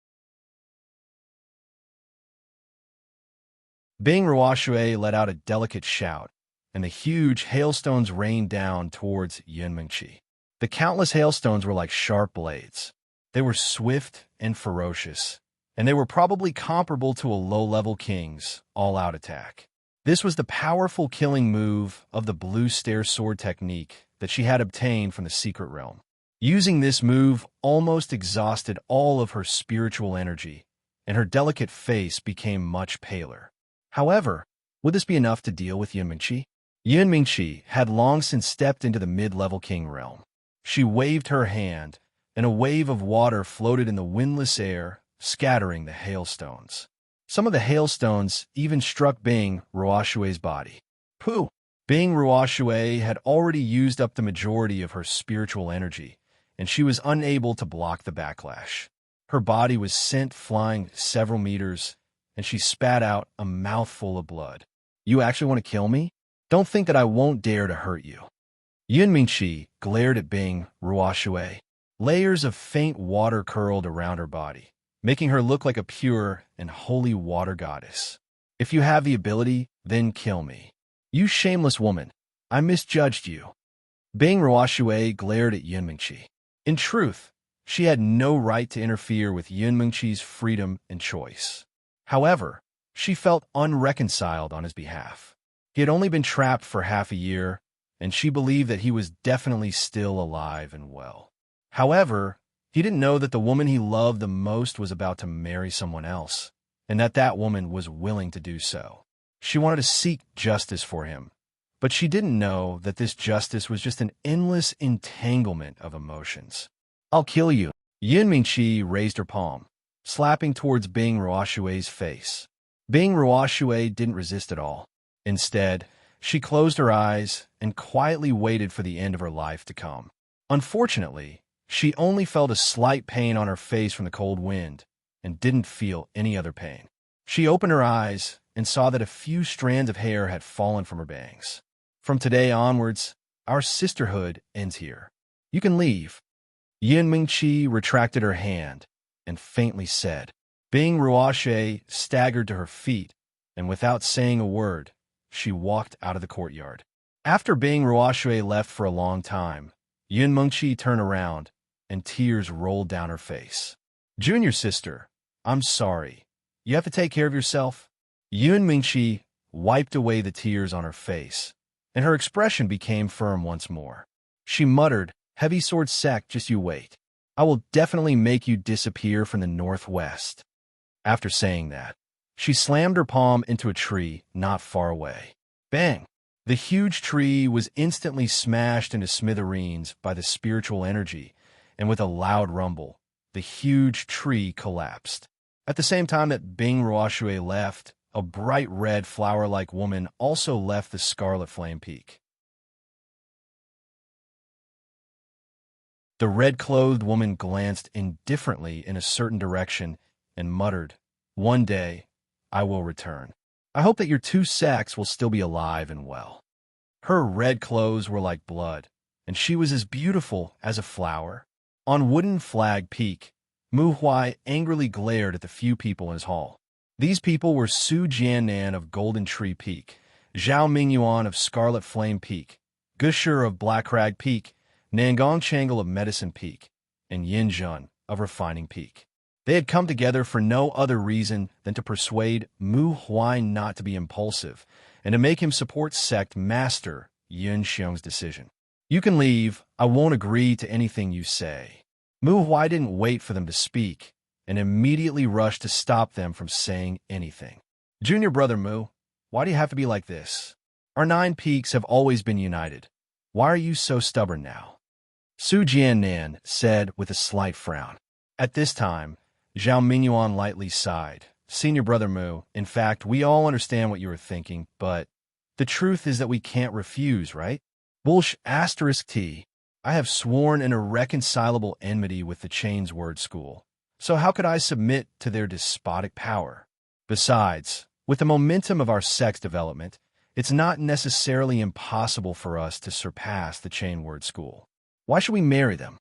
Speaker 1: Bing Ruoshui let out a delicate shout, and the huge hailstones rained down towards Yun Mengqi. The countless hailstones were like sharp blades. They were swift and ferocious, and they were probably comparable to a low-level king's all-out attack. This was the powerful killing move of the blue stare sword technique that she had obtained from the secret realm. Using this move almost exhausted all of her spiritual energy, and her delicate face became much paler. However, would this be enough to deal with Yunmingqi? Yunmingqi had long since stepped into the mid-level king realm. She waved her hand, and a wave of water floated in the windless air, scattering the hailstones. Some of the hailstones even struck Bing Ruoshui's body. Pooh! Bing Ruoshui had already used up the majority of her spiritual energy, and she was unable to block the backlash. Her body was sent flying several meters, and she spat out a mouthful of blood. You actually want to kill me? Don't think that I won't dare to hurt you. Yunmingqi glared at Bing Ruoshui. Layers of faint water curled around her body, making her look like a pure and holy water goddess. If you have the ability, then kill me. You shameless woman, I misjudged you. Bing Ruoshui glared at Yunmingqi. In truth, she had no right to interfere with Yunmingqi's freedom and choice. However, she felt unreconciled on his behalf. He had only been trapped for half a year, and she believed that he was definitely still alive and well. However, he didn't know that the woman he loved the most was about to marry someone else, and that that woman was willing to do so. She wanted to seek justice for him, but she didn't know that this justice was just an endless entanglement of emotions. I'll kill you. Yunmingqi raised her palm, slapping towards Bing Ruoshui's face. Bing Ruoshui didn't resist at all. Instead, she closed her eyes and quietly waited for the end of her life to come. Unfortunately, she only felt a slight pain on her face from the cold wind and didn't feel any other pain. She opened her eyes and saw that a few strands of hair had fallen from her bangs. From today onwards, our sisterhood ends here. You can leave. Yunmingqi retracted her hand and faintly said. Bing Ruoshui staggered to her feet, and without saying a word, she walked out of the courtyard. After Bing Ruoshui left for a long time, Yunmingqi turned around, and tears rolled down her face. Junior sister, I'm sorry. You have to take care of yourself. Yunmingqi wiped away the tears on her face, and her expression became firm once more. She muttered, Heavy sword sect, just you wait. I will definitely make you disappear from the northwest. After saying that, she slammed her palm into a tree not far away. Bang! The huge tree was instantly smashed into smithereens by the spiritual energy, and with a loud rumble, the huge tree collapsed. At the same time that Bing Ruoshui left, a bright red flower-like woman also left the Scarlet Flame Peak. The red-clothed woman glanced indifferently in a certain direction and muttered, One day, I will return. I hope that your two sacks will still be alive and well. Her red clothes were like blood, and she was as beautiful as a flower. On Wooden Flag Peak, Mu Huai angrily glared at the few people in his hall. These people were Su Jiannan of Golden Tree Peak, Zhao Mingyuan of Scarlet Flame Peak, Gushur of Black Crag Peak, Nangong Changle of Medicine Peak, and Yin Jun of Refining Peak. They had come together for no other reason than to persuade Mu Huai not to be impulsive and to make him support sect master Yun Xiong's decision. You can leave. I won't agree to anything you say. Mu Huai didn't wait for them to speak and immediately rushed to stop them from saying anything. Junior brother Mu, why do you have to be like this? Our 9 peaks have always been united. Why are you so stubborn now? Su Jiannan said with a slight frown. At this time, Zhao Mingyuan lightly sighed. Senior brother Mu, in fact, we all understand what you were thinking, but the truth is that we can't refuse, right? Bullsh *T. I have sworn an irreconcilable enmity with the Chain's Word School, so how could I submit to their despotic power? Besides, with the momentum of our sex development, it's not necessarily impossible for us to surpass the Chain Word School. Why should we marry them?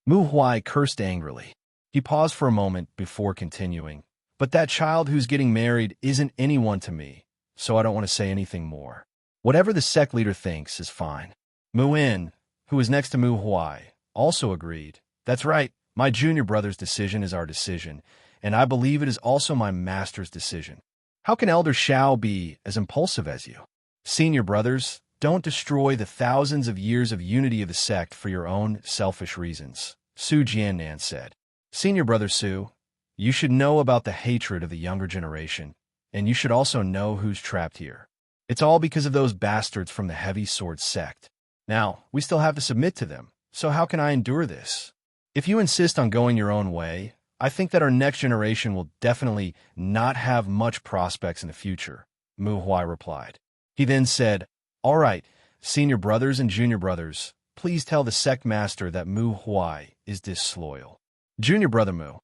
Speaker 1: Mu Huai cursed angrily. He paused for a moment before continuing. But that child who's getting married isn't anyone to me, so I don't want to say anything more. Whatever the sect leader thinks is fine. Mu In, who was next to Mu Huai, also agreed. That's right, my junior brother's decision is our decision, and I believe it is also my master's decision. How can Elder Shao be as impulsive as you? Senior brothers, don't destroy the thousands of years of unity of the sect for your own selfish reasons, Su Jiannan said. Senior brother Su, you should know about the hatred of the younger generation, and you should also know who's trapped here. It's all because of those bastards from the Heavy Sword sect. Now, we still have to submit to them, so how can I endure this? If you insist on going your own way, I think that our next generation will definitely not have much prospects in the future, Mu Huai replied. He then said, all right, senior brothers and junior brothers, please tell the sect master that Mu Huai is disloyal. Junior brother Mu,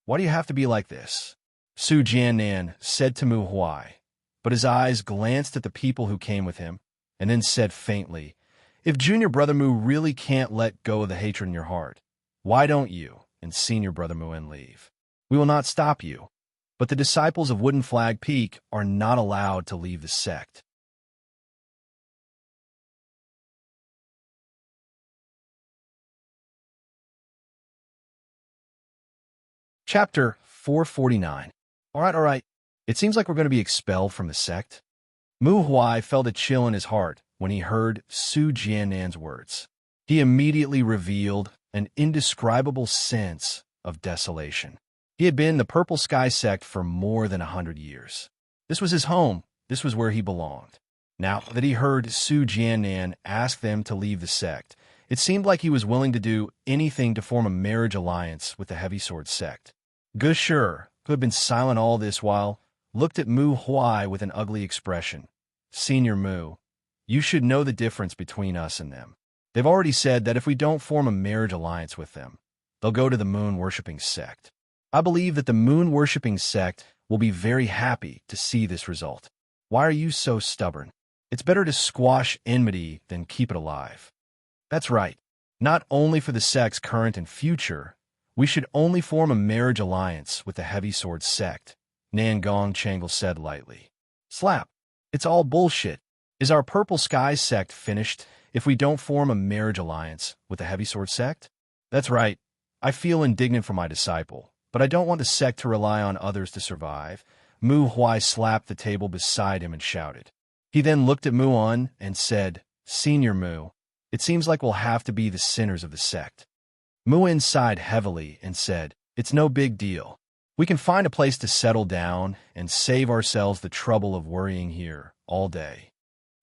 Speaker 1: why do you have to be like this? Su Jiannan said to Mu Huai, but his eyes glanced at the people who came with him, and then said faintly, if junior brother Mu really can't let go of the hatred in your heart, why don't you and senior brother Muin leave? We will not stop you, but the disciples of Wooden Flag Peak are not allowed to leave the sect. Chapter 449. All right. It seems like we're going to be expelled from the sect. Mu Huai felt a chill in his heart when he heard Su Jiannan's words. He immediately revealed an indescribable sense of desolation. He had been in the Purple Sky sect for more than 100 years. This was his home. This was where he belonged. Now that he heard Su Jiannan ask them to leave the sect, it seemed like he was willing to do anything to form a marriage alliance with the Heavy Sword sect. Gushur, who had been silent all this while, looked at Mu Huai with an ugly expression. Senior Mu, you should know the difference between us and them. They've already said that if we don't form a marriage alliance with them, they'll go to the moon-worshipping sect. I believe that the moon-worshipping sect will be very happy to see this result. Why are you so stubborn? It's better to squash enmity than keep it alive. That's right. Not only for the sect's current and future, we should only form a marriage alliance with the Heavy Sword sect, Nangong Changle said lightly. Slap. It's all bullshit. Is our Purple Sky sect finished if we don't form a marriage alliance with the Heavy Sword sect? That's right. I feel indignant for my disciple, but I don't want the sect to rely on others to survive. Mu Huai slapped the table beside him and shouted. He then looked at Muon and said, Senior Mu, it seems like we'll have to be the sinners of the sect. Muin sighed heavily and said, it's no big deal. We can find a place to settle down and save ourselves the trouble of worrying here all day.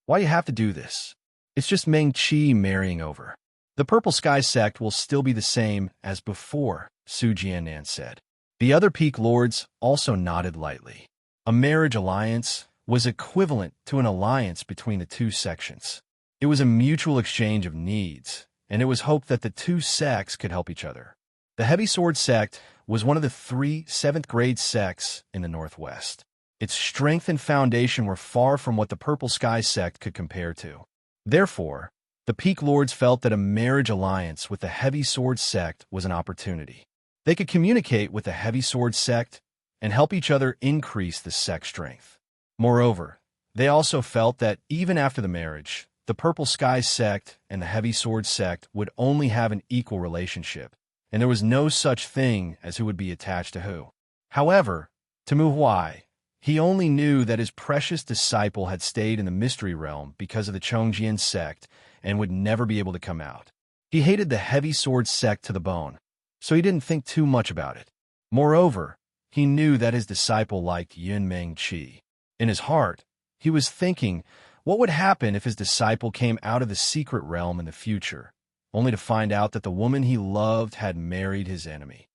Speaker 1: Why do you have to do this? It's just Meng Qi marrying over. The Purple Sky sect will still be the same as before, Su Jiannan said. The other peak lords also nodded lightly. A marriage alliance was equivalent to an alliance between the two sections. It was a mutual exchange of needs, and it was hoped that the two sects could help each other. The Heavy Sword sect was one of the 3 7th-grade sects in the Northwest. Its strength and foundation were far from what the Purple Sky sect could compare to. Therefore, the Peak Lords felt that a marriage alliance with the Heavy Sword sect was an opportunity. They could communicate with the Heavy Sword sect and help each other increase the sect strength. Moreover, they also felt that even after the marriage, the Purple Sky sect and the Heavy Sword sect would only have an equal relationship, and there was no such thing as who would be attached to who. However, to Mu Huai, he only knew that his precious disciple had stayed in the mystery realm because of the Chongjian sect and would never be able to come out. He hated the Heavy Sword sect to the bone, so he didn't think too much about it. Moreover, he knew that his disciple liked Yun Meng Qi. In his heart, he was thinking, what would happen if his disciple came out of the secret realm in the future, only to find out that the woman he loved had married his enemy?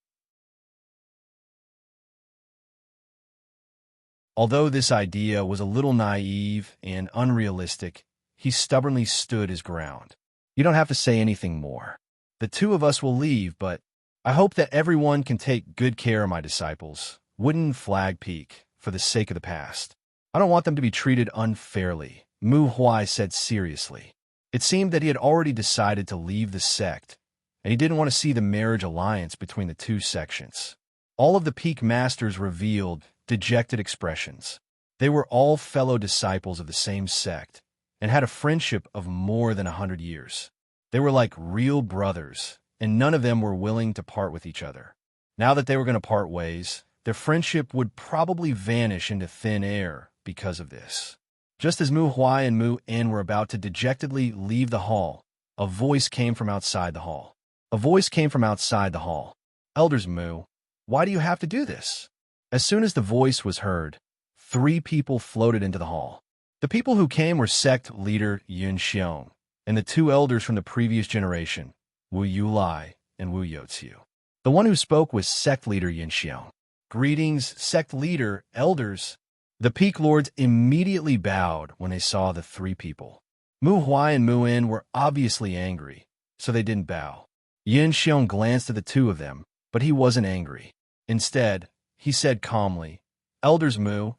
Speaker 1: Although this idea was a little naive and unrealistic, he stubbornly stood his ground. You don't have to say anything more. The two of us will leave, but I hope that everyone can take good care of my disciples, Wooden Flag Peak, for the sake of the past. I don't want them to be treated unfairly, Mu Huai said seriously. It seemed that he had already decided to leave the sect, and he didn't want to see the marriage alliance between the two sections. All of the peak masters revealed dejected expressions. They were all fellow disciples of the same sect, and had a friendship of more than 100 years. They were like real brothers, and none of them were willing to part with each other. Now that they were going to part ways, their friendship would probably vanish into thin air because of this. Just as Mu Huai and Mu In were about to dejectedly leave the hall, a voice came from outside the hall. A voice came from outside the hall. Elders Mu, why do you have to do this? As soon as the voice was heard, 3 people floated into the hall. The people who came were sect leader Yun Xiong and the 2 elders from the previous generation, Wu Yulai and Wu Youqiu. The one who spoke was sect leader Yun Xiong. Greetings, sect leader, elders. The Peak Lords immediately bowed when they saw the 3 people. Mu Huai and Mu In were obviously angry, so they didn't bow. Yin Xiong glanced at the 2 of them, but he wasn't angry. Instead, he said calmly, Elders Mu,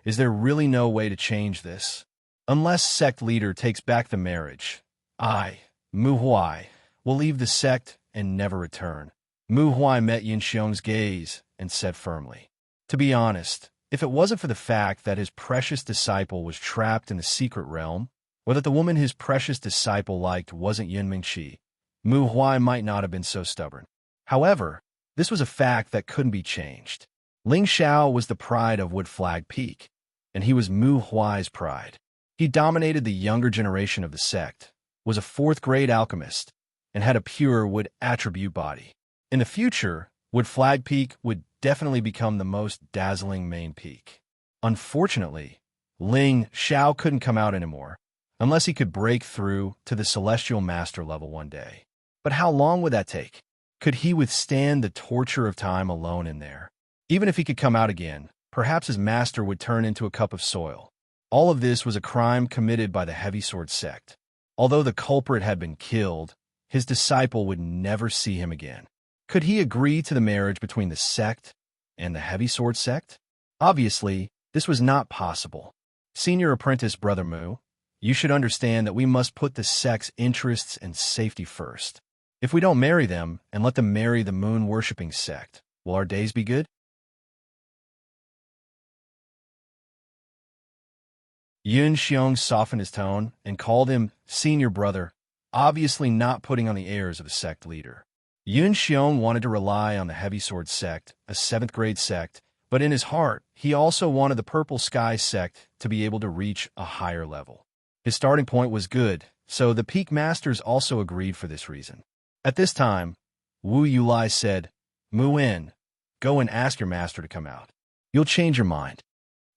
Speaker 1: is there really no way to change this? Unless sect leader takes back the marriage, I, Mu Huai, will leave the sect and never return. Mu Huai met Yin Xiong's gaze and said firmly, to be honest, if it wasn't for the fact that his precious disciple was trapped in the secret realm, or that the woman his precious disciple liked wasn't Yun Mingqi, Mu Huai might not have been so stubborn. However, this was a fact that couldn't be changed. Ling Xiao was the pride of Wood Flag Peak, and he was Mu Huai's pride. He dominated the younger generation of the sect, was a 4th-grade alchemist, and had a pure wood attribute body. In the future, Wood Flag Peak would definitely become the most dazzling main peak. Unfortunately, Ling Xiao couldn't come out anymore, unless he could break through to the Celestial Master level one day. But how long would that take? Could he withstand the torture of time alone in there? Even if he could come out again, perhaps his master would turn into a cup of soil. All of this was a crime committed by the Heavy Sword sect. Although the culprit had been killed, his disciple would never see him again. Could he agree to the marriage between the sect and the Heavy Sword sect? Obviously, this was not possible. Senior apprentice Brother Mu, you should understand that we must put the sect's interests and safety first. If we don't marry them and let them marry the moon-worshipping sect, will our days be good? Yun Xiong softened his tone and called him senior brother, obviously not putting on the airs of a sect leader. Yun Xiong wanted to rely on the Heavy Sword sect, a 7th-grade sect, but in his heart, he also wanted the Purple Sky sect to be able to reach a higher level. His starting point was good, so the Peak Masters also agreed for this reason. At this time, Wu Yulai said, Mu In, go and ask your master to come out. You'll change your mind.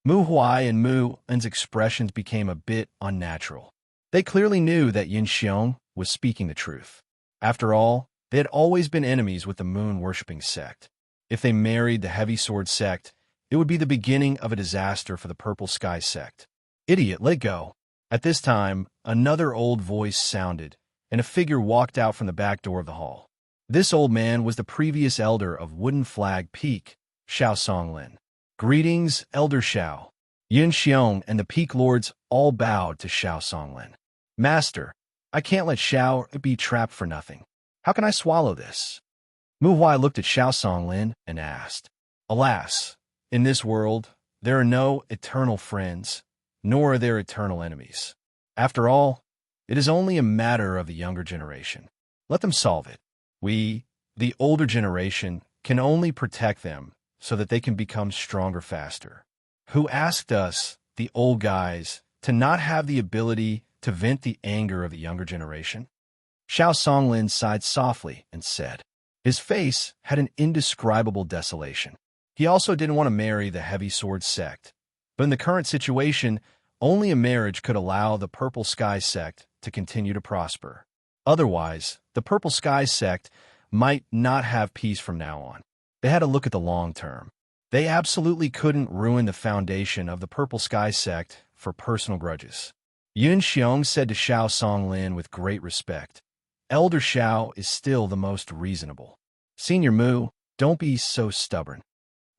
Speaker 1: Mu Huai and Mu In's expressions became a bit unnatural. They clearly knew that Yin Xiong was speaking the truth. After all, they had always been enemies with the moon-worshipping sect. If they married the Heavy Sword sect, it would be the beginning of a disaster for the Purple Sky sect. Idiot, let go. At this time, another old voice sounded, and a figure walked out from the back door of the hall. This old man was the previous elder of Wooden Flag Peak, Xiao Songlin. Greetings, Elder Xiao. Yin Xiong and the Peak Lords all bowed to Xiao Songlin. Master, I can't let Xiao be trapped for nothing. How can I swallow this? Mu Huai looked at Xiao Songlin and asked, Alas, in this world, there are no eternal friends, nor are there eternal enemies. After all, it is only a matter of the younger generation. Let them solve it. We, the older generation, can only protect them so that they can become stronger faster. Who asked us, the old guys, to not have the ability to vent the anger of the younger generation? Xiao Songlin sighed softly and said, his face had an indescribable desolation. He also didn't want to marry the Heavy Sword sect, but in the current situation, only a marriage could allow the Purple Sky sect to continue to prosper. Otherwise, the Purple Sky sect might not have peace from now on. They had to look at the long term. They absolutely couldn't ruin the foundation of the Purple Sky sect for personal grudges. Yun Xiong said to Xiao Songlin with great respect, Elder Xiao is still the most reasonable. Senior Mu, don't be so stubborn.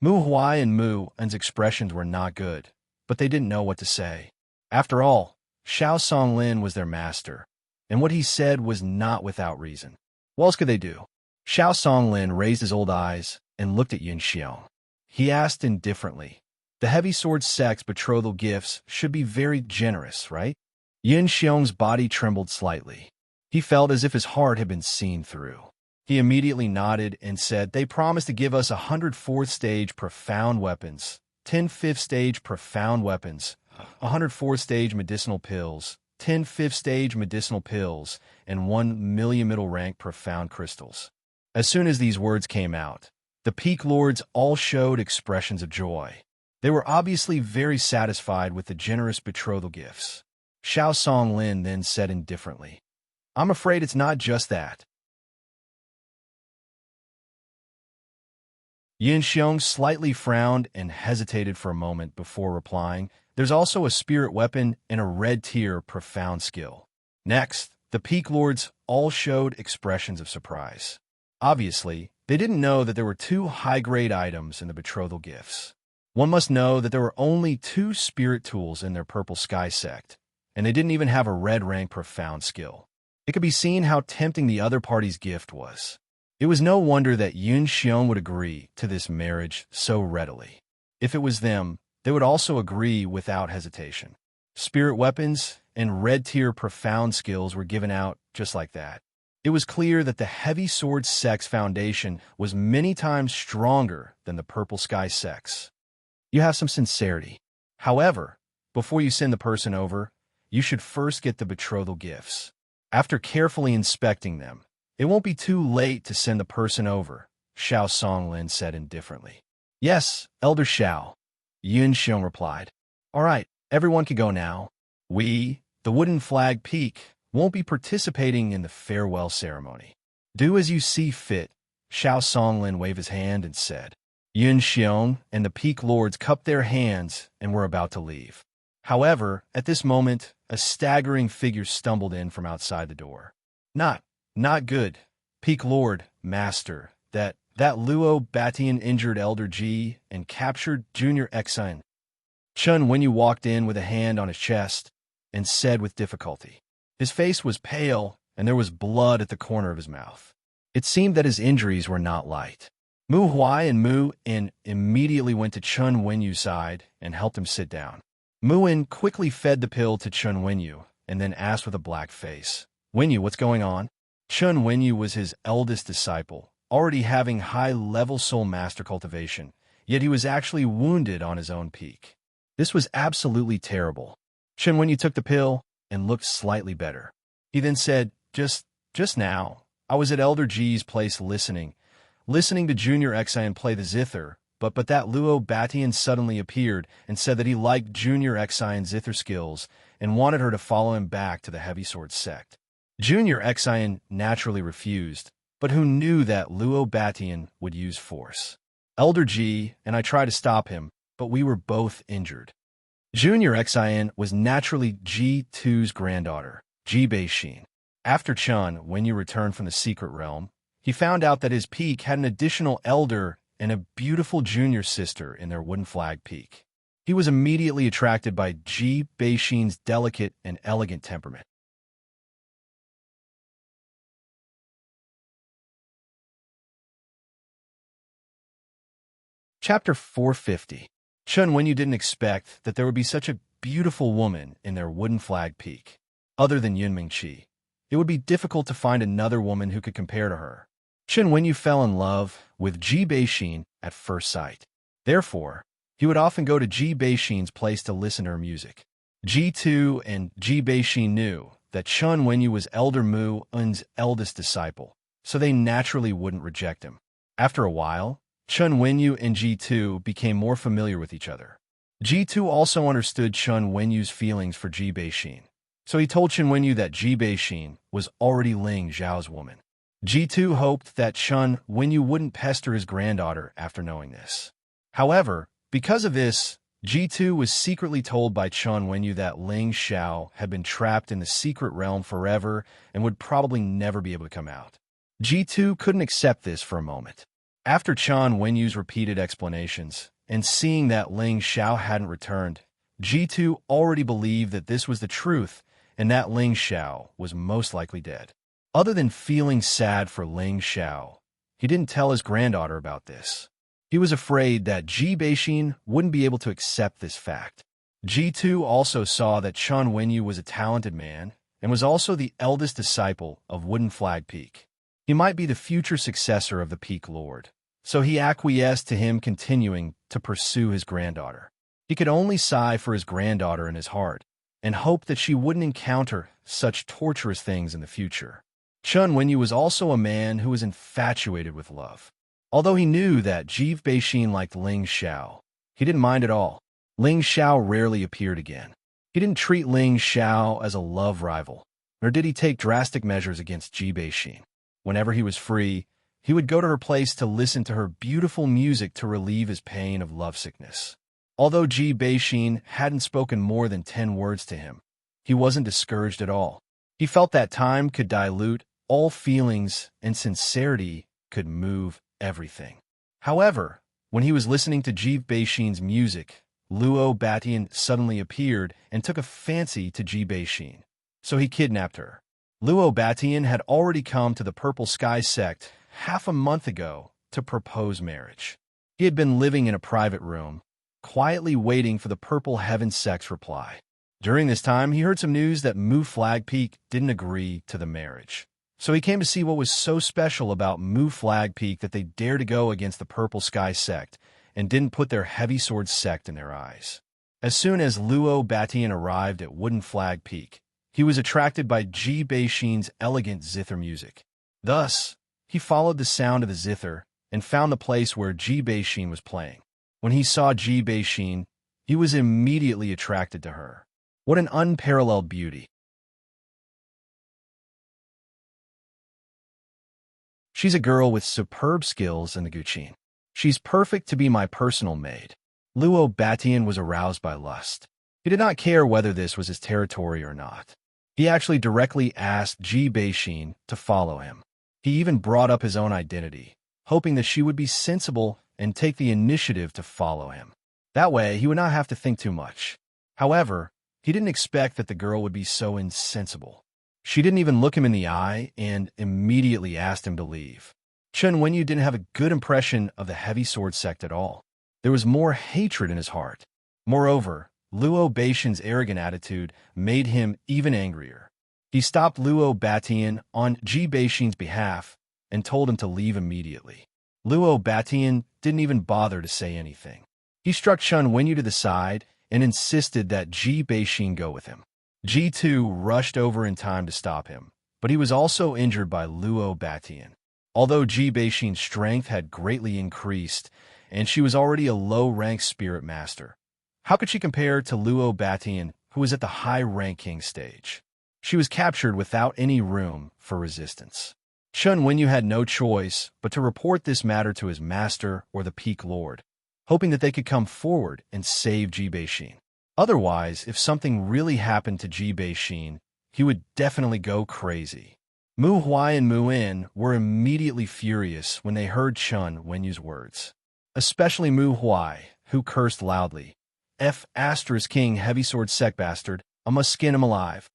Speaker 1: Mu Huai and Mu In's expressions were not good, but they didn't know what to say. After all, Xiao Songlin was their master, and what he said was not without reason. What else could they do? Xiao Songlin raised his old eyes and looked at Yin Xiong. He asked indifferently, the Heavy Sword sect's betrothal gifts should be very generous, right? Yin Xiong's body trembled slightly. He felt as if his heart had been seen through. He immediately nodded and said, they promised to give us 100 4th stage profound weapons, 10 5th stage profound weapons, 100 4th-stage medicinal pills, 10 5th-stage medicinal pills, and 1 million middle-rank profound crystals. As soon as these words came out, the Peak Lords all showed expressions of joy. They were obviously very satisfied with the generous betrothal gifts. Xiao Songlin then said indifferently, "I'm afraid it's not just that." Yin Xiong slightly frowned and hesitated for a moment before replying, "There's also a spirit weapon and a red tier profound skill." Next, the Peak Lords all showed expressions of surprise. Obviously, they didn't know that there were 2 high-grade items in the betrothal gifts. One must know that there were only 2 spirit tools in their Purple Sky sect, and they didn't even have a red rank profound skill. It could be seen how tempting the other party's gift was. It was no wonder that Yun Xiong would agree to this marriage so readily. If it was them, they would also agree without hesitation. Spirit weapons and red-tier profound skills were given out just like that. It was clear that the Heavy Sword Sect's foundation was many times stronger than the Purple Sky Sect's. You have some sincerity. However, before you send the person over, you should first get the betrothal gifts. After carefully inspecting them, it won't be too late to send the person over, Xiao Songlin said indifferently. "Yes, Elder Xiao," Yun Xiong replied. "All right, everyone can go now. We, the Wooden Flag Peak, won't be participating in the farewell ceremony. Do as you see fit," Xiao Songlin waved his hand and said. Yun Xiong and the Peak Lords cupped their hands and were about to leave. However, at this moment, a staggering figure stumbled in from outside the door. Not good. Peak Lord, Master, that Luo Batian injured Elder Ji and captured Junior Exine. Chun Wenyu walked in with a hand on his chest and said with difficulty. His face was pale and there was blood at the corner of his mouth. It seemed that his injuries were not light. Mu Huai and Mu In immediately went to Chun Wenyu's side and helped him sit down. Mu In quickly fed the pill to Chun Wenyu and then asked with a black face, "Wenyu, what's going on?" Chun Wenyu was his eldest disciple, already having high-level soul master cultivation, yet he was actually wounded on his own peak. This was absolutely terrible. Chun Wenyu took the pill and looked slightly better. He then said, Just now, I was at Elder G's place listening to Junior Exine play the zither, but that Luo Batian suddenly appeared and said that he liked Junior Exine's zither skills and wanted her to follow him back to the Heavy Sword Sect. Junior Exine naturally refused, but who knew that Luo Batian would use force? Elder G and I tried to stop him, but we were both injured. Junior Exine was naturally G2's granddaughter, Ji Bei-shin. After Chun, when you returned from the secret realm, he found out that his peak had an additional elder and a beautiful junior sister in their Wooden Flag Peak. He was immediately attracted by Ji Bei-shin's delicate and elegant temperament. Chapter 450. Chun Wenyu didn't expect that there would be such a beautiful woman in their Wooden Flag Peak. Other than Yunming Qi, it would be difficult to find another woman who could compare to her. Chun Wenyu fell in love with Ji Bei-shin at first sight. Therefore, he would often go to Ji Bei-shin's place to listen to her music. Ji2 and Ji Bei-shin knew that Chun Wenyu was Elder Mu Un's eldest disciple, so they naturally wouldn't reject him. After a while, Chun Wenyu and Ji2 became more familiar with each other. Ji2 also understood Chun Wenyu's feelings for Ji Bei-shin, so he told Chun Wenyu that Ji Bei-shin was already Ling Zhao's woman. Ji2 hoped that Chun Wenyu wouldn't pester his granddaughter after knowing this. However, because of this, Ji2 was secretly told by Chun Wenyu that Ling Zhao had been trapped in the secret realm forever and would probably never be able to come out. Ji2 couldn't accept this for a moment. After Chun Wenyu's repeated explanations, and seeing that Ling Zhao hadn't returned, Ji2 already believed that this was the truth and that Ling Zhao was most likely dead. Other than feeling sad for Ling Zhao, he didn't tell his granddaughter about this. He was afraid that Ji Bei-shin wouldn't be able to accept this fact. Ji2 also saw that Chun Wenyu was a talented man and was also the eldest disciple of Wooden Flag Peak. He might be the future successor of the Peak Lord, so he acquiesced to him continuing to pursue his granddaughter. He could only sigh for his granddaughter in his heart and hope that she wouldn't encounter such torturous things in the future. Chun Wenyu was also a man who was infatuated with love. Although he knew that Jive Beixin liked Ling Xiao, he didn't mind at all. Ling Xiao rarely appeared again. He didn't treat Ling Xiao as a love rival, nor did he take drastic measures against Ji Beixin. Whenever he was free, he would go to her place to listen to her beautiful music to relieve his pain of lovesickness. Although Ji Beixin hadn't spoken more than 10 words to him, he wasn't discouraged at all. He felt that time could dilute all feelings and sincerity could move everything. However, when he was listening to Ji Beixin's music, Luo Batian suddenly appeared and took a fancy to Ji Beixin. So he kidnapped her. Luo Batian had already come to the Purple Sky sect half a month ago to propose marriage. He had been living in a private room, quietly waiting for the Purple Heaven sect's reply. During this time, he heard some news that Mu Flag Peak didn't agree to the marriage. So he came to see what was so special about Mu Flag Peak that they dared to go against the Purple Sky sect and didn't put their heavy sword sect in their eyes. As soon as Luo Batian arrived at Wooden Flag Peak, he was attracted by Ji Beixin's elegant zither music. Thus, he followed the sound of the zither and found the place where Ji Beixin was playing. When he saw Ji Beixin, he was immediately attracted to her. What an unparalleled beauty! She's a girl with superb skills in the Guqin. She's perfect to be my personal maid. Luo Batian was aroused by lust. He did not care whether this was his territory or not. He actually directly asked Ji Beixin to follow him. He even brought up his own identity, hoping that she would be sensible and take the initiative to follow him. That way, he would not have to think too much. However, he didn't expect that the girl would be so insensible. She didn't even look him in the eye and immediately asked him to leave. Chun Wenyu didn't have a good impression of the heavy sword sect at all. There was more hatred in his heart. Moreover, Luo Beixin's arrogant attitude made him even angrier. He stopped Luo Batian on Ji Beixin's behalf and told him to leave immediately. Luo Batian didn't even bother to say anything. He struck Chun Wenyu to the side and insisted that Ji Beixin go with him. Ji too rushed over in time to stop him, but he was also injured by Luo Batian. Although Ji Beixin's strength had greatly increased, and she was already a low-ranked spirit master, how could she compare to Luo Batian, who was at the high-ranking stage? She was captured without any room for resistance. Chun Wenyu had no choice but to report this matter to his master or the Peak Lord, hoping that they could come forward and save Ji Beixin. Otherwise, if something really happened to Ji Beixin, he would definitely go crazy. Mu Huai and Mu In were immediately furious when they heard Chun Wenyu's words. Especially Mu Huai, who cursed loudly. King Heavy Sword Sect Bastard, I must skin him alive.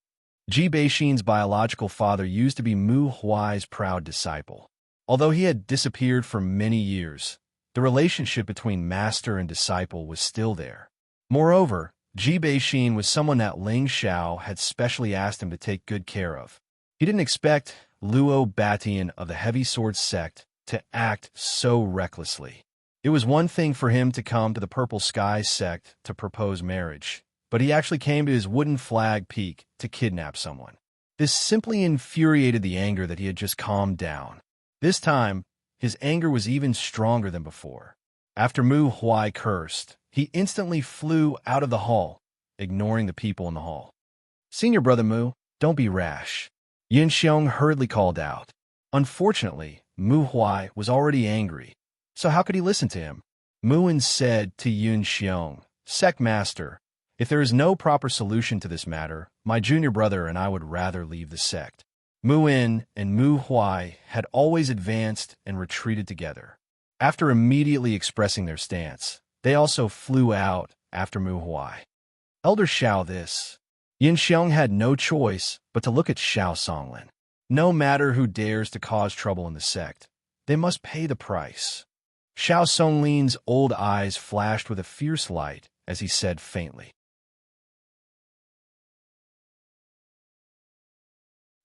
Speaker 1: Ji Beixin's biological father used to be Mu Huai's proud disciple. Although he had disappeared for many years, the relationship between master and disciple was still there. Moreover, Ji Beixin was someone that Ling Xiao had specially asked him to take good care of. He didn't expect Luo Batian of the Heavy Sword Sect to act so recklessly. It was one thing for him to come to the Purple Sky sect to propose marriage, but he actually came to his Wooden Flag Peak to kidnap someone. This simply infuriated the anger that he had just calmed down. This time, his anger was even stronger than before. After Mu Huai cursed, he instantly flew out of the hall, ignoring the people in the hall. "Senior Brother Mu, don't be rash," Yin Xiong hurriedly called out. Unfortunately, Mu Huai was already angry, so how could he listen to him? Mu In said to Yun Xiong, "Sect Master, if there is no proper solution to this matter, my junior brother and I would rather leave the sect." Mu In and Mu Huai had always advanced and retreated together. After immediately expressing their stance, they also flew out after Mu Huai. Elder Xiao this. Yin Xiong had no choice but to look at Xiao Songlin. No matter who dares to cause trouble in the sect, they must pay the price. Xiao Songlin's old eyes flashed with a fierce light as he said faintly.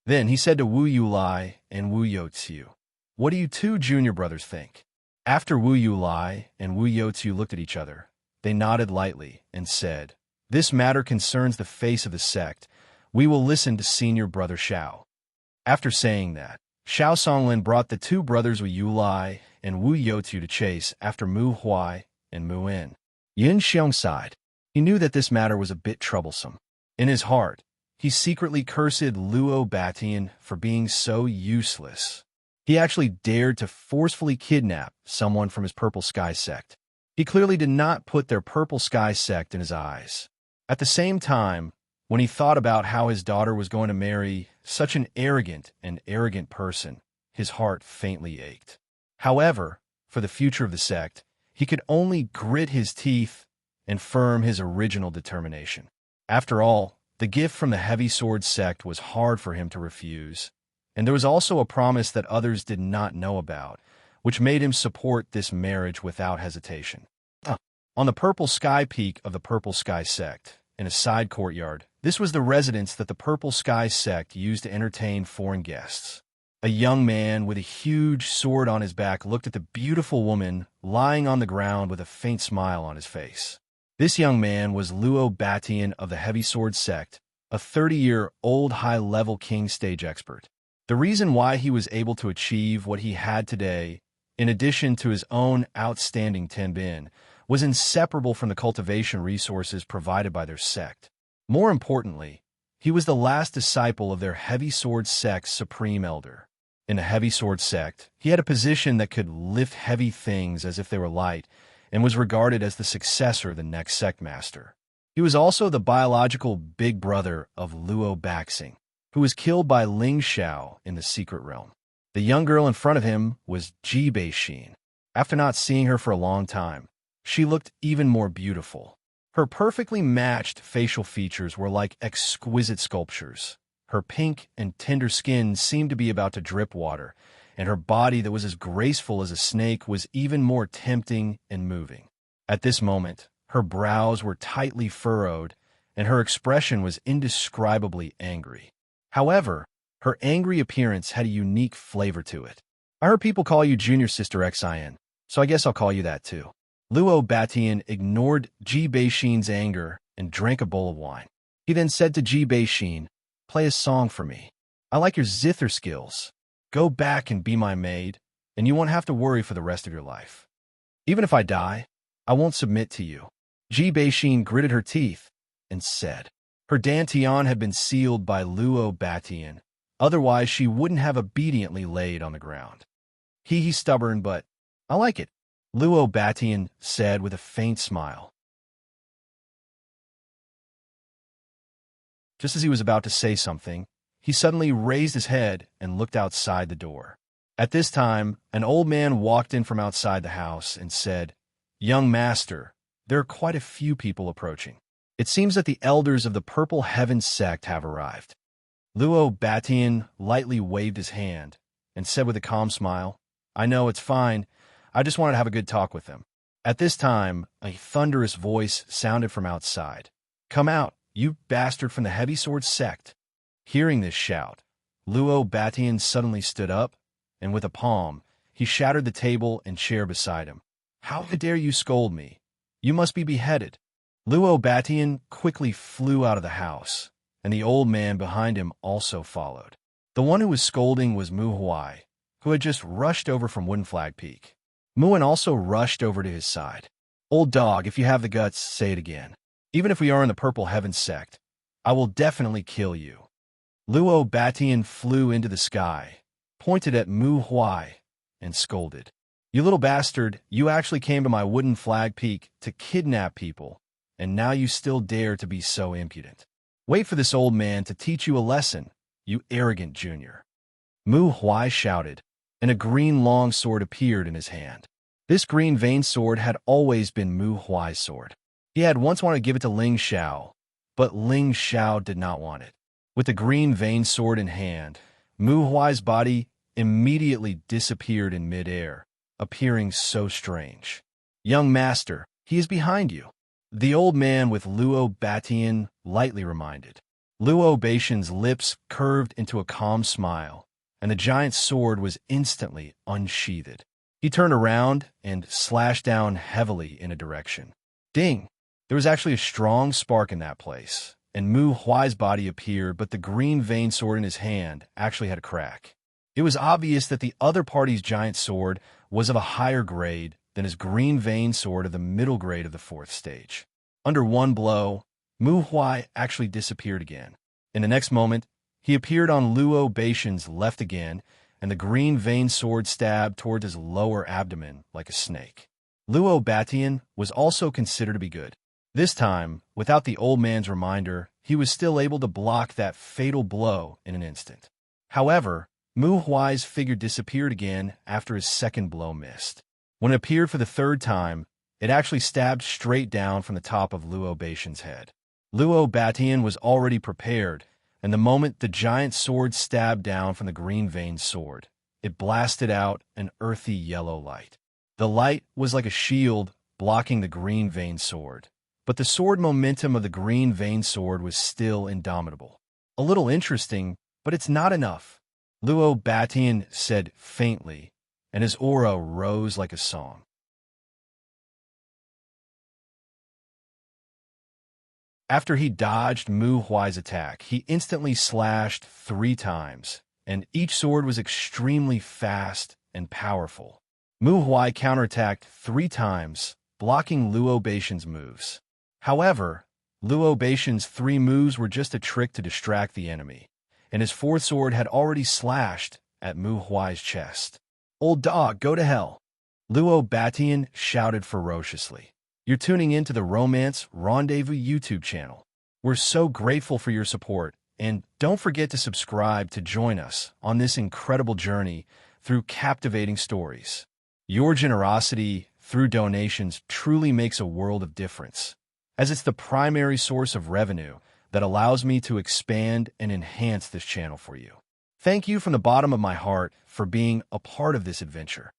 Speaker 1: Then he said to Wu Yulai and Wu Youqiu, "What do you two junior brothers think?" After Wu Yulai and Wu Youqiu looked at each other, They nodded lightly and said, "This matter concerns the face of the sect. We will listen to Senior Brother Xiao." After saying that, Xiao Songlin brought the two brothers Wu Yulai and Wu Youtu to chase after Mu Huai and Mu In. Yin Xiong sighed. He knew that this matter was a bit troublesome. In his heart, he secretly cursed Luo Batian for being so useless. He actually dared to forcefully kidnap someone from his Purple Sky sect. He clearly did not put their Purple Sky sect in his eyes. At the same time, when he thought about how his daughter was going to marry such an arrogant person, his heart faintly ached. However, for the future of the sect, he could only grit his teeth and firm his original determination. After all, the gift from the Heavy Sword sect was hard for him to refuse, and there was also a promise that others did not know about, which made him support this marriage without hesitation. On the Purple Sky Peak of the Purple Sky sect, in a side courtyard, this was the residence that the Purple Sky sect used to entertain foreign guests. A young man with a huge sword on his back looked at the beautiful woman lying on the ground with a faint smile on his face. This young man was Luo Batian of the Heavy Sword sect, a 30-year-old high-level king stage expert. The reason why he was able to achieve what he had today, in addition to his own outstanding tenbin, was inseparable from the cultivation resources provided by their sect. More importantly, he was the last disciple of their Heavy Sword sect's supreme elder. In the Heavy Sword sect, he had a position that could lift heavy things as if they were light, and was regarded as the successor of the next sect master. He was also the biological big brother of Luo Baxing, who was killed by Ling Xiao in the secret realm. The young girl in front of him was Ji Beixin. After not seeing her for a long time, she looked even more beautiful. Her perfectly matched facial features were like exquisite sculptures. Her pink and tender skin seemed to be about to drip water, and her body that was as graceful as a snake was even more tempting and moving. At this moment, her brows were tightly furrowed, and her expression was indescribably angry. However, her angry appearance had a unique flavor to it. "I heard people call you Junior Sister Xin, so I guess I'll call you that too." Luo Batian ignored Ji Beixin's anger and drank a bowl of wine. He then said to Ji Beixin, "Play a song for me. I like your zither skills. Go back and be my maid, and you won't have to worry for the rest of your life. Even if I die, I won't submit to you." Ji Beixin gritted her teeth and said. Her dantian had been sealed by Luo Batian, otherwise she wouldn't have obediently laid on the ground. He's stubborn, but I like it," Luo Batian said with a faint smile. Just as he was about to say something, he suddenly raised his head and looked outside the door. At this time, an old man walked in from outside the house and said, "Young master, there are quite a few people approaching. It seems that the elders of the Purple Heaven sect have arrived." Luo Batian lightly waved his hand and said with a calm smile, "I know, it's fine. I just wanted to have a good talk with them." At this time, a thunderous voice sounded from outside. "Come out, you bastard from the Heavy Sword sect." Hearing this shout, Luo Batian suddenly stood up, and with a palm, he shattered the table and chair beside him. "How dare you scold me? You must be beheaded." Luo Batian quickly flew out of the house, and the old man behind him also followed. The one who was scolding was Mu Huai, who had just rushed over from Wooden Flag Peak. Muin also rushed over to his side. "Old dog, if you have the guts, say it again. Even if we are in the Purple Heaven sect, I will definitely kill you." Luo Batian flew into the sky, pointed at Mu Huai, and scolded. "You little bastard, you actually came to my Wooden Flag Peak to kidnap people, and now you still dare to be so impudent. Wait for this old man to teach you a lesson, you arrogant junior." Mu Huai shouted, and a green long sword appeared in his hand. This green veined sword had always been Mu Huai's sword. He had once wanted to give it to Ling Xiao, but Ling Xiao did not want it. With the green veined sword in hand, Mu Huai's body immediately disappeared in midair, appearing so strange. "Young master, he is behind you," the old man with Luo Batian lightly reminded. Luo Beixin's lips curved into a calm smile, and the giant sword was instantly unsheathed. He turned around and slashed down heavily in a direction. Ding! There was actually a strong spark in that place, and Mu Huai's body appeared, but the green vein sword in his hand actually had a crack. It was obvious that the other party's giant sword was of a higher grade than his green vein sword of the middle grade of the fourth stage. Under one blow, Mu Huai actually disappeared again. In the next moment, he appeared on Luo Baishan's left again, and the green vein sword stabbed toward his lower abdomen like a snake. Luo Batian was also considered to be good. This time, without the old man's reminder, he was still able to block that fatal blow in an instant. However, Mu Huai's figure disappeared again after his second blow missed. When it appeared for the third time, it actually stabbed straight down from the top of Luo Baishan's head. Luo Batian was already prepared, and the moment the giant sword stabbed down from the green vein sword, it blasted out an earthy yellow light. The light was like a shield blocking the green vein sword, but the sword momentum of the green vein sword was still indomitable. A little interesting, but it's not enough, Luo Batian said faintly, and his aura rose like a song. After he dodged Mu Huai's attack, he instantly slashed 3 times, and each sword was extremely fast and powerful. Mu Huai counterattacked 3 times, blocking Luo Baishan's moves. However, Luo Baishan's 3 moves were just a trick to distract the enemy, and his fourth sword had already slashed at Mu Huai's chest. "Old dog, go to hell!" Luo Batian shouted ferociously. You're tuning in to the Romance Rendezvous YouTube channel. We're so grateful for your support, and don't forget to subscribe to join us on this incredible journey through captivating stories. Your generosity through donations truly makes a world of difference, as it's the primary source of revenue that allows me to expand and enhance this channel for you. Thank you from the bottom of my heart for being a part of this adventure.